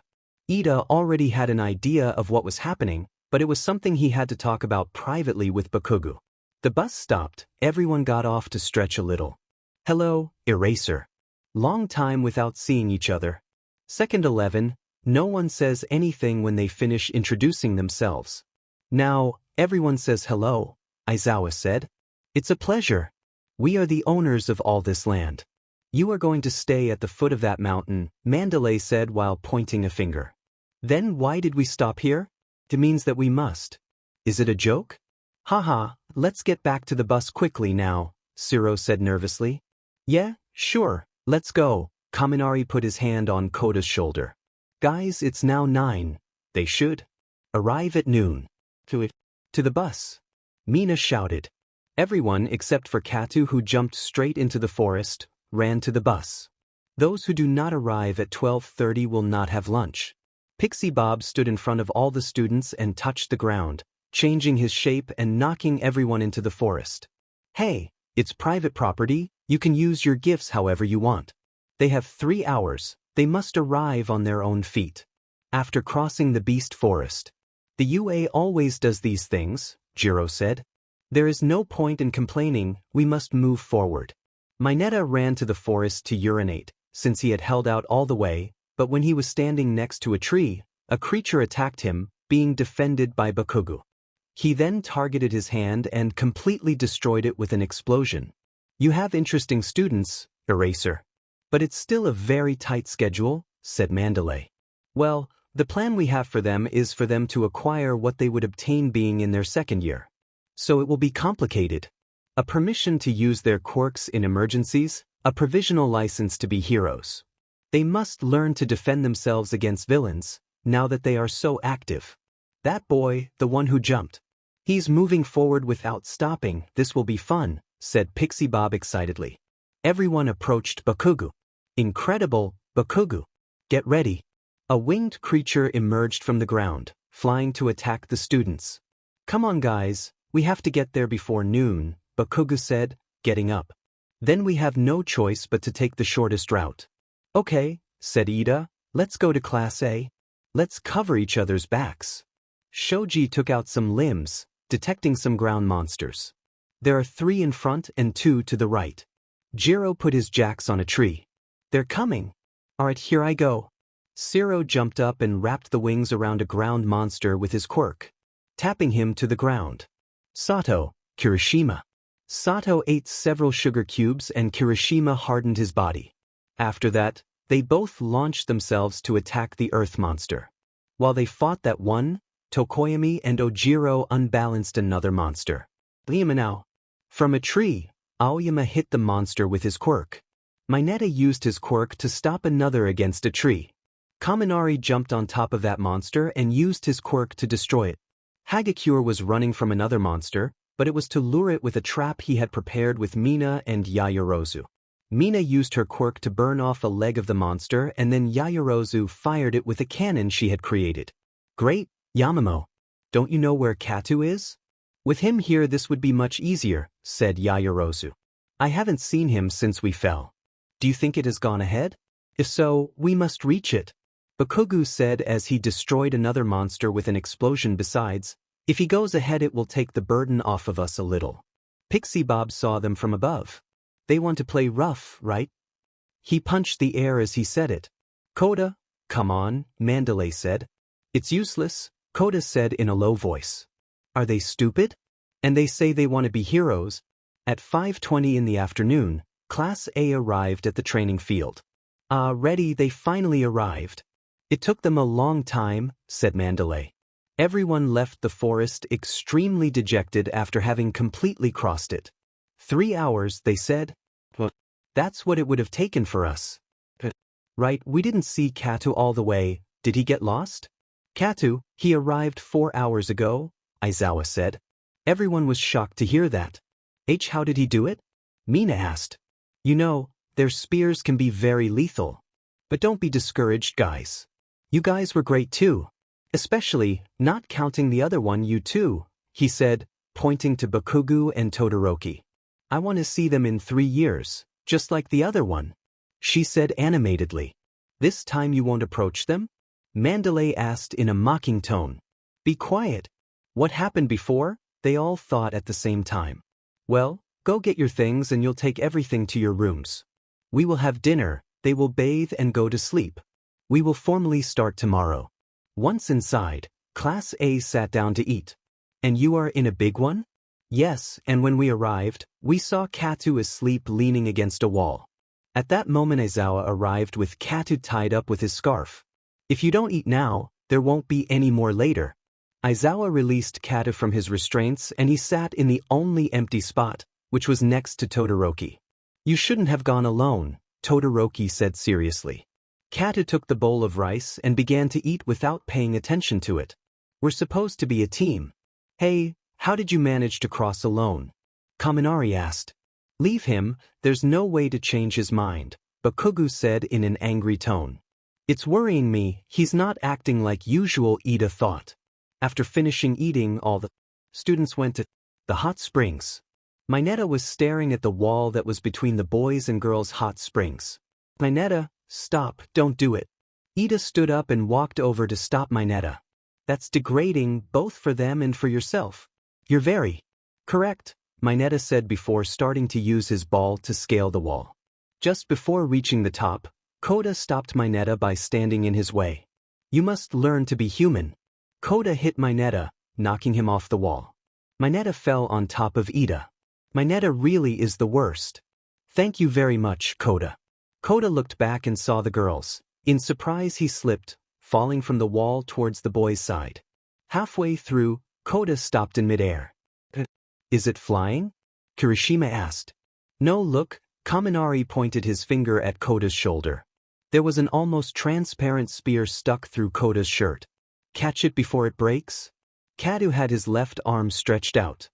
Ida already had an idea of what was happening, but it was something he had to talk about privately with Bakugo. The bus stopped, everyone got off to stretch a little. Hello, Eraser. Long time without seeing each other. Second 11, no one says anything when they finish introducing themselves. Now, everyone says hello, Aizawa said. It's a pleasure. We are the owners of all this land. You are going to stay at the foot of that mountain, Mandalay said while pointing a finger. Then why did we stop here? It means that we must. Is it a joke? Haha, let's get back to the bus quickly now, Siro said nervously. Yeah, sure, let's go. Kaminari put his hand on Koda's shoulder. Guys, it's now 9. They should arrive at noon. To the bus. Mina shouted. Everyone except for Katu, who jumped straight into the forest, ran to the bus. Those who do not arrive at 12:30 will not have lunch. Pixie Bob stood in front of all the students and touched the ground, changing his shape and knocking everyone into the forest. Hey, it's private property, you can use your gifts however you want. They have 3 hours, they must arrive on their own feet. After crossing the beast forest. The UA always does these things, Jiro said. There is no point in complaining, we must move forward. Mineta ran to the forest to urinate, since he had held out all the way, but when he was standing next to a tree, a creature attacked him, being defended by Bakugo. He then targeted his hand and completely destroyed it with an explosion. You have interesting students, Eraser. But it's still a very tight schedule, said Mandalay. Well, the plan we have for them is for them to acquire what they would obtain being in their second year. So it will be complicated. A permission to use their quirks in emergencies, a provisional license to be heroes. They must learn to defend themselves against villains, now that they are so active. That boy, the one who jumped. He's moving forward without stopping, this will be fun, said Pixie Bob excitedly. Everyone approached Bakugo. Incredible, Bakugo. Get ready. A winged creature emerged from the ground, flying to attack the students. Come on guys, we have to get there before noon, Bakugo said, getting up. Then we have no choice but to take the shortest route. Okay, said Ida, let's go to Class A. Let's cover each other's backs. Shoji took out some limbs, detecting some ground monsters. There are 3 in front and 2 to the right. Jiro put his jacks on a tree. They're coming. Alright, here I go. Siro jumped up and wrapped the wings around a ground monster with his quirk, tapping him to the ground. Sato, Kirishima. Sato ate several sugar cubes and Kirishima hardened his body. After that, they both launched themselves to attack the earth monster. While they fought that one, Tokoyami and Ojiro unbalanced another monster. Liamanao. From a tree, Aoyama hit the monster with his quirk. Mineta used his quirk to stop another against a tree. Kaminari jumped on top of that monster and used his quirk to destroy it. Hagakure was running from another monster, but it was to lure it with a trap he had prepared with Mina and Yaoyorozu. Mina used her quirk to burn off a leg of the monster, and then Yaoyorozu fired it with a cannon she had created. Great, Yamamo. Don't you know where Katu is? With him here this would be much easier, said Yaoyorozu. I haven't seen him since we fell. Do you think it has gone ahead? If so, we must reach it. Bakugu said as he destroyed another monster with an explosion. Besides, if he goes ahead it will take the burden off of us a little. Pixie Bob saw them from above. They want to play rough, right? He punched the air as he said it. Koda, come on, Mandalay said. It's useless, Koda said in a low voice. Are they stupid? And they say they want to be heroes. At 5:20 in the afternoon, Class A arrived at the training field. Ready, they finally arrived. It took them a long time, said Mandalay. Everyone left the forest extremely dejected after having completely crossed it. 3 hours, they said. Well, that's what it would have taken for us. Right, we didn't see Katu all the way. Did he get lost? Katu, he arrived 4 hours ago, Aizawa said. Everyone was shocked to hear that. How did he do it? Mina asked. You know, their spears can be very lethal. But don't be discouraged, guys. You guys were great too. Especially, not counting the other one, you too, he said, pointing to Bakugu and Todoroki. I want to see them in 3 years, just like the other one. She said animatedly. This time you won't approach them? Mandalay asked in a mocking tone. Be quiet. What happened before? They all thought at the same time. Well, go get your things and you'll take everything to your rooms. We will have dinner, they will bathe and go to sleep. We will formally start tomorrow. Once inside, Class A sat down to eat. And you are in a big one? Yes, and when we arrived, we saw Katu asleep leaning against a wall. At that moment Aizawa arrived with Katu tied up with his scarf. If you don't eat now, there won't be any more later. Aizawa released Katu from his restraints and he sat in the only empty spot, which was next to Todoroki. You shouldn't have gone alone, Todoroki said seriously. Katu took the bowl of rice and began to eat without paying attention to it. We're supposed to be a team. Hey, how did you manage to cross alone? Kaminari asked. Leave him, there's no way to change his mind, Bakugu said in an angry tone. It's worrying me, he's not acting like usual, Ida thought. After finishing eating, all the students went to the hot springs. Mineta was staring at the wall that was between the boys' and girls' hot springs. Mineta, stop, don't do it. Ida stood up and walked over to stop Mineta. That's degrading both for them and for yourself. You're very correct, Mineta said before starting to use his ball to scale the wall. Just before reaching the top, Koda stopped Mineta by standing in his way. You must learn to be human. Koda hit Mineta, knocking him off the wall. Mineta fell on top of Ida. Mineta really is the worst. Thank you very much, Koda. Koda looked back and saw the girls. In surprise he slipped, falling from the wall towards the boys' side. Halfway through, Koda stopped in midair. Is it flying? Kirishima asked. No, look, Kaminari pointed his finger at Koda's shoulder. There was an almost transparent spear stuck through Koda's shirt. Catch it before it breaks? Katu had his left arm stretched out.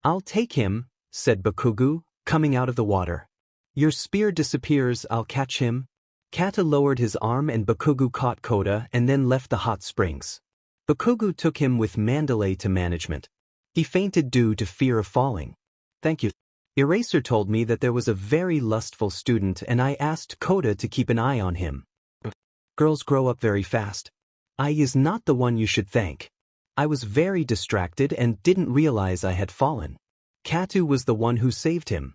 I'll take him, said Bakugu, coming out of the water. Your spear disappears, I'll catch him. Kata lowered his arm and Bakugu caught Koda and then left the hot springs. Bakugu took him with Mandalay to management. He fainted due to fear of falling. Thank you. Eraser told me that there was a very lustful student and I asked Koda to keep an eye on him. Girls grow up very fast. I is not the one you should thank. I was very distracted and didn't realize I had fallen. Katu was the one who saved him.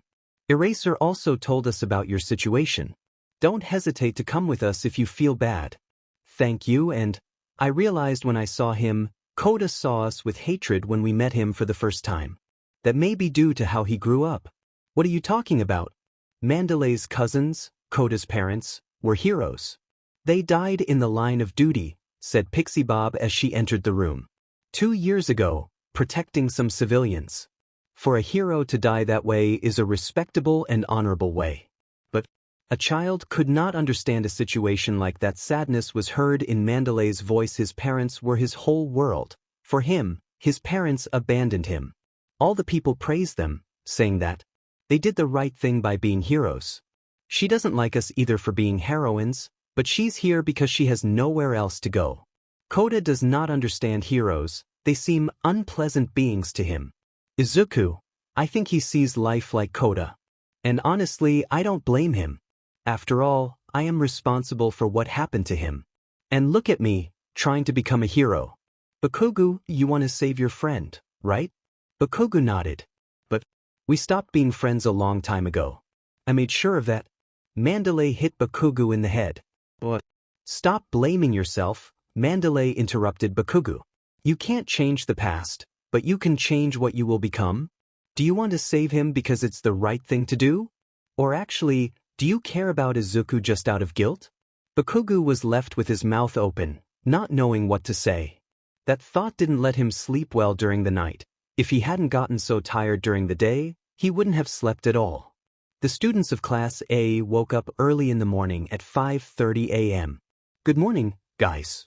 Eraser also told us about your situation. Don't hesitate to come with us if you feel bad. Thank you, and I realized when I saw him, Koda saw us with hatred when we met him for the first time. That may be due to how he grew up. What are you talking about? Mandalay's cousins, Koda's parents, were heroes. They died in the line of duty, said Pixie Bob as she entered the room. 2 years ago, protecting some civilians. For a hero to die that way is a respectable and honorable way. But a child could not understand a situation like that. Sadness was heard in Mandalay's voice. His parents were his whole world. For him, his parents abandoned him. All the people praised them, saying that they did the right thing by being heroes. She doesn't like us either for being heroines, but she's here because she has nowhere else to go. Kota does not understand heroes. They seem unpleasant beings to him. Izuku, I think he sees life like Kota. And honestly, I don't blame him. After all, I am responsible for what happened to him. And look at me, trying to become a hero. Bakugo, you want to save your friend, right? Bakugo nodded. But we stopped being friends a long time ago. I made sure of that. Mandalay hit Bakugo in the head. What? Stop blaming yourself, Mandalay interrupted Bakugo. You can't change the past, but you can change what you will become. Do you want to save him because it's the right thing to do? Or actually, do you care about Izuku just out of guilt? Bakugo was left with his mouth open, not knowing what to say. That thought didn't let him sleep well during the night. If he hadn't gotten so tired during the day, he wouldn't have slept at all. The students of Class A woke up early in the morning at 5:30 a.m. Good morning, guys.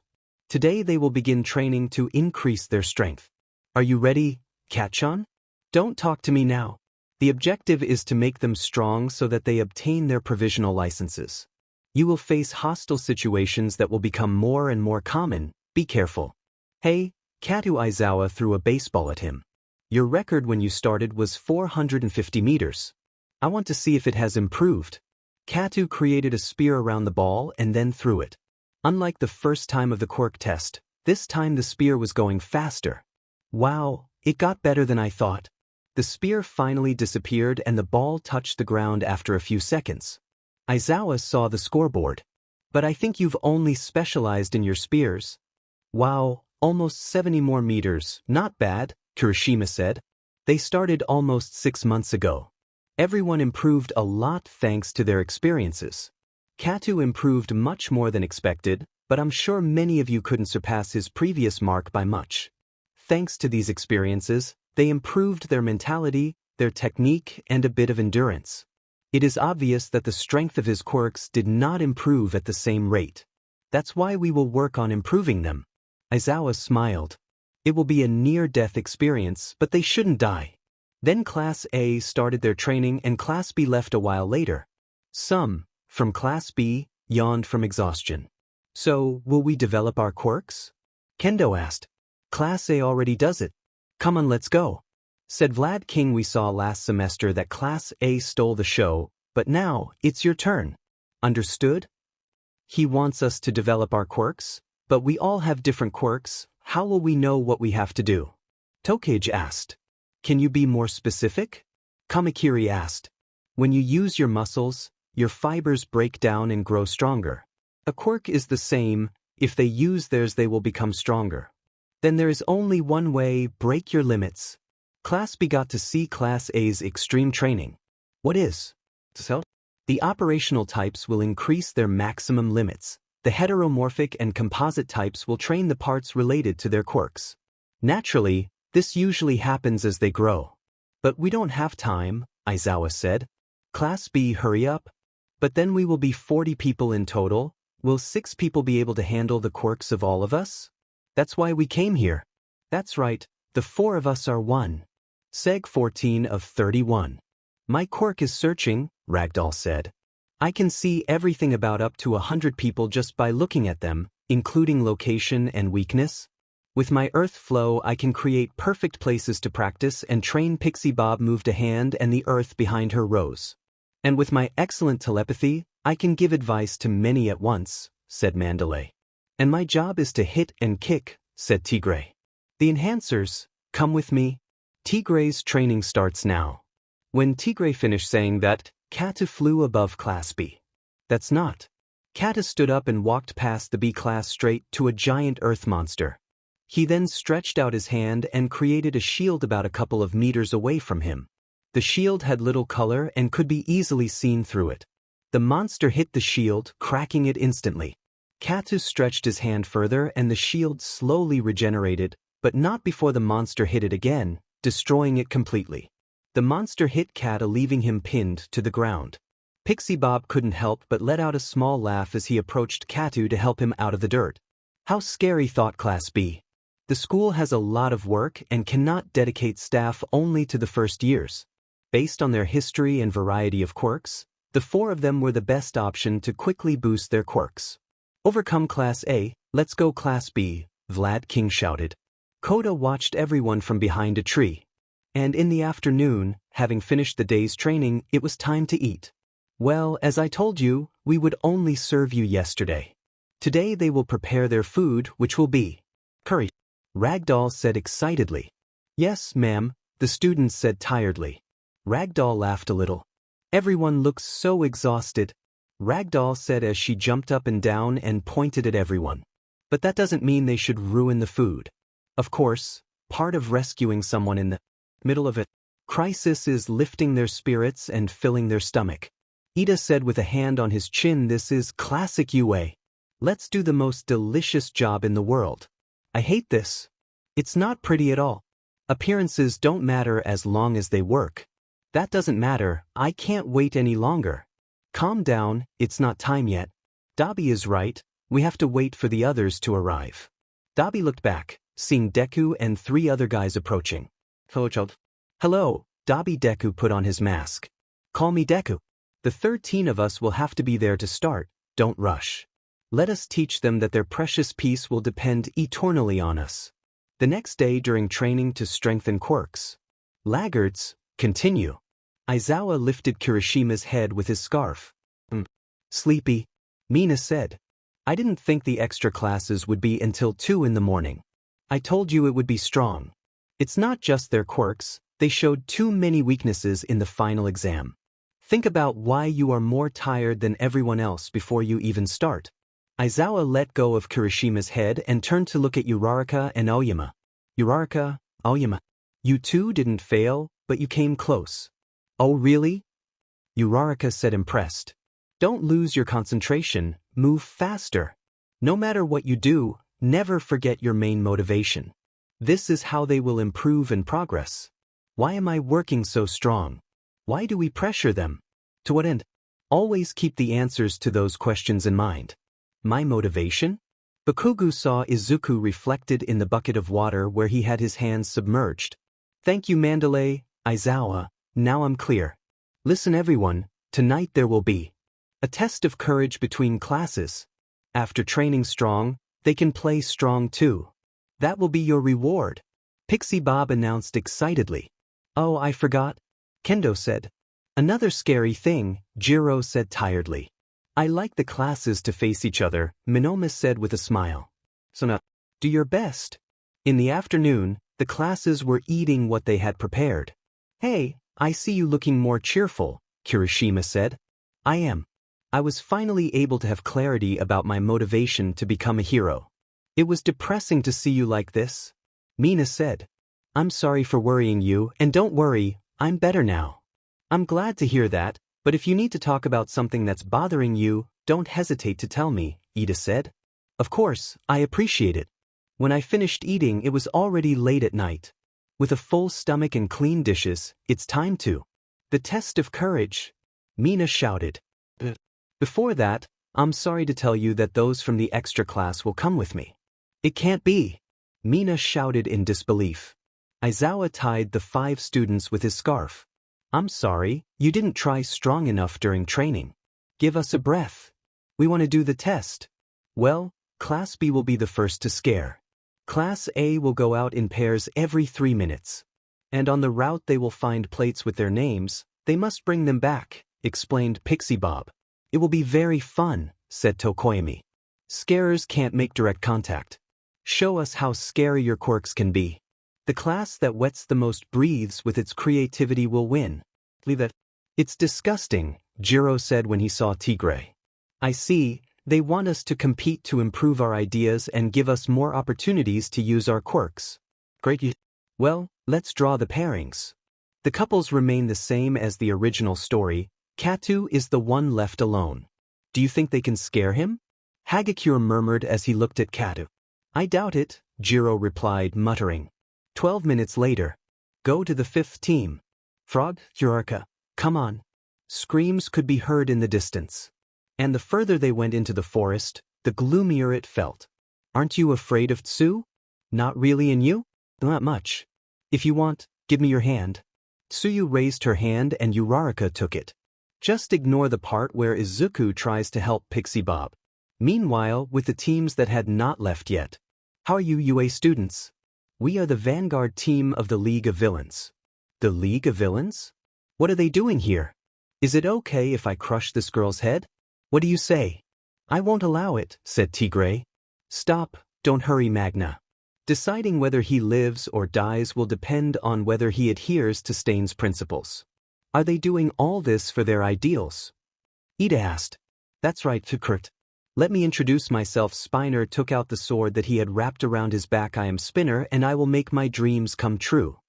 Today they will begin training to increase their strength. Are you ready, Katchan? Don't talk to me now. The objective is to make them strong so that they obtain their provisional licenses. You will face hostile situations that will become more and more common. Be careful. Hey, Katu Aizawa threw a baseball at him. Your record when you started was 450 meters. I want to see if it has improved. Katu created a spear around the ball and then threw it. Unlike the first time of the quirk test, this time the spear was going faster. Wow, it got better than I thought. The spear finally disappeared and the ball touched the ground after a few seconds. Aizawa saw the scoreboard. But I think you've only specialized in your spears. Wow, almost 70 more meters, not bad, Kirishima said. They started almost 6 months ago. Everyone improved a lot thanks to their experiences. Katu improved much more than expected, but I'm sure many of you couldn't surpass his previous mark by much. Thanks to these experiences, they improved their mentality, their technique, and a bit of endurance. It is obvious that the strength of his quirks did not improve at the same rate. That's why we will work on improving them. Aizawa smiled. It will be a near-death experience, but they shouldn't die. Then Class A started their training and Class B left a while later. Some, from Class B, yawned from exhaustion. So, will we develop our quirks? Kendo asked. Class A already does it. Come on, let's go. Said Vlad King. We saw last semester that Class A stole the show, but now, it's your turn. Understood? He wants us to develop our quirks, but we all have different quirks. How will we know what we have to do? Tokage asked. Can you be more specific? Kamakiri asked. When you use your muscles, your fibers break down and grow stronger. A quirk is the same. If they use theirs, they will become stronger. Then there is only one way: break your limits. Class B got to see Class A's extreme training. What is? So? The operational types will increase their maximum limits. The heteromorphic and composite types will train the parts related to their quirks. Naturally, this usually happens as they grow. But we don't have time, Aizawa said. Class B, hurry up. But then we will be 40 people in total. Will 6 people be able to handle the quirks of all of us? That's why we came here. That's right, the 4 of us are one. Seg 14 of 31. My quirk is searching, Ragdoll said. I can see everything about up to 100 people just by looking at them, including location and weakness. With my earth flow, I can create perfect places to practice and train Pixie Bob moved a hand and the earth behind her rose. And with my excellent telepathy, I can give advice to many at once, said Mandalay. And my job is to hit and kick, said Tigray. The enhancers, come with me. Tigray's training starts now. When Tigray finished saying that, Kata flew above Class B. That's not. Kata stood up and walked past the B class straight to a giant earth monster. He then stretched out his hand and created a shield about a couple of meters away from him. The shield had little color and could be easily seen through it. The monster hit the shield, cracking it instantly. Katu stretched his hand further and the shield slowly regenerated, but not before the monster hit it again, destroying it completely. The monster hit Kata, leaving him pinned to the ground. Pixie Bob couldn't help but let out a small laugh as he approached Katu to help him out of the dirt. How scary, thought Class B. The school has a lot of work and cannot dedicate staff only to the first years. Based on their history and variety of quirks, the 4 of them were the best option to quickly boost their quirks. Overcome Class A, let's go Class B, Vlad King shouted. Kota watched everyone from behind a tree. And in the afternoon, having finished the day's training, it was time to eat. Well, as I told you, we would only serve you yesterday. Today they will prepare their food, which will be curry. Ragdoll said excitedly. Yes, ma'am, the students said tiredly. Ragdoll laughed a little. Everyone looks so exhausted, Ragdoll said as she jumped up and down and pointed at everyone. But that doesn't mean they should ruin the food. Of course, part of rescuing someone in the middle of a crisis is lifting their spirits and filling their stomach. Ida said with a hand on his chin, this is classic UA. Let's do the most delicious job in the world. I hate this. It's not pretty at all. Appearances don't matter as long as they work. That doesn't matter, I can't wait any longer. Calm down, it's not time yet. Dabi is right, we have to wait for the others to arrive. Dabi looked back, seeing Deku and 3 other guys approaching. Hello, child. Hello, Dabi. Deku put on his mask. Call me Deku. The 13 of us will have to be there to start, don't rush. Let us teach them that their precious peace will depend eternally on us. The next day during training to strengthen quirks. Laggards, continue. Aizawa lifted Kirishima's head with his scarf. Sleepy, Mina said. I didn't think the extra classes would be until 2 in the morning. I told you it would be strong. It's not just their quirks, they showed too many weaknesses in the final exam. Think about why you are more tired than everyone else before you even start. Aizawa let go of Kirishima's head and turned to look at Uraraka and Aoyama. Uraraka, Aoyama. You two didn't fail, but you came close. Oh really? Uraraka said, impressed. Don't lose your concentration, move faster. No matter what you do, never forget your main motivation. This is how they will improve and progress. Why am I working so strong? Why do we pressure them? To what end? Always keep the answers to those questions in mind. My motivation? Bakugo saw Izuku reflected in the bucket of water where he had his hands submerged. Thank you, Mandalay, Aizawa, now I'm clear. Listen everyone, tonight there will be a test of courage between classes. After training strong, they can play strong too. That will be your reward. Pixie Bob announced excitedly. Oh, I forgot. Kendo said. Another scary thing, Jiro said tiredly. I like the classes to face each other, Minoma said with a smile. So now, do your best. In the afternoon, the classes were eating what they had prepared. Hey, I see you looking more cheerful, Kirishima said. I am. I was finally able to have clarity about my motivation to become a hero. It was depressing to see you like this. Mina said. I'm sorry for worrying you, and don't worry, I'm better now. I'm glad to hear that, but if you need to talk about something that's bothering you, don't hesitate to tell me, Ida said. Of course, I appreciate it. When I finished eating, it was already late at night. With a full stomach and clean dishes, it's time to. The test of courage, Mina shouted. Before that, I'm sorry to tell you that those from the extra class will come with me. It can't be, Mina shouted in disbelief. Aizawa tied the 5 students with his scarf. I'm sorry, you didn't try strong enough during training. Give us a breath. We want to do the test. Well, Class B will be the first to scare. Class A will go out in pairs every 3 minutes. And on the route they will find plates with their names, they must bring them back, explained Pixie Bob. It will be very fun, said Tokoyami. Scarers can't make direct contact. Show us how scary your quirks can be. The class that wets the most breathes with its creativity will win. Leave that. It's disgusting, Jiro said when he saw Tigre. I see, they want us to compete to improve our ideas and give us more opportunities to use our quirks. Great. Well, let's draw the pairings. The couples remain the same as the original story. Katu is the one left alone. Do you think they can scare him? Hagakure murmured as he looked at Katu. I doubt it, Jiro replied, muttering. 12 minutes later. Go to the 5th team. Frog, Eureka, come on. Screams could be heard in the distance. And the further they went into the forest, the gloomier it felt. Aren't you afraid of Tsu? Not really, and you? Not much. If you want, give me your hand. Tsuyu raised her hand and Uraraka took it. Just ignore the part where Izuku tries to help Pixie Bob. Meanwhile, with the teams that had not left yet. How are you UA students? We are the vanguard team of the League of Villains. The League of Villains? What are they doing here? Is it okay if I crush this girl's head? What do you say? I won't allow it, said Tigray. Stop, don't hurry, Magna. Deciding whether he lives or dies will depend on whether he adheres to Stain's principles. Are they doing all this for their ideals? Ida asked. That's right, Kurt. Let me introduce myself. Spiner took out the sword that he had wrapped around his back. I am Spinner and I will make my dreams come true.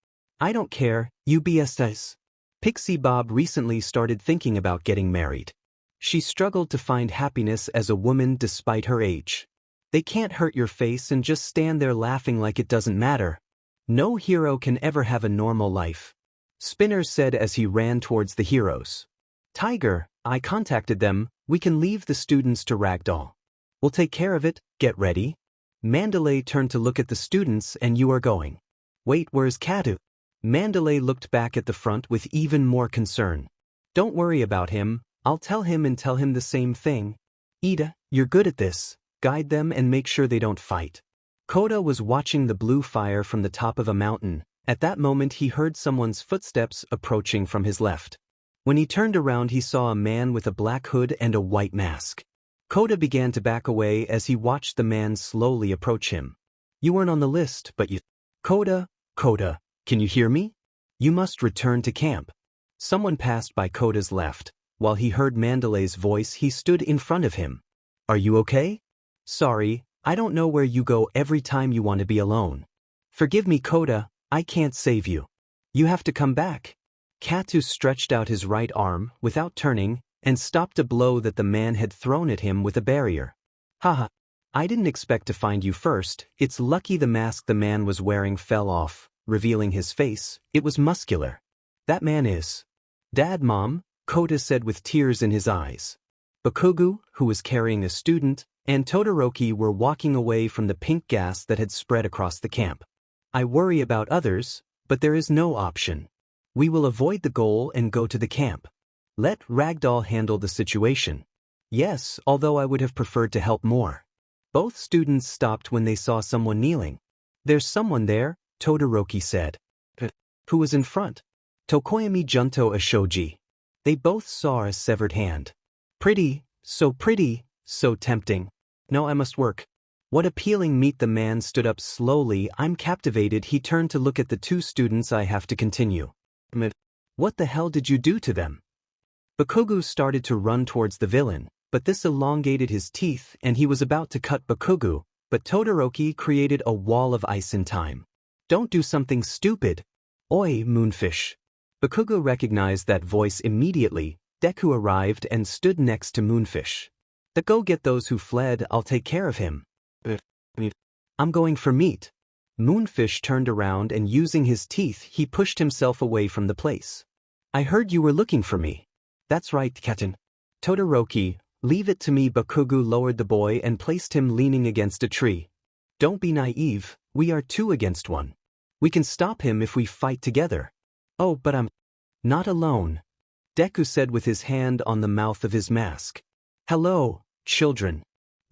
I don't care, UBSS. Pixie Bob recently started thinking about getting married. She struggled to find happiness as a woman despite her age. They can't hurt your face and just stand there laughing like it doesn't matter. No hero can ever have a normal life. Spinner said as he ran towards the heroes. Tiger, I contacted them, we can leave the students to Ragdoll. We'll take care of it, get ready. Mandalay turned to look at the students and you are going. Wait, where's Katu? Mandalay looked back at the front with even more concern. Don't worry about him, I'll tell him and tell him the same thing. Ida, you're good at this, guide them and make sure they don't fight. Koda was watching the blue fire from the top of a mountain. At that moment he heard someone's footsteps approaching from his left. When he turned around he saw a man with a black hood and a white mask. Koda began to back away as he watched the man slowly approach him. You weren't on the list, but you... Koda, can you hear me? You must return to camp. Someone passed by Koda's left. While he heard Mandalay's voice he stood in front of him. Are you okay? Sorry, I don't know where you go every time you want to be alone. Forgive me, Koda, I can't save you. You have to come back. Katu stretched out his right arm, without turning, and stopped a blow that the man had thrown at him with a barrier. Haha. I didn't expect to find you first. It's lucky the mask the man was wearing fell off, revealing his face. It was muscular. That man is... Dad, Mom, Koda said with tears in his eyes. Bakugu, who was carrying a student, and Todoroki were walking away from the pink gas that had spread across the camp. I worry about others, but there is no option. We will avoid the goal and go to the camp. Let Ragdoll handle the situation. Yes, although I would have preferred to help more. Both students stopped when they saw someone kneeling. There's someone there, Todoroki said. Who was in front? Tokoyami Junto Ashoji. They both saw a severed hand. Pretty, so tempting. No, I must work. What appealing meat. The man stood up slowly. I'm captivated. He turned to look at the two students. I have to continue. What the hell did you do to them? Bakugu started to run towards the villain, but this elongated his teeth and he was about to cut Bakugu, but Todoroki created a wall of ice in time. Don't do something stupid. Oi, Moonfish. Bakugu recognized that voice immediately. Deku arrived and stood next to Moonfish. Go get those who fled, I'll take care of him. I'm going for meat. Moonfish turned around and using his teeth he pushed himself away from the place. I heard you were looking for me. That's right, Katen. Todoroki, leave it to me. Bakugu lowered the boy and placed him leaning against a tree. Don't be naive, we are 2 against 1. We can stop him if we fight together. Oh, but I'm not alone. Deku said with his hand on the mouth of his mask. Hello, children.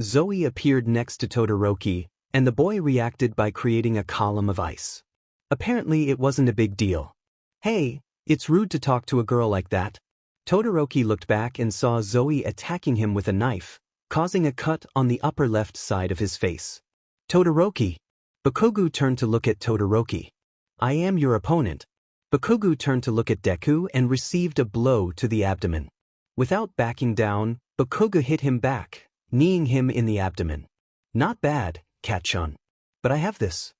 Zoe appeared next to Todoroki, and the boy reacted by creating a column of ice. Apparently it wasn't a big deal. Hey, it's rude to talk to a girl like that. Todoroki looked back and saw Zoe attacking him with a knife, causing a cut on the upper left side of his face. Todoroki. Bakugu turned to look at Todoroki. I am your opponent. Bakugu turned to look at Deku and received a blow to the abdomen. Without backing down, Bakugu hit him back, kneeing him in the abdomen. Not bad, Kat-chan. But I have this.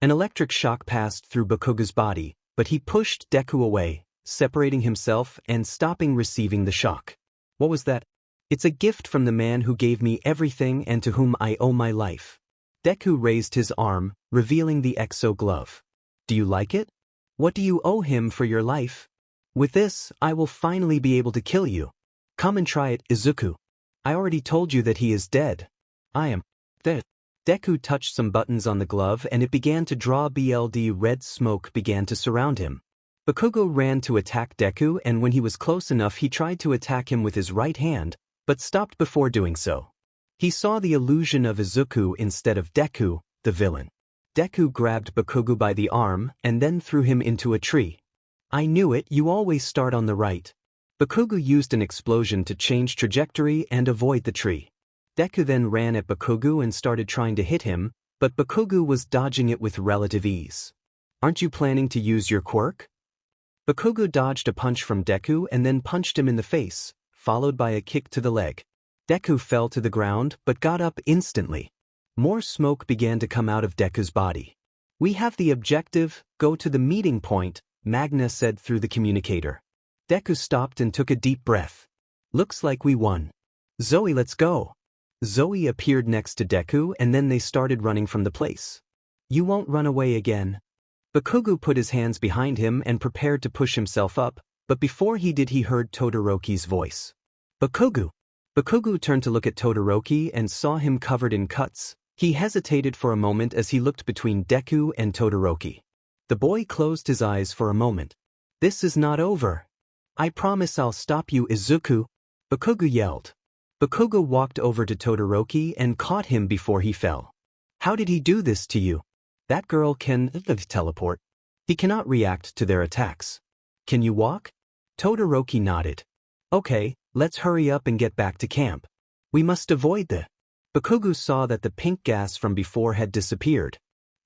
An electric shock passed through Bakugu's body, but he pushed Deku away, separating himself and stopping receiving the shock. What was that? It's a gift from the man who gave me everything and to whom I owe my life. Deku raised his arm, revealing the exo glove. Do you like it? What do you owe him for your life? With this, I will finally be able to kill you. Come and try it, Izuku. I already told you that he is dead. I am dead. Deku touched some buttons on the glove and it began to draw BLD. Red smoke began to surround him. Bakugo ran to attack Deku, and when he was close enough he tried to attack him with his right hand, but stopped before doing so. He saw the illusion of Izuku instead of Deku, the villain. Deku grabbed Bakugo by the arm and then threw him into a tree. I knew it, you always start on the right. Bakugo used an explosion to change trajectory and avoid the tree. Deku then ran at Bakugo and started trying to hit him, but Bakugo was dodging it with relative ease. Aren't you planning to use your quirk? Bakugo dodged a punch from Deku and then punched him in the face, followed by a kick to the leg. Deku fell to the ground but got up instantly. More smoke began to come out of Deku's body. We have the objective, go to the meeting point, Magna said through the communicator. Deku stopped and took a deep breath. Looks like we won. Zoe, let's go. Zoe appeared next to Deku and then they started running from the place. You won't run away again. Bakugo put his hands behind him and prepared to push himself up, but before he did he heard Todoroki's voice. Bakugo! Bakugo turned to look at Todoroki and saw him covered in cuts. He hesitated for a moment as he looked between Deku and Todoroki. The boy closed his eyes for a moment. This is not over. I promise I'll stop you, Izuku. Bakugo yelled. Bakugo walked over to Todoroki and caught him before he fell. How did he do this to you? That girl can teleport. He cannot react to their attacks. Can you walk? Todoroki nodded. Okay, let's hurry up and get back to camp. We must avoid the... Bakugo saw that the pink gas from before had disappeared.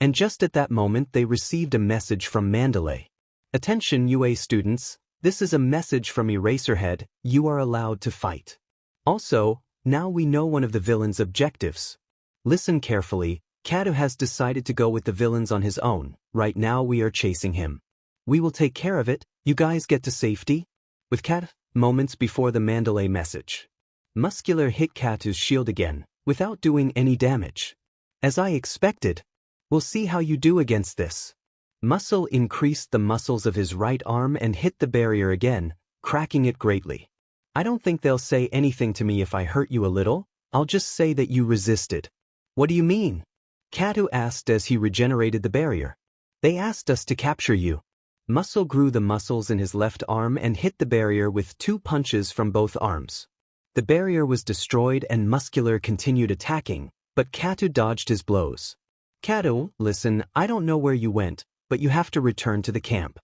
And just at that moment they received a message from Mandalay. Attention UA students, this is a message from Eraserhead, you are allowed to fight. Also, now we know one of the villain's objectives. Listen carefully, Kato has decided to go with the villains on his own. Right now we are chasing him. We will take care of it, you guys get to safety? With Kato, moments before the Mandalay message. Muscular hit Kato's shield again, without doing any damage. As I expected. We'll see how you do against this. Muscle increased the muscles of his right arm and hit the barrier again, cracking it greatly. I don't think they'll say anything to me if I hurt you a little, I'll just say that you resisted. What do you mean? Kato asked as he regenerated the barrier. They asked us to capture you. Muscle grew the muscles in his left arm and hit the barrier with 2 punches from both arms. The barrier was destroyed and Muscular continued attacking, but Kato dodged his blows. Kato, listen, I don't know where you went, but you have to return to the camp.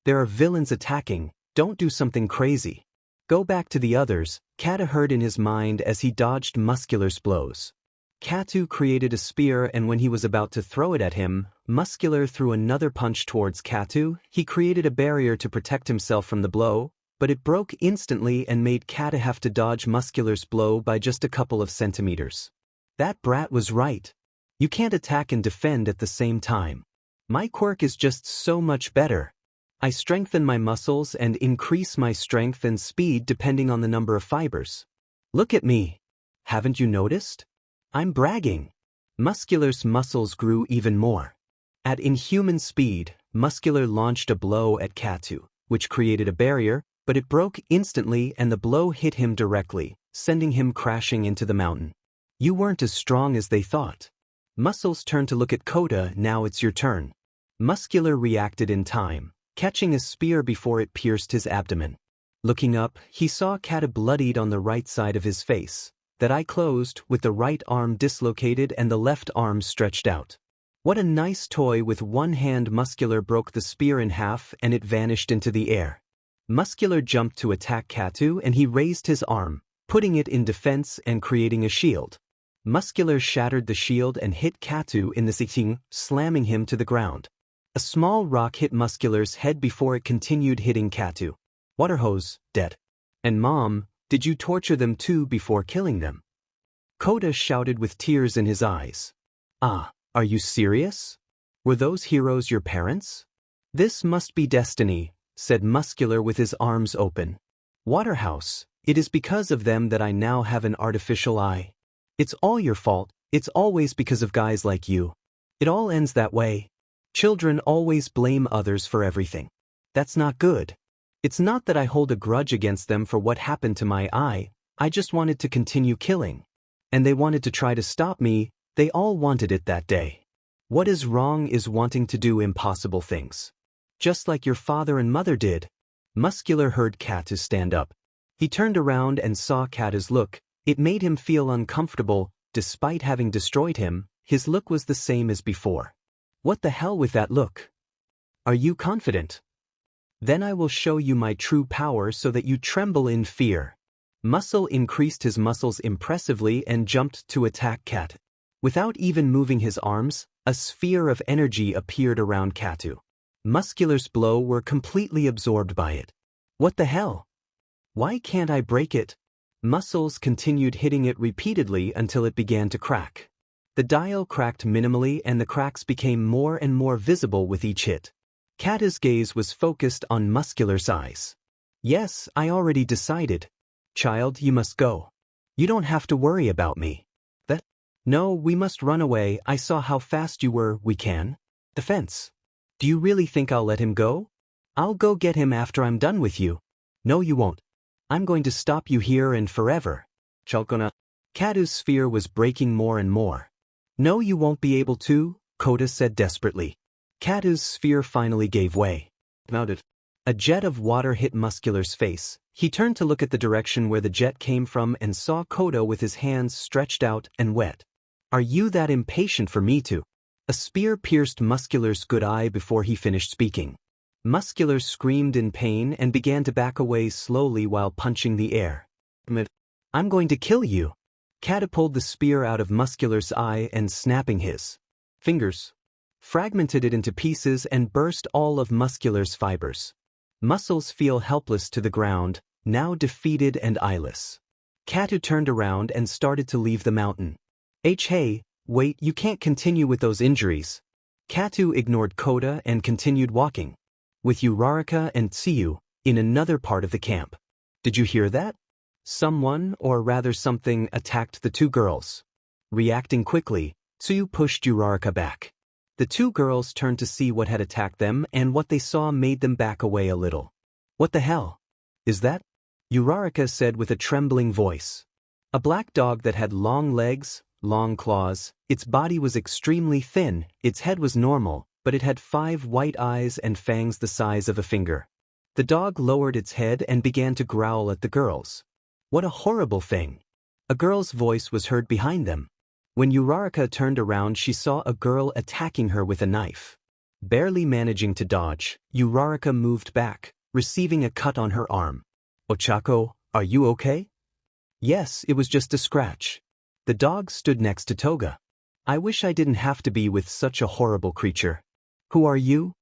There are villains attacking, don't do something crazy. Go back to the others, Kato heard in his mind as he dodged Muscular's blows. Kato created a spear and when he was about to throw it at him, Muscular threw another punch towards Kato. He created a barrier to protect himself from the blow, but it broke instantly and made Kato have to dodge Muscular's blow by just a couple of centimeters. That brat was right. You can't attack and defend at the same time. My quirk is just so much better. I strengthen my muscles and increase my strength and speed depending on the number of fibers. Look at me. Haven't you noticed? I'm bragging. Muscular's muscles grew even more. At inhuman speed, Muscular launched a blow at Kato, which created a barrier, but it broke instantly and the blow hit him directly, sending him crashing into the mountain. You weren't as strong as they thought. Muscles turned to look at Kota, now it's your turn. Muscular reacted in time, catching a spear before it pierced his abdomen. Looking up, he saw Kato bloodied on the right side of his face. That eye closed, with the right arm dislocated and the left arm stretched out. What a nice toy. With one hand Muscular broke the spear in half and it vanished into the air. Muscular jumped to attack Kato and he raised his arm, putting it in defense and creating a shield. Muscular shattered the shield and hit Kato in the sitting, slamming him to the ground. A small rock hit Muscular's head before it continued hitting Kato. Water hose, dead. And Mom, did you torture them too before killing them? Kota shouted with tears in his eyes. Ah, are you serious? Were those heroes your parents? This must be destiny, said Muscular with his arms open. Waterhouse, it is because of them that I now have an artificial eye. It's all your fault, it's always because of guys like you. It all ends that way. Children always blame others for everything. That's not good. It's not that I hold a grudge against them for what happened to my eye, I just wanted to continue killing. And they wanted to try to stop me, they all wanted it that day. What is wrong is wanting to do impossible things. Just like your father and mother did. Muscular heard Katu stand up. He turned around and saw Katu's look. It made him feel uncomfortable. Despite having destroyed him, his look was the same as before. What the hell with that look? Are you confident? Then I will show you my true power so that you tremble in fear. Muscle increased his muscles impressively and jumped to attack Kat. Without even moving his arms, a sphere of energy appeared around Katu. Muscular's blow were completely absorbed by it. What the hell? Why can't I break it? Muscles continued hitting it repeatedly until it began to crack. The dial cracked minimally and the cracks became more and more visible with each hit. Kata's gaze was focused on Muscular's eyes. Yes, I already decided. Child, you must go. You don't have to worry about me. That? No, we must run away. I saw how fast you were. We can. The fence. Do you really think I'll let him go? I'll go get him after I'm done with you. No, you won't. I'm going to stop you here and forever. Chalcona. Katu's sphere was breaking more and more. No, you won't be able to, Kota said desperately. Katu's sphere finally gave way. Mounted. A jet of water hit Muscular's face. He turned to look at the direction where the jet came from and saw Kota with his hands stretched out and wet. Are you that impatient for me to? A spear pierced Muscular's good eye before he finished speaking. Muscular screamed in pain and began to back away slowly while punching the air. I'm going to kill you. Kata pulled the spear out of Muscular's eye and snapping his fingers, fragmented it into pieces and burst all of Muscular's fibers. Muscles fell helpless to the ground, now defeated and eyeless. Katu turned around and started to leave the mountain. Hey, wait, you can't continue with those injuries. Katu ignored Kota and continued walking. With Uraraka and Tsuyu, in another part of the camp. Did you hear that? Someone, or rather something, attacked the two girls. Reacting quickly, Tsuyu pushed Uraraka back. The two girls turned to see what had attacked them and what they saw made them back away a little. What the hell? Is that? Uraraka said with a trembling voice. A black dog that had long legs, long claws, its body was extremely thin, its head was normal, but it had 5 white eyes and fangs the size of a finger. The dog lowered its head and began to growl at the girls. What a horrible thing. A girl's voice was heard behind them. When Uraraka turned around, she saw a girl attacking her with a knife. Barely managing to dodge, Uraraka moved back, receiving a cut on her arm. Ochako, are you okay? Yes, it was just a scratch. The dog stood next to Toga. I wish I didn't have to be with such a horrible creature. Who are you?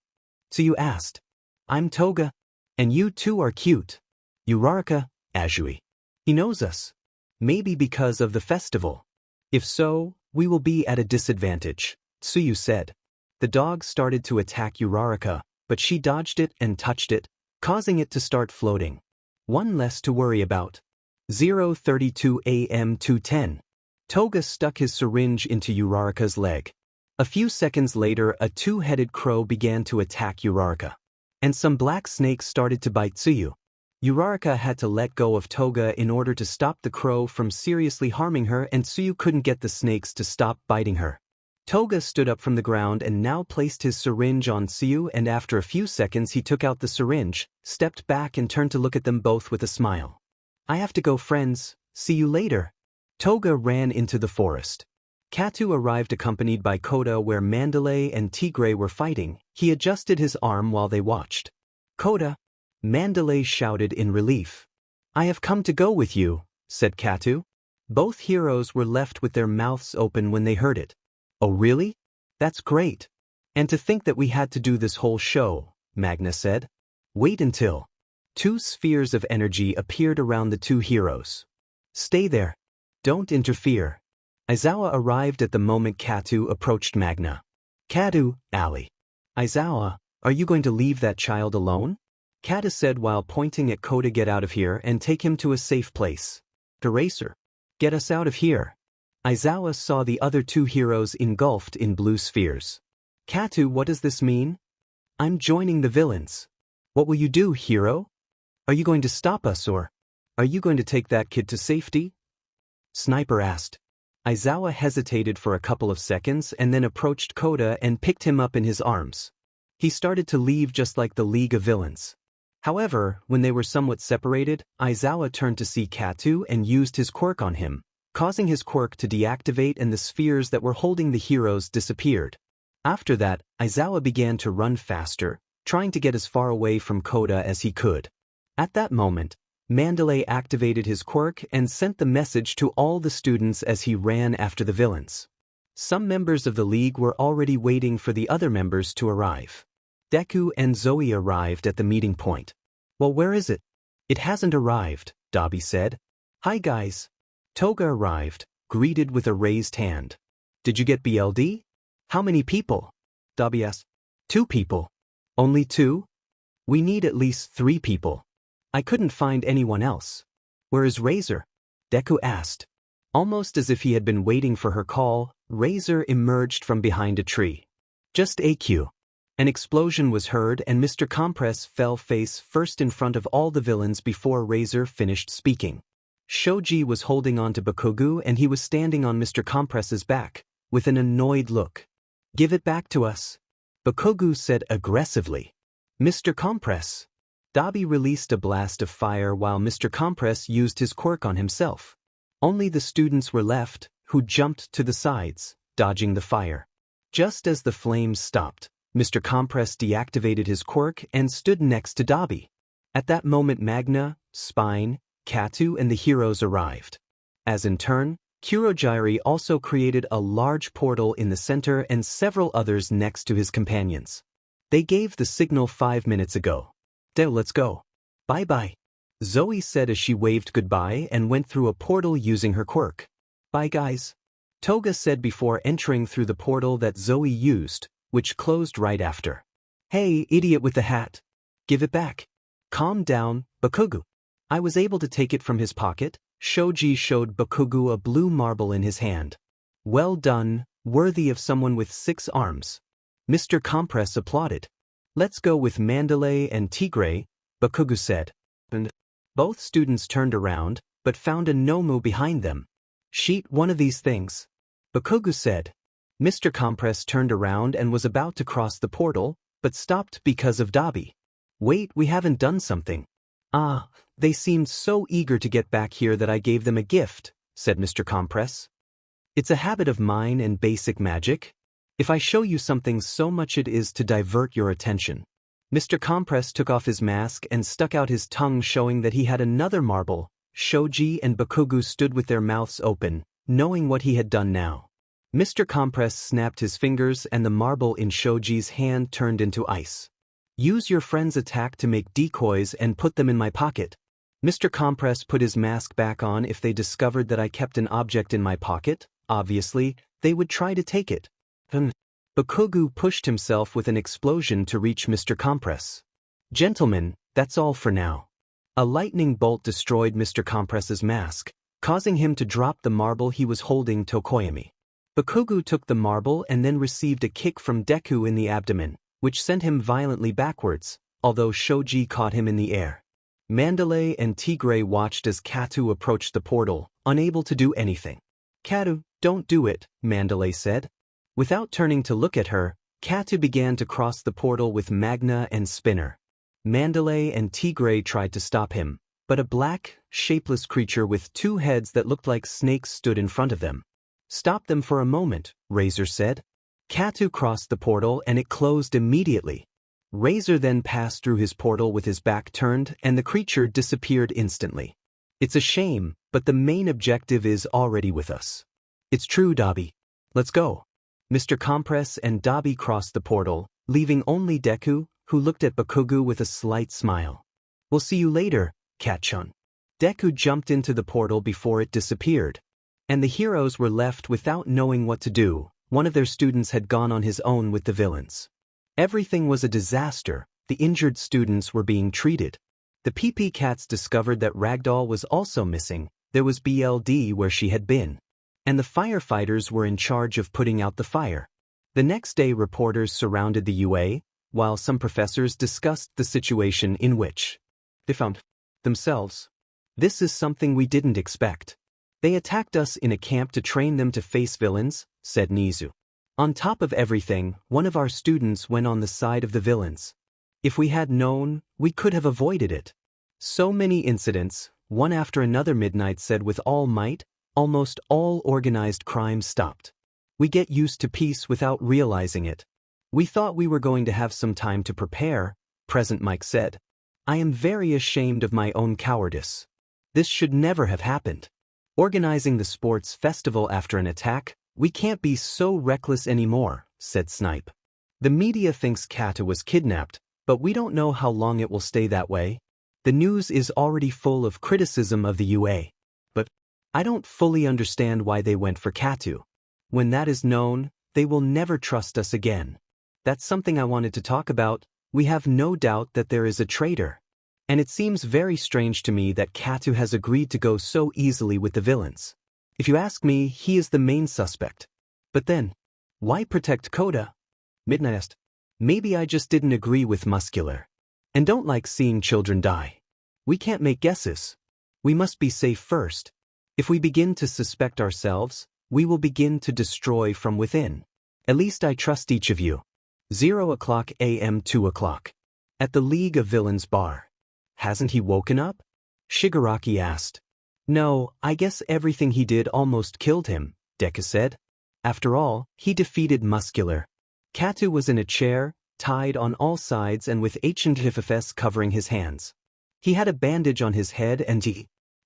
Tsuyu asked. I'm Toga. And you two are cute. Uraraka, Azui. He knows us. Maybe because of the festival. If so, we will be at a disadvantage, Tsuyu said. The dog started to attack Uraraka, but she dodged it and touched it, causing it to start floating. One less to worry about. 0:32 a.m. 2:10. Toga stuck his syringe into Uraraka's leg. A few seconds later, a 2-headed crow began to attack Uraraka. And some black snakes started to bite Tsuyu. Uraraka had to let go of Toga in order to stop the crow from seriously harming her, and Tsuyu couldn't get the snakes to stop biting her. Toga stood up from the ground and now placed his syringe on Tsuyu, and after a few seconds he took out the syringe, stepped back and turned to look at them both with a smile. I have to go, friends. See you later. Toga ran into the forest. Katu arrived accompanied by Kota where Mandalay and Tigray were fighting. He adjusted his arm while they watched. Kota, Mandalay shouted in relief. I have come to go with you, said Katu. Both heroes were left with their mouths open when they heard it. Oh really? That's great. And to think that we had to do this whole show, Magna said. Wait until. 2 spheres of energy appeared around the 2 heroes. Stay there. Don't interfere. Aizawa arrived at the moment Katu approached Magna. Katu, Ali. Aizawa, are you going to leave that child alone? Kata said while pointing at Kota. Get out of here and take him to a safe place. Eraser. Get us out of here. Aizawa saw the other 2 heroes engulfed in blue spheres. Katu, what does this mean? I'm joining the villains. What will you do, hero? Are you going to stop us or are you going to take that kid to safety? Sniper asked. Aizawa hesitated for a couple of seconds and then approached Koda and picked him up in his arms. He started to leave just like the League of Villains. However, when they were somewhat separated, Aizawa turned to see Katu and used his quirk on him, causing his quirk to deactivate and the spheres that were holding the heroes disappeared. After that, Aizawa began to run faster, trying to get as far away from Koda as he could. At that moment, Mandalay activated his quirk and sent the message to all the students as he ran after the villains. Some members of the League were already waiting for the other members to arrive. Deku and Zoe arrived at the meeting point. Well, where is it? It hasn't arrived, Dabi said. Hi guys. Toga arrived, greeted with a raised hand. Did you get BLD? How many people? Dabi asked. 2 people. Only 2? We need at least 3 people. I couldn't find anyone else. Where is Razor? Deku asked. Almost as if he had been waiting for her call, Razor emerged from behind a tree. Just AQ. An explosion was heard and Mr. Compress fell face first in front of all the villains before Razor finished speaking. Shoji was holding on to Bakugu and he was standing on Mr. Compress's back, with an annoyed look. Give it back to us. Bakugu said aggressively. Mr. Compress. Dabi released a blast of fire while Mr. Compress used his quirk on himself. Only the students were left, who jumped to the sides, dodging the fire. Just as the flames stopped, Mr. Compress deactivated his quirk and stood next to Dabi. At that moment Magna, Spine, Katu and the heroes arrived. As in turn, Kurogiri also created a large portal in the center and several others next to his companions. They gave the signal 5 minutes ago. Deo, let's go. Bye-bye. Zoe said as she waved goodbye and went through a portal using her quirk. Bye guys. Toga said before entering through the portal that Zoe used, which closed right after. Hey, idiot with the hat. Give it back. Calm down, Bakugu. I was able to take it from his pocket. Shoji showed Bakugu a blue marble in his hand. Well done, worthy of someone with 6 arms. Mr. Compress applauded. Let's go with Mandalay and Tigray, Bakugu said. And both students turned around, but found a Nomu behind them. Sheet one of these things. Bakugu said. Mr. Compress turned around and was about to cross the portal, but stopped because of Dabi. Wait, we haven't done something. Ah, they seemed so eager to get back here that I gave them a gift, said Mr. Compress. It's a habit of mine and basic magic. If I show you something so much it is to divert your attention. Mr. Compress took off his mask and stuck out his tongue showing that he had another marble. Shoji and Bakugu stood with their mouths open, knowing what he had done now. Mr. Compress snapped his fingers and the marble in Shoji's hand turned into ice. Use your friend's attack to make decoys and put them in my pocket. Mr. Compress put his mask back on if they discovered that I kept an object in my pocket. Obviously, they would try to take it. Bakugu pushed himself with an explosion to reach Mr. Compress. Gentlemen, that's all for now. A lightning bolt destroyed Mr. Compress's mask, causing him to drop the marble he was holding to Koyami. Bakugu took the marble and then received a kick from Deku in the abdomen, which sent him violently backwards, although Shoji caught him in the air. Mandalay and Tigray watched as Katu approached the portal, unable to do anything. Katu, don't do it, Mandalay said. Without turning to look at her, Katu began to cross the portal with Magna and Spinner. Mandalay and Tigray tried to stop him, but a black, shapeless creature with 2 heads that looked like snakes stood in front of them. Stop them for a moment, Razor said. Katu crossed the portal and it closed immediately. Razor then passed through his portal with his back turned and the creature disappeared instantly. It's a shame, but the main objective is already with us. It's true, Dabi. Let's go. Mr. Compress and Dabi crossed the portal, leaving only Deku, who looked at Bakugu with a slight smile. We'll see you later, Cat-chun. Deku jumped into the portal before it disappeared. And the heroes were left without knowing what to do. One of their students had gone on his own with the villains. Everything was a disaster. The injured students were being treated. The PP Cats discovered that Ragdoll was also missing. There was BLD where she had been. And the firefighters were in charge of putting out the fire. The next day reporters surrounded the UA, while some professors discussed the situation in which they found Themselves. This is something we didn't expect. They attacked us in a camp to train them to face villains, said Nizu. On top of everything, one of our students went on the side of the villains. If we had known, we could have avoided it. So many incidents, one after another, Midnight said with all might. Almost all organized crime stopped. We get used to peace without realizing it. We thought we were going to have some time to prepare, Present Mike said. I am very ashamed of my own cowardice. This should never have happened. Organizing the sports festival after an attack, we can't be so reckless anymore, said Snipe. The media thinks Kata was kidnapped, but we don't know how long it will stay that way. The news is already full of criticism of the UA. But I don't fully understand why they went for Katu. When that is known, they will never trust us again. That's something I wanted to talk about. We have no doubt that there is a traitor. And it seems very strange to me that Katu has agreed to go so easily with the villains. If you ask me, he is the main suspect. But then, why protect Koda? Midnight asked. Maybe I just didn't agree with Muscular. And don't like seeing children die. We can't make guesses. We must be safe first. If we begin to suspect ourselves, we will begin to destroy from within. At least I trust each of you. 0:00 a.m. 2:00. At the League of Villains bar. Hasn't he woken up? Shigaraki asked. No, I guess everything he did almost killed him, Deku said. After all, he defeated Muscular. Katu was in a chair, tied on all sides and with ancient FFS covering his hands. He had a bandage on his head and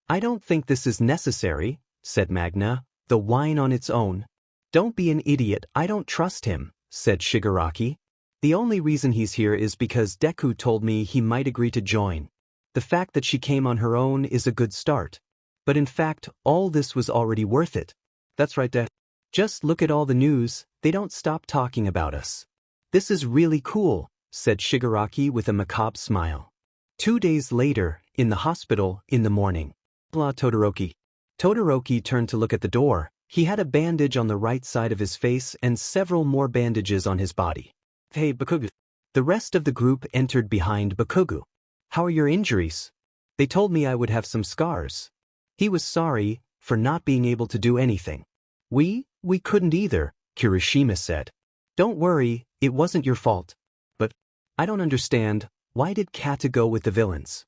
I don't think this is necessary, said Magna, the wine on its own. Don't be an idiot, I don't trust him, said Shigaraki. The only reason he's here is because Deku told me he might agree to join. The fact that she came on her own is a good start. But in fact, all this was already worth it. That's right, Deku. Just look at all the news, they don't stop talking about us. This is really cool, said Shigaraki with a macabre smile. 2 days later, in the hospital, in the morning. Blah Todoroki. Todoroki turned to look at the door. He had a bandage on the right side of his face and several more bandages on his body. Hey, Bakugu. The rest of the group entered behind Bakugu. How are your injuries? They told me I would have some scars. He was sorry for not being able to do anything. We couldn't either, Kirishima said. Don't worry, it wasn't your fault. But I don't understand, why did Kata go with the villains?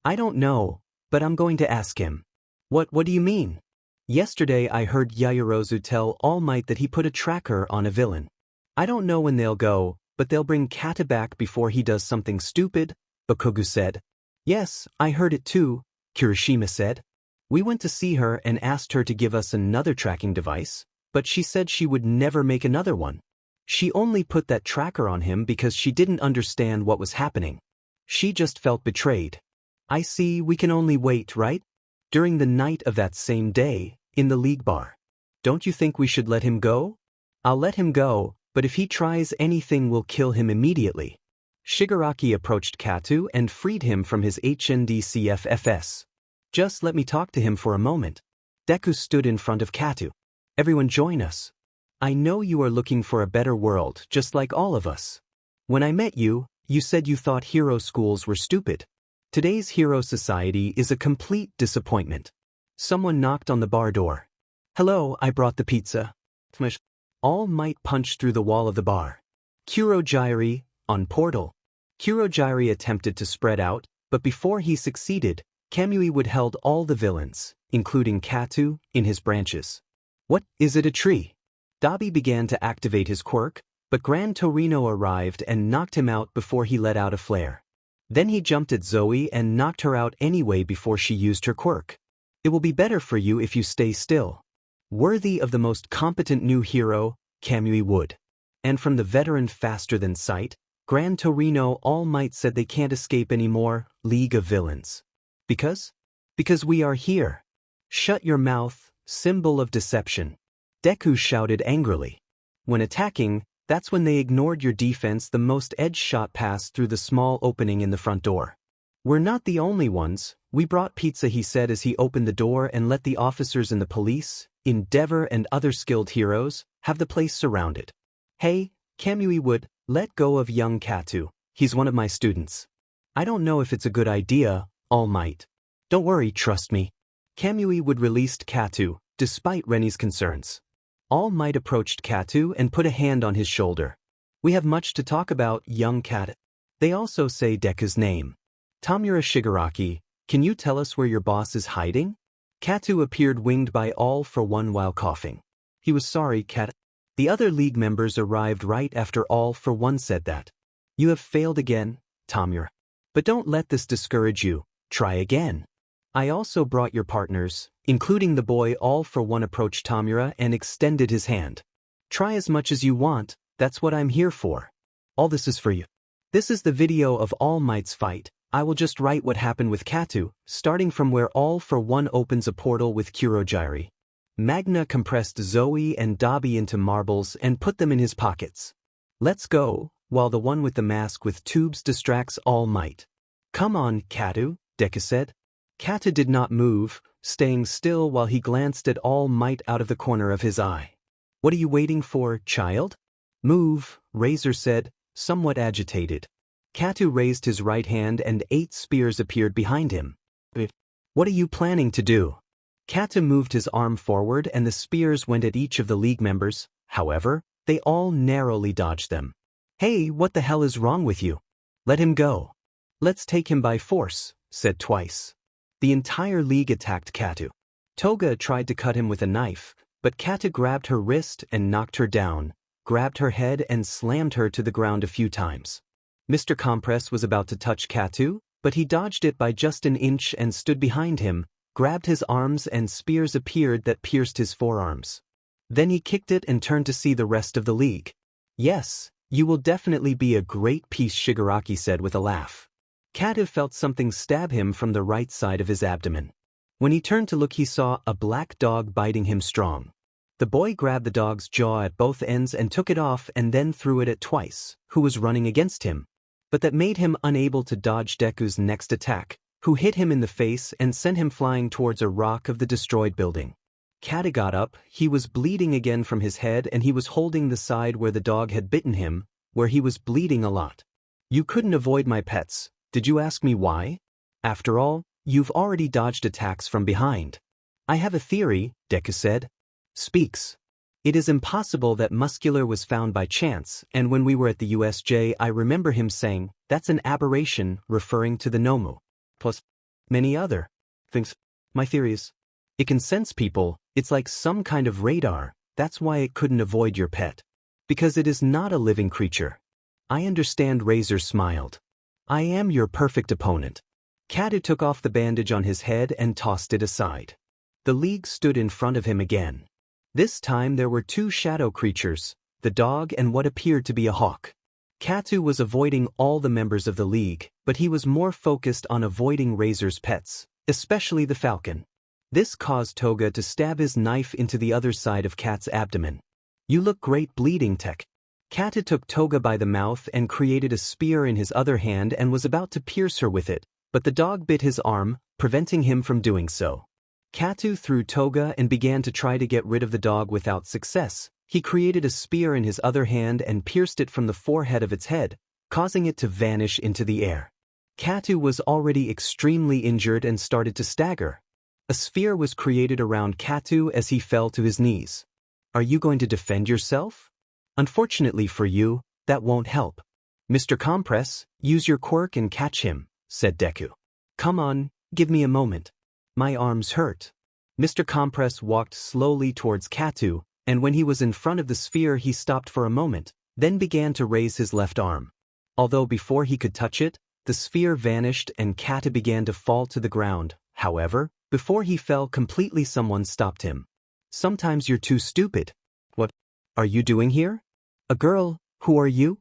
I don't know, but I'm going to ask him. What do you mean? Yesterday I heard Yaoyorozu tell All Might that he put a tracker on a villain. I don't know when they'll go, but they'll bring Kata back before he does something stupid, Bakugu said. Yes, I heard it too, Kirishima said. We went to see her and asked her to give us another tracking device, but she said she would never make another one. She only put that tracker on him because she didn't understand what was happening. She just felt betrayed. I see, we can only wait, right? During the night of that same day, in the league bar. Don't you think we should let him go? I'll let him go, but if he tries anything we'll kill him immediately. Shigaraki approached Katu and freed him from his HNDCFFS. Just let me talk to him for a moment. Deku stood in front of Katu. Everyone join us. I know you are looking for a better world, just like all of us. When I met you, you said you thought hero schools were stupid. Today's hero society is a complete disappointment. Someone knocked on the bar door. Hello, I brought the pizza. All Might punched through the wall of the bar. Kurogyri, on portal. Kurogyri attempted to spread out, but before he succeeded, Kamui would held all the villains, including Katu, in his branches. What, is it a tree? Dabi began to activate his quirk, but Gran Torino arrived and knocked him out before he let out a flare. Then he jumped at Zoe and knocked her out anyway before she used her quirk. It will be better for you if you stay still. Worthy of the most competent new hero, Kamui would. And from the veteran faster than sight, Gran Torino All Might said they can't escape anymore, League of Villains. Because? Because we are here. Shut your mouth, symbol of deception. Deku shouted angrily. When attacking, that's when they ignored your defense. The most edge shot passed through the small opening in the front door. We're not the only ones. We brought pizza, he said as he opened the door and let the officers in the police, Endeavor and other skilled heroes, have the place surrounded. Hey, Kamui would, let go of young Katu. He's one of my students. I don't know if it's a good idea, All Might. Don't worry, trust me. Kamui would released Katu, despite Rennie's concerns. All Might approached Katu and put a hand on his shoulder. We have much to talk about, young cat. They also say Deku's name. Tamura Shigaraki, can you tell us where your boss is hiding? Katu appeared winged by All for One while coughing. He was sorry, cat. The other league members arrived right after All for One said that. You have failed again, Tamura. But don't let this discourage you. Try again. I also brought your partners, including the boy. All for One approached Tamura and extended his hand. Try as much as you want, that's what I'm here for. All this is for you. This is the video of All Might's fight. I will just write what happened with Katu, starting from where All for One opens a portal with Kurogiri. Magna compressed Zoe and Dabi into marbles and put them in his pockets. Let's go, while the one with the mask with tubes distracts All Might. Come on, Katu, Deku said. Katu did not move, staying still while he glanced at All Might out of the corner of his eye. What are you waiting for, child? Move, Razor said, somewhat agitated. Katu raised his right hand and 8 spears appeared behind him. What are you planning to do? Katu moved his arm forward and the spears went at each of the league members, however, they all narrowly dodged them. Hey, what the hell is wrong with you? Let him go. Let's take him by force, said Twice. The entire league attacked Katu. Toga tried to cut him with a knife, but Katu grabbed her wrist and knocked her down, grabbed her head and slammed her to the ground a few times. Mr. Compress was about to touch Katu, but he dodged it by just an inch and stood behind him, grabbed his arms and spears appeared that pierced his forearms. Then he kicked it and turned to see the rest of the league. Yes, you will definitely be a great piece, Shigaraki said with a laugh. Katu felt something stab him from the right side of his abdomen. When he turned to look he saw a black dog biting him strong. The boy grabbed the dog's jaw at both ends and took it off and then threw it at Twice, who was running against him. But that made him unable to dodge Deku's next attack, who hit him in the face and sent him flying towards a rock of the destroyed building. Katu got up, he was bleeding again from his head and he was holding the side where the dog had bitten him, where he was bleeding a lot. You couldn't avoid my pets, did you ask me why? After all, you've already dodged attacks from behind. I have a theory, Deku said. Speaks. It is impossible that Muscular was found by chance, and when we were at the USJ I remember him saying, that's an aberration, referring to the Nomu. Plus, many other things. My theory is, it can sense people, it's like some kind of radar, that's why it couldn't avoid your pet. Because it is not a living creature. I understand. Razor smiled. I am your perfect opponent. Katu took off the bandage on his head and tossed it aside. The league stood in front of him again. This time there were 2 shadow creatures, the dog and what appeared to be a hawk. Katu was avoiding all the members of the league, but he was more focused on avoiding Razor's pets, especially the falcon. This caused Toga to stab his knife into the other side of Kat's abdomen. You look great bleeding, Tech. Katu took Toga by the mouth and created a spear in his other hand and was about to pierce her with it, but the dog bit his arm, preventing him from doing so. Katu threw Toga and began to try to get rid of the dog without success. He created a spear in his other hand and pierced it from the forehead of its head, causing it to vanish into the air. Katu was already extremely injured and started to stagger. A sphere was created around Katu as he fell to his knees. Are you going to defend yourself? Unfortunately for you, that won't help. Mr. Compress, use your quirk and catch him, said Deku. Come on, give me a moment. My arms hurt. Mr. Compress walked slowly towards Katu, and when he was in front of the sphere he stopped for a moment, then began to raise his left arm. Although before he could touch it, the sphere vanished and Katu began to fall to the ground. However, before he fell completely someone stopped him. Sometimes you're too stupid. What are you doing here? A girl, who are you?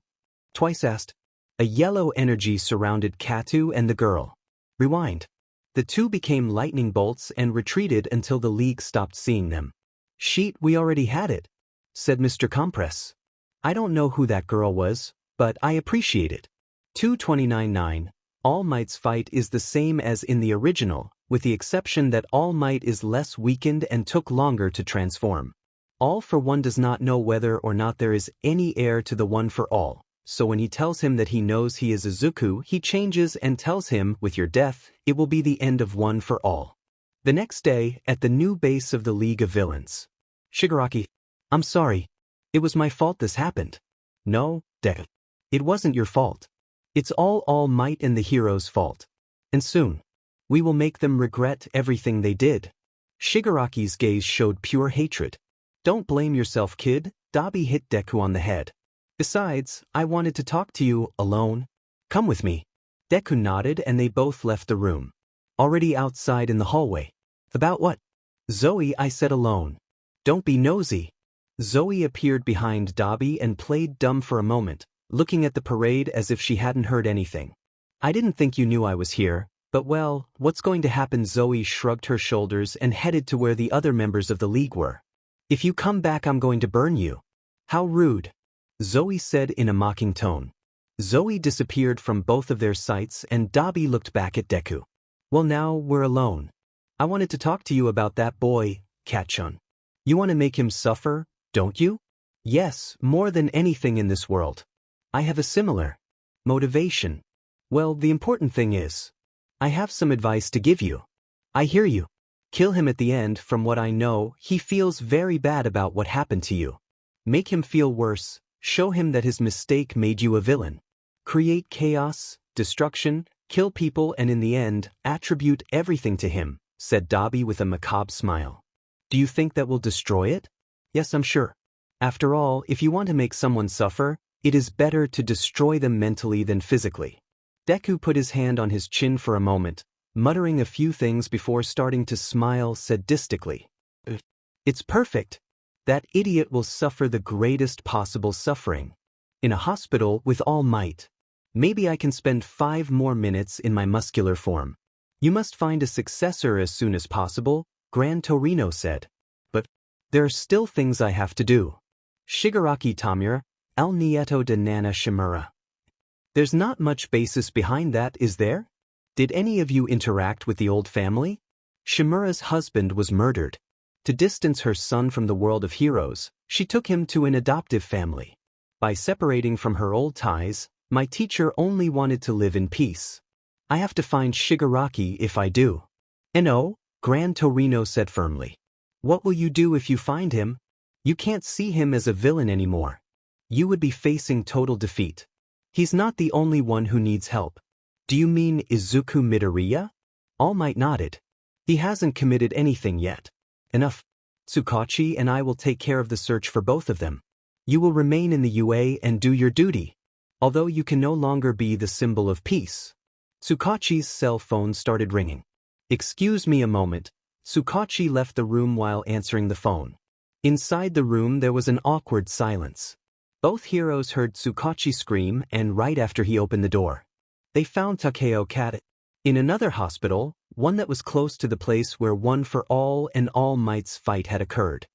Twice asked. A yellow energy surrounded Katu and the girl. Rewind. The two became lightning bolts and retreated until the league stopped seeing them. Sheet, we already had it, said Mr. Compress. I don't know who that girl was, but I appreciate it. 229.9. All Might's fight is the same as in the original, with the exception that All Might is less weakened and took longer to transform. All for One does not know whether or not there is any heir to the One for All, so when he tells him that he knows he is Izuku, he changes and tells him, with your death, it will be the end of one for all. The next day, at the new base of the League of Villains. Shigaraki, I'm sorry. It was my fault this happened. No, Deku. It wasn't your fault. It's All Might and the hero's fault. And soon, we will make them regret everything they did. Shigaraki's gaze showed pure hatred. Don't blame yourself, kid. Dabi hit Deku on the head. Besides, I wanted to talk to you, alone. Come with me. Deku nodded and they both left the room. Already outside in the hallway. About what? Zoe, I said alone. Don't be nosy. Zoe appeared behind Dabi and played dumb for a moment, looking at the parade as if she hadn't heard anything. I didn't think you knew I was here, but well, what's going to happen? Zoe shrugged her shoulders and headed to where the other members of the league were. If you come back, I'm going to burn you. How rude. Zoe said in a mocking tone. Zoe disappeared from both of their sights and Dabi looked back at Deku. Well, now we're alone. I wanted to talk to you about that boy, Kachun. You want to make him suffer, don't you? Yes, more than anything in this world. I have a similar motivation. Well, the important thing is, I have some advice to give you. I hear you. Kill him at the end. From what I know, he feels very bad about what happened to you. Make him feel worse, show him that his mistake made you a villain. Create chaos, destruction, kill people and in the end, attribute everything to him, said Dabi with a macabre smile. Do you think that will destroy it? Yes, I'm sure. After all, if you want to make someone suffer, it is better to destroy them mentally than physically. Deku put his hand on his chin for a moment, muttering a few things before starting to smile sadistically. It's perfect. That idiot will suffer the greatest possible suffering. In a hospital with All Might. Maybe I can spend 5 more minutes in my muscular form. You must find a successor as soon as possible, Gran Torino said. But there are still things I have to do. Shigaraki Tamura, El Nieto de Nana Shimura. There's not much basis behind that, is there? Did any of you interact with the old family? Shimura's husband was murdered. To distance her son from the world of heroes, she took him to an adoptive family. By separating from her old ties, my teacher only wanted to live in peace. I have to find Shigaraki if I do. No, Gran Torino said firmly. What will you do if you find him? You can't see him as a villain anymore. You would be facing total defeat. He's not the only one who needs help. Do you mean Izuku Midoriya? All Might nodded. He hasn't committed anything yet. Enough. Tsukachi and I will take care of the search for both of them. You will remain in the UA and do your duty. Although you can no longer be the symbol of peace. Tsukachi's cell phone started ringing. Excuse me a moment. Tsukachi left the room while answering the phone. Inside the room there was an awkward silence. Both heroes heard Tsukachi scream and right after he opened the door. They found Takeo Kat in another hospital, one that was close to the place where One for All and All Might's fight had occurred.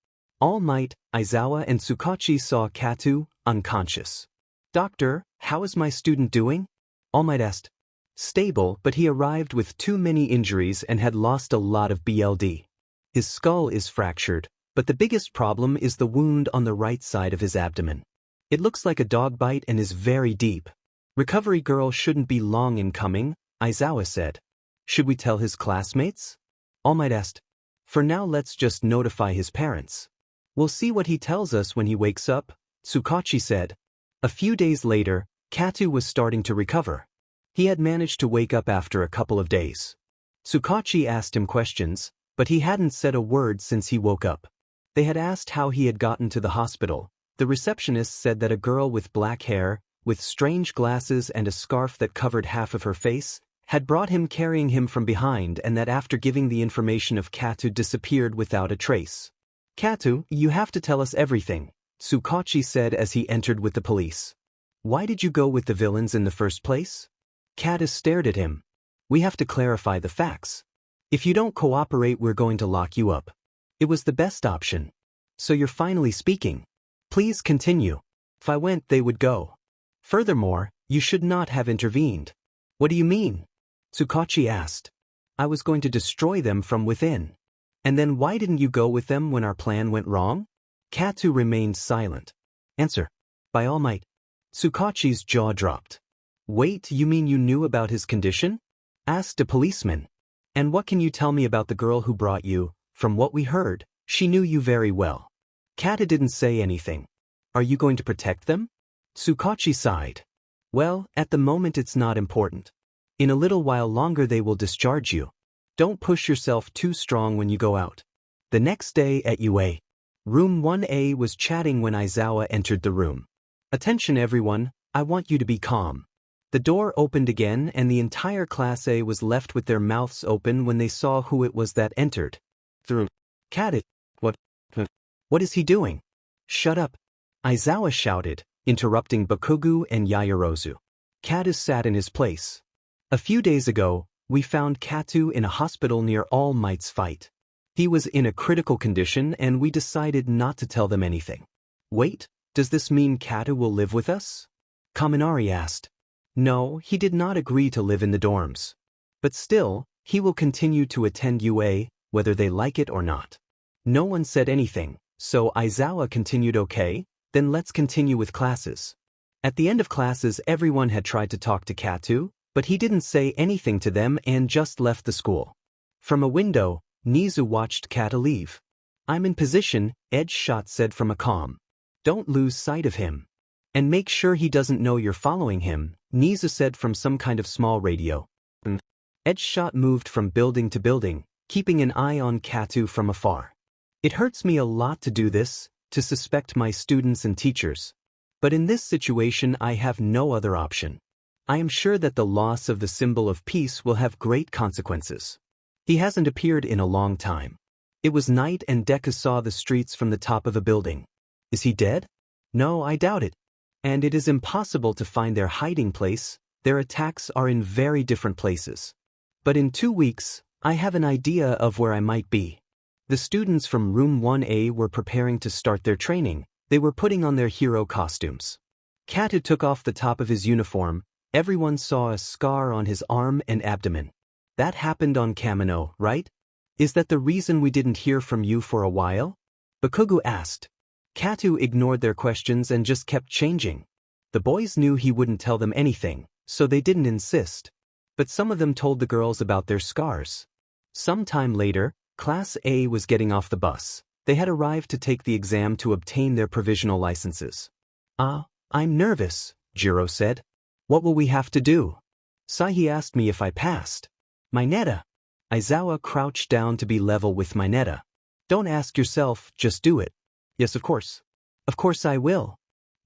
All Might, Aizawa and Tsukachi saw Katu, unconscious. Doctor, how is my student doing? All Might asked. Stable, but he arrived with too many injuries and had lost a lot of BLD. His skull is fractured, but the biggest problem is the wound on the right side of his abdomen. It looks like a dog bite and is very deep. Recovery girl shouldn't be long in coming, Aizawa said. Should we tell his classmates? All Might asked. For now let's just notify his parents. We'll see what he tells us when he wakes up, Tsukachi said. A few days later, Katu was starting to recover. He had managed to wake up after a couple of days. Tsukachi asked him questions, but he hadn't said a word since he woke up. They had asked how he had gotten to the hospital. The receptionist said that a girl with black hair, with strange glasses and a scarf that covered half of her face, had brought him carrying him from behind and that after giving the information of Katu disappeared without a trace. Katu, you have to tell us everything, Tsukachi said as he entered with the police. Why did you go with the villains in the first place? Katu stared at him. We have to clarify the facts. If you don't cooperate, we're going to lock you up. It was the best option. So you're finally speaking. Please continue. If I went, they would go. Furthermore, you should not have intervened. What do you mean? Tsukachi asked. I was going to destroy them from within. And then why didn't you go with them when our plan went wrong? Katu remained silent. Answer. By All Might. Tsukachi's jaw dropped. Wait, you mean you knew about his condition? Asked a policeman. And what can you tell me about the girl who brought you? From what we heard, she knew you very well. Kata didn't say anything. Are you going to protect them? Tsukachi sighed. Well, at the moment it's not important. In a little while longer they will discharge you. Don't push yourself too strong when you go out. The next day at UA. Room 1A was chatting when Aizawa entered the room. Attention everyone, I want you to be calm. The door opened again and the entire Class A was left with their mouths open when they saw who it was that entered. Through. Kata. What is he doing? Shut up. Aizawa shouted, interrupting Bakugu and Yaoyorozu. Kata sat in his place. A few days ago, we found Katu in a hospital near All Might's fight. He was in a critical condition and we decided not to tell them anything. Wait, does this mean Katu will live with us? Kaminari asked. No, he did not agree to live in the dorms. But still, he will continue to attend UA, whether they like it or not. No one said anything, so Aizawa continued. Okay, then let's continue with classes. At the end of classes everyone had tried to talk to Katu, but he didn't say anything to them and just left the school. From a window, Nizu watched Kata leave. I'm in position, Edge Shot said from a comm. Don't lose sight of him. And make sure he doesn't know you're following him, Nizu said from some kind of small radio. Edge Shot moved from building to building, keeping an eye on Katu from afar. It hurts me a lot to do this, to suspect my students and teachers. But in this situation I have no other option. I am sure that the loss of the symbol of peace will have great consequences. He hasn't appeared in a long time. It was night and Deku saw the streets from the top of a building. Is he dead? No, I doubt it. And it is impossible to find their hiding place, their attacks are in very different places. But in 2 weeks, I have an idea of where I might be. The students from Room 1A were preparing to start their training, they were putting on their hero costumes. Kata took off the top of his uniform, everyone saw a scar on his arm and abdomen. That happened on Kamino, right? Is that the reason we didn't hear from you for a while? Bakugu asked. Katu ignored their questions and just kept changing. The boys knew he wouldn't tell them anything, so they didn't insist. But some of them told the girls about their scars. Some time later, Class A was getting off the bus. They had arrived to take the exam to obtain their provisional licenses. I'm nervous, Jiro said. What will we have to do? Sahi asked me if I passed. Mineta. Aizawa crouched down to be level with Mineta. Don't ask yourself, just do it. Yes, of course. Of course I will.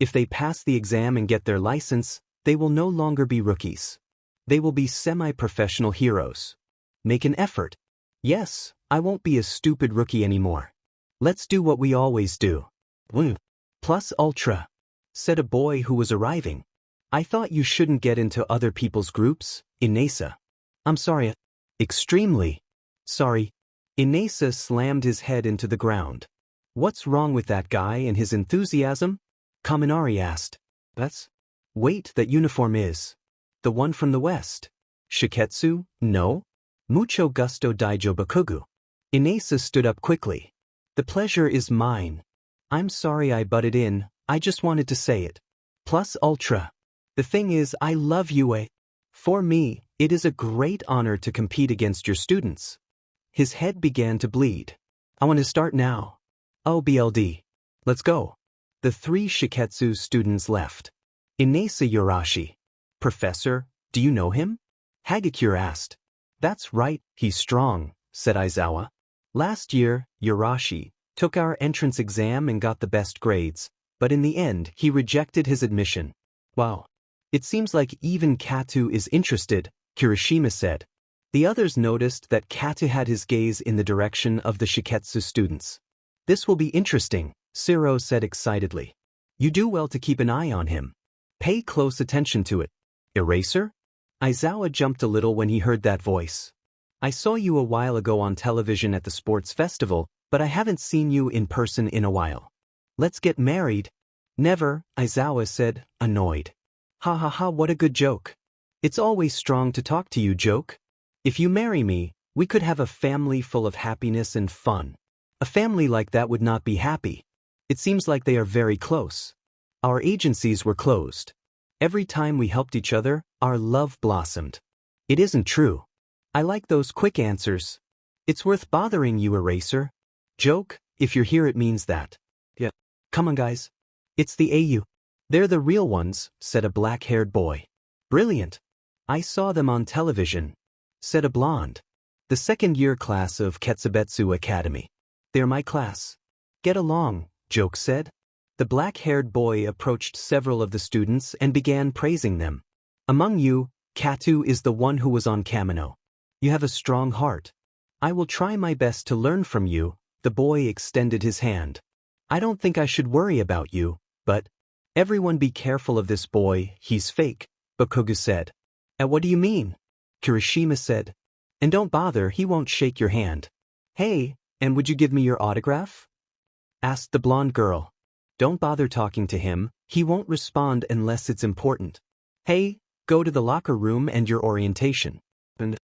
If they pass the exam and get their license, they will no longer be rookies. They will be semi-professional heroes. Make an effort. Yes, I won't be a stupid rookie anymore. Let's do what we always do. Plus ultra, said a boy who was arriving. I thought you shouldn't get into other people's groups, Inesa. I'm sorry. Extremely sorry. Inesa slammed his head into the ground. What's wrong with that guy and his enthusiasm? Kaminari asked. Wait, that uniform is the one from the west. Shiketsu? No? Mucho gusto Daijo Bakugu. Inesa stood up quickly. The pleasure is mine. I'm sorry I butted in, I just wanted to say it. Plus ultra. The thing is, I love UA. For me, it is a great honor to compete against your students. His head began to bleed. I want to start now. Oh BLD. Let's go. The 3 Shiketsu students left. Inesa Yorashi. Professor, do you know him? Hagakure asked. That's right, he's strong, said Aizawa. Last year, Yorashi took our entrance exam and got the best grades, but in the end he rejected his admission. Wow. It seems like even Katu is interested, Kirishima said. The others noticed that Katu had his gaze in the direction of the Shiketsu students. This will be interesting, Siro said excitedly. You do well to keep an eye on him. Pay close attention to it. Eraser? Aizawa jumped a little when he heard that voice. I saw you a while ago on television at the sports festival, but I haven't seen you in person in a while. Let's get married. Never, Aizawa said, annoyed. Ha ha ha, what a good joke. It's always strong to talk to you, joke. If you marry me, we could have a family full of happiness and fun. A family like that would not be happy. It seems like they are very close. Our agencies were closed. Every time we helped each other, our love blossomed. It isn't true. I like those quick answers. It's worth bothering you, Eraser. Joke, if you're here it means that. Yeah. Come on guys. It's the AU. They're the real ones, said a black-haired boy. Brilliant. I saw them on television, said a blonde. The second-year class of Ketsubetsu Academy. They're my class. Get along, Joke said. The black-haired boy approached several of the students and began praising them. Among you, Katu is the one who was on Kamino. You have a strong heart. I will try my best to learn from you. The boy extended his hand. I don't think I should worry about you, but everyone be careful of this boy, he's fake, Bakugu said. What do you mean? Kirishima said. And don't bother, he won't shake your hand. Hey, and would you give me your autograph? Asked the blonde girl. Don't bother talking to him, he won't respond unless it's important. Hey, go to the locker room and your orientation. And,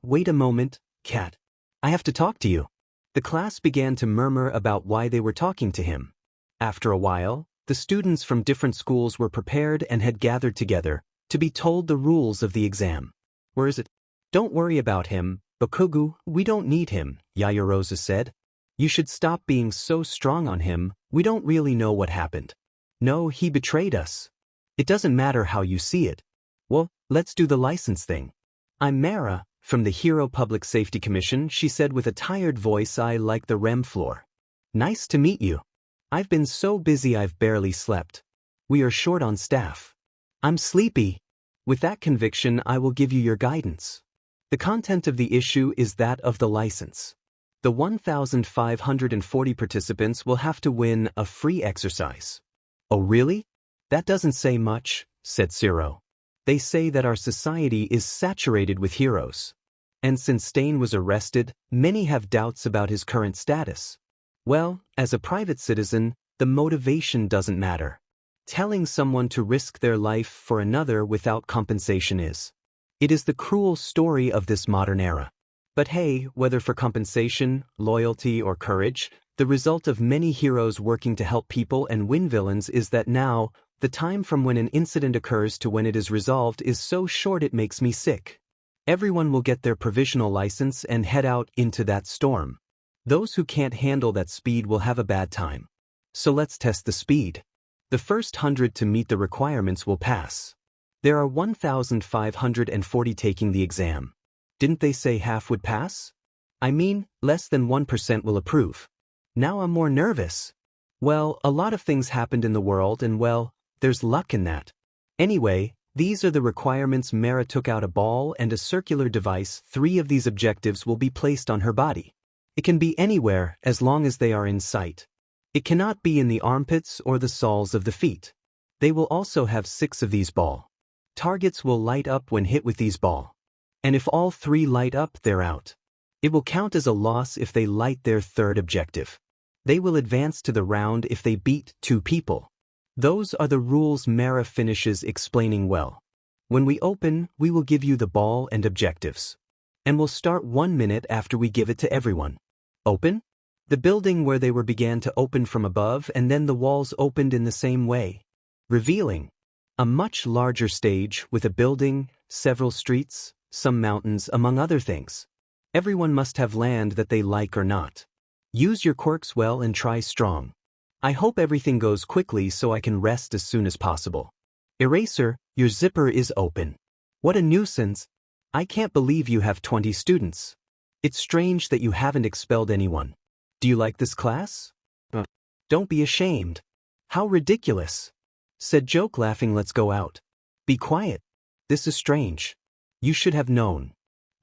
wait a moment, Kat. I have to talk to you. The class began to murmur about why they were talking to him. After a while, the students from different schools were prepared and had gathered together to be told the rules of the exam. Where is it? Don't worry about him, Bakugu, we don't need him, Yayarosa said. You should stop being so strong on him, we don't really know what happened. No, he betrayed us. It doesn't matter how you see it. Well, let's do the license thing. I'm Mara, from the Hero Public Safety Commission, she said with a tired voice. I like the REM floor. Nice to meet you. I've been so busy I've barely slept. We are short on staff. I'm sleepy. With that conviction I will give you your guidance. The content of the issue is that of the license. The 1,540 participants will have to win a free exercise. Oh really? That doesn't say much, said Zero. They say that our society is saturated with heroes. And since Stain was arrested, many have doubts about his current status. Well, as a private citizen, the motivation doesn't matter. Telling someone to risk their life for another without compensation is. It is the cruel story of this modern era. But hey, whether for compensation, loyalty, or courage, the result of many heroes working to help people and win villains is that now, the time from when an incident occurs to when it is resolved is so short it makes me sick. Everyone will get their provisional license and head out into that storm. Those who can't handle that speed will have a bad time. So let's test the speed. The first 100 to meet the requirements will pass. There are 1,540 taking the exam. Didn't they say half would pass? I mean, less than 1% will approve. Now I'm more nervous. Well, a lot of things happened in the world and well, there's luck in that. Anyway, these are the requirements. Mara took out a ball and a circular device. 3 of these objectives will be placed on her body. It can be anywhere as long as they are in sight. It cannot be in the armpits or the soles of the feet. They will also have 6 of these ball. Targets will light up when hit with these ball. And if all 3 light up, they're out. It will count as a loss if they light their third objective. They will advance to the round if they beat 2 people. Those are the rules. Mara finishes explaining well. When we open, we will give you the ball and objectives. And we'll start 1 minute after we give it to everyone. Open? The building where they were began to open from above and then the walls opened in the same way. Revealing a much larger stage with a building, several streets, some mountains, among other things. Everyone must have land that they like or not. Use your quirks well and try strong. I hope everything goes quickly so I can rest as soon as possible. Eraser, your zipper is open. What a nuisance. I can't believe you have 20 students. It's strange that you haven't expelled anyone. Do you like this class? Don't be ashamed. How ridiculous. Said Joke laughing. Let's go out. Be quiet. This is strange. You should have known.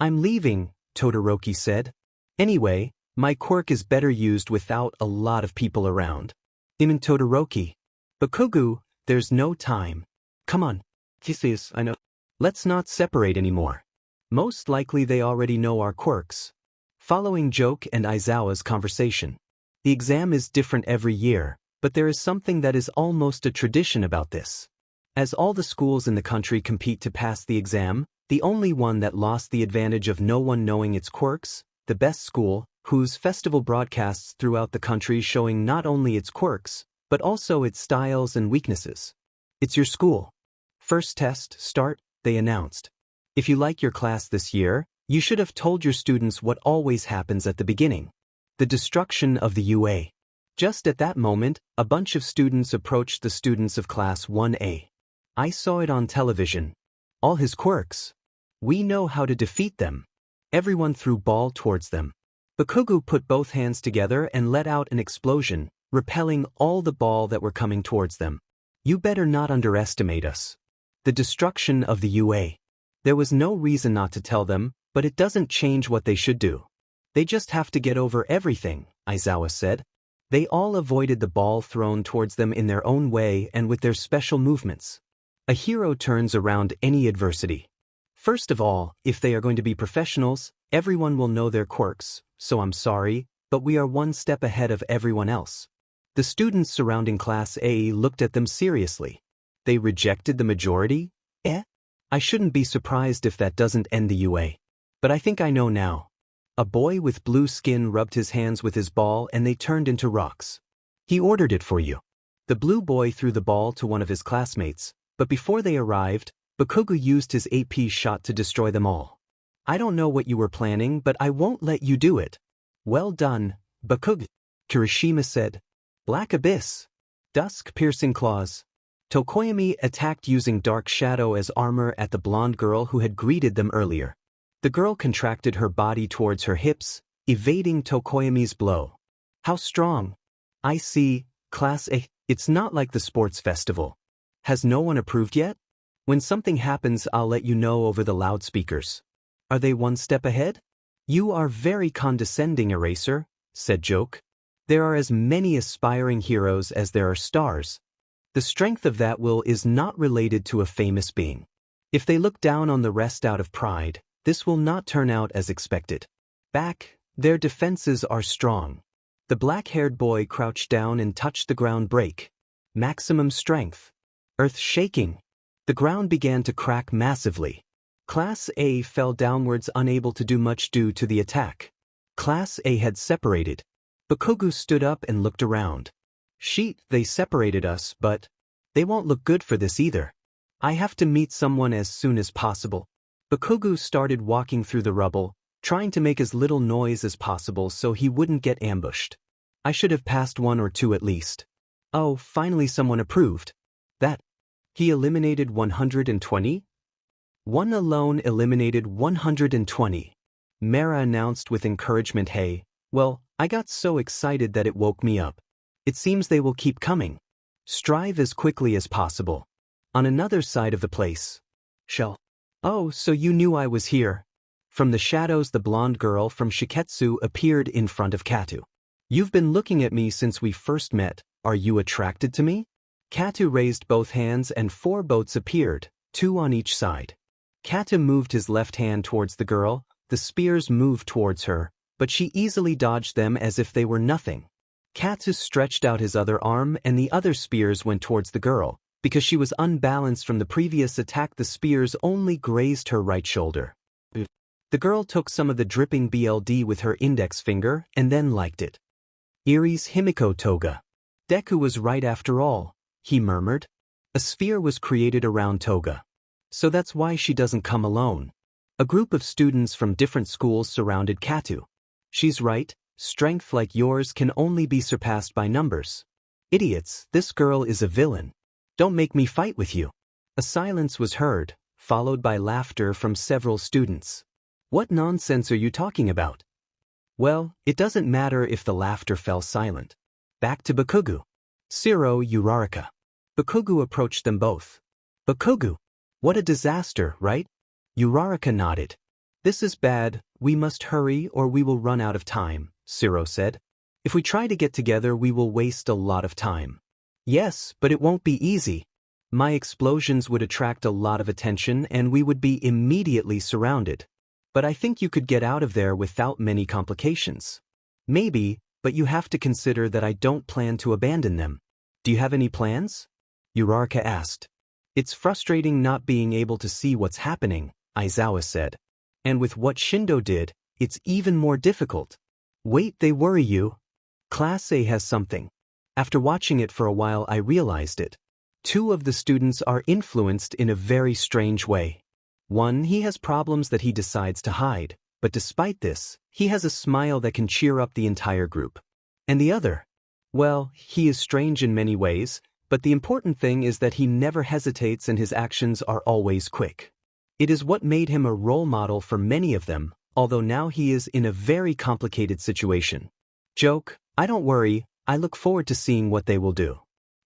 I'm leaving, Todoroki said. Anyway, my quirk is better used without a lot of people around. Even Todoroki. Bakugu, there's no time. Come on. Kisses, I know. Let's not separate anymore. Most likely they already know our quirks. Following Joke and Aizawa's conversation. The exam is different every year, but there is something that is almost a tradition about this. As all the schools in the country compete to pass the exam, the only one that lost the advantage of no one knowing its quirks, the best school, whose festival broadcasts throughout the country showing not only its quirks, but also its styles and weaknesses. It's your school. First test, start, they announced. If you like your class this year, you should have told your students what always happens at the beginning. The destruction of the UA. Just at that moment, a bunch of students approached the students of Class 1A. I saw it on television. All his quirks. We know how to defeat them. Everyone threw ball towards them. Bakugo put both hands together and let out an explosion, repelling all the ball that were coming towards them. You better not underestimate us. The destruction of the UA. There was no reason not to tell them, but it doesn't change what they should do. They just have to get over everything, Aizawa said. They all avoided the ball thrown towards them in their own way and with their special movements. A hero turns around any adversity. First of all, if they are going to be professionals, everyone will know their quirks, so I'm sorry, but we are one step ahead of everyone else. The students surrounding Class A looked at them seriously. They rejected the majority? I shouldn't be surprised if that doesn't end the UA. But I think I know now. A boy with blue skin rubbed his hands with his ball and they turned into rocks. He ordered it for you. The blue boy threw the ball to one of his classmates, but before they arrived, Bakugo used his AP shot to destroy them all. I don't know what you were planning, but I won't let you do it. Well done, Bakugo, Kirishima said. Black Abyss. Dusk-piercing claws. Tokoyami attacked using Dark Shadow as armor at the blonde girl who had greeted them earlier. The girl contracted her body towards her hips, evading Tokoyami's blow. How strong. I see, Class A. It's not like the sports festival. Has no one approved yet? When something happens, I'll let you know over the loudspeakers. Are they one step ahead? You are very condescending, Eraser, said Joke. There are as many aspiring heroes as there are stars. The strength of that will is not related to a famous being. If they look down on the rest out of pride, this will not turn out as expected. Back, their defenses are strong. The black-haired boy crouched down and touched the ground break. Maximum strength. Earth shaking. The ground began to crack massively. Class A fell downwards, unable to do much due to the attack. Class A had separated. Bakugo stood up and looked around. They separated us, but they won't look good for this either. I have to meet someone as soon as possible. Bakugo started walking through the rubble, trying to make as little noise as possible so he wouldn't get ambushed. I should have passed one or two at least. Oh, finally someone approved. That. He eliminated 120? One alone eliminated 120. Mara announced with encouragement. Hey, well, I got so excited that it woke me up. It seems they will keep coming. Strive as quickly as possible. On another side of the place. Oh, so you knew I was here. From the shadows, the blonde girl from Shiketsu appeared in front of Katu. You've been looking at me since we first met. Are you attracted to me? Katu raised both hands and 4 boats appeared, 2 on each side. Katu moved his left hand towards the girl, the spears moved towards her, but she easily dodged them as if they were nothing. Katu stretched out his other arm and the other spears went towards the girl. Because she was unbalanced from the previous attack, the spears only grazed her right shoulder. The girl took some of the dripping BLD with her index finger and then liked it. Irie's Himiko Toga. Deku was right after all, he murmured. A sphere was created around Toga. So that's why she doesn't come alone. A group of students from different schools surrounded Katu. She's right, strength like yours can only be surpassed by numbers. Idiots, this girl is a villain. Don't make me fight with you. A silence was heard, followed by laughter from several students. What nonsense are you talking about? Well, it doesn't matter if the laughter fell silent. Back to Bakugo. Shiro Uraraka. Bakugo approached them both. Bakugo. What a disaster, right? Uraraka nodded. This is bad, we must hurry or we will run out of time, Shiro said. If we try to get together we will waste a lot of time. Yes, but it won't be easy. My explosions would attract a lot of attention and we would be immediately surrounded. But I think you could get out of there without many complications. Maybe, but you have to consider that I don't plan to abandon them. Do you have any plans? Uraraka asked. It's frustrating not being able to see what's happening, Aizawa said. And with what Shindo did, it's even more difficult. Wait, they worry you? Class A has something. After watching it for a while I realized it. Two of the students are influenced in a very strange way. One, he has problems that he decides to hide, but despite this, he has a smile that can cheer up the entire group. And the other? Well, he is strange in many ways, but the important thing is that he never hesitates and his actions are always quick. It is what made him a role model for many of them, although now he is in a very complicated situation. Joke, I don't worry, I look forward to seeing what they will do.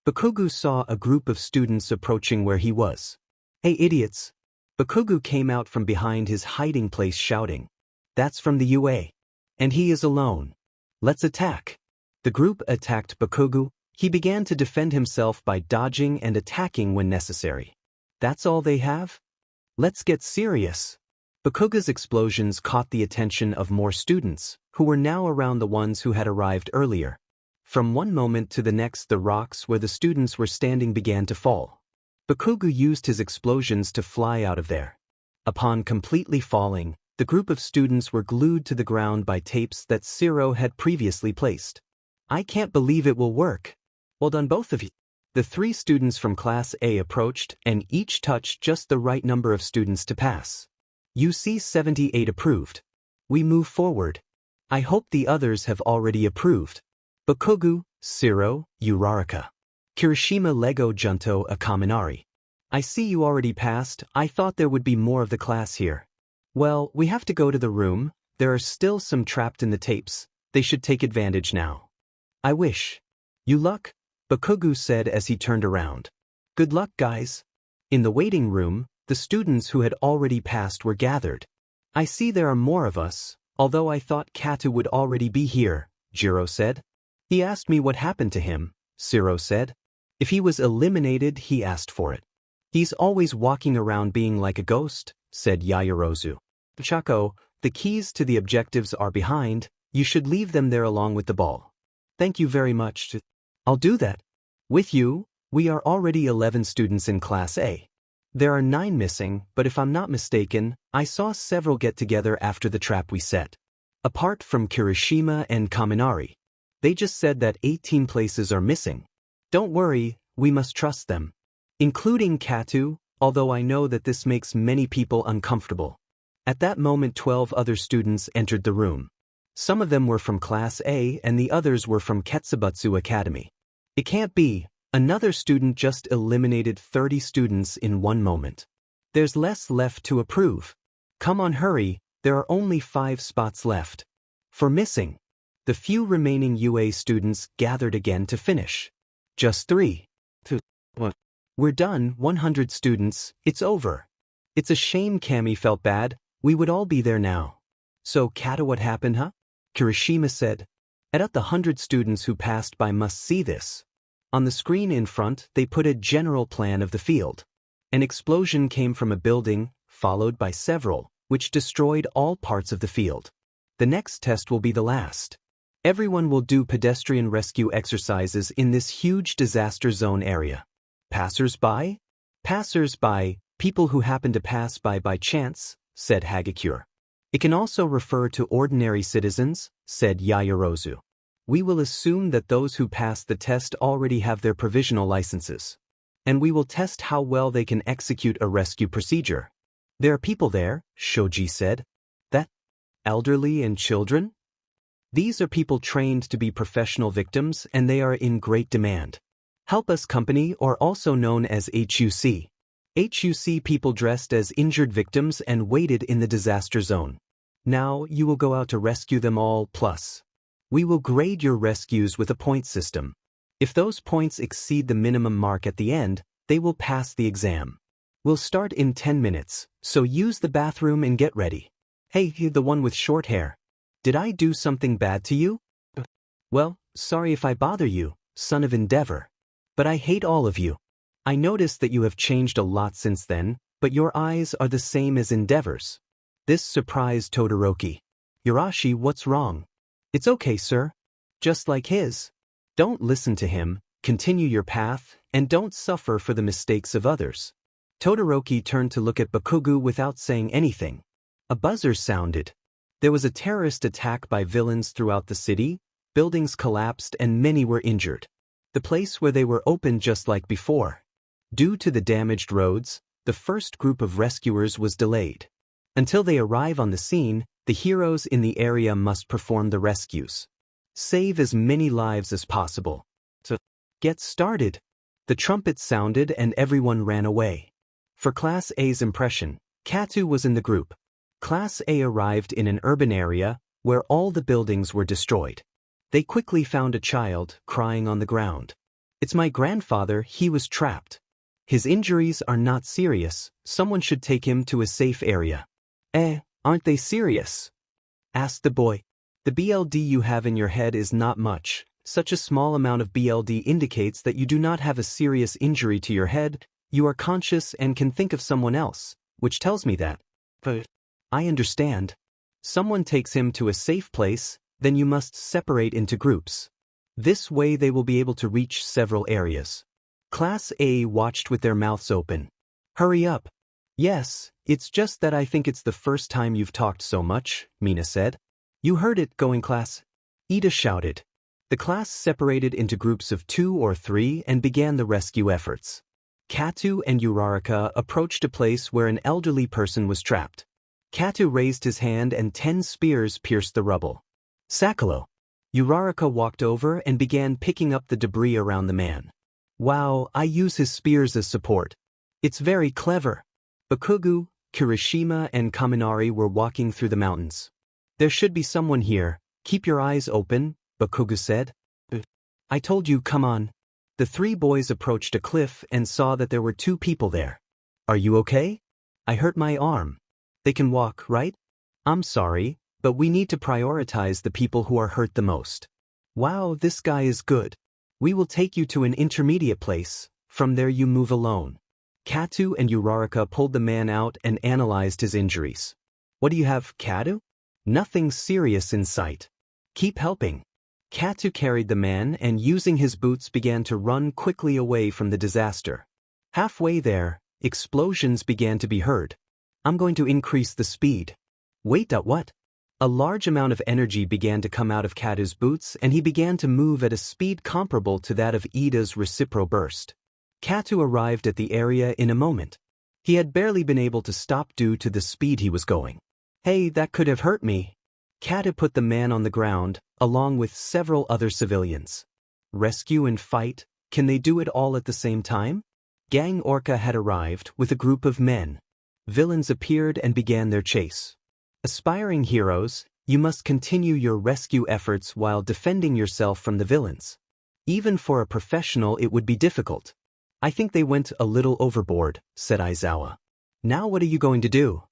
Bakugu saw a group of students approaching where he was. Hey idiots! Bakugu came out from behind his hiding place shouting. That's from the UA. And he is alone. Let's attack. The group attacked Bakugu. He began to defend himself by dodging and attacking when necessary. That's all they have? Let's get serious. Bakugu's explosions caught the attention of more students, who were now around the ones who had arrived earlier. From one moment to the next, the rocks where the students were standing began to fall. Bakugu used his explosions to fly out of there. Upon completely falling, the group of students were glued to the ground by tapes that Zero had previously placed. I can't believe it will work. Well done both of you. The three students from Class A approached and each touched just the right number of students to pass. UC 78 approved. We move forward. I hope the others have already approved. Bakugu, Zero, Uraraka. Kirishima Lego Junto Akaminari. I see you already passed. I thought there would be more of the class here. Well, we have to go to the room. There are still some trapped in the tapes. They should take advantage now. I wish. You luck? Bakugu said as he turned around. Good luck, guys. In the waiting room, the students who had already passed were gathered. I see there are more of us, although I thought Katu would already be here, Jiro said. He asked me what happened to him, Zero said. If he was eliminated, he asked for it. He's always walking around being like a ghost, said Yayarozu. Chako, the keys to the objectives are behind. You should leave them there along with the ball. Thank you very much. I'll do that. With you, we are already 11 students in Class A. There are 9 missing, but if I'm not mistaken, I saw several get together after the trap we set. Apart from Kirishima and Kaminari. They just said that 18 places are missing. Don't worry, we must trust them. Including Katu, although I know that this makes many people uncomfortable. At that moment 12 other students entered the room. Some of them were from Class A and the others were from Ketsubutsu Academy. It can't be. Another student just eliminated 30 students in one moment. There's less left to approve. Come on, hurry, there are only 5 spots left. For missing. The few remaining UA students gathered again to finish. Just 3. What? We're done, 100 students, it's over. It's a shame Kami felt bad, we would all be there now. So Kata, what happened, huh? Kirishima said. At the 100 students who passed by must see this. On the screen in front, they put a general plan of the field. An explosion came from a building, followed by several, which destroyed all parts of the field. The next test will be the last. Everyone will do pedestrian rescue exercises in this huge disaster zone area. Passers-by? Passers-by, people who happen to pass by chance, said Hagakure. It can also refer to ordinary citizens, said Yayarozu. We will assume that those who pass the test already have their provisional licenses. And we will test how well they can execute a rescue procedure. There are people there, Shoji said. That? Elderly and children? These are people trained to be professional victims and they are in great demand. Help Us Company, or also known as HUC. HUC people dressed as injured victims and waited in the disaster zone. Now you will go out to rescue them all, plus. We will grade your rescues with a point system. If those points exceed the minimum mark at the end, they will pass the exam. We'll start in 10 minutes, so use the bathroom and get ready. Hey, you the one with short hair. Did I do something bad to you? Well, sorry if I bother you, son of Endeavor. But I hate all of you. I noticed that you have changed a lot since then, but your eyes are the same as Endeavor's. This surprised Todoroki. Yurashi, what's wrong? It's okay, sir. Just like his. Don't listen to him, continue your path, and don't suffer for the mistakes of others. Todoroki turned to look at Bakugu without saying anything. A buzzer sounded. There was a terrorist attack by villains throughout the city, buildings collapsed and many were injured. The place where they were opened just like before. Due to the damaged roads, the first group of rescuers was delayed. Until they arrive on the scene, the heroes in the area must perform the rescues. Save as many lives as possible. So, get started. The trumpet sounded and everyone ran away. For Class A's impression, Katu was in the group. Class A arrived in an urban area where all the buildings were destroyed. They quickly found a child crying on the ground. It's my grandfather, he was trapped. His injuries are not serious, someone should take him to a safe area. Aren't they serious? Asked the boy. The BLD you have in your head is not much. Such a small amount of BLD indicates that you do not have a serious injury to your head, you are conscious and can think of someone else, which tells me that. But I understand. Someone takes him to a safe place, then you must separate into groups. This way they will be able to reach several areas. Class A watched with their mouths open. Hurry up. Yes, it's just that I think it's the first time you've talked so much, Mina said. You heard it, going class. Ida shouted. The class separated into groups of 2 or 3 and began the rescue efforts. Katu and Uraraka approached a place where an elderly person was trapped. Katu raised his hand and 10 spears pierced the rubble. Sakalo. Uraraka walked over and began picking up the debris around the man. Wow, I use his spears as support. It's very clever. Bakugu, Kirishima and Kaminari were walking through the mountains. There should be someone here, keep your eyes open, Bakugu said. I told you, come on. The 3 boys approached a cliff and saw that there were 2 people there. Are you okay? I hurt my arm. They can walk, right? I'm sorry, but we need to prioritize the people who are hurt the most. Wow, this guy is good. We will take you to an intermediate place, from there you move alone. Katu and Uraraka pulled the man out and analyzed his injuries. What do you have, Katu? Nothing serious in sight. Keep helping. Katu carried the man and using his boots began to run quickly away from the disaster. Halfway there, explosions began to be heard. I'm going to increase the speed. Wait, what? A large amount of energy began to come out of Katu's boots and he began to move at a speed comparable to that of Ida's recipro burst. Katu arrived at the area in a moment. He had barely been able to stop due to the speed he was going. Hey, that could have hurt me. Katu put the man on the ground, along with several other civilians. Rescue and fight, can they do it all at the same time? Gang Orca had arrived with a group of men. Villains appeared and began their chase. Aspiring heroes, you must continue your rescue efforts while defending yourself from the villains. Even for a professional it would be difficult. I think they went a little overboard, said Aizawa. Now what are you going to do?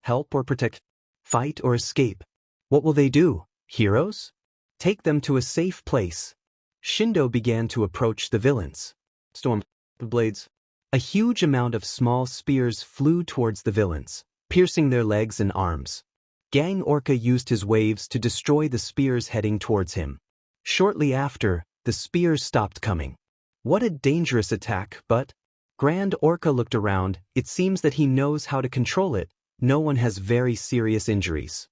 Help or protect? Fight or escape? What will they do, heroes? Take them to a safe place. Shindo began to approach the villains. Storm blades. A huge amount of small spears flew towards the villains, piercing their legs and arms. Gang Orca used his waves to destroy the spears heading towards him. Shortly after, the spears stopped coming. What a dangerous attack, but Grand Orca looked around. It seems that he knows how to control it. No one has very serious injuries.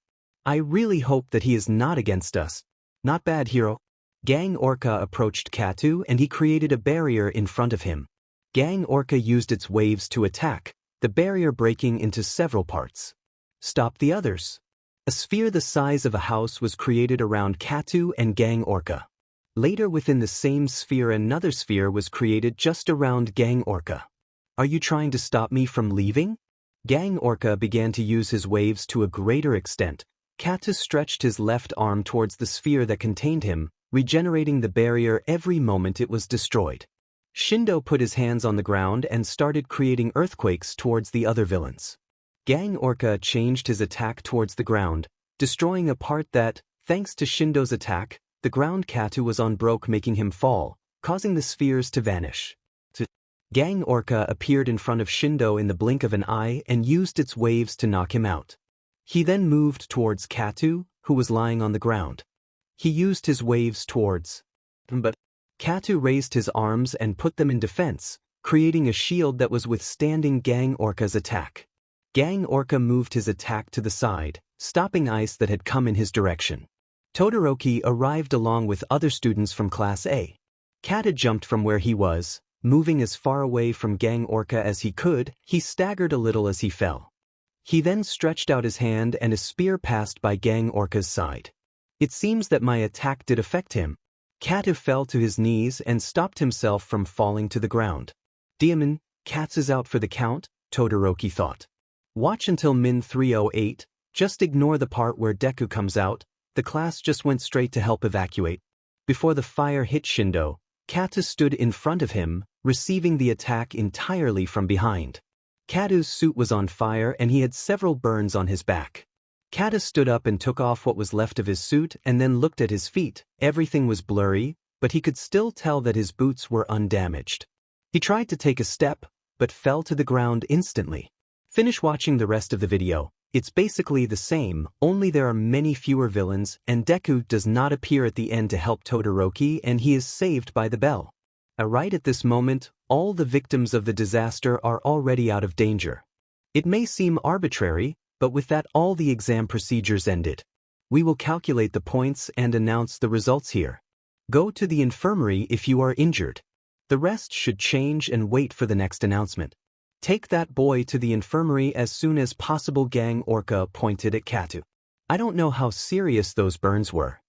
I really hope that he is not against us. Not bad, hero. Gang Orca approached Katu and he created a barrier in front of him. Gang Orca used its waves to attack, the barrier breaking into several parts. Stop the others. A sphere the size of a house was created around Katu and Gang Orca. Later within the same sphere another sphere was created just around Gang Orca. Are you trying to stop me from leaving? Gang Orca began to use his waves to a greater extent. Katu stretched his left arm towards the sphere that contained him, regenerating the barrier every moment it was destroyed. Shindo put his hands on the ground and started creating earthquakes towards the other villains. Gang Orca changed his attack towards the ground, destroying a part that, thanks to Shindo's attack, the ground Katu was on broke, making him fall, causing the spheres to vanish. Gang Orca appeared in front of Shindo in the blink of an eye and used its waves to knock him out. He then moved towards Katu, who was lying on the ground. He used his waves towards him, but Katu raised his arms and put them in defense, creating a shield that was withstanding Gang Orca's attack. Gang Orca moved his attack to the side, stopping ice that had come in his direction. Todoroki arrived along with other students from Class A. Katu jumped from where he was, Moving as far away from Gang Orca as he could, he staggered a little as he fell. He then stretched out his hand and a spear passed by Gang Orca's side. It seems that my attack did affect him. Katu fell to his knees and stopped himself from falling to the ground. Demon, Katz is out for the count, Todoroki thought. Watch until Min 308, just ignore the part where Deku comes out, the class just went straight to help evacuate. Before the fire hit Shindo, Katu stood in front of him, receiving the attack entirely from behind. Katu's suit was on fire and he had several burns on his back. Katu stood up and took off what was left of his suit and then looked at his feet. Everything was blurry, but he could still tell that his boots were undamaged. He tried to take a step, but fell to the ground instantly. Finish watching the rest of the video. It's basically the same, only there are many fewer villains, and Deku does not appear at the end to help Todoroki and he is saved by the bell. Right at this moment, all the victims of the disaster are already out of danger. It may seem arbitrary, but with that all the exam procedures ended. We will calculate the points and announce the results here. Go to the infirmary if you are injured. The rest should change and wait for the next announcement. Take that boy to the infirmary as soon as possible. Gang Orca pointed at Katu. I don't know how serious those burns were.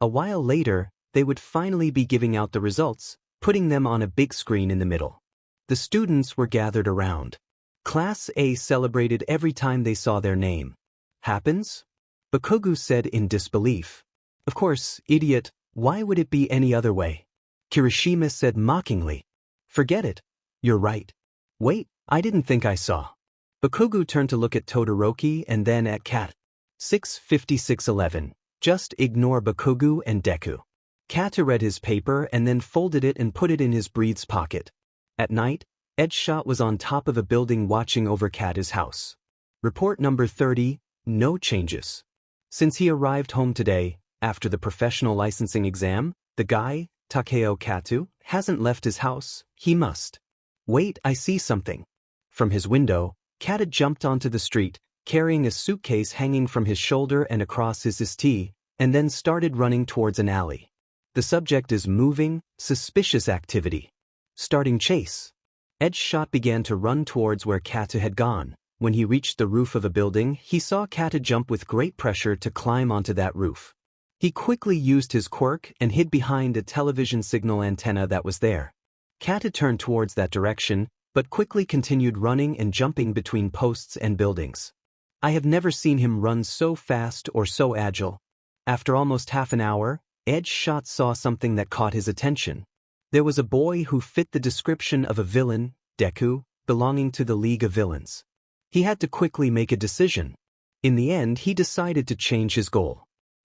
A while later, they would finally be giving out the results, putting them on a big screen in the middle. The students were gathered around. Class A celebrated every time they saw their name. Happens? Bakugo said in disbelief. Of course, idiot, why would it be any other way? Kirishima said mockingly. Forget it. You're right. Wait, I didn't think I saw. Bakugo turned to look at Todoroki and then at Kat. 65611. Just ignore Bakugo and Deku. Katu read his paper and then folded it and put it in his breeds pocket. At night, Edgeshot was on top of a building watching over Katu's house. Report number 30, no changes. Since he arrived home today, after the professional licensing exam, the guy, Takeo Katu, hasn't left his house. He must. Wait, I see something. From his window, Katu jumped onto the street, carrying a suitcase hanging from his shoulder and across his ST, and then started running towards an alley. The subject is moving, suspicious activity. Starting chase. Edgeshot began to run towards where Katu had gone. When he reached the roof of a building, he saw Katu jump with great pressure to climb onto that roof. He quickly used his quirk and hid behind a television signal antenna that was there. Katu turned towards that direction, but quickly continued running and jumping between posts and buildings. I have never seen him run so fast or so agile. After almost half an hour, Edgeshot saw something that caught his attention. There was a boy who fit the description of a villain, Deku, belonging to the League of Villains. He had to quickly make a decision. In the end, he decided to change his goal.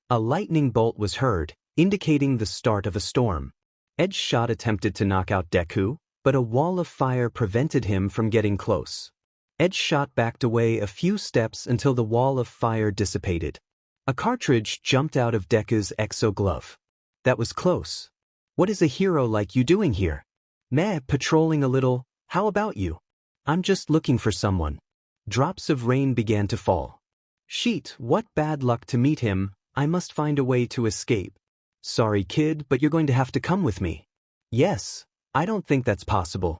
A lightning bolt was heard, indicating the start of a storm. Edgeshot attempted to knock out Deku, but a wall of fire prevented him from getting close. Edgeshot backed away a few steps until the wall of fire dissipated. A cartridge jumped out of Deku's exo glove. That was close. What is a hero like you doing here? Meh, patrolling a little. How about you? I'm just looking for someone. Drops of rain began to fall. Sheet, what bad luck to meet him. I must find a way to escape. Sorry kid, but you're going to have to come with me. Yes, I don't think that's possible.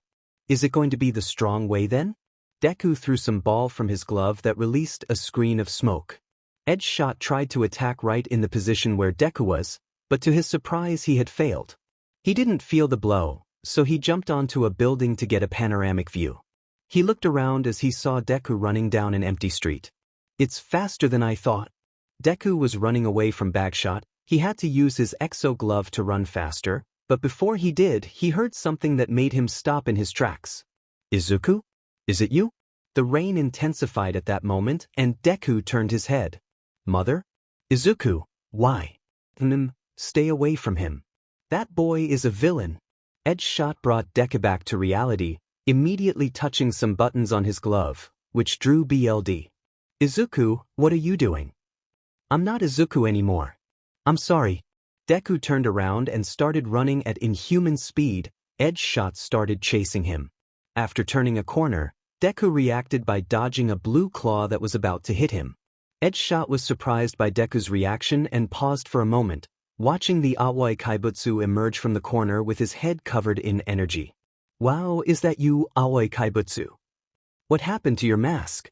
Is it going to be the strong way then? Deku threw some ball from his glove that released a screen of smoke. Edgeshot tried to attack right in the position where Deku was, but to his surprise he had failed. He didn't feel the blow, so he jumped onto a building to get a panoramic view. He looked around as he saw Deku running down an empty street. It's faster than I thought. Deku was running away from Bagshot. He had to use his exo glove to run faster, but before he did, he heard something that made him stop in his tracks. Izuku? Is it you? The rain intensified at that moment, and Deku turned his head. Mother? Izuku, why? Stay away from him. That boy is a villain. Edgeshot brought Deku back to reality, immediately touching some buttons on his glove, which drew BLD. Izuku, what are you doing? I'm not Izuku anymore. I'm sorry. Deku turned around and started running at inhuman speed. Edgeshot started chasing him. After turning a corner, Deku reacted by dodging a blue claw that was about to hit him. Edgeshot was surprised by Deku's reaction and paused for a moment, watching the Aoi Kaibutsu emerge from the corner with his head covered in energy. Wow, is that you, Aoi Kaibutsu? What happened to your mask?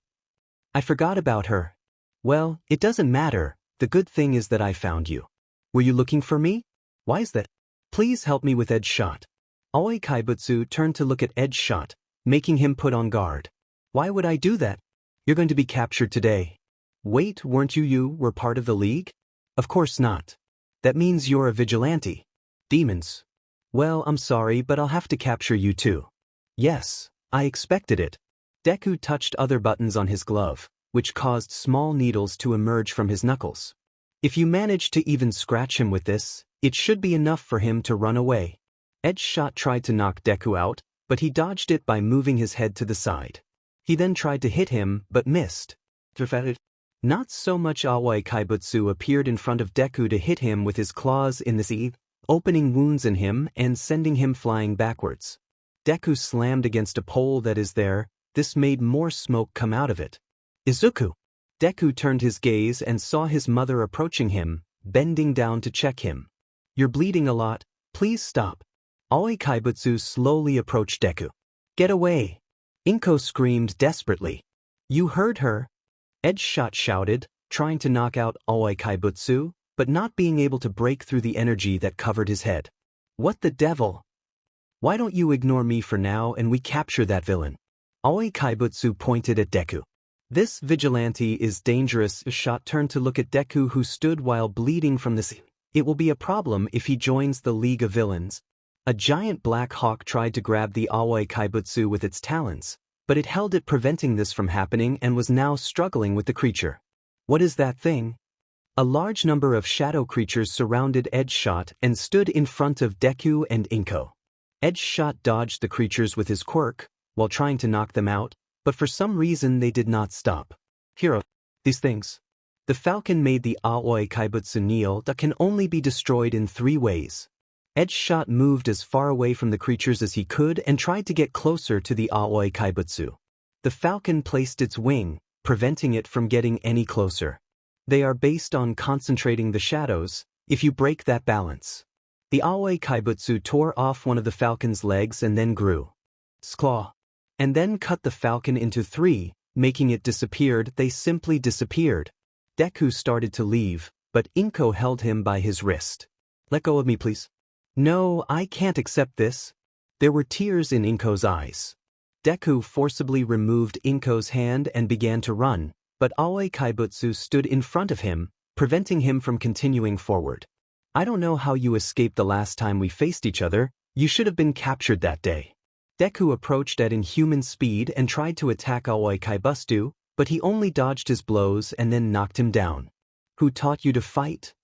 I forgot about her. Well, it doesn't matter, the good thing is that I found you. Were you looking for me? Why is that? Please help me with Ed's shot. Aoi Kaibutsu turned to look at Ed's shot, making him put on guard. Why would I do that? You're going to be captured today. Wait, weren't you were part of the league? Of course not. That means you're a vigilante. Demons. Well, I'm sorry, but I'll have to capture you too. Yes, I expected it. Deku touched other buttons on his glove, which caused small needles to emerge from his knuckles. If you manage to even scratch him with this, it should be enough for him to run away. Ed's shot tried to knock Deku out, but he dodged it by moving his head to the side. He then tried to hit him, but missed. Not so much. Aoi Kaibutsu appeared in front of Deku to hit him with his claws in the sea, opening wounds in him and sending him flying backwards. Deku slammed against a pole that is there. This made more smoke come out of it. Izuku! Deku turned his gaze and saw his mother approaching him, bending down to check him. You're bleeding a lot, please stop. Aoi Kaibutsu slowly approached Deku. Get away! Inko screamed desperately. You heard her? Ed's shot shouted, trying to knock out Aoi Kaibutsu, but not being able to break through the energy that covered his head. What the devil? Why don't you ignore me for now and we capture that villain? Aoi Kaibutsu pointed at Deku. This vigilante is dangerous. Shot turned to look at Deku, who stood while bleeding from the sea. It will be a problem if he joins the League of Villains. A giant black hawk tried to grab the Aoi Kaibutsu with its talons, but it held it, preventing this from happening, and was now struggling with the creature. What is that thing? A large number of shadow creatures surrounded Ed's shot and stood in front of Deku and Inko. Ed's shot dodged the creatures with his quirk, while trying to knock them out, but for some reason they did not stop. Hero, these things. The falcon made the Aoi Kaibutsu kneel. That can only be destroyed in 3 ways. Ed's shot moved as far away from the creatures as he could and tried to get closer to the Aoi Kaibutsu. The falcon placed its wing, preventing it from getting any closer. They are based on concentrating the shadows. If you break that balance. The Aoi Kaibutsu tore off one of the falcon's legs and then grew. Claw. And then cut the falcon into 3, making it disappeared. They simply disappeared. Deku started to leave, but Inko held him by his wrist. Let go of me, please. No, I can't accept this. There were tears in Inko's eyes. Deku forcibly removed Inko's hand and began to run, but Aoi Kaibutsu stood in front of him, preventing him from continuing forward. I don't know how you escaped the last time we faced each other. You should have been captured that day. Deku approached at inhuman speed and tried to attack Aoi Kaibutsu, but he only dodged his blows and then knocked him down. Who taught you to fight?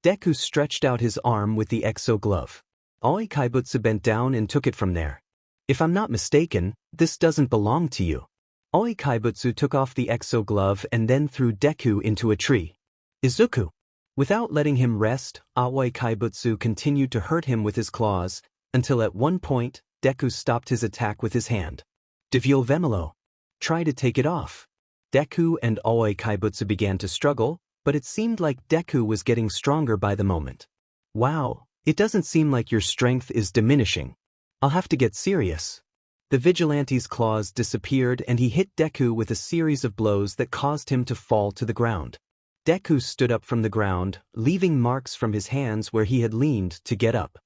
Deku stretched out his arm with the exo glove. Aoi Kaibutsu bent down and took it from there. If I'm not mistaken, this doesn't belong to you. Aoi Kaibutsu took off the exo glove and then threw Deku into a tree. Izuku! Without letting him rest, Aoi Kaibutsu continued to hurt him with his claws, until at one point, Deku stopped his attack with his hand. Devil Vemelo. Try to take it off. Deku and Aoi Kaibutsu began to struggle, but it seemed like Deku was getting stronger by the moment. Wow, it doesn't seem like your strength is diminishing. I'll have to get serious. The vigilante's claws disappeared and he hit Deku with a series of blows that caused him to fall to the ground. Deku stood up from the ground, leaving marks from his hands where he had leaned to get up.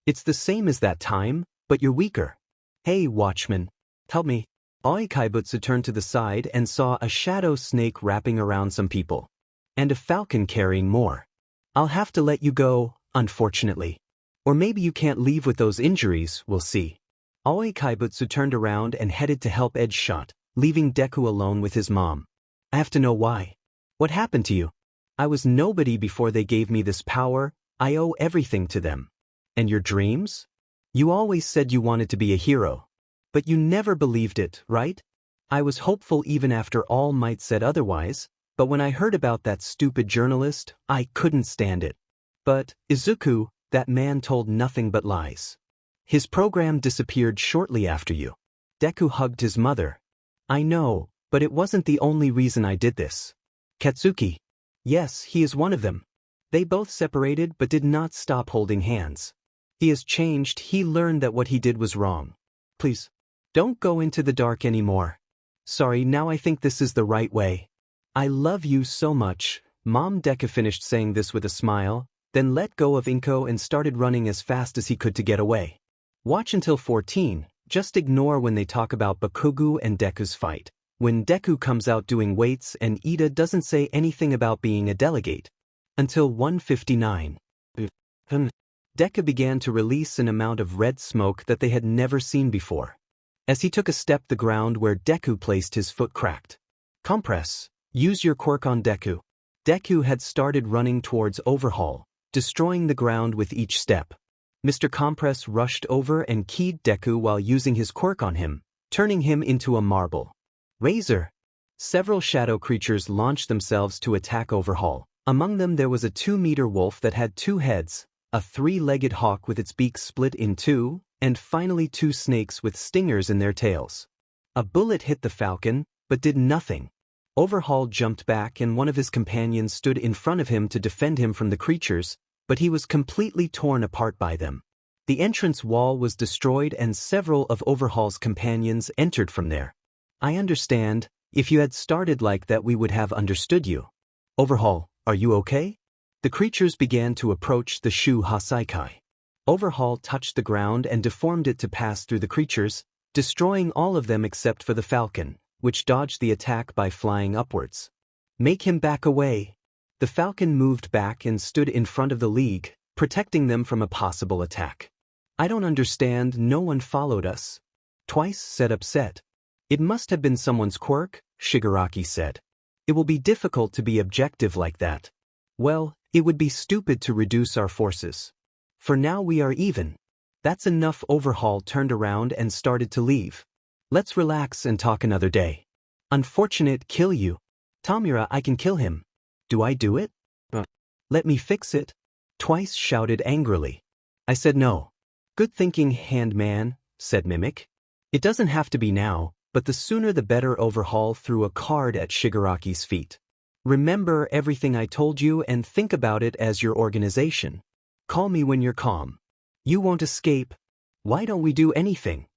It's the same as that time, but you're weaker. Hey, watchman. Help me. Aoi Kaibutsu turned to the side and saw a shadow snake wrapping around some people. And a falcon carrying more. I'll have to let you go, unfortunately. Or maybe you can't leave with those injuries, we'll see. Aoi Kaibutsu turned around and headed to help Ed's shot, leaving Deku alone with his mom. I have to know why. What happened to you? I was nobody before they gave me this power. I owe everything to them. And your dreams? You always said you wanted to be a hero. But you never believed it, right? I was hopeful even after All Might said otherwise, but when I heard about that stupid journalist, I couldn't stand it. But, Izuku, that man told nothing but lies. His program disappeared shortly after you. Deku hugged his mother. I know, but it wasn't the only reason I did this. Katsuki. Yes, he is one of them. They both separated but did not stop holding hands. He has changed. He learned that what he did was wrong. Please. Don't go into the dark anymore. Sorry, now I think this is the right way. I love you so much. Mom. Deku finished saying this with a smile, then let go of Inko and started running as fast as he could to get away. Watch until 14, just ignore when they talk about Bakugo and Deku's fight. When Deku comes out doing weights and Ida doesn't say anything about being a delegate. Until 159. Deku began to release an amount of red smoke that they had never seen before. As he took a step, the ground where Deku placed his foot cracked. Compress. Use your quirk on Deku. Deku had started running towards Overhaul, destroying the ground with each step. Mr. Compress rushed over and keyed Deku while using his quirk on him, turning him into a marble. Razor. Several shadow creatures launched themselves to attack Overhaul. Among them there was a 2-meter wolf that had 2 heads, a 3-legged hawk with its beak split in 2, and finally 2 snakes with stingers in their tails. A bullet hit the falcon, but did nothing. Overhaul jumped back and one of his companions stood in front of him to defend him from the creatures, but he was completely torn apart by them. The entrance wall was destroyed and several of Overhaul's companions entered from there. I understand. If you had started like that we would have understood you. Overhaul, are you okay? The creatures began to approach the Shu Hasaikai. Overhaul touched the ground and deformed it to pass through the creatures, destroying all of them except for the falcon, which dodged the attack by flying upwards. Make him back away. The falcon moved back and stood in front of the League, protecting them from a possible attack. I don't understand, no one followed us. Twice said upset. It must have been someone's quirk, Shigaraki said. It will be difficult to be objective like that. Well, it would be stupid to reduce our forces. For now we are even. That's enough. Overhaul turned around and started to leave. Let's relax and talk another day. Unfortunate, kill you. Tamura, I can kill him. Do I do it? Let me fix it. Twice shouted angrily. I said no. Good thinking, Handman, said Mimic. It doesn't have to be now, but the sooner the better. Overhaul threw a card at Shigaraki's feet. Remember everything I told you and think about it as your organization. Call me when you're calm. You won't escape. Why don't we do anything?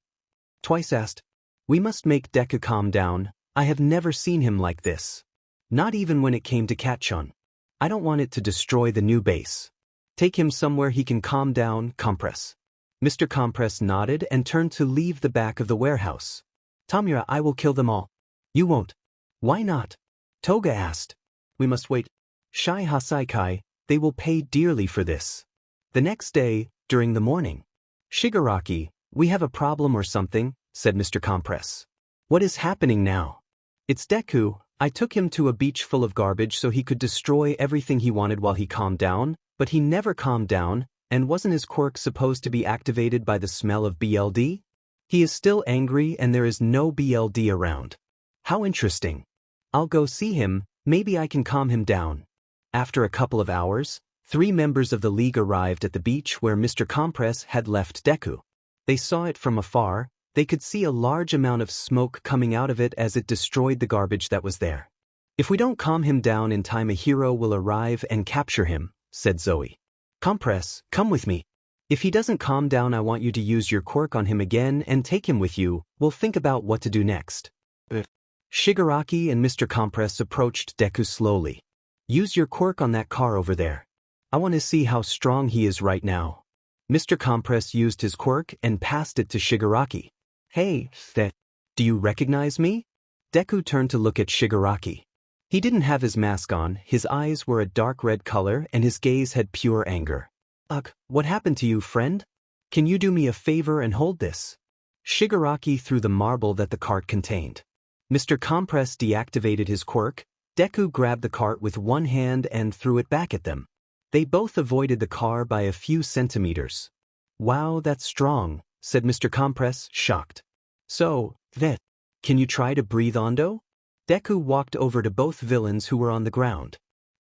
Twice asked. We must make Deku calm down. I have never seen him like this. Not even when it came to Katchon. I don't want it to destroy the new base. Take him somewhere he can calm down. Compress. Mr. Compress nodded and turned to leave the back of the warehouse. Tamura, I will kill them all. You won't. Why not? Toga asked. We must wait. Shy Hasaikai, they will pay dearly for this. The next day, during the morning. Shigaraki, we have a problem or something, said Mr. Compress. What is happening now? It's Deku. I took him to a beach full of garbage so he could destroy everything he wanted while he calmed down, but he never calmed down, and wasn't his quirk supposed to be activated by the smell of BLD? He is still angry and there is no BLD around. How interesting. I'll go see him, maybe I can calm him down. After a couple of hours, 3 members of the League arrived at the beach where Mr. Compress had left Deku. They saw it from afar. They could see a large amount of smoke coming out of it as it destroyed the garbage that was there. If we don't calm him down in time, a hero will arrive and capture him, said Zoe. Compress, come with me. If he doesn't calm down, I want you to use your quirk on him again and take him with you. We'll think about what to do next. Shigaraki and Mr. Compress approached Deku slowly. Use your quirk on that car over there. I want to see how strong he is right now. Mr. Compress used his quirk and passed it to Shigaraki. Hey, do you recognize me? Deku turned to look at Shigaraki. He didn't have his mask on, his eyes were a dark red color and his gaze had pure anger. Ugh, what happened to you, friend? Can you do me a favor and hold this? Shigaraki threw the marble that the cart contained. Mr. Compress deactivated his quirk. Deku grabbed the cart with one hand and threw it back at them. They both avoided the car by a few centimeters. Wow, that's strong, said Mr. Compress, shocked. So, can you try to breathe Ondo? Deku walked over to both villains who were on the ground.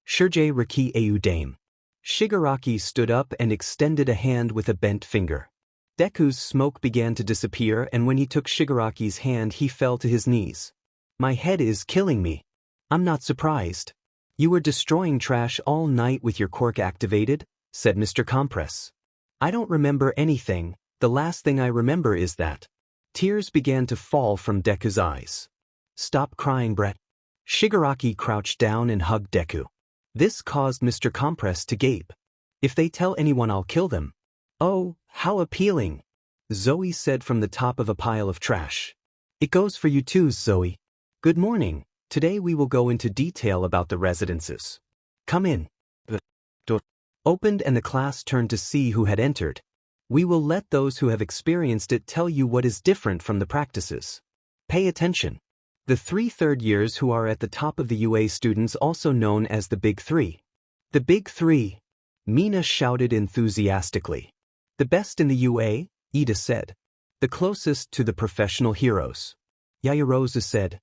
Shurjay Riki Au Dame. Shigaraki stood up and extended a hand with a bent finger. Deku's smoke began to disappear, and when he took Shigaraki's hand he fell to his knees. My head is killing me. I'm not surprised. You were destroying trash all night with your quirk activated, said Mr. Compress. I don't remember anything. The last thing I remember is that. Tears began to fall from Deku's eyes. Stop crying, Brett. Shigaraki crouched down and hugged Deku. This caused Mr. Compress to gape. If they tell anyone, I'll kill them. Oh, how appealing. Zoe said from the top of a pile of trash. It goes for you too, Zoe. Good morning. Today we will go into detail about the residences. Come in. The door opened and the class turned to see who had entered. We will let those who have experienced it tell you what is different from the practices. Pay attention. The 3 third years who are at the top of the UA students, also known as the Big Three. The Big Three, Mina shouted enthusiastically. The best in the UA, Ida said. The closest to the professional heroes. Yayarosa said.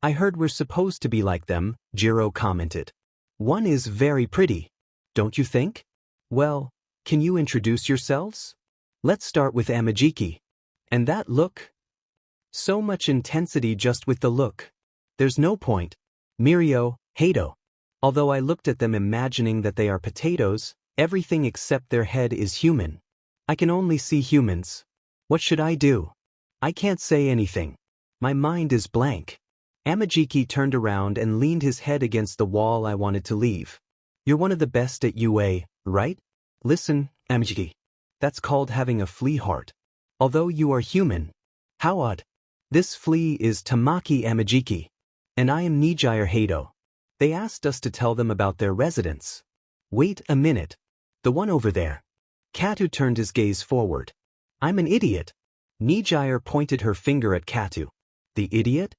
I heard we're supposed to be like them, Jiro commented. One is very pretty. Don't you think? Well, can you introduce yourselves? Let's start with Amajiki. And that look? So much intensity just with the look. There's no point. Mirio, Hato. Although I looked at them imagining that they are potatoes, everything except their head is human. I can only see humans. What should I do? I can't say anything. My mind is blank. Amajiki turned around and leaned his head against the wall. I wanted to leave. You're one of the best at UA, right? Listen, Amajiki. That's called having a flea heart. Although you are human. How odd. This flea is Tamaki Amajiki. And I am Nijire Hato. They asked us to tell them about their residence. Wait a minute. The one over there. Katu turned his gaze forward. I'm an idiot. Nijire pointed her finger at Katu. The idiot?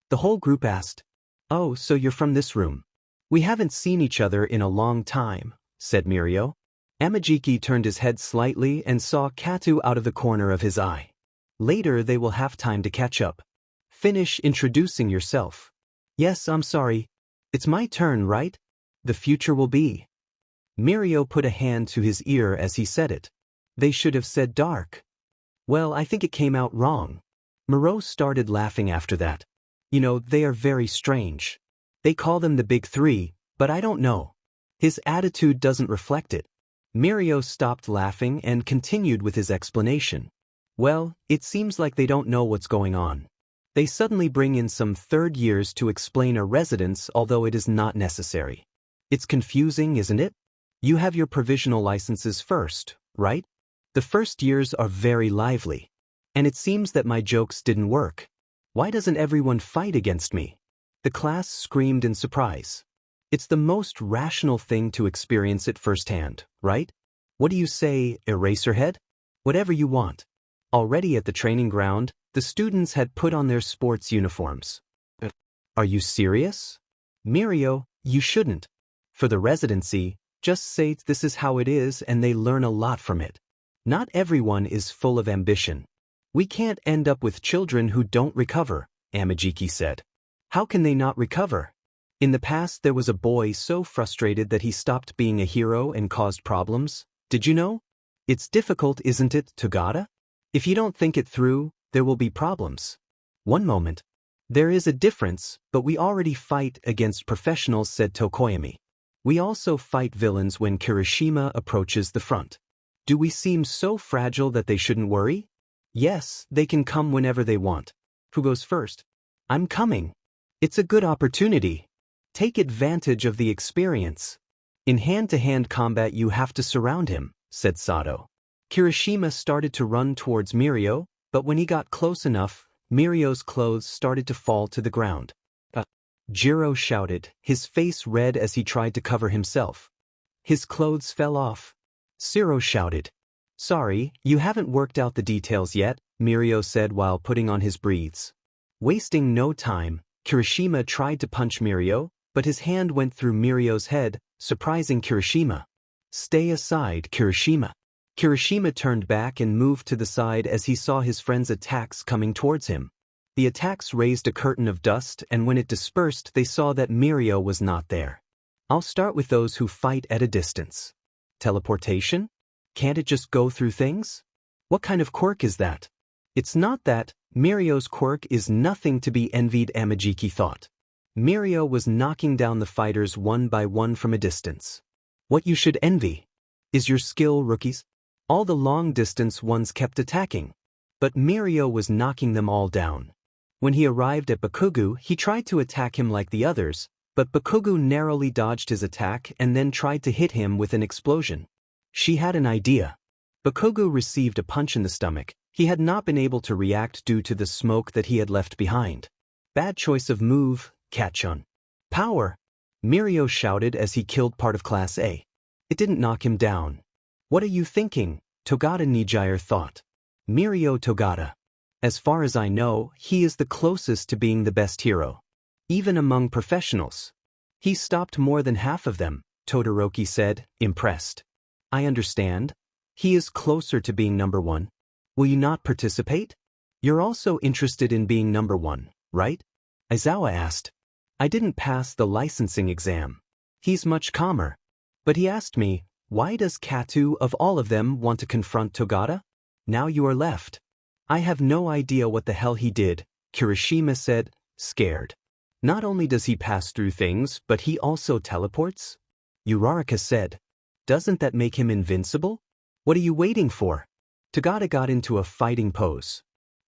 The whole group asked. Oh, so you're from this room. We haven't seen each other in a long time, said Mirio. Amajiki turned his head slightly and saw Katu out of the corner of his eye. Later they will have time to catch up. Finish introducing yourself. Yes, I'm sorry. It's my turn, right? The future will be. Mirio put a hand to his ear as he said it. They should have said dark. Well, I think it came out wrong. Moreau started laughing after that. You know, they are very strange. They call them the Big Three, but I don't know. His attitude doesn't reflect it. Mirio stopped laughing and continued with his explanation. Well, it seems like they don't know what's going on. They suddenly bring in some third years to explain a residence, although it is not necessary. It's confusing, isn't it? You have your provisional licenses first, right? The first years are very lively. And it seems that my jokes didn't work. Why doesn't everyone fight against me? The class screamed in surprise. It's the most rational thing to experience it firsthand, right? What do you say, Eraserhead? Whatever you want. Already at the training ground, the students had put on their sports uniforms. Are you serious? Mirio, you shouldn't. For the residency, just say this is how it is and they learn a lot from it. Not everyone is full of ambition. We can't end up with children who don't recover, Amajiki said. How can they not recover? In the past there was a boy so frustrated that he stopped being a hero and caused problems. Did you know? It's difficult, isn't it, Togata? If you don't think it through, there will be problems. One moment. There is a difference, but we already fight against professionals, said Tokoyami. We also fight villains when Kirishima approaches the front. Do we seem so fragile that they shouldn't worry? Yes, they can come whenever they want. Who goes first? I'm coming. It's a good opportunity. Take advantage of the experience. In hand-to-hand combat you have to surround him, said Sato. Kirishima started to run towards Mirio, but when he got close enough, Mirio's clothes started to fall to the ground. Jiro shouted, his face red as he tried to cover himself. His clothes fell off. Siro shouted. Sorry, you haven't worked out the details yet, Mirio said while putting on his breathes. Wasting no time, Kirishima tried to punch Mirio, but his hand went through Mirio's head, surprising Kirishima. Stay aside, Kirishima. Kirishima turned back and moved to the side as he saw his friend's attacks coming towards him. The attacks raised a curtain of dust, and when it dispersed they saw that Mirio was not there. I'll start with those who fight at a distance. Teleportation? Can't it just go through things? What kind of quirk is that? It's not that. Mirio's quirk is nothing to be envied, Amajiki thought. Mirio was knocking down the fighters one by one from a distance. What you should envy is your skill, rookies. All the long-distance ones kept attacking. but Mirio was knocking them all down. When he arrived at Bakugu, he tried to attack him like the others, but Bakugu narrowly dodged his attack and then tried to hit him with an explosion. She had an idea. Bakugu received a punch in the stomach. He had not been able to react due to the smoke that he had left behind. Bad choice of move, Cat-chun. Power! Mirio shouted as he killed part of Class A. It didn't knock him down. What are you thinking? Togata Nijire thought. Mirio Togata. As far as I know, he is the closest to being the best hero. Even among professionals. He stopped more than half of them, Todoroki said, impressed. I understand. He is closer to being number one. Will you not participate? You're also interested in being number one, right? Aizawa asked. I didn't pass the licensing exam. He's much calmer. But he asked me, why does Katu of all of them want to confront Togata? Now you are left. I have no idea what the hell he did, Kirishima said, scared. Not only does he pass through things, but he also teleports? Uraraka said. Doesn't that make him invincible? What are you waiting for? Togata got into a fighting pose.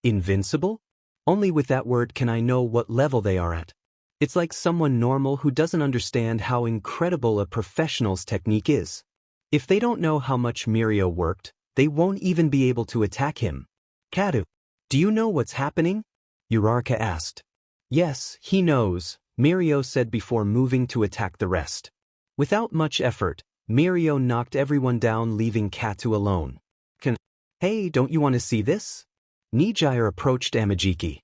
Invincible? Only with that word can I know what level they are at. It's like someone normal who doesn't understand how incredible a professional's technique is. If they don't know how much Mirio worked, they won't even be able to attack him. Katu, do you know what's happening? Uraraka asked. Yes, he knows, Mirio said before moving to attack the rest. Without much effort, Mirio knocked everyone down, leaving Katu alone. Hey, don't you want to see this? Nijire approached Amajiki.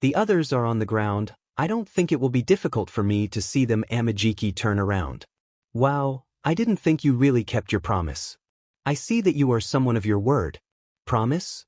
The others are on the ground. I don't think it will be difficult for me to see them. Amajiki turn around. Wow, I didn't think you really kept your promise. I see that you are someone of your word. Promise?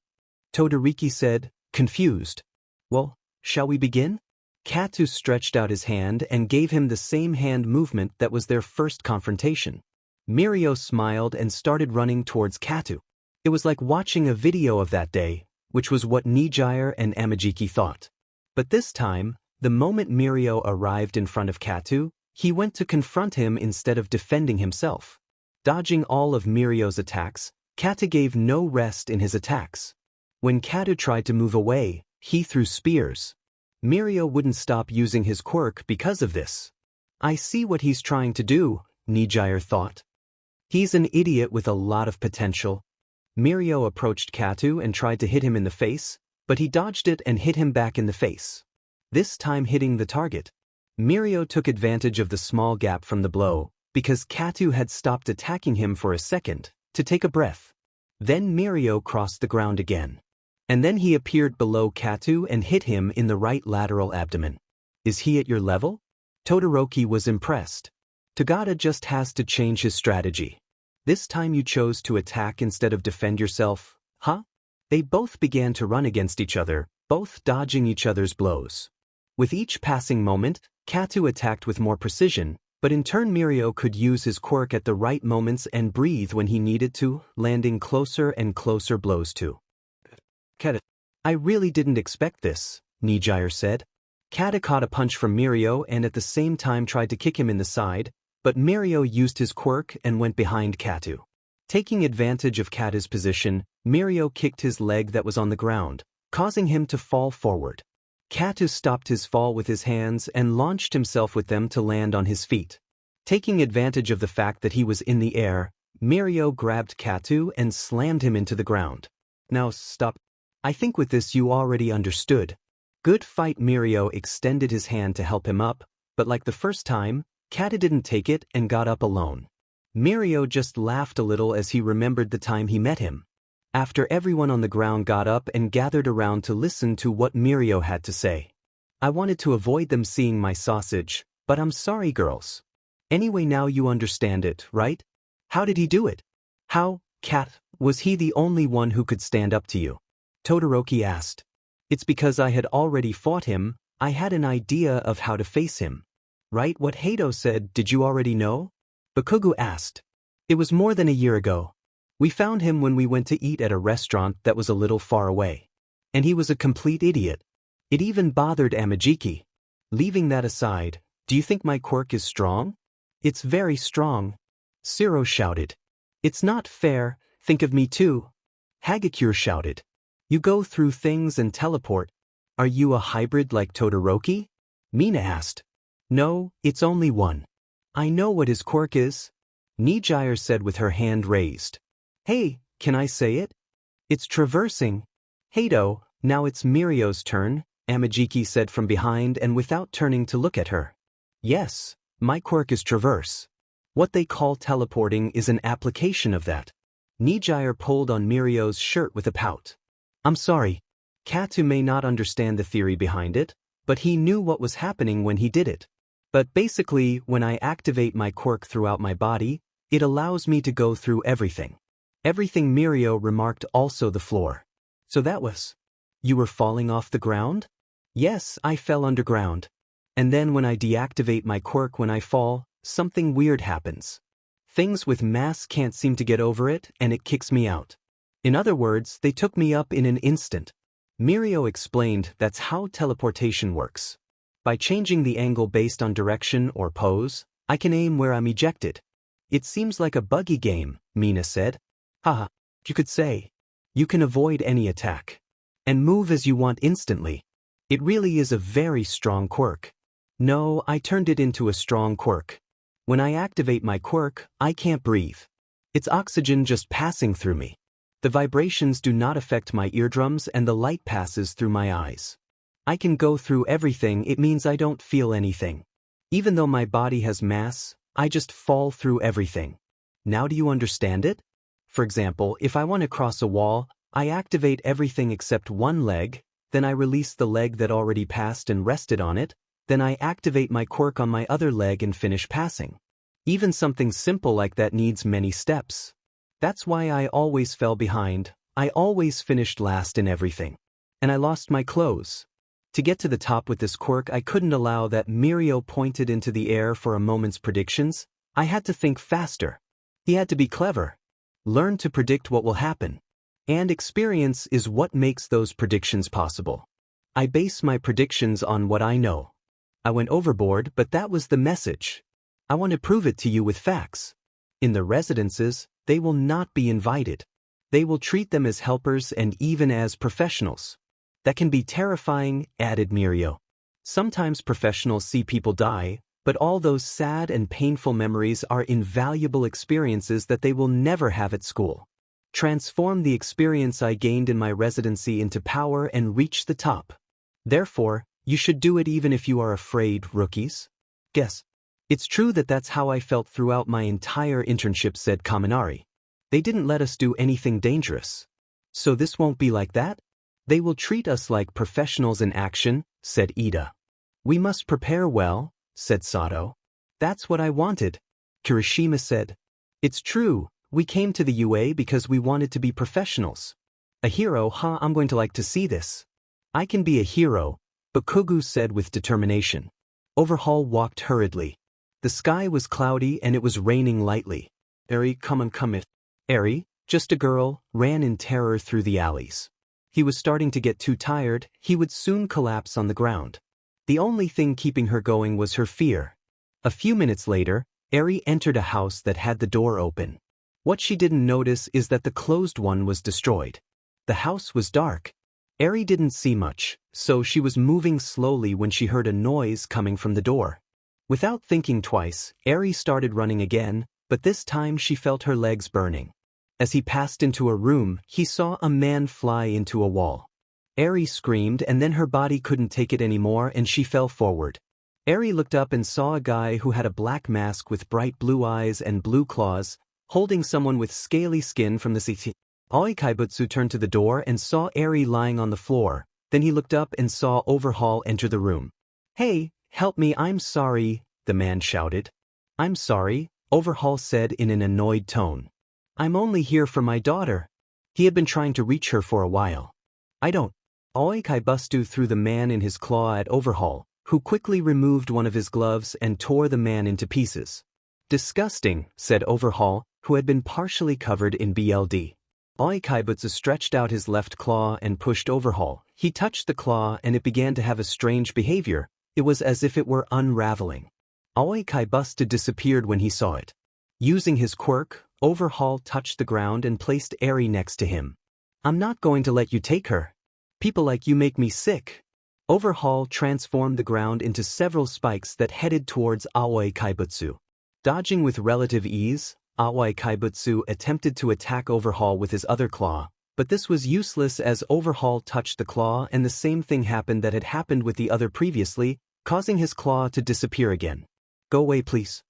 Todoroki said, confused. Well, shall we begin? Katu stretched out his hand and gave him the same hand movement that was their first confrontation. Mirio smiled and started running towards Katu. It was like watching a video of that day, which was what Nijire and Amajiki thought. But this time, the moment Mirio arrived in front of Katu, he went to confront him instead of defending himself. Dodging all of Mirio's attacks, Katu gave no rest in his attacks. When Katu tried to move away, he threw spears. Mirio wouldn't stop using his quirk because of this. I see what he's trying to do, Nijire thought. He's an idiot with a lot of potential. Mirio approached Katu and tried to hit him in the face, but he dodged it and hit him back in the face. This time hitting the target. Mirio took advantage of the small gap from the blow, because Katu had stopped attacking him for a second, to take a breath. Then Mirio crossed the ground again. And then he appeared below Katu and hit him in the right lateral abdomen. Is he at your level? Todoroki was impressed. Togata just has to change his strategy. This time you chose to attack instead of defend yourself, huh? They both began to run against each other, both dodging each other's blows. With each passing moment, Katu attacked with more precision, but in turn Mirio could use his quirk at the right moments and breathe when he needed to, landing closer and closer blows too. Kata, I really didn't expect this, Nijire said. Kata caught a punch from Mirio and at the same time tried to kick him in the side, but Mirio used his quirk and went behind Katu. Taking advantage of Kata's position, Mirio kicked his leg that was on the ground, causing him to fall forward. Katu stopped his fall with his hands and launched himself with them to land on his feet. Taking advantage of the fact that he was in the air, Mirio grabbed Katu and slammed him into the ground. Now stop. I think with this you already understood. Good fight. Mirio extended his hand to help him up, but like the first time, Kata didn't take it and got up alone. Mirio just laughed a little as he remembered the time he met him. After everyone on the ground got up and gathered around to listen to what Mirio had to say. I wanted to avoid them seeing my sausage, but I'm sorry girls. Anyway now you understand it, right? How did he do it? How, Kat, was he the only one who could stand up to you? Todoroki asked. It's because I had already fought him, I had an idea of how to face him. Right, what Hato said, did you already know? Bakugu asked. It was more than a year ago. We found him when we went to eat at a restaurant that was a little far away. And he was a complete idiot. It even bothered Amajiki. Leaving that aside, do you think my quirk is strong? It's very strong. Siro shouted. It's not fair, think of me too. Hagakure shouted. You go through things and teleport. Are you a hybrid like Todoroki? Mina asked. No, it's only one. I know what his quirk is, Nijire said with her hand raised. Hey, can I say it? It's traversing. Heido, now it's Mirio's turn, Amajiki said from behind and without turning to look at her. Yes, my quirk is traverse. What they call teleporting is an application of that. Nijire pulled on Mirio's shirt with a pout. I'm sorry. Katu may not understand the theory behind it, but he knew what was happening when he did it. But basically, when I activate my quirk throughout my body, it allows me to go through everything. Everything, Mirio remarked, also the floor. So that was. You were falling off the ground? Yes, I fell underground. And then when I deactivate my quirk when I fall, something weird happens. Things with mass can't seem to get over it, and it kicks me out. In other words, they took me up in an instant. Mirio explained that's how teleportation works. By changing the angle based on direction or pose, I can aim where I'm ejected. It seems like a buggy game, Mina said. Haha, you could say. You can avoid any attack. And move as you want instantly. It really is a very strong quirk. No, I turned it into a strong quirk. When I activate my quirk, I can't breathe. It's oxygen just passing through me. The vibrations do not affect my eardrums and the light passes through my eyes. I can go through everything. It means I don't feel anything. Even though my body has mass, I just fall through everything. Now do you understand it? For example, if I want to cross a wall, I activate everything except one leg, then I release the leg that already passed and rested on it, then I activate my quirk on my other leg and finish passing. Even something simple like that needs many steps. That's why I always fell behind, I always finished last in everything. And I lost my clothes. To get to the top with this quirk, I couldn't allow that. Mirio pointed into the air for a moment's predictions. I had to think faster. He had to be clever. Learn to predict what will happen. And experience is what makes those predictions possible. I base my predictions on what I know. I went overboard, but that was the message. I want to prove it to you with facts. In the residences, they will not be invited. They will treat them as helpers and even as professionals. That can be terrifying, added Mirio. Sometimes professionals see people die, but all those sad and painful memories are invaluable experiences that they will never have at school. Transform the experience I gained in my residency into power and reach the top. Therefore, you should do it even if you are afraid, rookies. Guess. It's true that that's how I felt throughout my entire internship, said Kaminari. They didn't let us do anything dangerous. So this won't be like that? They will treat us like professionals in action, said Ida. We must prepare well, said Sato. That's what I wanted, Kirishima said. It's true, we came to the UA because we wanted to be professionals. A hero, huh? I'm going to like to see this. I can be a hero, Bakugu said with determination. Overhaul walked hurriedly. The sky was cloudy and it was raining lightly. Eri, come on, come it. Eri, just a girl, ran in terror through the alleys. He was starting to get too tired, he would soon collapse on the ground. The only thing keeping her going was her fear. A few minutes later, Eri entered a house that had the door open. What she didn't notice is that the closed one was destroyed. The house was dark. Eri didn't see much, so she was moving slowly when she heard a noise coming from the door. Without thinking twice, Eri started running again, but this time she felt her legs burning. As he passed into a room, he saw a man fly into a wall. Eri screamed and then her body couldn't take it anymore and she fell forward. Eri looked up and saw a guy who had a black mask with bright blue eyes and blue claws, holding someone with scaly skin from the city. Aoikaibutsu turned to the door and saw Eri lying on the floor, then he looked up and saw Overhaul enter the room. Hey, help me, I'm sorry, the man shouted. I'm sorry, Overhaul said in an annoyed tone. I'm only here for my daughter. He had been trying to reach her for a while. I don't. Aoikaibutsu threw the man in his claw at Overhaul, who quickly removed one of his gloves and tore the man into pieces. Disgusting, said Overhaul, who had been partially covered in BLD. Aoikaibutsu stretched out his left claw and pushed Overhaul. He touched the claw and it began to have a strange behavior. It was as if it were unraveling. Aoikaibutsu disappeared when he saw it. Using his quirk, Overhaul touched the ground and placed Eri next to him. I'm not going to let you take her. People like you make me sick. Overhaul transformed the ground into several spikes that headed towards Aoi Kaibutsu. Dodging with relative ease, Aoi Kaibutsu attempted to attack Overhaul with his other claw, but this was useless as Overhaul touched the claw and the same thing happened that had happened with the other previously, causing his claw to disappear again. Go away please.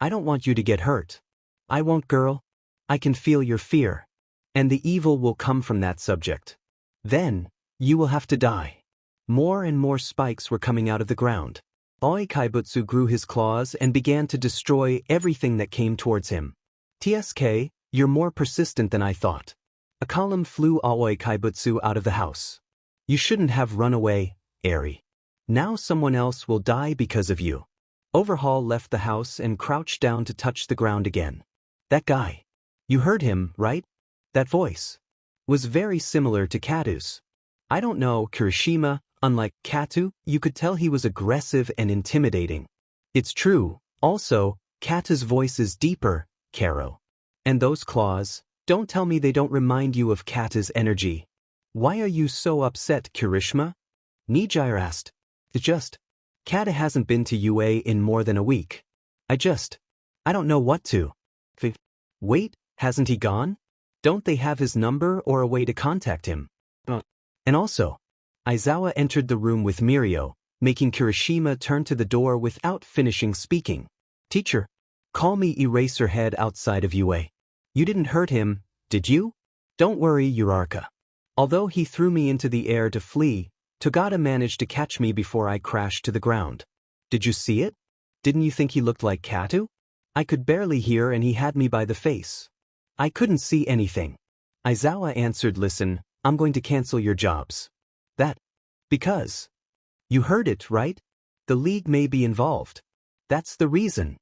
I don't want you to get hurt. I won't, girl. I can feel your fear. And the evil will come from that subject. Then, you will have to die. More and more spikes were coming out of the ground. Aoi Kaibutsu grew his claws and began to destroy everything that came towards him. TSK, you're more persistent than I thought. A column flew Aoi Kaibutsu out of the house. You shouldn't have run away, Eri. Now someone else will die because of you. Overhaul left the house and crouched down to touch the ground again. That guy. You heard him, right? That voice was very similar to Katu's. I don't know, Kirishima, unlike Katu, you could tell he was aggressive and intimidating. It's true, also, Katu's voice is deeper, Karo. And those claws, don't tell me they don't remind you of Katu's energy. Why are you so upset, Kirishima? Nijire asked. It's just, Kata hasn't been to UA in more than a week. I don't know what to. Wait, hasn't he gone? Don't they have his number or a way to contact him? And also, Aizawa entered the room with Mirio, making Kirishima turn to the door without finishing speaking. Teacher, call me Eraserhead outside of UA. You didn't hurt him, did you? Don't worry, Uraraka. Although he threw me into the air to flee, Togata managed to catch me before I crashed to the ground. Did you see it? Didn't you think he looked like Katu? I could barely hear and he had me by the face. I couldn't see anything. Aizawa answered, listen, I'm going to cancel your jobs. Because. You heard it, right? The league may be involved. That's the reason.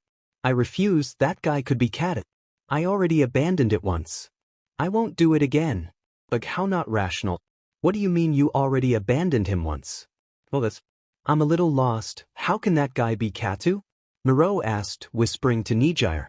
I refuse, that guy could be Kata. I already abandoned it once. I won't do it again. But how not rational? What do you mean you already abandoned him once? Well, I'm a little lost. How can that guy be Katu? Miro asked, whispering to Nijire.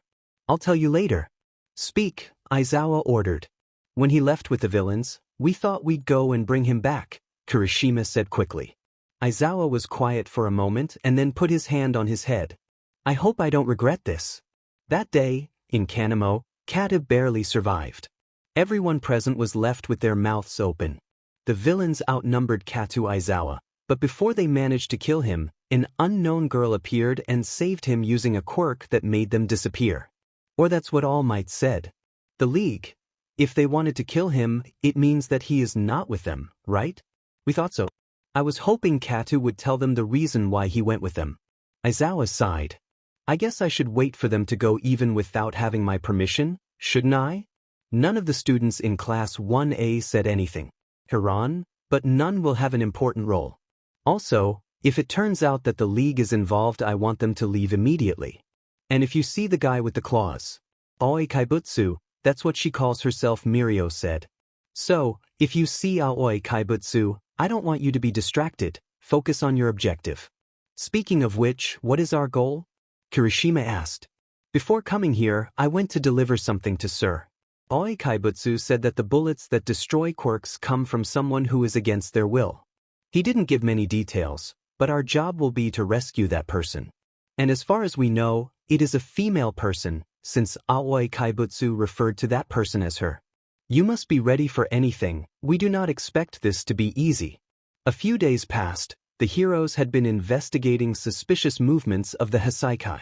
I'll tell you later. Speak, Aizawa ordered. When he left with the villains, we thought we'd go and bring him back, Kirishima said quickly. Aizawa was quiet for a moment and then put his hand on his head. I hope I don't regret this. That day, in Kanemo, Kata barely survived. Everyone present was left with their mouths open. The villains outnumbered Katu Aizawa, but before they managed to kill him, an unknown girl appeared and saved him using a quirk that made them disappear. Or that's what All Might said. The League. If they wanted to kill him, it means that he is not with them, right? We thought so. I was hoping Katu would tell them the reason why he went with them. Aizawa sighed. I guess I should wait for them to go even without having my permission, shouldn't I? None of the students in Class 1A said anything. Hiran, but none will have an important role. Also, if it turns out that the League is involved, I want them to leave immediately. And if you see the guy with the claws, Aoi Kaibutsu, that's what she calls herself, Mirio said. So, if you see Aoi Kaibutsu, I don't want you to be distracted, focus on your objective. Speaking of which, what is our goal? Kirishima asked. Before coming here, I went to deliver something to Sir. Aoi Kaibutsu said that the bullets that destroy quirks come from someone who is against their will. He didn't give many details, but our job will be to rescue that person. And as far as we know, it is a female person, since Aoi Kaibutsu referred to that person as her. You must be ready for anything, we do not expect this to be easy. A few days passed, the heroes had been investigating suspicious movements of the Hasaikai.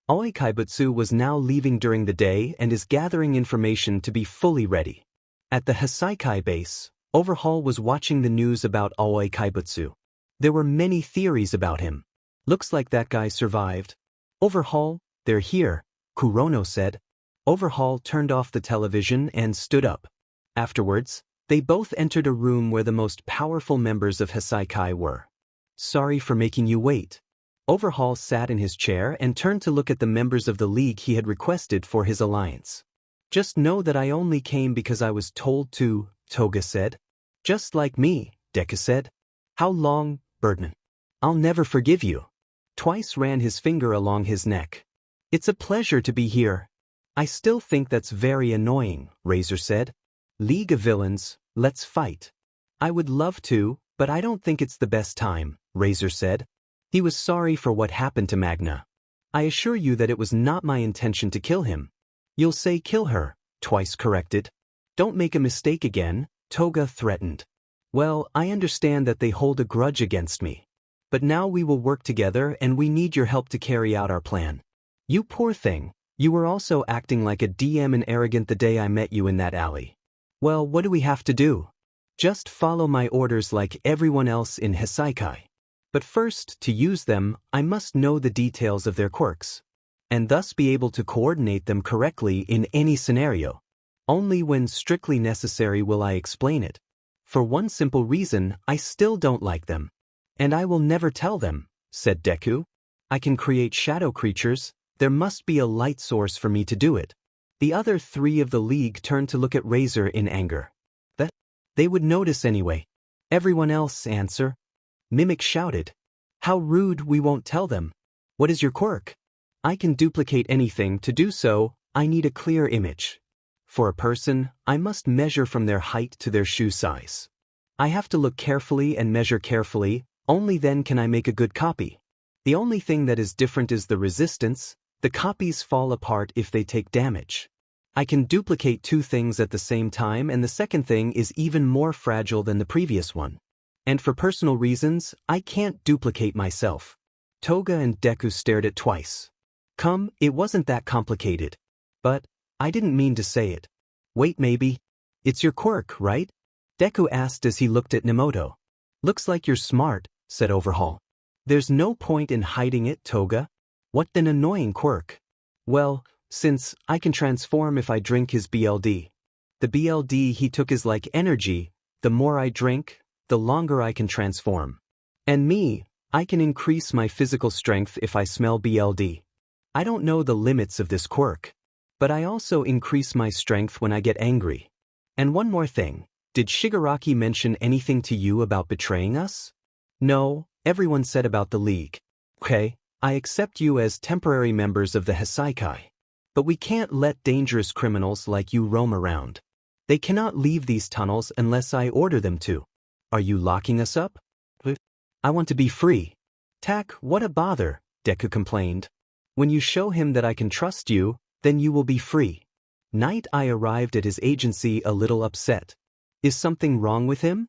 Aoi Kaibutsu was now leaving during the day and is gathering information to be fully ready. At the Hasaikai base, Overhaul was watching the news about Aoi Kaibutsu. There were many theories about him. Looks like that guy survived. Overhaul, they're here, Kurono said. Overhaul turned off the television and stood up. Afterwards, they both entered a room where the most powerful members of Hasaikai were. Sorry for making you wait. Overhaul sat in his chair and turned to look at the members of the league he had requested for his alliance. Just know that I only came because I was told to, Toga said. Just like me, Deku said. How long, Birdman? I'll never forgive you. Twice ran his finger along his neck. It's a pleasure to be here. I still think that's very annoying, Razor said. League of Villains, Let's fight. I would love to, but I don't think it's the best time, Razor said. He was sorry for what happened to Magna. I assure you that it was not my intention to kill him. You'll say kill her, Twice corrected. Don't make a mistake again, Toga threatened. Well, I understand that they hold a grudge against me. But now we will work together and we need your help to carry out our plan. You poor thing, you were also acting like a DM and arrogant the day I met you in that alley. Well, what do we have to do? Just follow my orders like everyone else in Hisaikai. But first, to use them, I must know the details of their quirks, and thus be able to coordinate them correctly in any scenario. Only when strictly necessary will I explain it. For one simple reason, I still don't like them. And I will never tell them, said Deku. I can create shadow creatures, there must be a light source for me to do it. The other three of the league turned to look at Razor in anger. That they would notice anyway. Everyone else answer. Mimic shouted. How rude, we won't tell them. What is your quirk? I can duplicate anything. To do so, I need a clear image. For a person, I must measure from their height to their shoe size. I have to look carefully and measure carefully, only then can I make a good copy. The only thing that is different is the resistance. The copies fall apart if they take damage. I can duplicate two things at the same time, and the second thing is even more fragile than the previous one. And for personal reasons, I can't duplicate myself. Toga and Deku stared at Twice. Come, it wasn't that complicated. But I didn't mean to say it. Wait, maybe. It's your quirk, right? Deku asked as he looked at Nemoto. Looks like you're smart, said Overhaul. There's no point in hiding it, Toga. What an annoying quirk. Well, since I can transform if I drink his BLD. The BLD he took is like energy. The more I drink, the longer I can transform. And me, I can increase my physical strength if I smell BLD. I don't know the limits of this quirk. But I also increase my strength when I get angry. And one more thing, did Shigaraki mention anything to you about betraying us? No, everyone said about the league. Okay, I accept you as temporary members of the Hisaikai. But we can't let dangerous criminals like you roam around. They cannot leave these tunnels unless I order them to. Are you locking us up? I want to be free. Tak, what a bother, Deku complained. When you show him that I can trust you, then you will be free. Night Eye arrived at his agency a little upset. Is something wrong with him?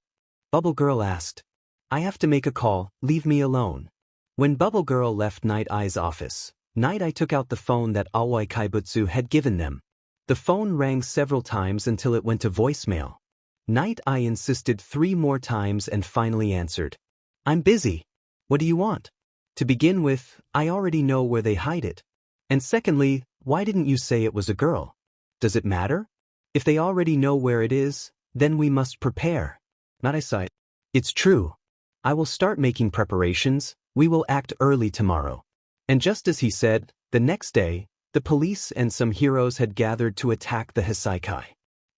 Bubble Girl asked. I have to make a call, leave me alone. When Bubble Girl left Night Eye's office, Night Eye took out the phone that Aoi Kaibutsu had given them. The phone rang several times until it went to voicemail. Night Eye insisted 3 more times and finally answered. I'm busy. What do you want? To begin with, I already know where they hide it. And secondly, why didn't you say it was a girl? Does it matter? If they already know where it is, then we must prepare. Not I sighed. It's true. I will start making preparations, we will act early tomorrow. And just as he said, the next day, the police and some heroes had gathered to attack the Hisaikai.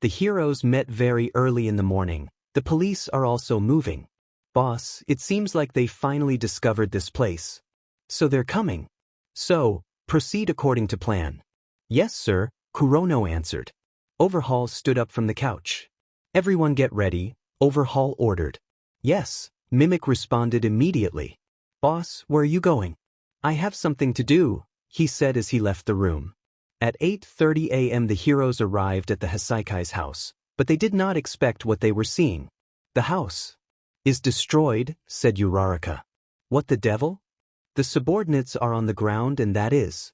The heroes met very early in the morning. The police are also moving. Boss, it seems like they finally discovered this place. So they're coming. So, proceed according to plan. Yes, sir, Kurono answered. Overhaul stood up from the couch. Everyone get ready, Overhaul ordered. Yes, Mimic responded immediately. Boss, where are you going? I have something to do, he said as he left the room. At 8:30 a.m. the heroes arrived at the Hisaikai's house, but they did not expect what they were seeing. The house is destroyed, said Uraraka. What the devil? The subordinates are on the ground and that is.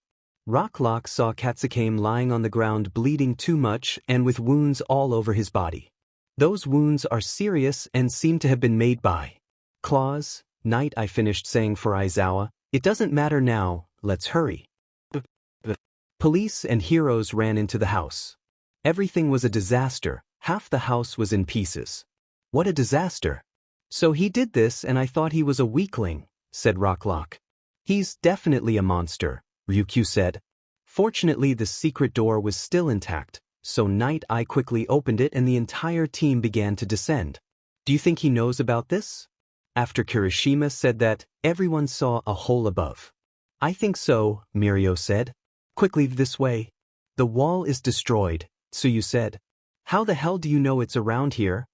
Rocklock saw Katsukame lying on the ground bleeding too much and with wounds all over his body. Those wounds are serious and seem to have been made by claws. Night I finished saying for Aizawa, it doesn't matter now, let's hurry. Police and heroes ran into the house. Everything was a disaster, half the house was in pieces. What a disaster. So he did this and I thought he was a weakling, said Rocklock. He's definitely a monster, Ryukyu said. Fortunately the secret door was still intact, so Night Eye quickly opened it and the entire team began to descend. Do you think he knows about this? After Kirishima said that, everyone saw a hole above. I think so, Mirio said. Quickly this way. The wall is destroyed, Tsuyu said. How the hell do you know it's around here?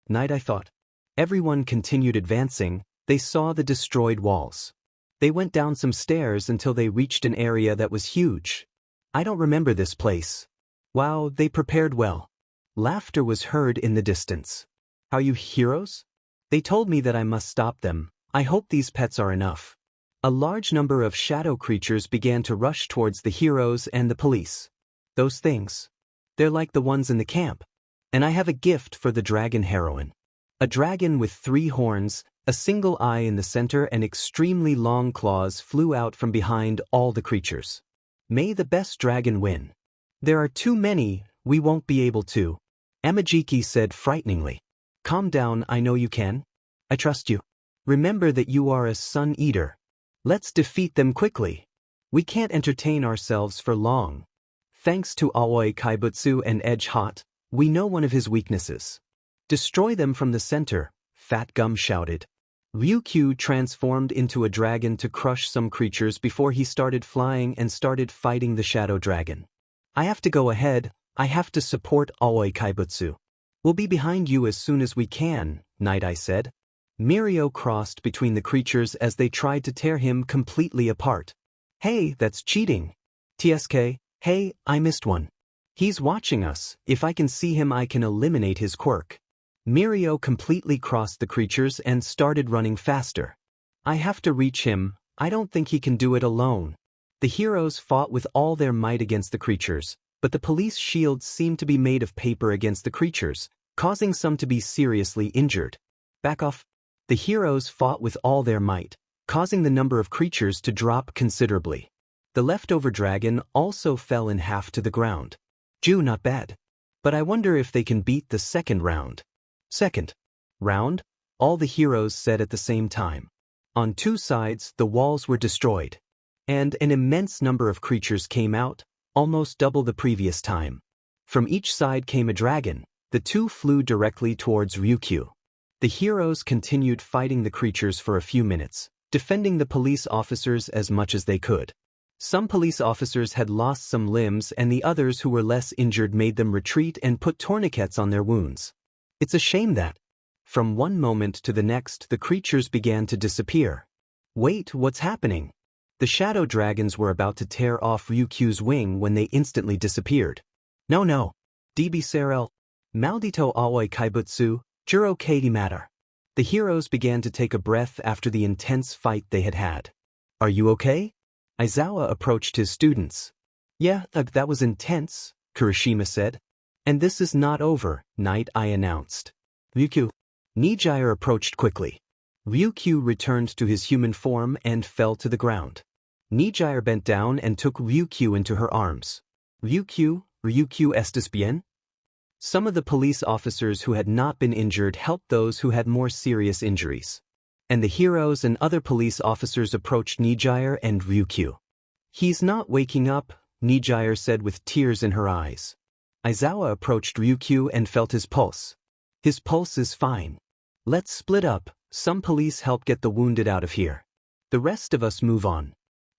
Night, I thought. Everyone continued advancing. They saw the destroyed walls. They went down some stairs until they reached an area that was huge. I don't remember this place. Wow, they prepared well. Laughter was heard in the distance. Are you heroes? They told me that I must stop them. I hope these pets are enough. A large number of shadow creatures began to rush towards the heroes and the police. Those things. They're like the ones in the camp. And I have a gift for the dragon heroine. A dragon with 3 horns, a single eye in the center and extremely long claws flew out from behind all the creatures. May the best dragon win. There are too many, we won't be able to. Amajiki said frighteningly. Calm down, I know you can. I trust you. Remember that you are a sun eater. Let's defeat them quickly. We can't entertain ourselves for long. Thanks to Aoi Kaibutsu and Edge Hot, we know one of his weaknesses. Destroy them from the center, Fat Gum shouted. Ryukyu transformed into a dragon to crush some creatures before he started flying and started fighting the shadow dragon. I have to go ahead, I have to support Aoi Kaibutsu. We'll be behind you as soon as we can, Night Eye said. Mirio crossed between the creatures as they tried to tear him completely apart. Hey, that's cheating. TSK, hey, I missed one. He's watching us, if I can see him I can eliminate his quirk. Mirio completely crossed the creatures and started running faster. I have to reach him, I don't think he can do it alone. The heroes fought with all their might against the creatures, but the police shields seemed to be made of paper against the creatures, causing some to be seriously injured. Back off. The heroes fought with all their might, causing the number of creatures to drop considerably. The leftover dragon also fell in half to the ground. Jew, not bad. But I wonder if they can beat the second round. Second round? All the heroes said at the same time. On 2 sides, the walls were destroyed. And an immense number of creatures came out, almost double the previous time. From each side came a dragon. The 2 flew directly towards Ryukyu. The heroes continued fighting the creatures for a few minutes, defending the police officers as much as they could. Some police officers had lost some limbs and the others who were less injured made them retreat and put tourniquets on their wounds. It's a shame that, from one moment to the next, the creatures began to disappear. Wait, what's happening? The shadow dragons were about to tear off Ryukyu's wing when they instantly disappeared. No. DB Serel. Maldito Aoi Kaibutsu, Juro Katie Matter. The heroes began to take a breath after the intense fight they had had. Are you okay? Aizawa approached his students. Yeah, that was intense, Kirishima said. And this is not over, Night Eye announced. Ryukyu. Nijire approached quickly. Ryukyu returned to his human form and fell to the ground. Nijire bent down and took Ryukyu into her arms. Ryukyu estis bien? Some of the police officers who had not been injured helped those who had more serious injuries. And the heroes and other police officers approached Nijire and Ryukyu. He's not waking up, Nijire said with tears in her eyes. Aizawa approached Ryukyu and felt his pulse. His pulse is fine. Let's split up, some police help get the wounded out of here. The rest of us move on.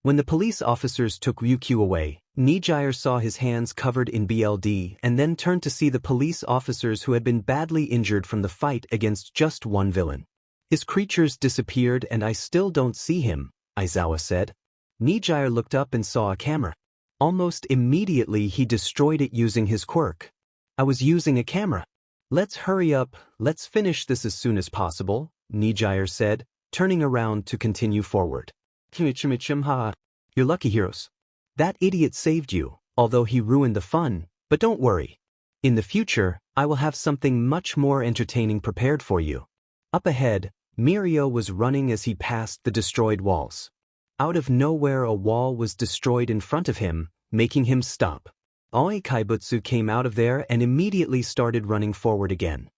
When the police officers took Ryukyu away, Nijire saw his hands covered in BLD and then turned to see the police officers who had been badly injured from the fight against just one villain. His creatures disappeared and I still don't see him, Aizawa said. Nijire looked up and saw a camera. Almost immediately he destroyed it using his quirk. I was using a camera. Let's hurry up, let's finish this as soon as possible, Nijire said, turning around to continue forward. You're lucky, heroes. That idiot saved you, although he ruined the fun, but don't worry. In the future, I will have something much more entertaining prepared for you. Up ahead, Mirio was running as he passed the destroyed walls. Out of nowhere a wall was destroyed in front of him, making him stop. Aoi Kaibutsu came out of there and immediately started running forward again.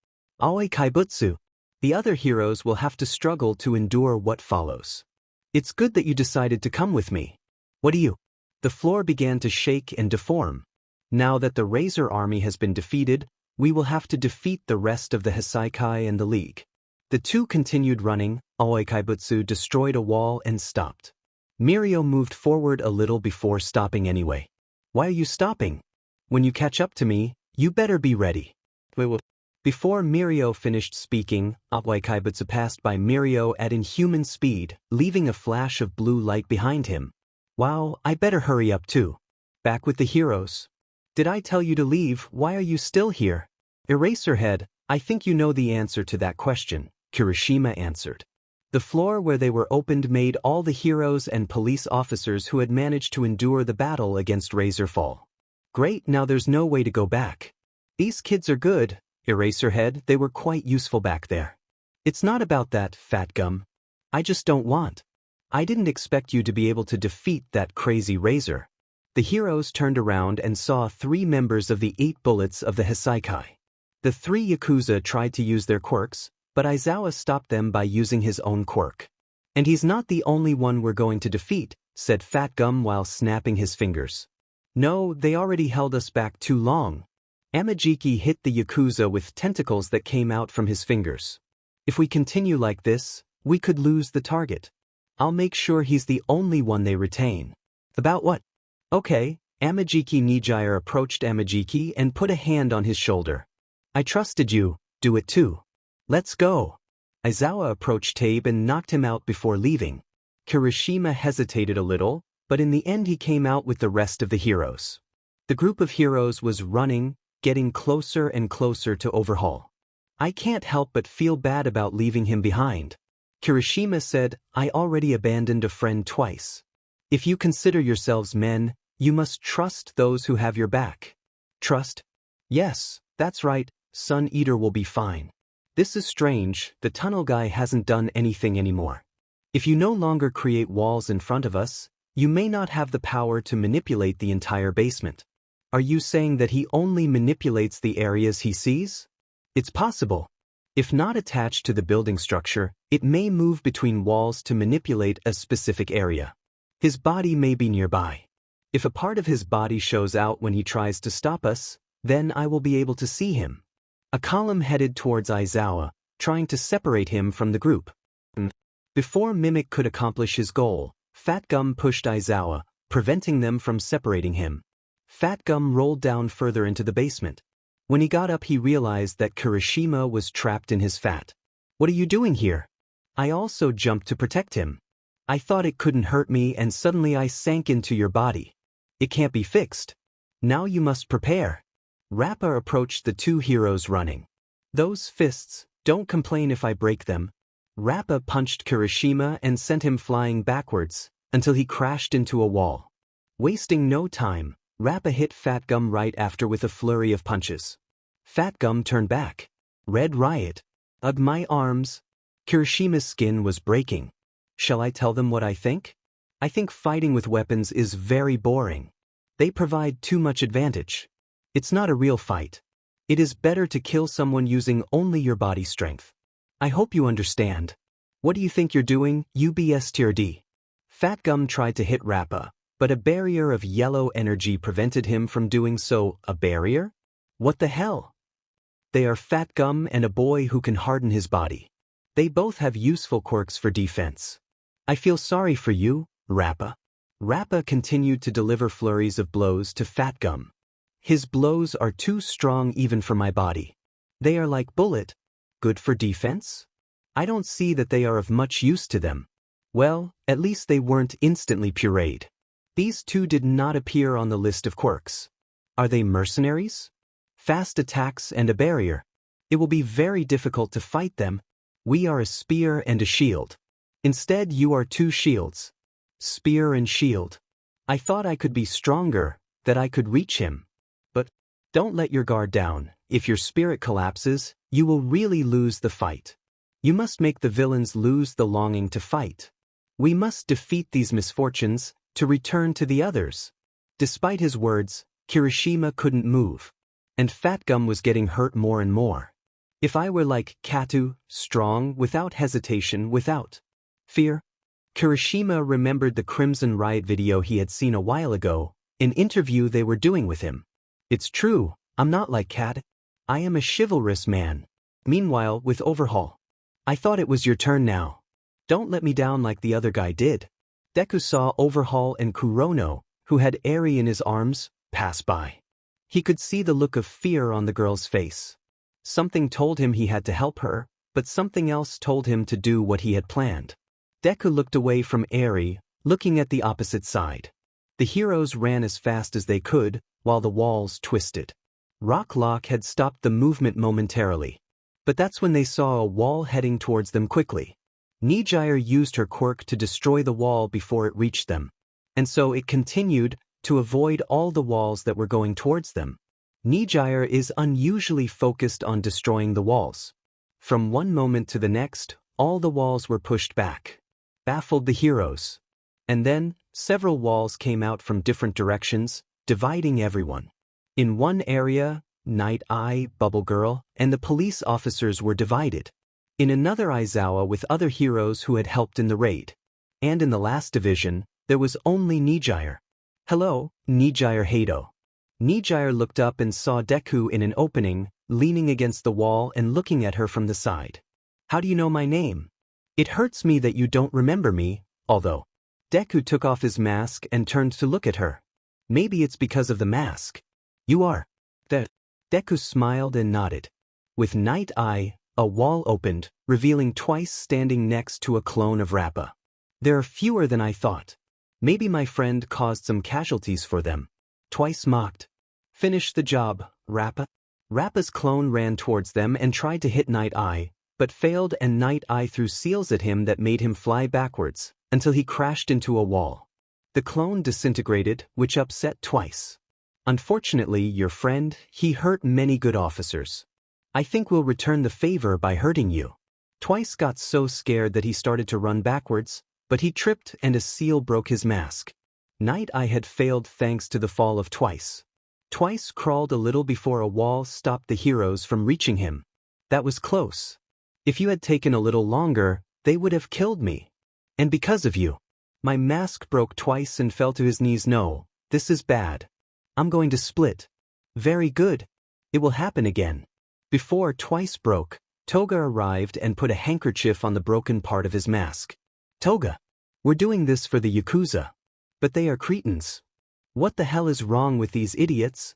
Aoi Kaibutsu. The other heroes will have to struggle to endure what follows. It's good that you decided to come with me. What do you? The floor began to shake and deform. Now that the Razor Army has been defeated, we will have to defeat the rest of the Hisaikai and the League. The 2 continued running. Aoi Kaibutsu destroyed a wall and stopped. Mirio moved forward a little before stopping anyway. Why are you stopping? When you catch up to me, you better be ready. Before Mirio finished speaking, Otwaikaibutsu passed by Mirio at inhuman speed, leaving a flash of blue light behind him. Wow, I better hurry up too. Back with the heroes. Did I tell you to leave? Why are you still here? Eraserhead, I think you know the answer to that question, Kirishima answered. The floor where they were opened made all the heroes and police officers who had managed to endure the battle against Razorfall. Great, now there's no way to go back. These kids are good, Eraserhead, they were quite useful back there. It's not about that, Fat Gum. I just don't want. I didn't expect you to be able to defeat that crazy Razor. The heroes turned around and saw 3 members of the 8 bullets of the Hisaikai. The 3 Yakuza tried to use their quirks, but Aizawa stopped them by using his own quirk. And he's not the only one we're going to defeat, said Fat Gum while snapping his fingers. No, they already held us back too long. Amajiki hit the Yakuza with tentacles that came out from his fingers. If we continue like this, we could lose the target. I'll make sure he's the only one they retain. About what? Okay, Amajiki Nijire approached Amajiki and put a hand on his shoulder. I trusted you, do it too. Let's go. Aizawa approached Tabe and knocked him out before leaving. Kirishima hesitated a little, but in the end he came out with the rest of the heroes. The group of heroes was running, getting closer and closer to Overhaul. I can't help but feel bad about leaving him behind. Kirishima said, I already abandoned a friend twice. If you consider yourselves men, you must trust those who have your back. Trust? Yes, that's right, Sun Eater will be fine. This is strange, the tunnel guy hasn't done anything anymore. If you no longer create walls in front of us, you may not have the power to manipulate the entire basement. Are you saying that he only manipulates the areas he sees? It's possible. If not attached to the building structure, it may move between walls to manipulate a specific area. His body may be nearby. If a part of his body shows out when he tries to stop us, then I will be able to see him. A column headed towards Aizawa, trying to separate him from the group. Before Mimic could accomplish his goal, Fat Gum pushed Aizawa, preventing them from separating him. Fat Gum rolled down further into the basement. When he got up he realized that Kirishima was trapped in his fat. What are you doing here? I also jumped to protect him. I thought it couldn't hurt me and suddenly I sank into your body. It can't be fixed. Now you must prepare. Rappa approached the 2 heroes running. Those fists, don't complain if I break them. Rappa punched Kirishima and sent him flying backwards, until he crashed into a wall. Wasting no time, Rappa hit Fat Gum right after with a flurry of punches. Fat Gum turned back. Red Riot. Ugh, my arms. Kirishima's skin was breaking. Shall I tell them what I think? I think fighting with weapons is very boring. They provide too much advantage. It's not a real fight. It is better to kill someone using only your body strength. I hope you understand. What do you think you're doing, UBSTRD? Fat Gum tried to hit Rappa, but a barrier of yellow energy prevented him from doing so. A barrier? What the hell? They are Fat Gum and a boy who can harden his body. They both have useful quirks for defense. I feel sorry for you, Rappa. Rappa continued to deliver flurries of blows to Fat Gum. His blows are too strong even for my body. They are like bullet. Good for defense? I don't see that they are of much use to them. Well, at least they weren't instantly pureed. These 2 did not appear on the list of quirks. Are they mercenaries? Fast attacks and a barrier. It will be very difficult to fight them. We are a spear and a shield. Instead you are 2 shields. Spear and shield. I thought I could be stronger, that I could reach him. But don't let your guard down. If your spirit collapses, you will really lose the fight. You must make the villains lose the longing to fight. We must defeat these misfortunes, to return to the others. Despite his words, Kirishima couldn't move. And Fat Gum was getting hurt more and more. If I were like Katu, strong, without hesitation, without fear. Kirishima remembered the Crimson Riot video he had seen a while ago, an interview they were doing with him. It's true, I'm not like Kat. I am a chivalrous man. Meanwhile, with Overhaul. I thought it was your turn now. Don't let me down like the other guy did. Deku saw Overhaul and Kurono, who had Eri in his arms, pass by. He could see the look of fear on the girl's face. Something told him he had to help her, but something else told him to do what he had planned. Deku looked away from Eri, looking at the opposite side. The heroes ran as fast as they could, while the walls twisted. Rocklock had stopped the movement momentarily. But that's when they saw a wall heading towards them quickly. Nijire used her quirk to destroy the wall before it reached them. And so it continued to avoid all the walls that were going towards them. Nijire is unusually focused on destroying the walls. From one moment to the next, all the walls were pushed back. Baffled the heroes. And then, several walls came out from different directions, dividing everyone. In one area, Night Eye, Bubble Girl, and the police officers were divided. In another, Aizawa with other heroes who had helped in the raid. And in the last division, there was only Nijire. "Hello, Nijire Hado." Nijire looked up and saw Deku in an opening, leaning against the wall and looking at her from the side. "How do you know my name? It hurts me that you don't remember me, although." Deku took off his mask and turned to look at her. "Maybe it's because of the mask. You are." Deku smiled and nodded. With Night Eye, a wall opened, revealing Twice standing next to a clone of Rappa. "There are fewer than I thought. Maybe my friend caused some casualties for them." Twice mocked. "Finish the job, Rappa." Rappa's clone ran towards them and tried to hit Night Eye, but failed, and Night Eye threw seals at him that made him fly backwards, until he crashed into a wall. The clone disintegrated, which upset Twice. "Unfortunately, your friend, he hurt many good officers. I think we'll return the favor by hurting you." Twice got so scared that he started to run backwards, but he tripped and a seal broke his mask. Night Eye had failed thanks to the fall of Twice. Twice crawled a little before a wall stopped the heroes from reaching him. "That was close. If you had taken a little longer, they would have killed me. And because of you. My mask broke Twice and fell to his knees. "No, this is bad. I'm going to split." "Very good. It will happen again." Before Twice broke, Toga arrived and put a handkerchief on the broken part of his mask. "Toga, we're doing this for the Yakuza. But they are cretins. What the hell is wrong with these idiots?"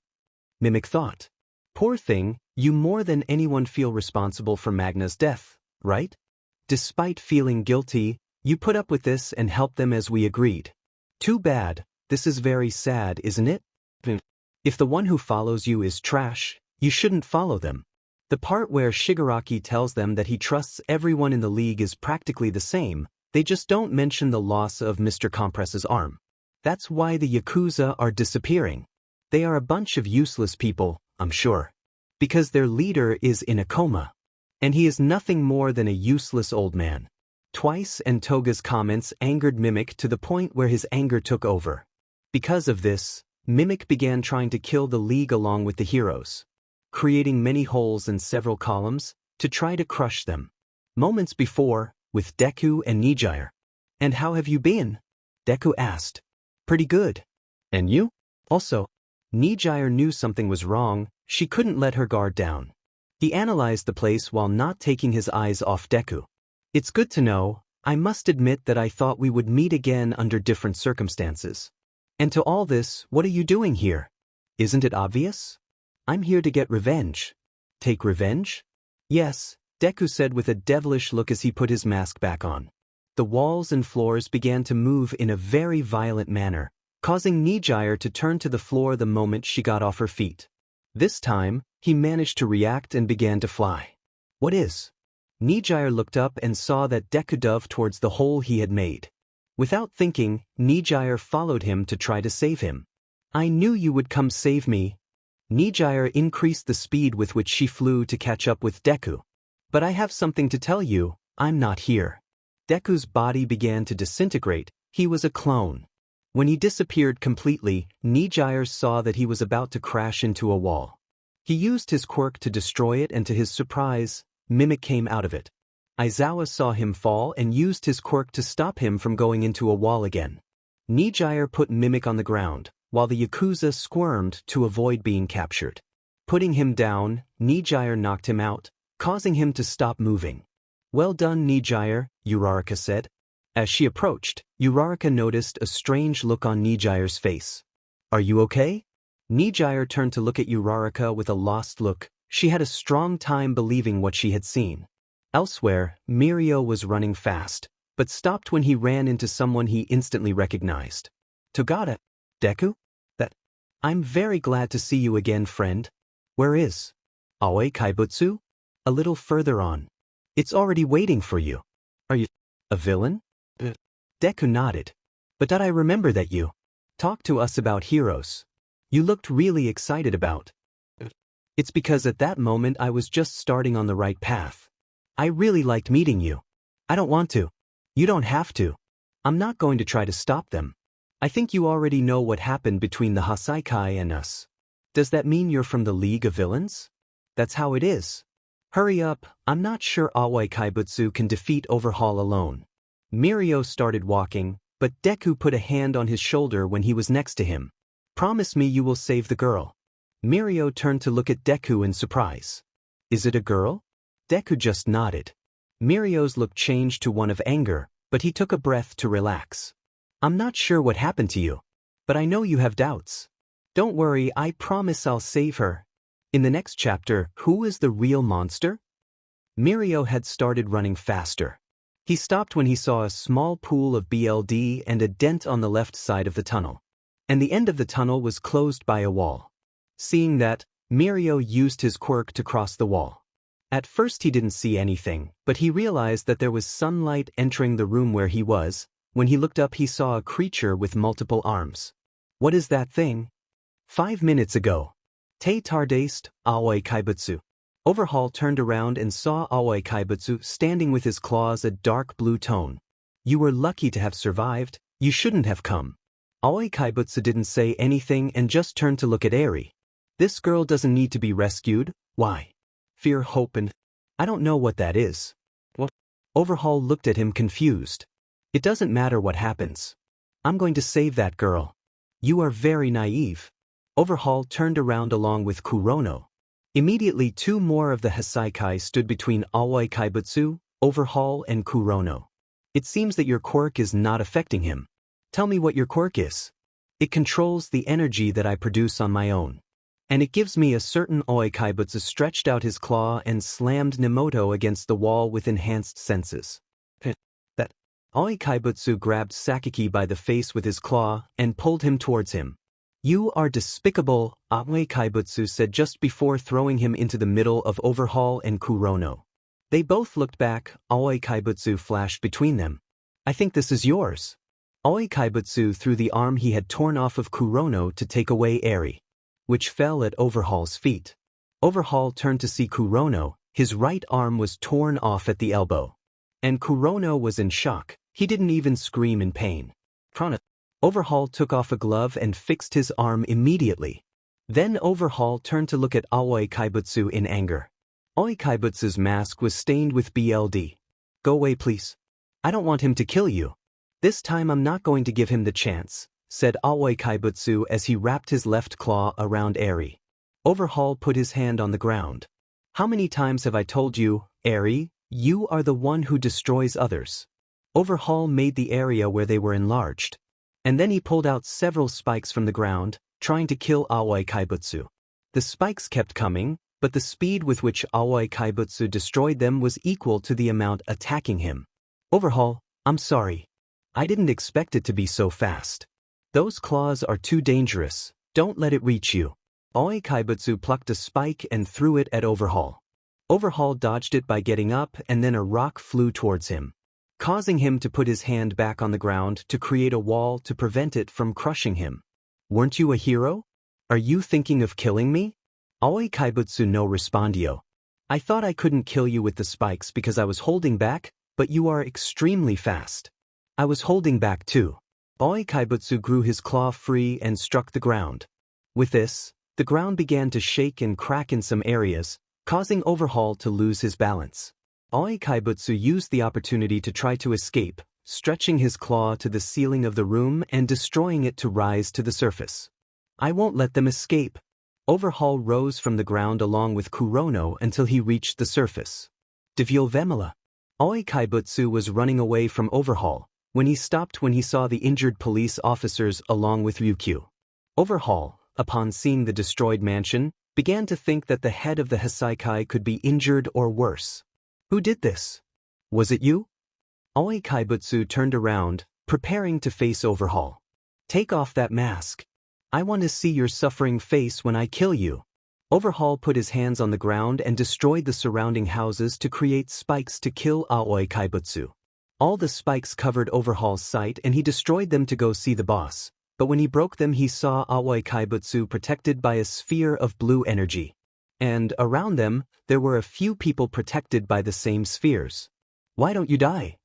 Mimic thought. "Poor thing, you more than anyone feel responsible for Magna's death, right? Despite feeling guilty, you put up with this and helped them as we agreed. Too bad, this is very sad, isn't it? If the one who follows you is trash, you shouldn't follow them." The part where Shigaraki tells them that he trusts everyone in the league is practically the same, they just don't mention the loss of Mr. Compress's arm. That's why the Yakuza are disappearing. They are a bunch of useless people, I'm sure. Because their leader is in a coma. And he is nothing more than a useless old man. Twice and Toga's comments angered Mimic to the point where his anger took over. Because of this, Mimic began trying to kill the league along with the heroes, creating many holes in several columns to try to crush them. Moments before, with Deku and Nijire. "And how have you been?" Deku asked. "Pretty good. And you?" Also, Nijire knew something was wrong, she couldn't let her guard down. He analyzed the place while not taking his eyes off Deku. "It's good to know. I must admit that I thought we would meet again under different circumstances. And to all this, what are you doing here? Isn't it obvious? I'm here to get revenge." "Take revenge?" "Yes," Deku said with a devilish look as he put his mask back on. The walls and floors began to move in a very violent manner, causing Nijire to turn to the floor the moment she got off her feet. This time, he managed to react and began to fly. "What is?" Nijire looked up and saw that Deku dove towards the hole he had made. Without thinking, Nijire followed him to try to save him. "I knew you would come save me." Nijire increased the speed with which she flew to catch up with Deku. "But I have something to tell you, I'm not here." Deku's body began to disintegrate, he was a clone. When he disappeared completely, Nijire saw that he was about to crash into a wall. He used his quirk to destroy it and to his surprise, Mimic came out of it. Aizawa saw him fall and used his quirk to stop him from going into a wall again. Nijire put Mimic on the ground, while the Yakuza squirmed to avoid being captured. Putting him down, Nijire knocked him out, causing him to stop moving. "Well done, Nijire," Uraraka said. As she approached, Uraraka noticed a strange look on Nijire's face. "Are you okay?" Nijire turned to look at Uraraka with a lost look. She had a strong time believing what she had seen. Elsewhere, Mirio was running fast, but stopped when he ran into someone he instantly recognized. Togata? Deku? I'm very glad to see you again, friend. Where is Aoi Kaibutsu? A little further on. It's already waiting for you. Are you a villain? Deku nodded. But did I remember that you talked to us about heroes? You looked really excited about. It's because at that moment I was just starting on the right path. I really liked meeting you. I don't want to. You don't have to. I'm not going to try to stop them. I think you already know what happened between the Hasaikai and us. Does that mean you're from the League of Villains? That's how it is. Hurry up, I'm not sure Aoi Kaibutsu can defeat Overhaul alone. Mirio started walking, but Deku put a hand on his shoulder when he was next to him. Promise me you will save the girl. Mirio turned to look at Deku in surprise. Is it a girl? Deku just nodded. Mirio's look changed to one of anger, but he took a breath to relax. I'm not sure what happened to you, but I know you have doubts. Don't worry, I promise I'll save her. In the next chapter, who is the real monster? Mirio had started running faster. He stopped when he saw a small pool of BLD and a dent on the left side of the tunnel. And the end of the tunnel was closed by a wall. Seeing that, Mirio used his quirk to cross the wall. At first he didn't see anything, but he realized that there was sunlight entering the room where he was. When he looked up he saw a creature with multiple arms. What is that thing? 5 minutes ago. Te Tardaste, Aoi Kaibutsu. Overhaul turned around and saw Aoi Kaibutsu standing with his claws a dark blue tone. You were lucky to have survived, you shouldn't have come. Aoi Kaibutsu didn't say anything and just turned to look at Eri. This girl doesn't need to be rescued, why? Fear, hope and... I don't know what that is. What? Overhaul looked at him confused. It doesn't matter what happens. I'm going to save that girl. You are very naive. Overhaul turned around along with Kurono. Immediately 2 more of the Hasaikai stood between Aoi Kaibutsu, Overhaul and Kurono. It seems that your quirk is not affecting him. Tell me what your quirk is. It controls the energy that I produce on my own. And it gives me a certain Aoi Kaibutsu stretched out his claw and slammed Nemoto against the wall with enhanced senses. Aoi Kaibutsu grabbed Sakaki by the face with his claw and pulled him towards him. You are despicable, Aoi Kaibutsu said just before throwing him into the middle of Overhaul and Kurono. They both looked back, Aoi Kaibutsu flashed between them. I think this is yours. Aoi Kaibutsu threw the arm he had torn off of Kurono to take away Eri, which fell at Overhaul's feet. Overhaul turned to see Kurono, his right arm was torn off at the elbow. And Kurono was in shock. He didn't even scream in pain. Overhaul took off a glove and fixed his arm immediately. Then Overhaul turned to look at Aoi Kaibutsu in anger. Aoi Kaibutsu's mask was stained with BLD. Go away please. I don't want him to kill you. This time I'm not going to give him the chance, said Aoi Kaibutsu as he wrapped his left claw around Eri. Overhaul put his hand on the ground. How many times have I told you, Eri, you are the one who destroys others. Overhaul made the area where they were enlarged. And then he pulled out several spikes from the ground, trying to kill Aoi Kaibutsu. The spikes kept coming, but the speed with which Aoi Kaibutsu destroyed them was equal to the amount attacking him. Overhaul, I'm sorry. I didn't expect it to be so fast. Those claws are too dangerous, don't let it reach you. Aoi Kaibutsu plucked a spike and threw it at Overhaul. Overhaul dodged it by getting up and then a rock flew towards him, causing him to put his hand back on the ground to create a wall to prevent it from crushing him. Weren't you a hero? Are you thinking of killing me? Aoi Kaibutsu no respondio. I thought I couldn't kill you with the spikes because I was holding back, but you are extremely fast. I was holding back too. Aoi Kaibutsu grew his claw free and struck the ground. With this, the ground began to shake and crack in some areas, causing Overhaul to lose his balance. Aoi Kaibutsu used the opportunity to try to escape, stretching his claw to the ceiling of the room and destroying it to rise to the surface. I won't let them escape. Overhaul rose from the ground along with Kurono until he reached the surface. Devil Vemela. Aoi Kaibutsu was running away from Overhaul when he stopped when he saw the injured police officers along with Ryukyu. Overhaul, upon seeing the destroyed mansion, began to think that the head of the Hisaikai could be injured or worse. Who did this? Was it you? Aoi Kaibutsu turned around, preparing to face Overhaul. Take off that mask. I want to see your suffering face when I kill you. Overhaul put his hands on the ground and destroyed the surrounding houses to create spikes to kill Aoi Kaibutsu. All the spikes covered Overhaul's sight and he destroyed them to go see the boss, but when he broke them he saw Aoi Kaibutsu protected by a sphere of blue energy. And around them, there were a few people protected by the same spheres. Why don't you die?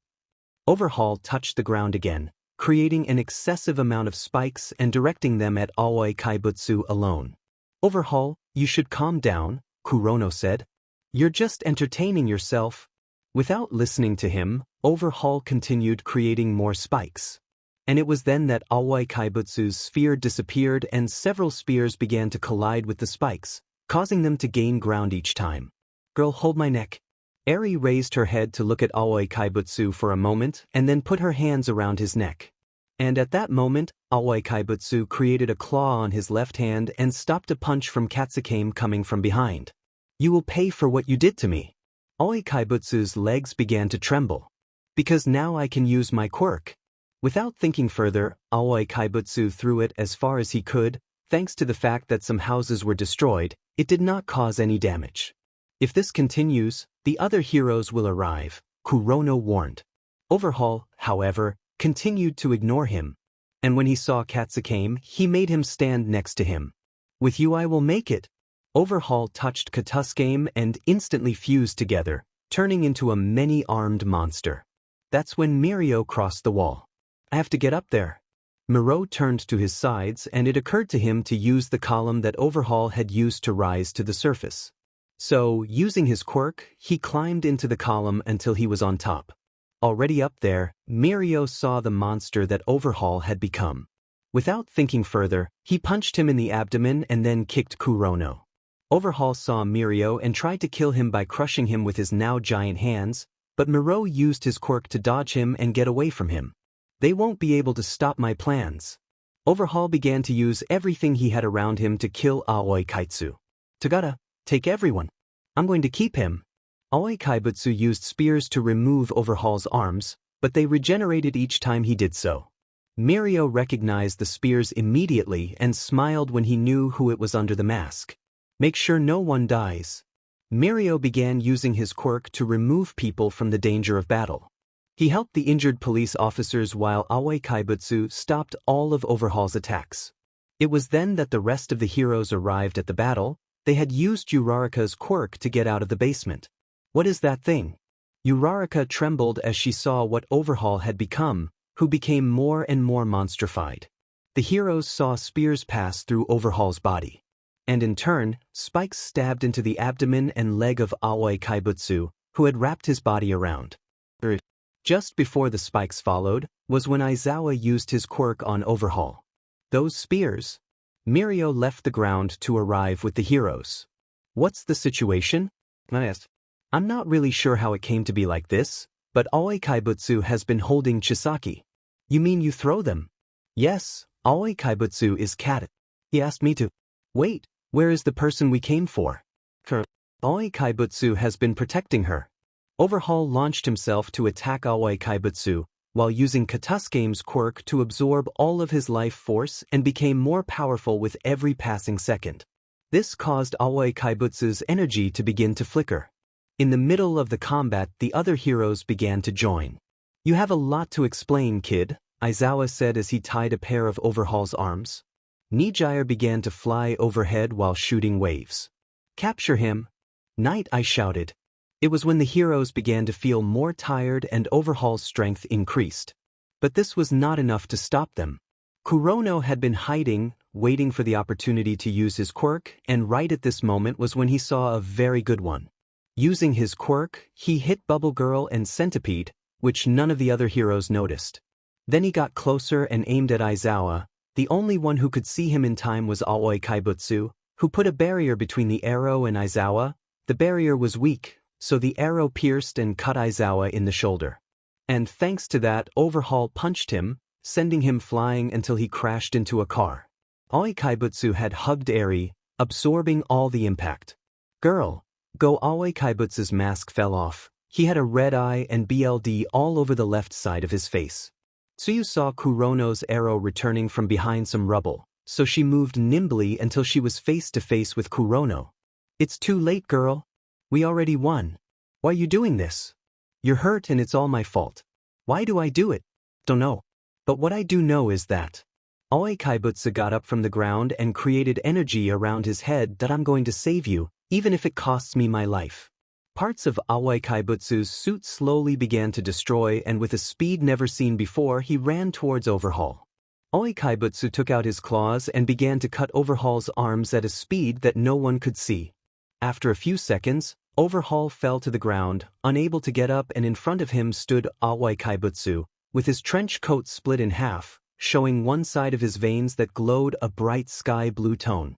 Overhaul touched the ground again, creating an excessive amount of spikes and directing them at Aoi Kaibutsu alone. Overhaul, you should calm down, Kurono said. You're just entertaining yourself. Without listening to him, Overhaul continued creating more spikes. And it was then that Aoi Kaibutsu's sphere disappeared and several spears began to collide with the spikes, causing them to gain ground each time. Girl, hold my neck. Eri raised her head to look at Aoi Kaibutsu for a moment and then put her hands around his neck. And at that moment, Aoi Kaibutsu created a claw on his left hand and stopped a punch from Katsukame coming from behind. You will pay for what you did to me. Aoi Kaibutsu's legs began to tremble. Because now I can use my quirk. Without thinking further, Aoi Kaibutsu threw it as far as he could. Thanks to the fact that some houses were destroyed, it did not cause any damage. If this continues, the other heroes will arrive, Kurono warned. Overhaul, however, continued to ignore him. And when he saw Katsukame, he made him stand next to him. With you I will make it. Overhaul touched Katsukame and instantly fused together, turning into a many-armed monster. That's when Mirio crossed the wall. I have to get up there. Miro turned to his sides and it occurred to him to use the column that Overhaul had used to rise to the surface. So, using his quirk, he climbed into the column until he was on top. Already up there, Mirio saw the monster that Overhaul had become. Without thinking further, he punched him in the abdomen and then kicked Kurono. Overhaul saw Mirio and tried to kill him by crushing him with his now giant hands, but Miro used his quirk to dodge him and get away from him. They won't be able to stop my plans. Overhaul began to use everything he had around him to kill Aoi Kaibutsu. Tagata, take everyone. I'm going to keep him. Aoi Kaibutsu used spears to remove Overhaul's arms, but they regenerated each time he did so. Mirio recognized the spears immediately and smiled when he knew who it was under the mask. Make sure no one dies. Mirio began using his quirk to remove people from the danger of battle. He helped the injured police officers while Aoi Kaibutsu stopped all of Overhaul's attacks. It was then that the rest of the heroes arrived at the battle. They had used Uraraka's quirk to get out of the basement. What is that thing? Uraraka trembled as she saw what Overhaul had become, who became more and more monstrified. The heroes saw spears pass through Overhaul's body. And in turn, spikes stabbed into the abdomen and leg of Aoi Kaibutsu, who had wrapped his body around. Just before the spikes followed, was when Aizawa used his quirk on Overhaul. Those spears? Mirio left the ground to arrive with the heroes. What's the situation? I asked. I'm not really sure how it came to be like this, but Aoi Kaibutsu has been holding Chisaki. You mean you throw them? Yes, Aoi Kaibutsu is cat. He asked me to. Wait, where is the person we came for? Aoi Kaibutsu has been protecting her. Overhaul launched himself to attack Aoi Kaibutsu, while using Katsukame's quirk to absorb all of his life force and became more powerful with every passing second. This caused Aoi Kaibutsu's energy to begin to flicker. In the middle of the combat, the other heroes began to join. You have a lot to explain, kid, Aizawa said as he tied a pair of Overhaul's arms. Nijire began to fly overhead while shooting waves. Capture him. Knight, I shouted. It was when the heroes began to feel more tired and Overhaul's strength increased. But this was not enough to stop them. Kurono had been hiding, waiting for the opportunity to use his quirk, and right at this moment was when he saw a very good one. Using his quirk, he hit Bubble Girl and Centipede, which none of the other heroes noticed. Then he got closer and aimed at Aizawa. The only one who could see him in time was Aoi Kaibutsu, who put a barrier between the arrow and Aizawa. The barrier was weak, so the arrow pierced and cut Aizawa in the shoulder. And thanks to that, Overhaul punched him, sending him flying until he crashed into a car. Aoi Kaibutsu had hugged Eri, absorbing all the impact. Girl, go Aoi Kaibutsu's mask fell off. He had a red eye and BLD all over the left side of his face. Tsuyu saw Kurono's arrow returning from behind some rubble, so she moved nimbly until she was face to face with Kurono. It's too late, girl. We already won. Why are you doing this? You're hurt and it's all my fault. Why do I do it? Don't know. But what I do know is that Aoi Kaibutsu got up from the ground and created energy around his head that I'm going to save you, even if it costs me my life. Parts of Aoi Kaibutsu's suit slowly began to destroy, and with a speed never seen before, he ran towards Overhaul. Aoi Kaibutsu took out his claws and began to cut Overhaul's arms at a speed that no one could see. After a few seconds, Overhaul fell to the ground, unable to get up, and in front of him stood Aoi Kaibutsu, with his trench coat split in half, showing one side of his veins that glowed a bright sky blue tone.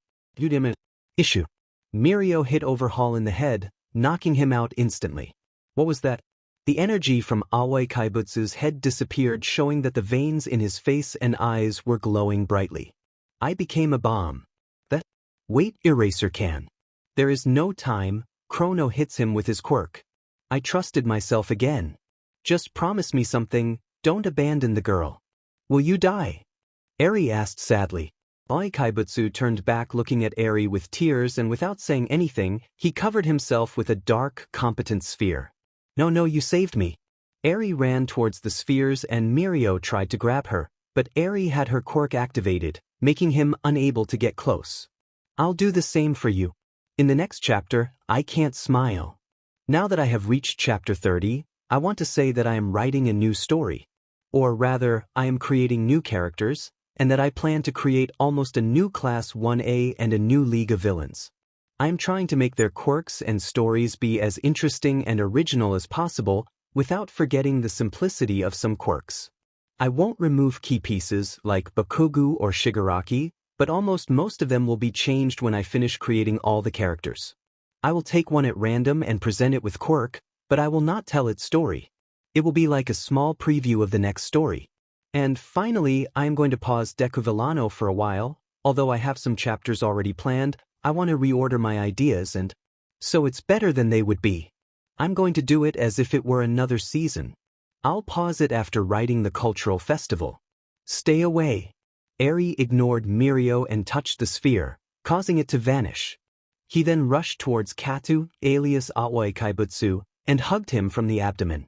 Issue. Mirio hit Overhaul in the head, knocking him out instantly. What was that? The energy from Aoi Kaibutsu's head disappeared, showing that the veins in his face and eyes were glowing brightly. I became a bomb. That? Wait, Eraser can. There is no time. Chrono hits him with his quirk. I trusted myself again. Just promise me something, don't abandon the girl. Will you die? Eri asked sadly. Aoi Kaibutsu turned back looking at Eri with tears, and without saying anything, he covered himself with a dark, competent sphere. No, you saved me. Eri ran towards the spheres and Mirio tried to grab her, but Eri had her quirk activated, making him unable to get close. I'll do the same for you. In the next chapter, I can't smile. Now that I have reached chapter 30, I want to say that I am writing a new story. Or rather, I am creating new characters, and that I plan to create almost a new Class 1A and a new League of Villains. I am trying to make their quirks and stories be as interesting and original as possible, without forgetting the simplicity of some quirks. I won't remove key pieces like Bakugu or Shigaraki, but almost most of them will be changed when I finish creating all the characters. I will take one at random and present it with quirk, but I will not tell its story. It will be like a small preview of the next story. And finally, I am going to pause Deku Villano for a while. Although I have some chapters already planned, I want to reorder my ideas, and so it's better than they would be. I'm going to do it as if it were another season. I'll pause it after writing the cultural festival. Stay away. Eri ignored Mirio and touched the sphere, causing it to vanish. He then rushed towards Katu, alias Aoi Kaibutsu, and hugged him from the abdomen.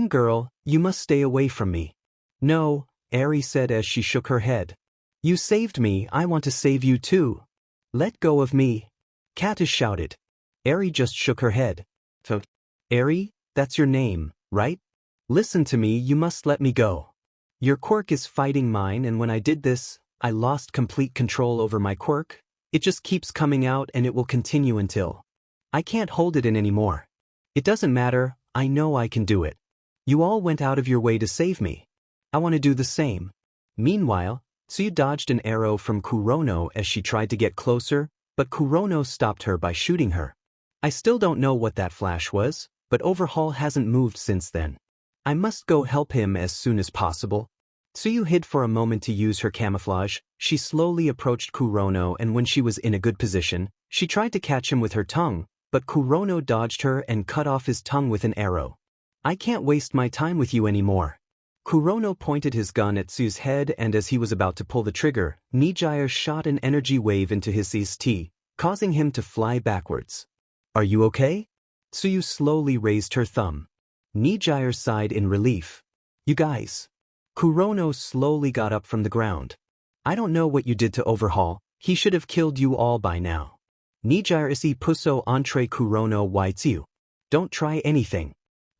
Girl, you must stay away from me. No, Eri said as she shook her head. You saved me, I want to save you too. Let go of me. Katu shouted. Eri just shook her head. Eri, that's your name, right? Listen to me, you must let me go. Your quirk is fighting mine, and when I did this, I lost complete control over my quirk. It just keeps coming out and it will continue until I can't hold it in anymore. It doesn't matter, I know I can do it. You all went out of your way to save me. I want to do the same. Meanwhile, Tsuyu dodged an arrow from Kurono as she tried to get closer, but Kurono stopped her by shooting her. I still don't know what that flash was, but Overhaul hasn't moved since then. I must go help him as soon as possible. Tsuyu hid for a moment to use her camouflage. She slowly approached Kurono, and when she was in a good position, she tried to catch him with her tongue, but Kurono dodged her and cut off his tongue with an arrow. I can't waste my time with you anymore. Kurono pointed his gun at Tsuyu's head, and as he was about to pull the trigger, Nijire shot an energy wave into his ST, causing him to fly backwards. Are you okay? Tsuyu slowly raised her thumb. Nijire sighed in relief. You guys. Kurono slowly got up from the ground. I don't know what you did to Overhaul, he should have killed you all by now. Nijire isi puso entre Kurono y Tsuyu. Don't try anything.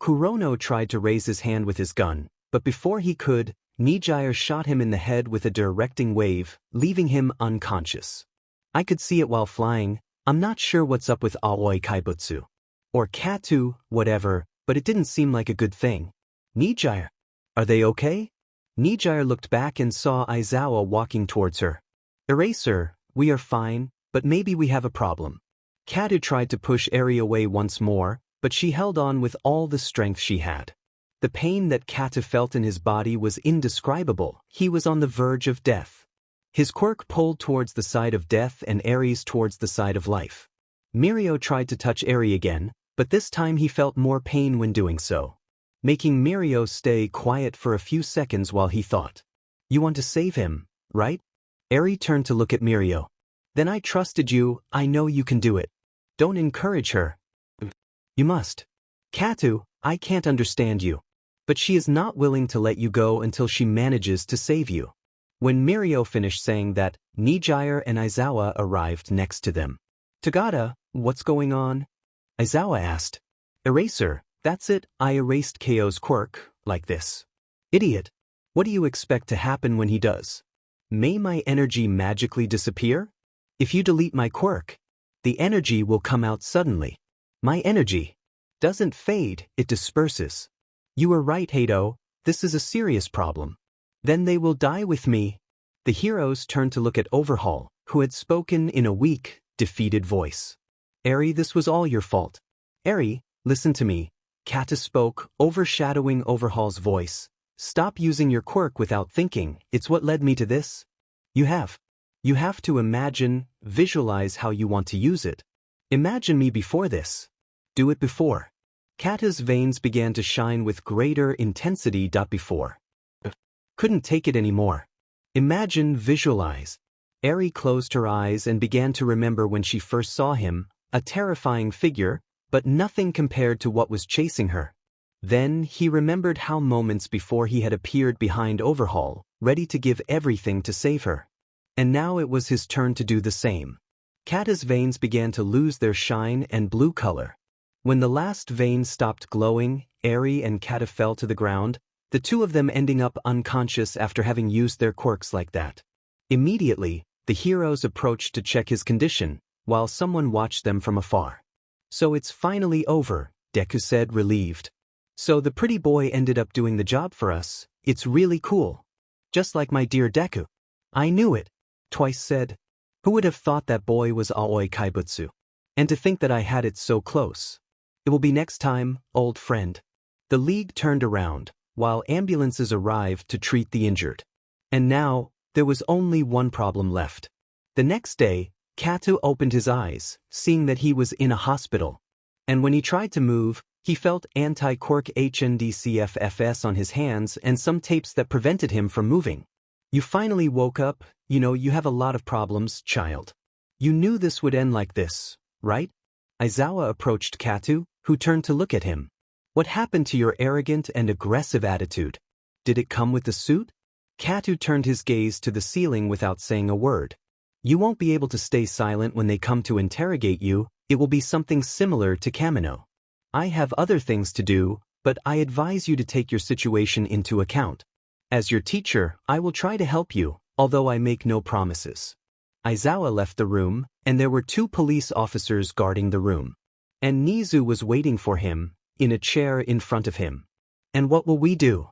Kurono tried to raise his hand with his gun, but before he could, Nijire shot him in the head with a directing wave, leaving him unconscious. I could see it while flying. I'm not sure what's up with Aoi Kaibutsu. Or Katu, whatever, but it didn't seem like a good thing. Nijire. Are they okay? Nijire looked back and saw Aizawa walking towards her. Eraser, we are fine, but maybe we have a problem. Katu tried to push Eri away once more, but she held on with all the strength she had. The pain that Katu felt in his body was indescribable. He was on the verge of death. His quirk pulled towards the side of death and Aries towards the side of life. Mirio tried to touch Eri again, but this time he felt more pain when doing so, making Mirio stay quiet for a few seconds while he thought. You want to save him, right? Eri turned to look at Mirio. Then I trusted you, I know you can do it. Don't encourage her. You must. Katu, I can't understand you. But she is not willing to let you go until she manages to save you. When Mirio finished saying that, Nijire and Aizawa arrived next to them. Tagada, what's going on? Aizawa asked. Eraser, that's it, I erased KO's quirk, like this. Idiot. What do you expect to happen when he does? May my energy magically disappear? If you delete my quirk, the energy will come out suddenly. My energy doesn't fade, it disperses. You were right, Hato, this is a serious problem. Then they will die with me. The heroes turned to look at Overhaul, who had spoken in a weak, defeated voice. Eri, this was all your fault. Eri, listen to me. Kata spoke, overshadowing Overhaul's voice. Stop using your quirk without thinking, it's what led me to this. You have to imagine, visualize how you want to use it. Imagine me before this. Do it before. Kata's veins began to shine with greater intensity. Before. Couldn't take it anymore. Imagine, visualize. Eri closed her eyes and began to remember when she first saw him, a terrifying figure, but nothing compared to what was chasing her. Then he remembered how moments before he had appeared behind Overhaul, ready to give everything to save her. And now it was his turn to do the same. Kata's veins began to lose their shine and blue color. When the last vein stopped glowing, Eri and Kata fell to the ground, the two of them ending up unconscious after having used their quirks like that. Immediately, the heroes approached to check his condition, while someone watched them from afar. So it's finally over, Deku said, relieved. So the pretty boy ended up doing the job for us, it's really cool. Just like my dear Deku. I knew it, Twice said. Who would have thought that boy was Aoi Kaibutsu? And to think that I had it so close. It will be next time, old friend. The League turned around, while ambulances arrived to treat the injured. And now, there was only one problem left. The next day, Katu opened his eyes, seeing that he was in a hospital. And when he tried to move, he felt anti-quirk HNDCFFS on his hands and some tapes that prevented him from moving. You finally woke up, you have a lot of problems, child. You knew this would end like this, right? Aizawa approached Katu, who turned to look at him. What happened to your arrogant and aggressive attitude? Did it come with the suit? Katu turned his gaze to the ceiling without saying a word. You won't be able to stay silent when they come to interrogate you, it will be something similar to Kamino. I have other things to do, but I advise you to take your situation into account. As your teacher, I will try to help you, although I make no promises. Aizawa left the room, and there were 2 police officers guarding the room. And Nizu was waiting for him, in a chair in front of him. And what will we do?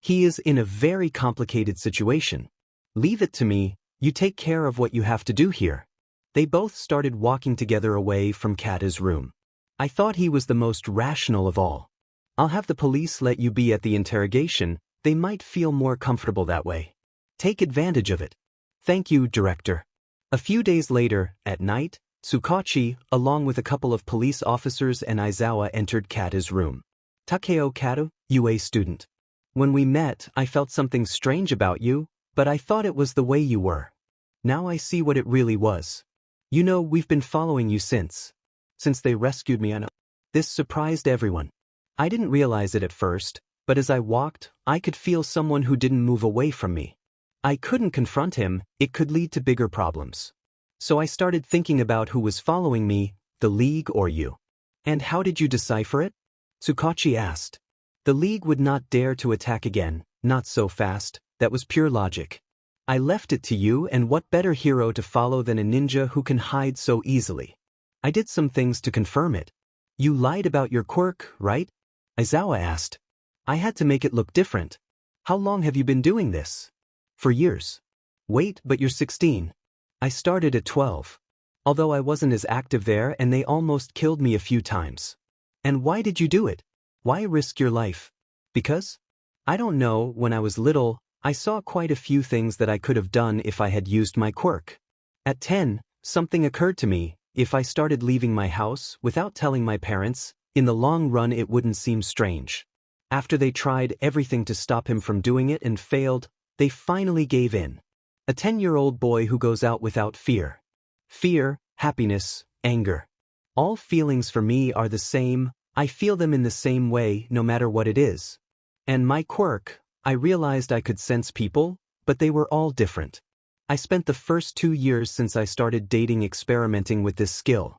He is in a very complicated situation. Leave it to me, you take care of what you have to do here. They both started walking together away from Kata's room. I thought he was the most rational of all. I'll have the police let you be at the interrogation, they might feel more comfortable that way. Take advantage of it. Thank you, Director. A few days later, at night, Tsukachi, along with a couple of police officers and Aizawa entered Kata's room. Takeo Kata, UA student. When we met, I felt something strange about you, but I thought it was the way you were. Now I see what it really was. We've been following you since they rescued me. This surprised everyone. I didn't realize it at first, but as I walked, I could feel someone who didn't move away from me. I couldn't confront him, it could lead to bigger problems. So I started thinking about who was following me, the League or you. And how did you decipher it? Tsukachi asked. The League would not dare to attack again, not so fast, that was pure logic. I left it to you, and what better hero to follow than a ninja who can hide so easily? I did some things to confirm it. You lied about your quirk, right? Aizawa asked. I had to make it look different. How long have you been doing this? For years. Wait, but you're 16. I started at 12. Although I wasn't as active there and they almost killed me a few times. And why did you do it? Why risk your life? Because? I don't know, when I was little, I saw quite a few things that I could have done if I had used my quirk. At 10, something occurred to me: if I started leaving my house without telling my parents, in the long run it wouldn't seem strange. After they tried everything to stop him from doing it and failed, they finally gave in. A 10-year-old boy who goes out without fear. Fear, happiness, anger. All feelings for me are the same. I feel them in the same way no matter what it is. And my quirk, I realized I could sense people, but they were all different. I spent the first 2 years since I started dating experimenting with this skill.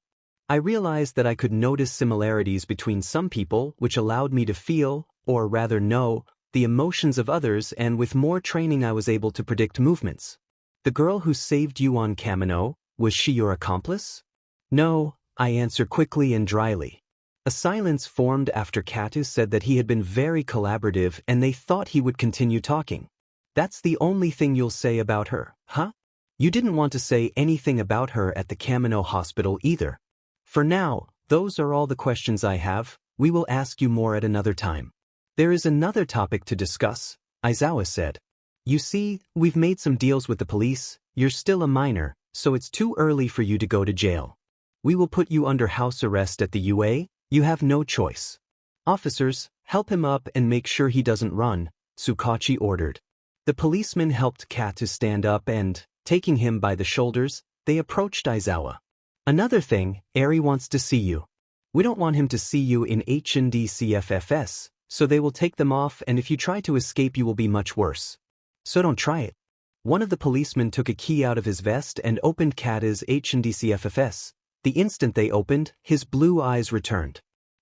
I realized that I could notice similarities between some people, which allowed me to feel, or rather know, the emotions of others, and with more training I was able to predict movements. The girl who saved you on Kamino, was she your accomplice? No, I answer quickly and dryly. A silence formed after Katu said that he had been very collaborative and they thought he would continue talking. That's the only thing you'll say about her, huh? You didn't want to say anything about her at the Kamino hospital either. For now, those are all the questions I have. We will ask you more at another time. There is another topic to discuss, Aizawa said. You see, we've made some deals with the police. You're still a minor, so it's too early for you to go to jail. We will put you under house arrest at the UA. You have no choice. Officers, help him up and make sure he doesn't run, Tsukachi ordered. The policeman helped Katu stand up and, taking him by the shoulders, they approached Aizawa. Another thing, Eri wants to see you. We don't want him to see you in H&D CFFS, so they will take them off, and if you try to escape you will be much worse. So don't try it. One of the policemen took a key out of his vest and opened Kata's H&D CFFS. The instant they opened, his blue eyes returned.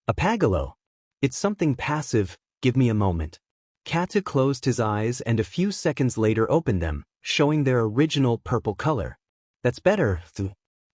A pagalo. It's something passive, give me a moment. Kata closed his eyes and a few seconds later opened them, showing their original purple color. That's better.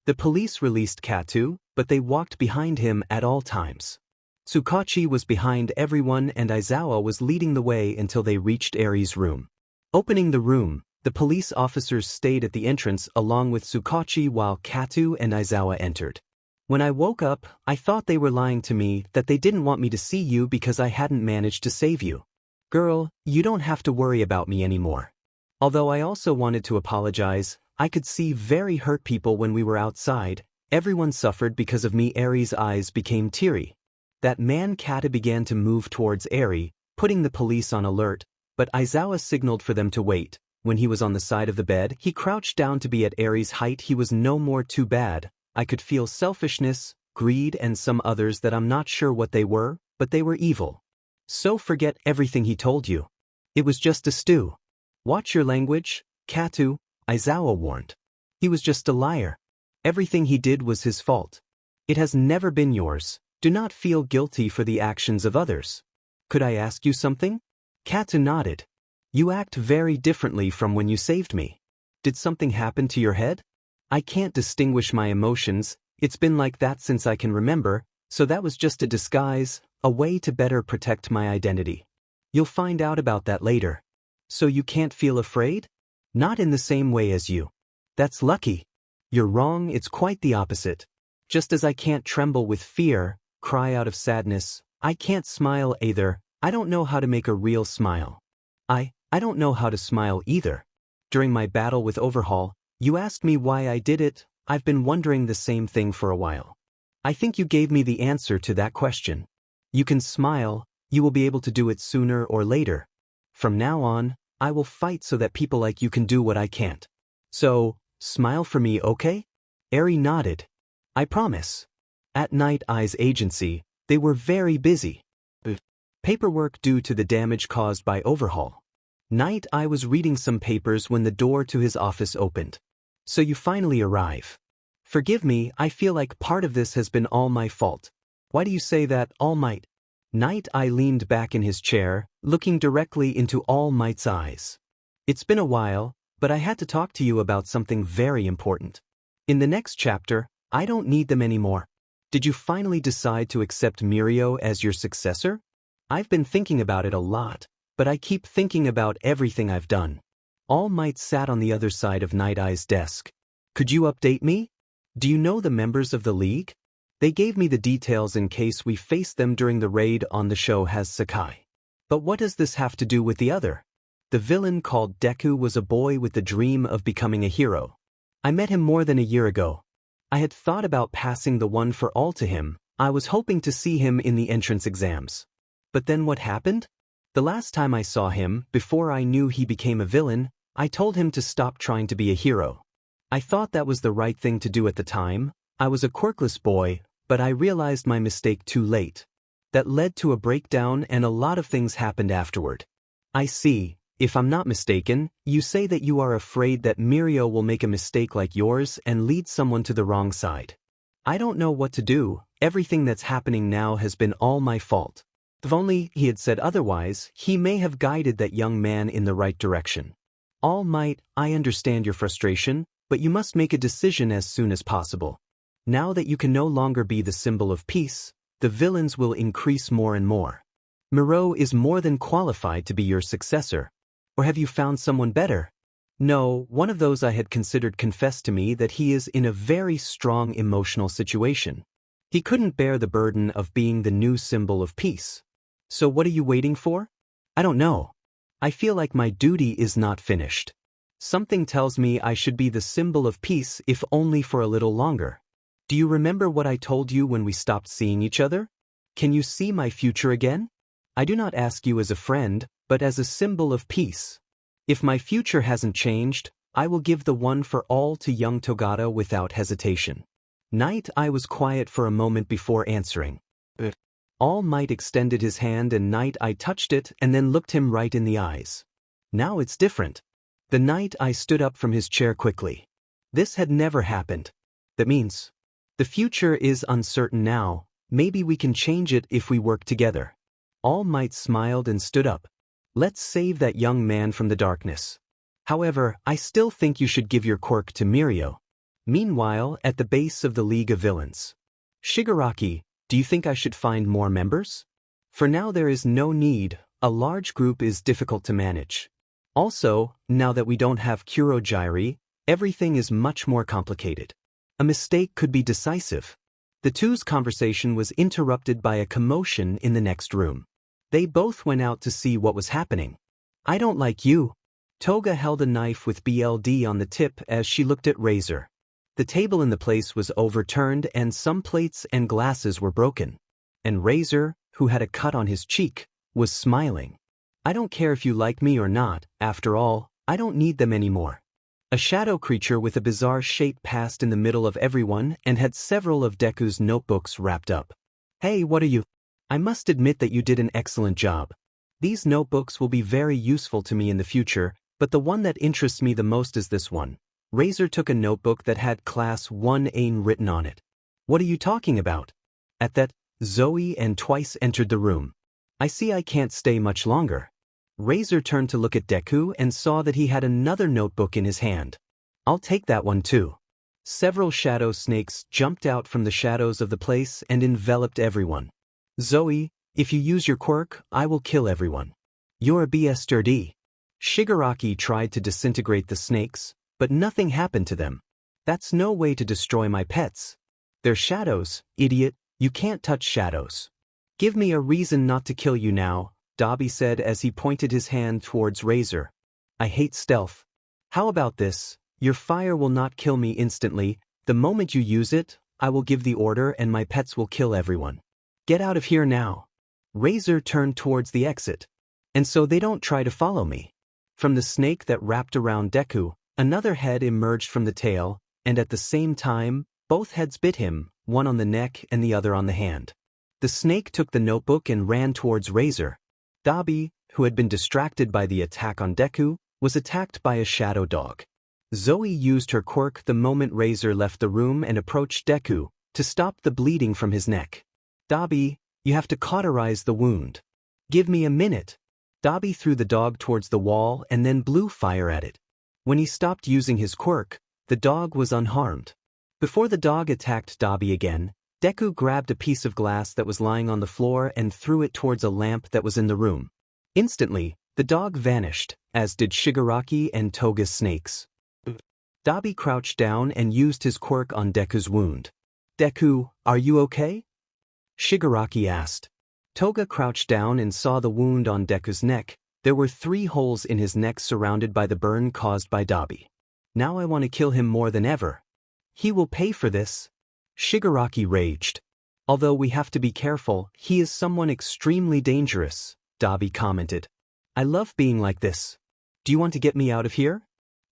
The police released Katu, but they walked behind him at all times. Tsukachi was behind everyone and Aizawa was leading the way until they reached Eri's room. Opening the room, the police officers stayed at the entrance along with Tsukachi while Katu and Aizawa entered. When I woke up, I thought they were lying to me, that they didn't want me to see you because I hadn't managed to save you. Girl, you don't have to worry about me anymore. Although I also wanted to apologize, I could see very hurt people when we were outside. Everyone suffered because of me. Eri's eyes became teary. That man Kata began to move towards Eri, putting the police on alert, but Aizawa signaled for them to wait. When he was on the side of the bed, he crouched down to be at Eri's height. He was no more too bad. I could feel selfishness, greed, and some others that I'm not sure what they were, but they were evil. So forget everything he told you. It was just a stew. Watch your language, Katu, Aizawa warned. He was just a liar. Everything he did was his fault. It has never been yours. Do not feel guilty for the actions of others. Could I ask you something? Katu nodded. You act very differently from when you saved me. Did something happen to your head? I can't distinguish my emotions. It's been like that since I can remember, so that was just a disguise, a way to better protect my identity. You'll find out about that later. So you can't feel afraid? Not in the same way as you. That's lucky. You're wrong, it's quite the opposite. Just as I can't tremble with fear, cry out of sadness, I can't smile either. I don't know how to make a real smile. I don't know how to smile either. During my battle with Overhaul, you asked me why I did it. I've been wondering the same thing for a while. I think you gave me the answer to that question. You can smile, you will be able to do it sooner or later. From now on, I will fight so that people like you can do what I can't. So, smile for me, okay? Eri nodded. I promise. At Night Eye's agency, they were very busy. Paperwork due to the damage caused by Overhaul. Night Eye was reading some papers when the door to his office opened. So you finally arrive. Forgive me, I feel like part of this has been all my fault. Why do you say that, All Might? Night Eye leaned back in his chair, looking directly into All Might's eyes. It's been a while, but I had to talk to you about something very important. In the next chapter, I don't need them anymore. Did you finally decide to accept Mirio as your successor? I've been thinking about it a lot, but I keep thinking about everything I've done. All Might sat on the other side of Night Eye's desk. Could you update me? Do you know the members of the League? They gave me the details in case we face them during the raid on the show has Sakai. But what does this have to do with the other? The villain called Deku was a boy with the dream of becoming a hero. I met him more than a year ago. I had thought about passing the one for all to him. I was hoping to see him in the entrance exams. But then what happened? The last time I saw him, before I knew he became a villain, I told him to stop trying to be a hero. I thought that was the right thing to do at the time. I was a quirkless boy, but I realized my mistake too late. That led to a breakdown and a lot of things happened afterward. I see. If I'm not mistaken, you say that you are afraid that Mirio will make a mistake like yours and lead someone to the wrong side. I don't know what to do. Everything that's happening now has been all my fault. If only he had said otherwise, he may have guided that young man in the right direction. All Might, I understand your frustration, but you must make a decision as soon as possible. Now that you can no longer be the symbol of peace, the villains will increase more and more. Mirio is more than qualified to be your successor. Or have you found someone better? No, one of those I had considered confessed to me that he is in a very strong emotional situation. He couldn't bear the burden of being the new symbol of peace. So what are you waiting for? I don't know. I feel like my duty is not finished. Something tells me I should be the symbol of peace if only for a little longer. Do you remember what I told you when we stopped seeing each other? Can you see my future again? I do not ask you as a friend, but as a symbol of peace. If my future hasn't changed, I will give the one for all to young Togata without hesitation. Knight, I was quiet for a moment before answering. All Might extended his hand and Knight I touched it and then looked him right in the eyes. Now it's different. The Knight I stood up from his chair quickly. This had never happened. That means, the future is uncertain now, maybe we can change it if we work together. All Might smiled and stood up. Let's save that young man from the darkness. However, I still think you should give your quirk to Mirio. Meanwhile, at the base of the League of Villains. Shigaraki, do you think I should find more members? For now there is no need, a large group is difficult to manage. Also, now that we don't have Kurogiri, everything is much more complicated. A mistake could be decisive. The two's conversation was interrupted by a commotion in the next room. They both went out to see what was happening. I don't like you. Toga held a knife with BLD on the tip as she looked at Razor. The table in the place was overturned and some plates and glasses were broken. And Razor, who had a cut on his cheek, was smiling. I don't care if you like me or not, after all, I don't need them anymore. A shadow creature with a bizarre shape passed in the middle of everyone and had several of Deku's notebooks wrapped up. Hey, what are you? I must admit that you did an excellent job. These notebooks will be very useful to me in the future, but the one that interests me the most is this one. Razor took a notebook that had Class 1A written on it. What are you talking about? At that, Zoe and Twice entered the room. I see I can't stay much longer. Razor turned to look at Deku and saw that he had another notebook in his hand. I'll take that one too. Several shadow snakes jumped out from the shadows of the place and enveloped everyone. Zoe, if you use your quirk, I will kill everyone. You're a BSTD. Shigaraki tried to disintegrate the snakes, but nothing happened to them. That's no way to destroy my pets. They're shadows, idiot, you can't touch shadows. Give me a reason not to kill you now, Dabi said as he pointed his hand towards Razor. I hate stealth. How about this? Your fire will not kill me instantly. The moment you use it, I will give the order and my pets will kill everyone. Get out of here now. Razor turned towards the exit. And so they don't try to follow me. From the snake that wrapped around Deku, another head emerged from the tail, and at the same time, both heads bit him, one on the neck and the other on the hand. The snake took the notebook and ran towards Razor. Dabi, who had been distracted by the attack on Deku, was attacked by a shadow dog. Zoe used her quirk the moment Razor left the room and approached Deku to stop the bleeding from his neck. Dabi, you have to cauterize the wound. Give me a minute. Dabi threw the dog towards the wall and then blew fire at it. When he stopped using his quirk, the dog was unharmed. Before the dog attacked Dabi again, Deku grabbed a piece of glass that was lying on the floor and threw it towards a lamp that was in the room. Instantly, the dog vanished, as did Shigaraki and Toga's snakes. Dabi crouched down and used his quirk on Deku's wound. Deku, are you okay? Shigaraki asked. Toga crouched down and saw the wound on Deku's neck, There were 3 holes in his neck surrounded by the burn caused by Dabi. Now I want to kill him more than ever. He will pay for this. Shigaraki raged. Although we have to be careful, he is someone extremely dangerous, Dabi commented. I love being like this. Do you want to get me out of here?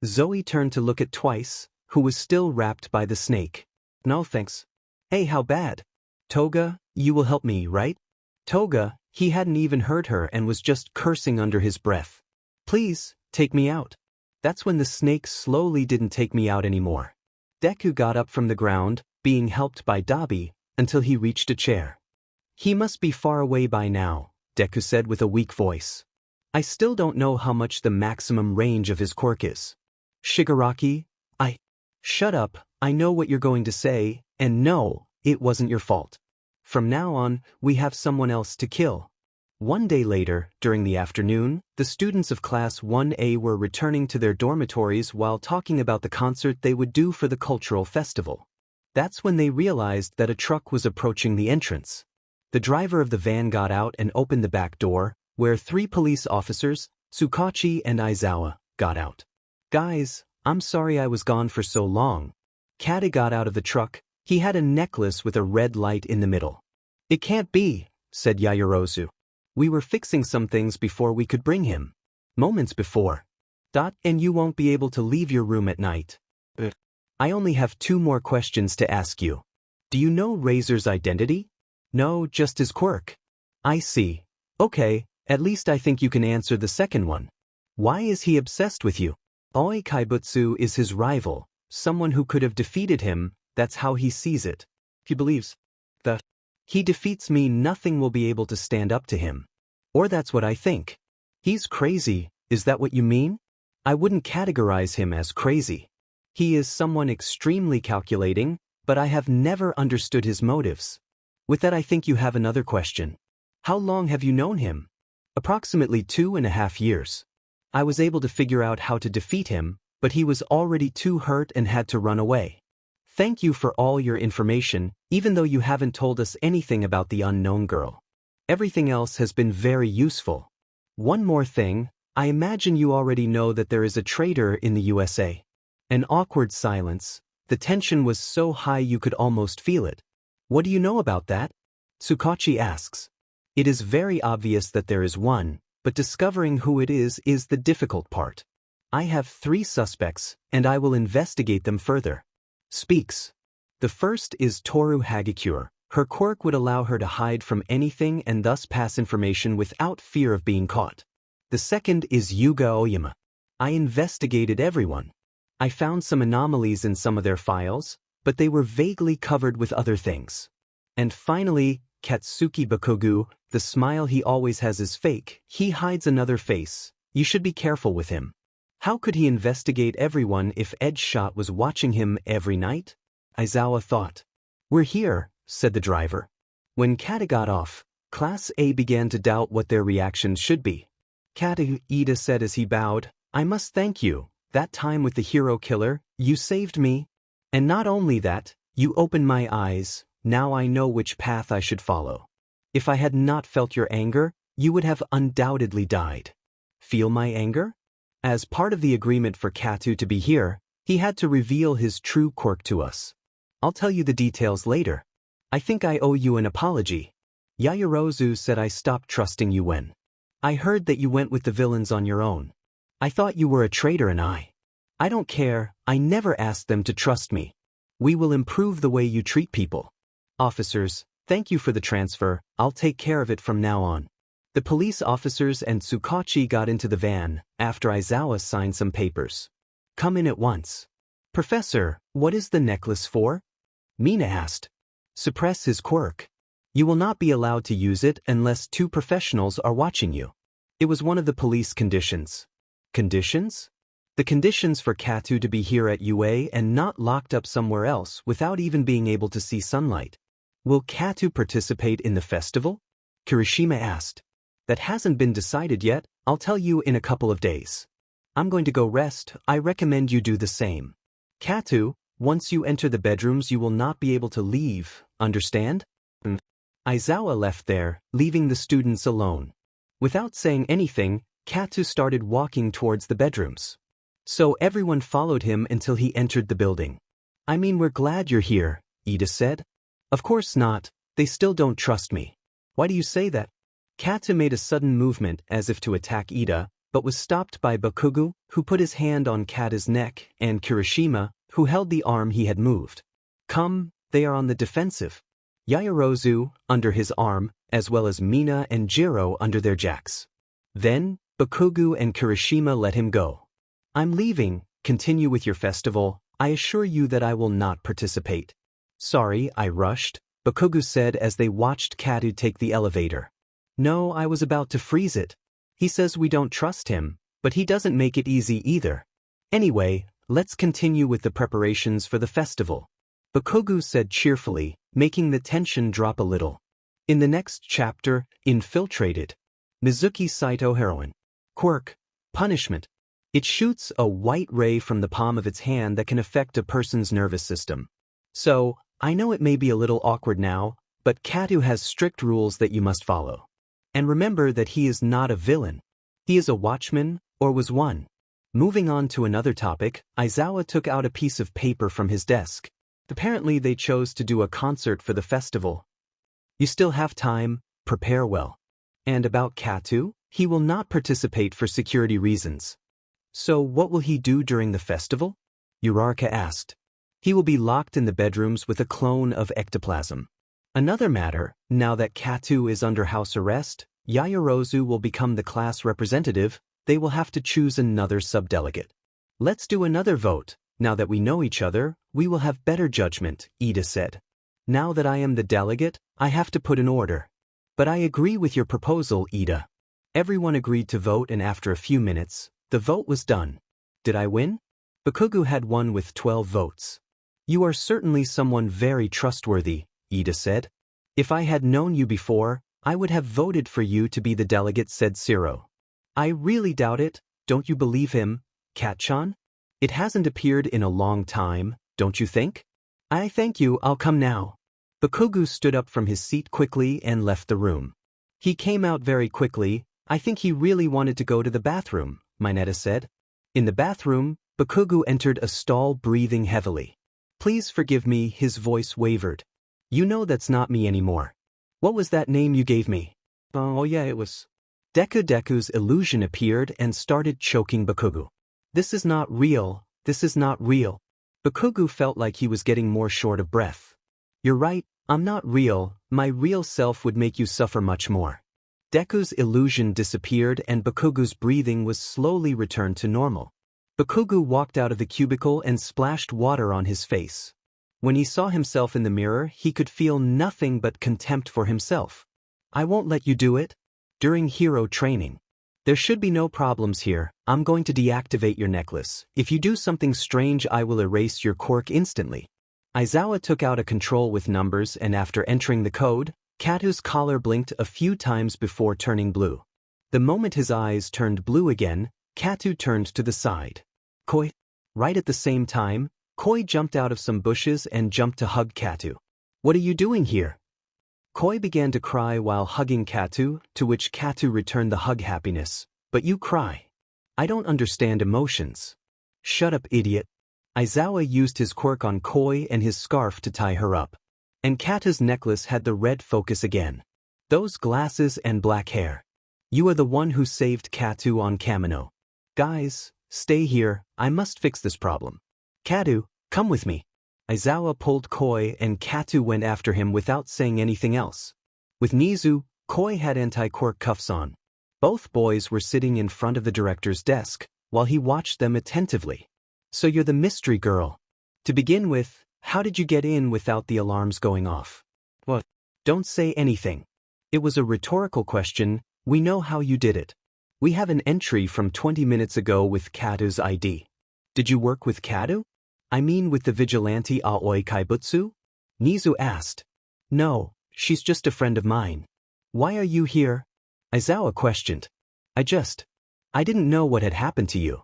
Zoe turned to look at Twice, who was still wrapped by the snake. No thanks. Hey, how bad? Toga, you will help me, right? Toga, he hadn't even heard her and was just cursing under his breath. Please, take me out. That's when the snake slowly didn't take me out anymore. Deku got up from the ground, being helped by Dabi, until he reached a chair. He must be far away by now, Deku said with a weak voice. I still don't know how much the maximum range of his quirk is. Shigaraki, Shut up, I know what you're going to say, and no, it wasn't your fault. From now on, we have someone else to kill. One day later, during the afternoon, the students of Class 1A were returning to their dormitories while talking about the concert they would do for the cultural festival. That's when they realized that a truck was approaching the entrance. The driver of the van got out and opened the back door, where 3 police officers, Tsukachi and Aizawa, got out. Guys, I'm sorry I was gone for so long. Kata got out of the truck. He had a necklace with a red light in the middle. It can't be, said Yaoyorozu. We were fixing some things before we could bring him. Moments before. And you won't be able to leave your room at night. I only have 2 more questions to ask you. Do you know Razor's identity? No, just his quirk. I see. Okay, at least I think you can answer the second one. Why is he obsessed with you? Oi Kaibutsu is his rival, someone who could have defeated him. That's how he sees it. He believes that he defeats me, nothing will be able to stand up to him. Or that's what I think. He's crazy, is that what you mean? I wouldn't categorize him as crazy. He is someone extremely calculating, but I have never understood his motives. With that, I think you have another question. How long have you known him? Approximately 2.5 years. I was able to figure out how to defeat him, but he was already too hurt and had to run away. Thank you for all your information, even though you haven't told us anything about the unknown girl. Everything else has been very useful. One more thing, I imagine you already know that there is a traitor in the USA. An awkward silence. The tension was so high you could almost feel it. What do you know about that? Tsukachi asks. It is very obvious that there is one, but discovering who it is the difficult part. I have 3 suspects, and I will investigate them further. Speaks. The first is Toru Hagakure. Her quirk would allow her to hide from anything and thus pass information without fear of being caught. The second is Yuga Oyama. I investigated everyone. I found some anomalies in some of their files, but they were vaguely covered with other things. And finally, Katsuki Bakugu, the smile he always has is fake. He hides another face. You should be careful with him. How could he investigate everyone if Edgeshot was watching him every night? Aizawa thought. We're here, said the driver. When Kata got off, Class A began to doubt what their reactions should be. Kata, Ida said as he bowed, I must thank you. That time with the hero killer, you saved me. And not only that, you opened my eyes. Now I know which path I should follow. If I had not felt your anger, you would have undoubtedly died. Feel my anger? As part of the agreement for Katu to be here, he had to reveal his true quirk to us. I'll tell you the details later. I think I owe you an apology. Yaoyorozu said I stopped trusting you when I heard that you went with the villains on your own. I thought you were a traitor and I don't care, I never asked them to trust me. We will improve the way you treat people. Officers, thank you for the transfer, I'll take care of it from now on. The police officers and Tsukachi got into the van, after Aizawa signed some papers. Come in at once. Professor, what is the necklace for? Mina asked. Suppress his quirk. You will not be allowed to use it unless 2 professionals are watching you. It was one of the police conditions. Conditions? The conditions for Katu to be here at UA and not locked up somewhere else without even being able to see sunlight. Will Katu participate in the festival? Kirishima asked. That hasn't been decided yet, I'll tell you in a couple of days. I'm going to go rest, I recommend you do the same. Katu, once you enter the bedrooms you will not be able to leave, understand? Aizawa left there, leaving the students alone. Without saying anything, Katu started walking towards the bedrooms. So everyone followed him until he entered the building. I mean, we're glad you're here, Ida said. Of course not, they still don't trust me. Why do you say that? Katu made a sudden movement as if to attack Ida, but was stopped by Bakugo, who put his hand on Kata's neck, and Kirishima, who held the arm he had moved. Come, they are on the defensive. Yaoyorozu, under his arm, as well as Mina and Jiro under their jacks. Then, Bakugo and Kirishima let him go. I'm leaving, continue with your festival, I assure you that I will not participate. Sorry, I rushed, Bakugo said as they watched Katu take the elevator. No, I was about to freeze it. He says we don't trust him, but he doesn't make it easy either. Anyway, let's continue with the preparations for the festival. Bakugo said cheerfully, making the tension drop a little. In the next chapter, Infiltrated. Mizuki Saito heroine. Quirk. Punishment. It shoots a white ray from the palm of its hand that can affect a person's nervous system. So, I know it may be a little awkward now, but Katu has strict rules that you must follow. And remember that he is not a villain. He is a watchman, or was one. Moving on to another topic, Aizawa took out a piece of paper from his desk. Apparently they chose to do a concert for the festival. You still have time, prepare well. And about Katu, he will not participate for security reasons. So what will he do during the festival? Uraraka asked. He will be locked in the bedrooms with a clone of ectoplasm. Another matter, now that Katu is under house arrest, Yaoyorozu will become the class representative, they will have to choose another subdelegate. Let's do another vote, now that we know each other, we will have better judgment, Ida said. Now that I am the delegate, I have to put an order. But I agree with your proposal, Ida. Everyone agreed to vote and after a few minutes, the vote was done. Did I win? Bakugo had won with 12 votes. You are certainly someone very trustworthy, Ida said. If I had known you before, I would have voted for you to be the delegate, said Siro. I really doubt it, don't you believe him, Kat-chan? It hasn't appeared in a long time, don't you think? I thank you, I'll come now. Bakugo stood up from his seat quickly and left the room. He came out very quickly, I think he really wanted to go to the bathroom, Mineta said. In the bathroom, Bakugo entered a stall breathing heavily. Please forgive me, his voice wavered. You know that's not me anymore. What was that name you gave me? Oh yeah, it was. Deku's illusion appeared and started choking Bakugo. This is not real, this is not real. Bakugo felt like he was getting more short of breath. You're right, I'm not real, my real self would make you suffer much more. Deku's illusion disappeared and Bakugo's breathing was slowly returned to normal. Bakugo walked out of the cubicle and splashed water on his face. When he saw himself in the mirror, he could feel nothing but contempt for himself. I won't let you do it. During hero training. There should be no problems here, I'm going to deactivate your necklace. If you do something strange I will erase your quirk instantly. Aizawa took out a control with numbers and after entering the code, Katu's collar blinked a few times before turning blue. The moment his eyes turned blue again, Katu turned to the side. Koi. Right at the same time, Koi jumped out of some bushes and jumped to hug Katu. What are you doing here? Koi began to cry while hugging Katu, to which Katu returned the hug happiness. But you cry. I don't understand emotions. Shut up, idiot. Aizawa used his quirk on Koi and his scarf to tie her up. And Kata's necklace had the red focus again. Those glasses and black hair. You are the one who saved Katu on Kamino. Guys, stay here, I must fix this problem. Katu, come with me. Aizawa pulled Koi and Katu went after him without saying anything else. With Nizu, Koi had anti-quirk cuffs on. Both boys were sitting in front of the director's desk, while he watched them attentively. So you're the mystery girl. To begin with, how did you get in without the alarms going off? What? Don't say anything. It was a rhetorical question, we know how you did it. We have an entry from 20 minutes ago with Katu's ID. Did you work with Katu? I mean with the vigilante Aoi Kaibutsu? Nizu asked. No, she's just a friend of mine. Why are you here? Aizawa questioned. I didn't know what had happened to you.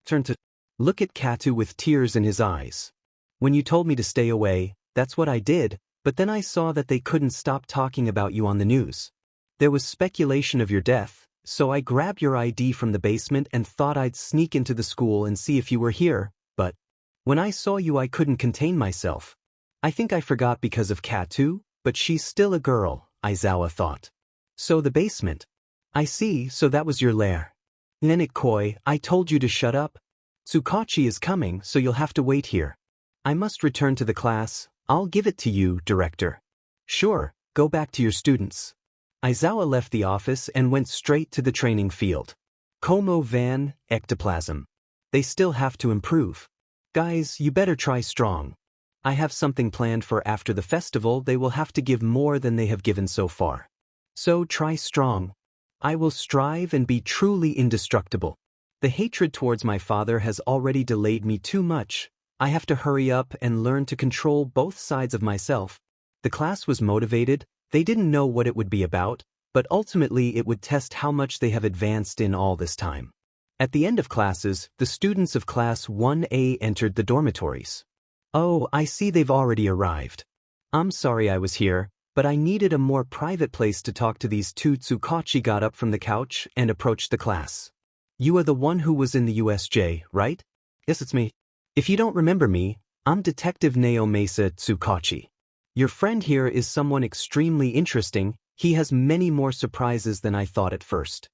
Turn to look at Katu with tears in his eyes. When you told me to stay away, that's what I did, but then I saw that they couldn't stop talking about you on the news. There was speculation of your death, So I grabbed your ID from the basement and thought I'd sneak into the school and see if you were here, but when I saw you I couldn't contain myself. I think I forgot because of Katu, but she's still a girl, Aizawa thought. So the basement. I see, so that was your lair. Nenikoi, I told you to shut up. Tsukachi is coming, so you'll have to wait here. I must return to the class. I'll give it to you, director. Sure, go back to your students. Aizawa left the office and went straight to the training field. Como van, ectoplasm. They still have to improve. Guys, you better try strong. I have something planned for after the festival. They will have to give more than they have given so far. So try strong. I will strive and be truly indestructible. The hatred towards my father has already delayed me too much. I have to hurry up and learn to control both sides of myself. The class was motivated. They didn't know what it would be about, but ultimately it would test how much they have advanced in all this time. At the end of classes, the students of Class 1A entered the dormitories. Oh, I see they've already arrived. I'm sorry I was here, but I needed a more private place to talk to these two. Tsukachi got up from the couch and approached the class. You are the one who was in the USJ, right? Yes, it's me. If you don't remember me, I'm Detective Nao Mesa Tsukachi. Your friend here is someone extremely interesting. He has many more surprises than I thought at first.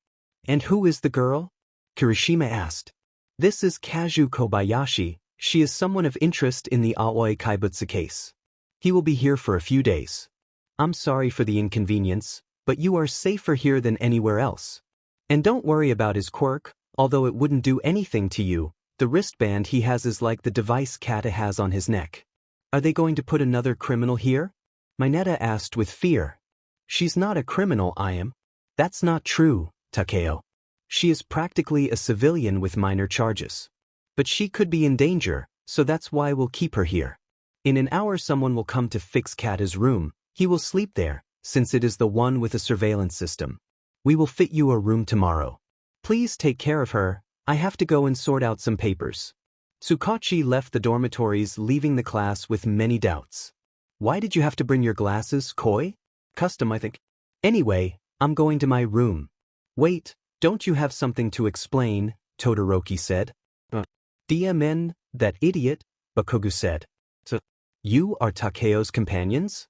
And who is the girl? Kirishima asked. This is Kazu Kobayashi. She is someone of interest in the Aoi Kaibutsu case. He will be here for a few days. I'm sorry for the inconvenience, but you are safer here than anywhere else. And don't worry about his quirk, although it wouldn't do anything to you. The wristband he has is like the device Kata has on his neck. Are they going to put another criminal here? Mineta asked with fear. She's not a criminal, I am. That's not true, Takeo. She is practically a civilian with minor charges. But she could be in danger, so that's why we'll keep her here. In an hour someone will come to fix Kata's room. He will sleep there, since it is the one with a surveillance system. We will fit you a room tomorrow. Please take care of her. I have to go and sort out some papers. Tsukachi left the dormitories, leaving the class with many doubts. Why did you have to bring your glasses, Koi? Custom, I think. Anyway, I'm going to my room. Wait, don't you have something to explain? Todoroki said. DMN, that idiot, Bakugu said. So, you are Takeo's companions?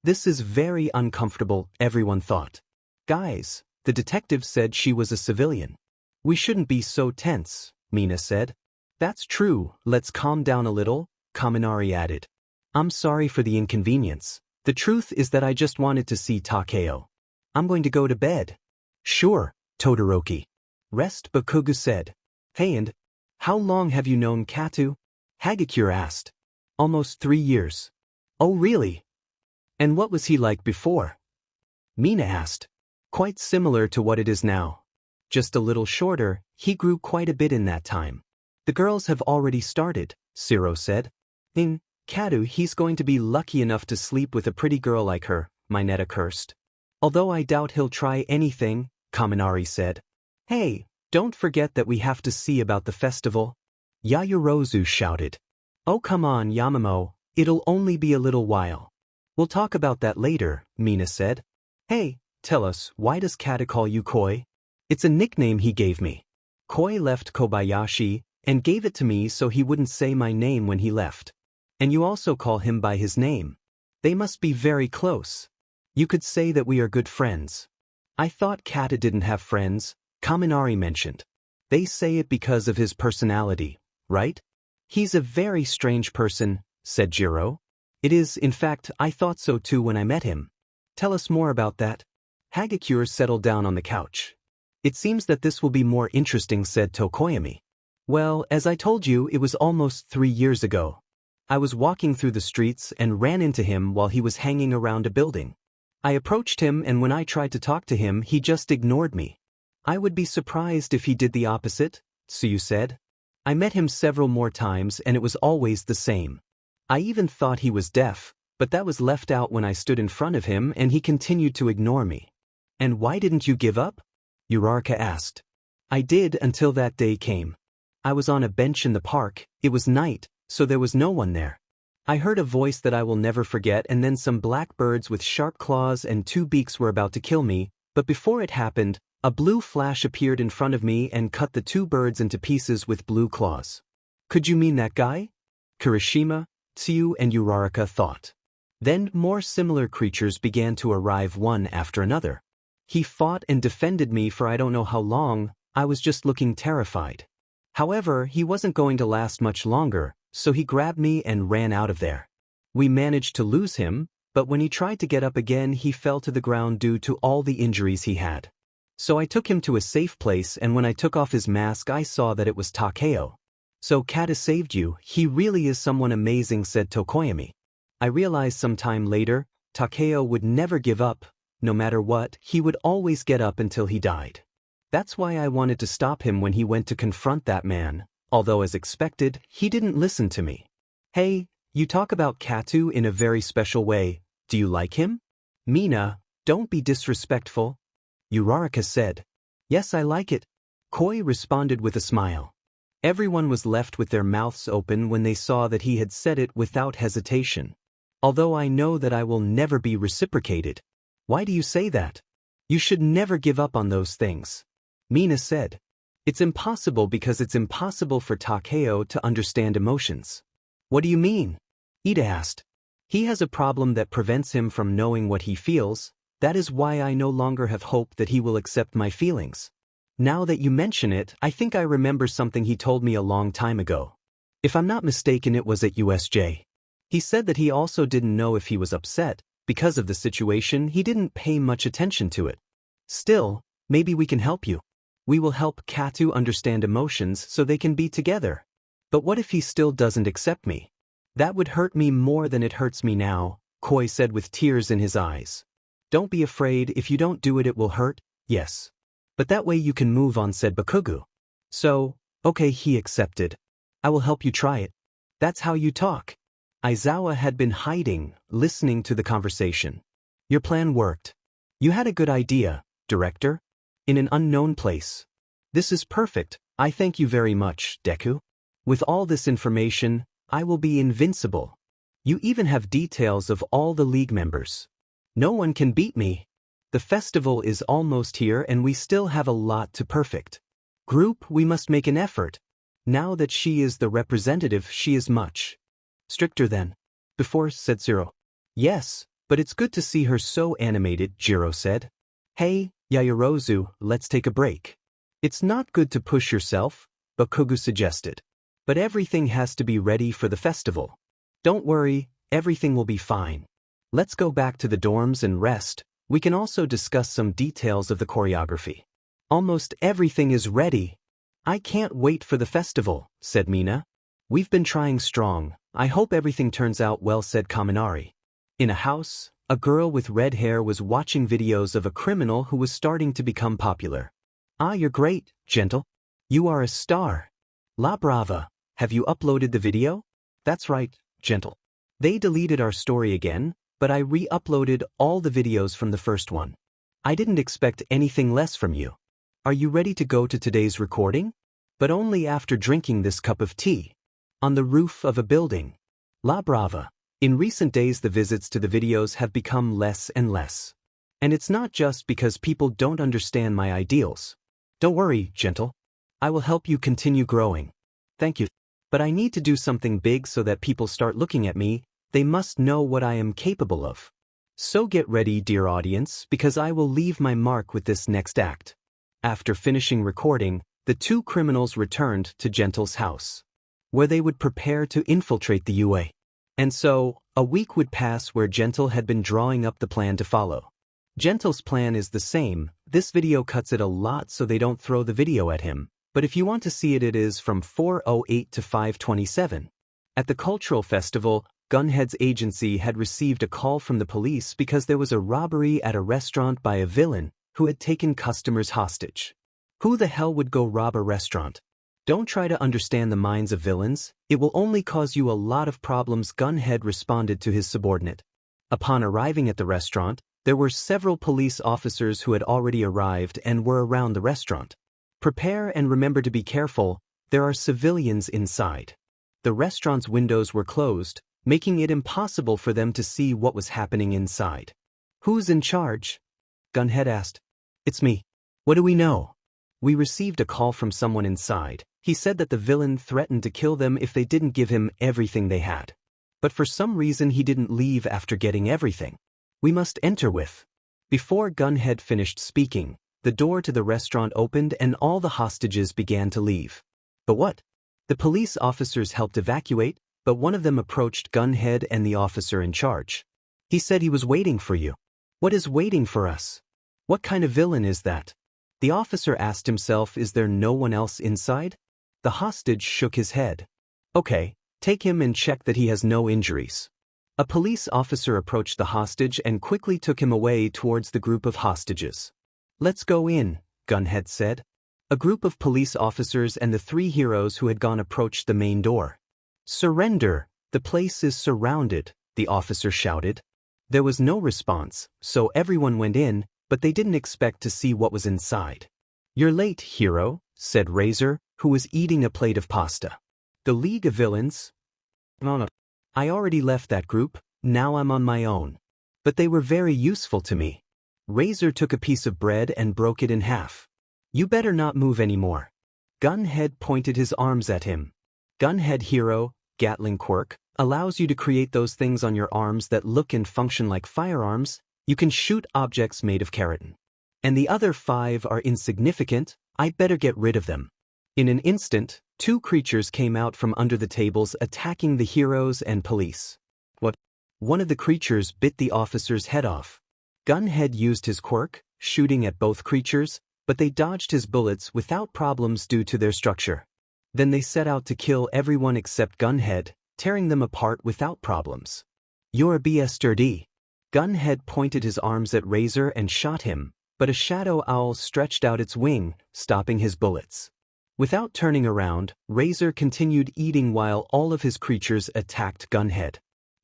This is very uncomfortable, everyone thought. Guys, the detective said she was a civilian. We shouldn't be so tense, Mina said. That's true, let's calm down a little, Kaminari added. I'm sorry for the inconvenience. The truth is that I just wanted to see Takeo. I'm going to go to bed. Sure, Todoroki. Rest, Bakugu said. Hey, and how long have you known Katu? Hagakure asked. Almost 3 years. Oh really? And what was he like before? Mina asked. Quite similar to what it is now. Just a little shorter. He grew quite a bit in that time. The girls have already started, Shiro said. In Katu, he's going to be lucky enough to sleep with a pretty girl like her, Mineta cursed. Although I doubt he'll try anything, Kaminari said. Hey, don't forget that we have to see about the festival. Yayorozu shouted. Oh come on Yamamo, it'll only be a little while. We'll talk about that later, Mina said. Hey, tell us, why does Kata call you Koi? It's a nickname he gave me. Koi left Kobayashi and gave it to me so he wouldn't say my name when he left. And you also call him by his name. They must be very close. You could say that we are good friends. I thought Kata didn't have friends, Kaminari mentioned. They say it because of his personality, right? He's a very strange person, said Jiro. It is, in fact, I thought so too when I met him. Tell us more about that. Hagakure settled down on the couch. It seems that this will be more interesting, said Tokoyami. Well, as I told you, it was almost 3 years ago. I was walking through the streets and ran into him while he was hanging around a building. I approached him and when I tried to talk to him, he just ignored me. I would be surprised if he did the opposite, Tsuyu said. I met him several more times and it was always the same. I even thought he was deaf, but that was left out when I stood in front of him and he continued to ignore me. And why didn't you give up? Uraraka asked. I did until that day came. I was on a bench in the park, it was night, so there was no one there. I heard a voice that I will never forget and then some black birds with sharp claws and 2 beaks were about to kill me, but before it happened, A blue flash appeared in front of me and cut the two birds into pieces with blue claws. Could you mean that guy? Kirishima, Tsuyu and Uraraka thought. Then more similar creatures began to arrive one after another. He fought and defended me for I don't know how long. I was just looking terrified. However, he wasn't going to last much longer, so he grabbed me and ran out of there. We managed to lose him, but when he tried to get up again he fell to the ground due to all the injuries he had. So I took him to a safe place, and when I took off his mask I saw that it was Takeo. So Kata saved you, he really is someone amazing, said Tokoyami. I realized some time later, Takeo would never give up. No matter what, he would always get up until he died. That's why I wanted to stop him when he went to confront that man, although as expected, he didn't listen to me. Hey, you talk about Katu in a very special way. Do you like him? Mina, don't be disrespectful. Uraraka said. Yes, I like it. Koi responded with a smile. Everyone was left with their mouths open when they saw that he had said it without hesitation. Although I know that I will never be reciprocated. Why do you say that? You should never give up on those things. Mina said. It's impossible because it's impossible for Takeo to understand emotions. What do you mean? Ida asked. He has a problem that prevents him from knowing what he feels. That is why I no longer have hope that he will accept my feelings. Now that you mention it, I think I remember something he told me a long time ago. If I'm not mistaken, it was at USJ. He said that he also didn't know if he was upset. Because of the situation, he didn't pay much attention to it. Still, maybe we can help you. We will help Katu understand emotions so they can be together. But what if he still doesn't accept me? That would hurt me more than it hurts me now, Koi said with tears in his eyes. Don't be afraid, if you don't do it, it will hurt, yes. But that way you can move on, said Bakugo. So, okay, he accepted. I will help you try it. That's how you talk. Aizawa had been hiding, listening to the conversation. Your plan worked. You had a good idea, Director. In an unknown place. This is perfect, I thank you very much, Deku. With all this information, I will be invincible. You even have details of all the league members. No one can beat me. The festival is almost here and we still have a lot to perfect. Group, we must make an effort. Now that she is the representative, she is much stricter than before, said Zero. Yes, but it's good to see her so animated, Jiro said. Hey, Yaoyorozu, let's take a break. It's not good to push yourself, Bakugo suggested. But everything has to be ready for the festival. Don't worry, everything will be fine. Let's go back to the dorms and rest. We can also discuss some details of the choreography. Almost everything is ready. I can't wait for the festival, said Mina. We've been trying strong. I hope everything turns out well, said Kaminari. In a house, a girl with red hair was watching videos of a criminal who was starting to become popular. Ah, you're great, Gentle. You are a star. La Brava, have you uploaded the video? That's right, Gentle. They deleted our story again, but I re-uploaded all the videos from the first one. I didn't expect anything less from you. Are you ready to go to today's recording? But only after drinking this cup of tea. On the roof of a building. La Brava. In recent days the visits to the videos have become less and less. And it's not just because people don't understand my ideals. Don't worry, Gentle. I will help you continue growing. Thank you. But I need to do something big so that people start looking at me. They must know what I am capable of. So get ready, dear audience, because I will leave my mark with this next act. After finishing recording, the two criminals returned to Gentle's house, where they would prepare to infiltrate the UA. And so, a week would pass where Gentle had been drawing up the plan to follow. Gentle's plan is the same. This video cuts it a lot so they don't throw the video at him, but if you want to see it, it is from 4:08 to 5:27. At the cultural festival, Gunhead's agency had received a call from the police because there was a robbery at a restaurant by a villain who had taken customers hostage. Who the hell would go rob a restaurant? Don't try to understand the minds of villains, it will only cause you a lot of problems, Gunhead responded to his subordinate. Upon arriving at the restaurant, there were several police officers who had already arrived and were around the restaurant. Prepare and remember to be careful, there are civilians inside. The restaurant's windows were closed, making it impossible for them to see what was happening inside. Who's in charge? Gunhead asked. It's me. What do we know? We received a call from someone inside. He said that the villain threatened to kill them if they didn't give him everything they had. But for some reason he didn't leave after getting everything. We must enter with. Before Gunhead finished speaking, the door to the restaurant opened and all the hostages began to leave. But what? The police officers helped evacuate, but one of them approached Gunhead and the officer in charge. He said he was waiting for you. What is waiting for us? What kind of villain is that? The officer asked himself, is there no one else inside? The hostage shook his head. Okay, take him and check that he has no injuries. A police officer approached the hostage and quickly took him away towards the group of hostages. Let's go in, Gunhead said. A group of police officers and the three heroes who had gone approached the main door. Surrender! The place is surrounded, the officer shouted. There was no response, so everyone went in, but they didn't expect to see what was inside. You're late, hero, said Razor, who was eating a plate of pasta. The League of Villains? No. I already left that group, now I'm on my own. But they were very useful to me. Razor took a piece of bread and broke it in half. You better not move anymore. Gunhead pointed his arms at him. Gunhead Hero, Gatling Quirk, allows you to create those things on your arms that look and function like firearms. You can shoot objects made of keratin. And the other 5 are insignificant, I better get rid of them. In an instant, 2 creatures came out from under the tables attacking the heroes and police. What? One of the creatures bit the officer's head off. Gunhead used his quirk, shooting at both creatures, but they dodged his bullets without problems due to their structure. Then they set out to kill everyone except Gunhead, tearing them apart without problems. You're a BS sturdy. Gunhead pointed his arms at Razor and shot him, but a shadow owl stretched out its wing, stopping his bullets. Without turning around, Razor continued eating while all of his creatures attacked Gunhead.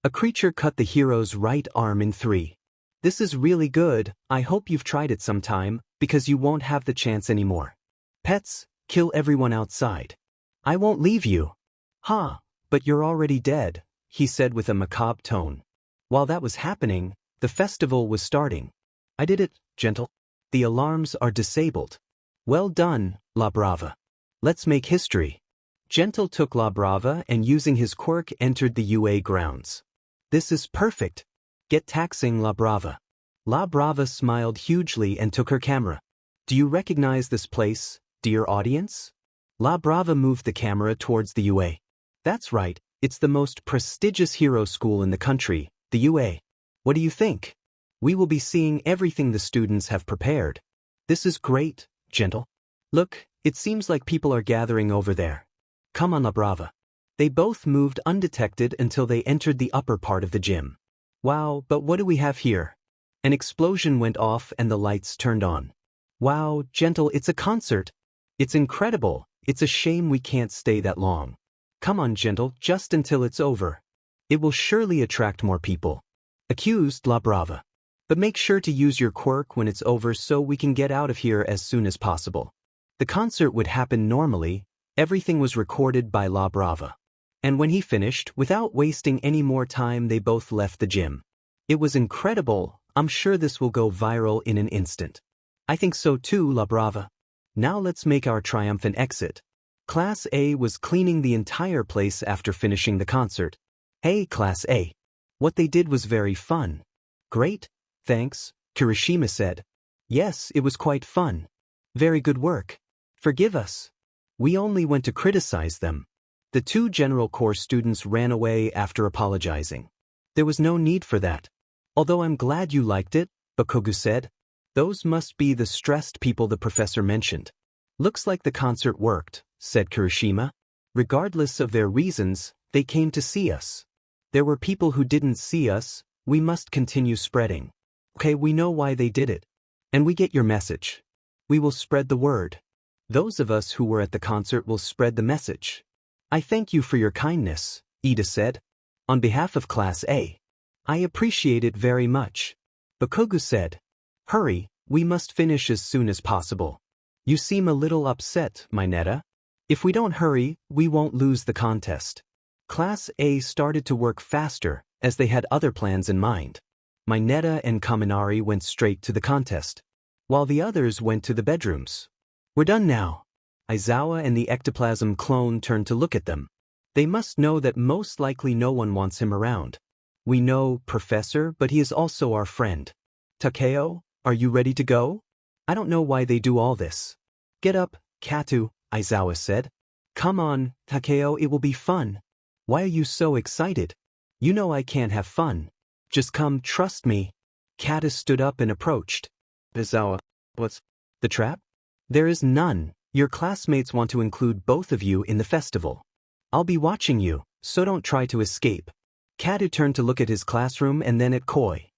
A creature cut the hero's right arm in 3. This is really good, I hope you've tried it sometime, because you won't have the chance anymore. Pets, kill everyone outside. I won't leave you. Ha, but you're already dead, he said with a macabre tone. While that was happening, the festival was starting. I did it, Gentle. The alarms are disabled. Well done, La Brava. Let's make history. Gentle took La Brava and using his quirk entered the UA grounds. This is perfect. Get taxing, La Brava. La Brava smiled hugely and took her camera. Do you recognize this place, dear audience? La Brava moved the camera towards the UA. That's right, it's the most prestigious hero school in the country, the UA. What do you think? We will be seeing everything the students have prepared. This is great, Gentle. Look, it seems like people are gathering over there. Come on, La Brava. They both moved undetected until they entered the upper part of the gym. Wow, but what do we have here? An explosion went off and the lights turned on. Wow, Gentle, it's a concert. It's incredible. It's a shame we can't stay that long. Come on, Gentle, just until it's over. It will surely attract more people. Accused La Brava. But make sure to use your quirk when it's over so we can get out of here as soon as possible. The concert would happen normally. Everything was recorded by La Brava. And when he finished, without wasting any more time, they both left the gym. It was incredible. I'm sure this will go viral in an instant. I think so too, La Brava. Now let's make our triumphant exit. Class A was cleaning the entire place after finishing the concert. Hey, Class A. What they did was very fun. Great, thanks, Kirishima said. Yes, it was quite fun. Very good work. Forgive us. We only went to criticize them. The 2 general course students ran away after apologizing. There was no need for that. Although I'm glad you liked it, Bakugu said. Those must be the stressed people the professor mentioned. Looks like the concert worked, said Kirishima. Regardless of their reasons, they came to see us. There were people who didn't see us. We must continue spreading. Okay, we know why they did it. And we get your message. We will spread the word. Those of us who were at the concert will spread the message. I thank you for your kindness, Ida said. On behalf of Class A. I appreciate it very much. Bakugu said. Hurry, we must finish as soon as possible. You seem a little upset, Mineta. If we don't hurry, we won't lose the contest. Class A started to work faster, as they had other plans in mind. Mineta and Kaminari went straight to the contest. while the others went to the bedrooms. We're done now. Aizawa and the ectoplasm clone turned to look at them. They must know that most likely no one wants him around. We know, Professor, but he is also our friend. Takeo, are you ready to go? I don't know why they do all this. Get up, Katu, Aizawa said. Come on, Takeo, it will be fun. Why are you so excited? You know I can't have fun. Just come, trust me. Kata stood up and approached. Aizawa, what's the trap? There is none. Your classmates want to include both of you in the festival. I'll be watching you, so don't try to escape. Katu turned to look at his classroom and then at Koi.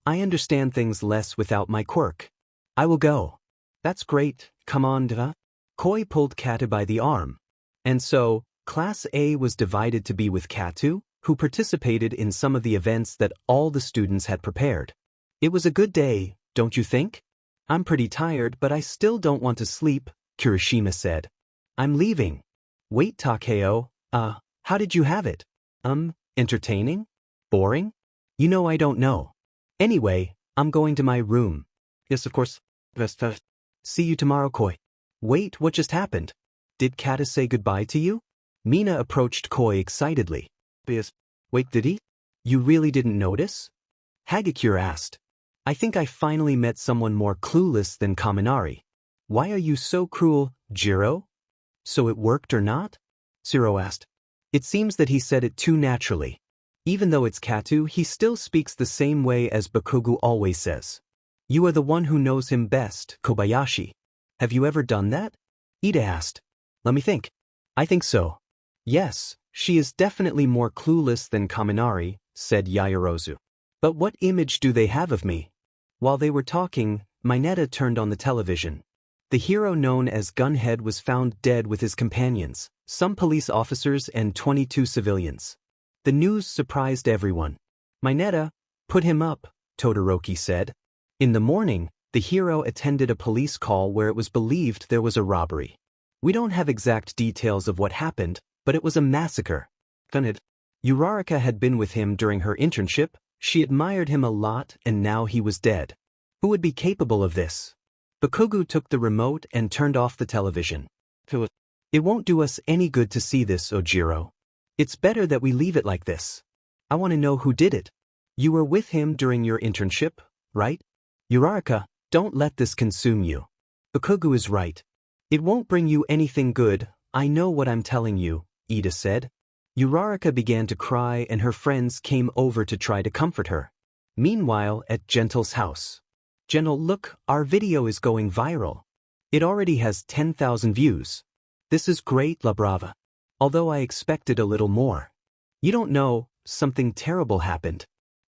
I understand things less without my quirk. I will go. That's great, come on, Dva. Koi pulled Katu by the arm. And so, Class A was divided to be with Katu, who participated in some of the events that all the students had prepared. It was a good day, don't you think? I'm pretty tired, but I still don't want to sleep, Kirishima said. I'm leaving. Wait, Takeo, how did you have it? Entertaining? Boring? You know I don't know. Anyway, I'm going to my room. Yes, of course. See you tomorrow, Koi. Wait, what just happened? Did Kata say goodbye to you? Mina approached Koi excitedly. Yes. Wait, did he? You really didn't notice? Hagakure asked. I think I finally met someone more clueless than Kaminari. Why are you so cruel, Jiro? So it worked or not? Zero asked. It seems that he said it too naturally. Even though it's Katu, he still speaks the same way as Bakugo always says. You are the one who knows him best, Kobayashi. Have you ever done that? Ida asked. Let me think. I think so. Yes, she is definitely more clueless than Kaminari, said Yaoyorozu. But what image do they have of me? While they were talking, Mineta turned on the television. The hero known as Gunhead was found dead with his companions, some police officers and 22 civilians. The news surprised everyone. Mineta, put him up, Todoroki said. In the morning, the hero attended a police call where it was believed there was a robbery. We don't have exact details of what happened, but it was a massacre. Gunhead. Uraraka had been with him during her internship, she admired him a lot and now he was dead. Who would be capable of this? Bakugo took the remote and turned off the television. It won't do us any good to see this, Ojiro. It's better that we leave it like this. I want to know who did it. You were with him during your internship, right? Uraraka, don't let this consume you. Bakugo is right. It won't bring you anything good, I know what I'm telling you, Ida said. Uraraka began to cry and her friends came over to try to comfort her. Meanwhile, at Gentle's house. Gentle, look, our video is going viral. It already has 10,000 views. This is great, La Brava. Although I expected a little more. You don't know, something terrible happened.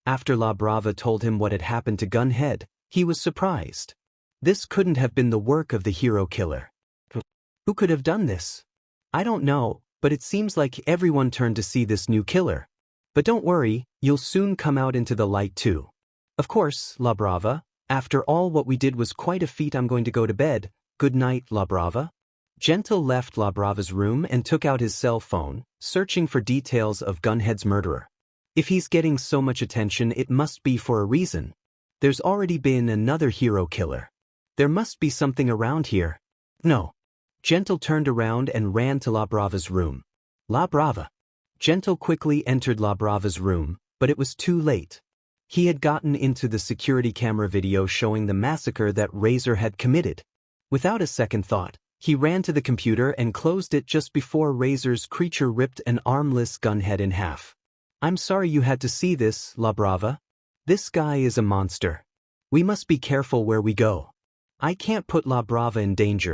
After La Brava told him what had happened to Gunhead, he was surprised. This couldn't have been the work of the hero killer. Who could have done this? I don't know, but it seems like everyone turned to see this new killer. But don't worry, you'll soon come out into the light too. Of course, La Brava, after all what we did was quite a feat. I'm going to go to bed. Good night, La Brava. Gentle left La Brava's room and took out his cell phone, searching for details of Gunhead's murderer. If he's getting so much attention, it must be for a reason. There's already been another hero killer. There must be something around here. No. Gentle turned around and ran to La Brava's room. La Brava. Gentle quickly entered La Brava's room, but it was too late. He had gotten into the security camera video showing the massacre that Razor had committed. Without a second thought, he ran to the computer and closed it just before Razor's creature ripped an armless Gunhead in half. I'm sorry you had to see this, La Brava. This guy is a monster. We must be careful where we go. I can't put La Brava in danger.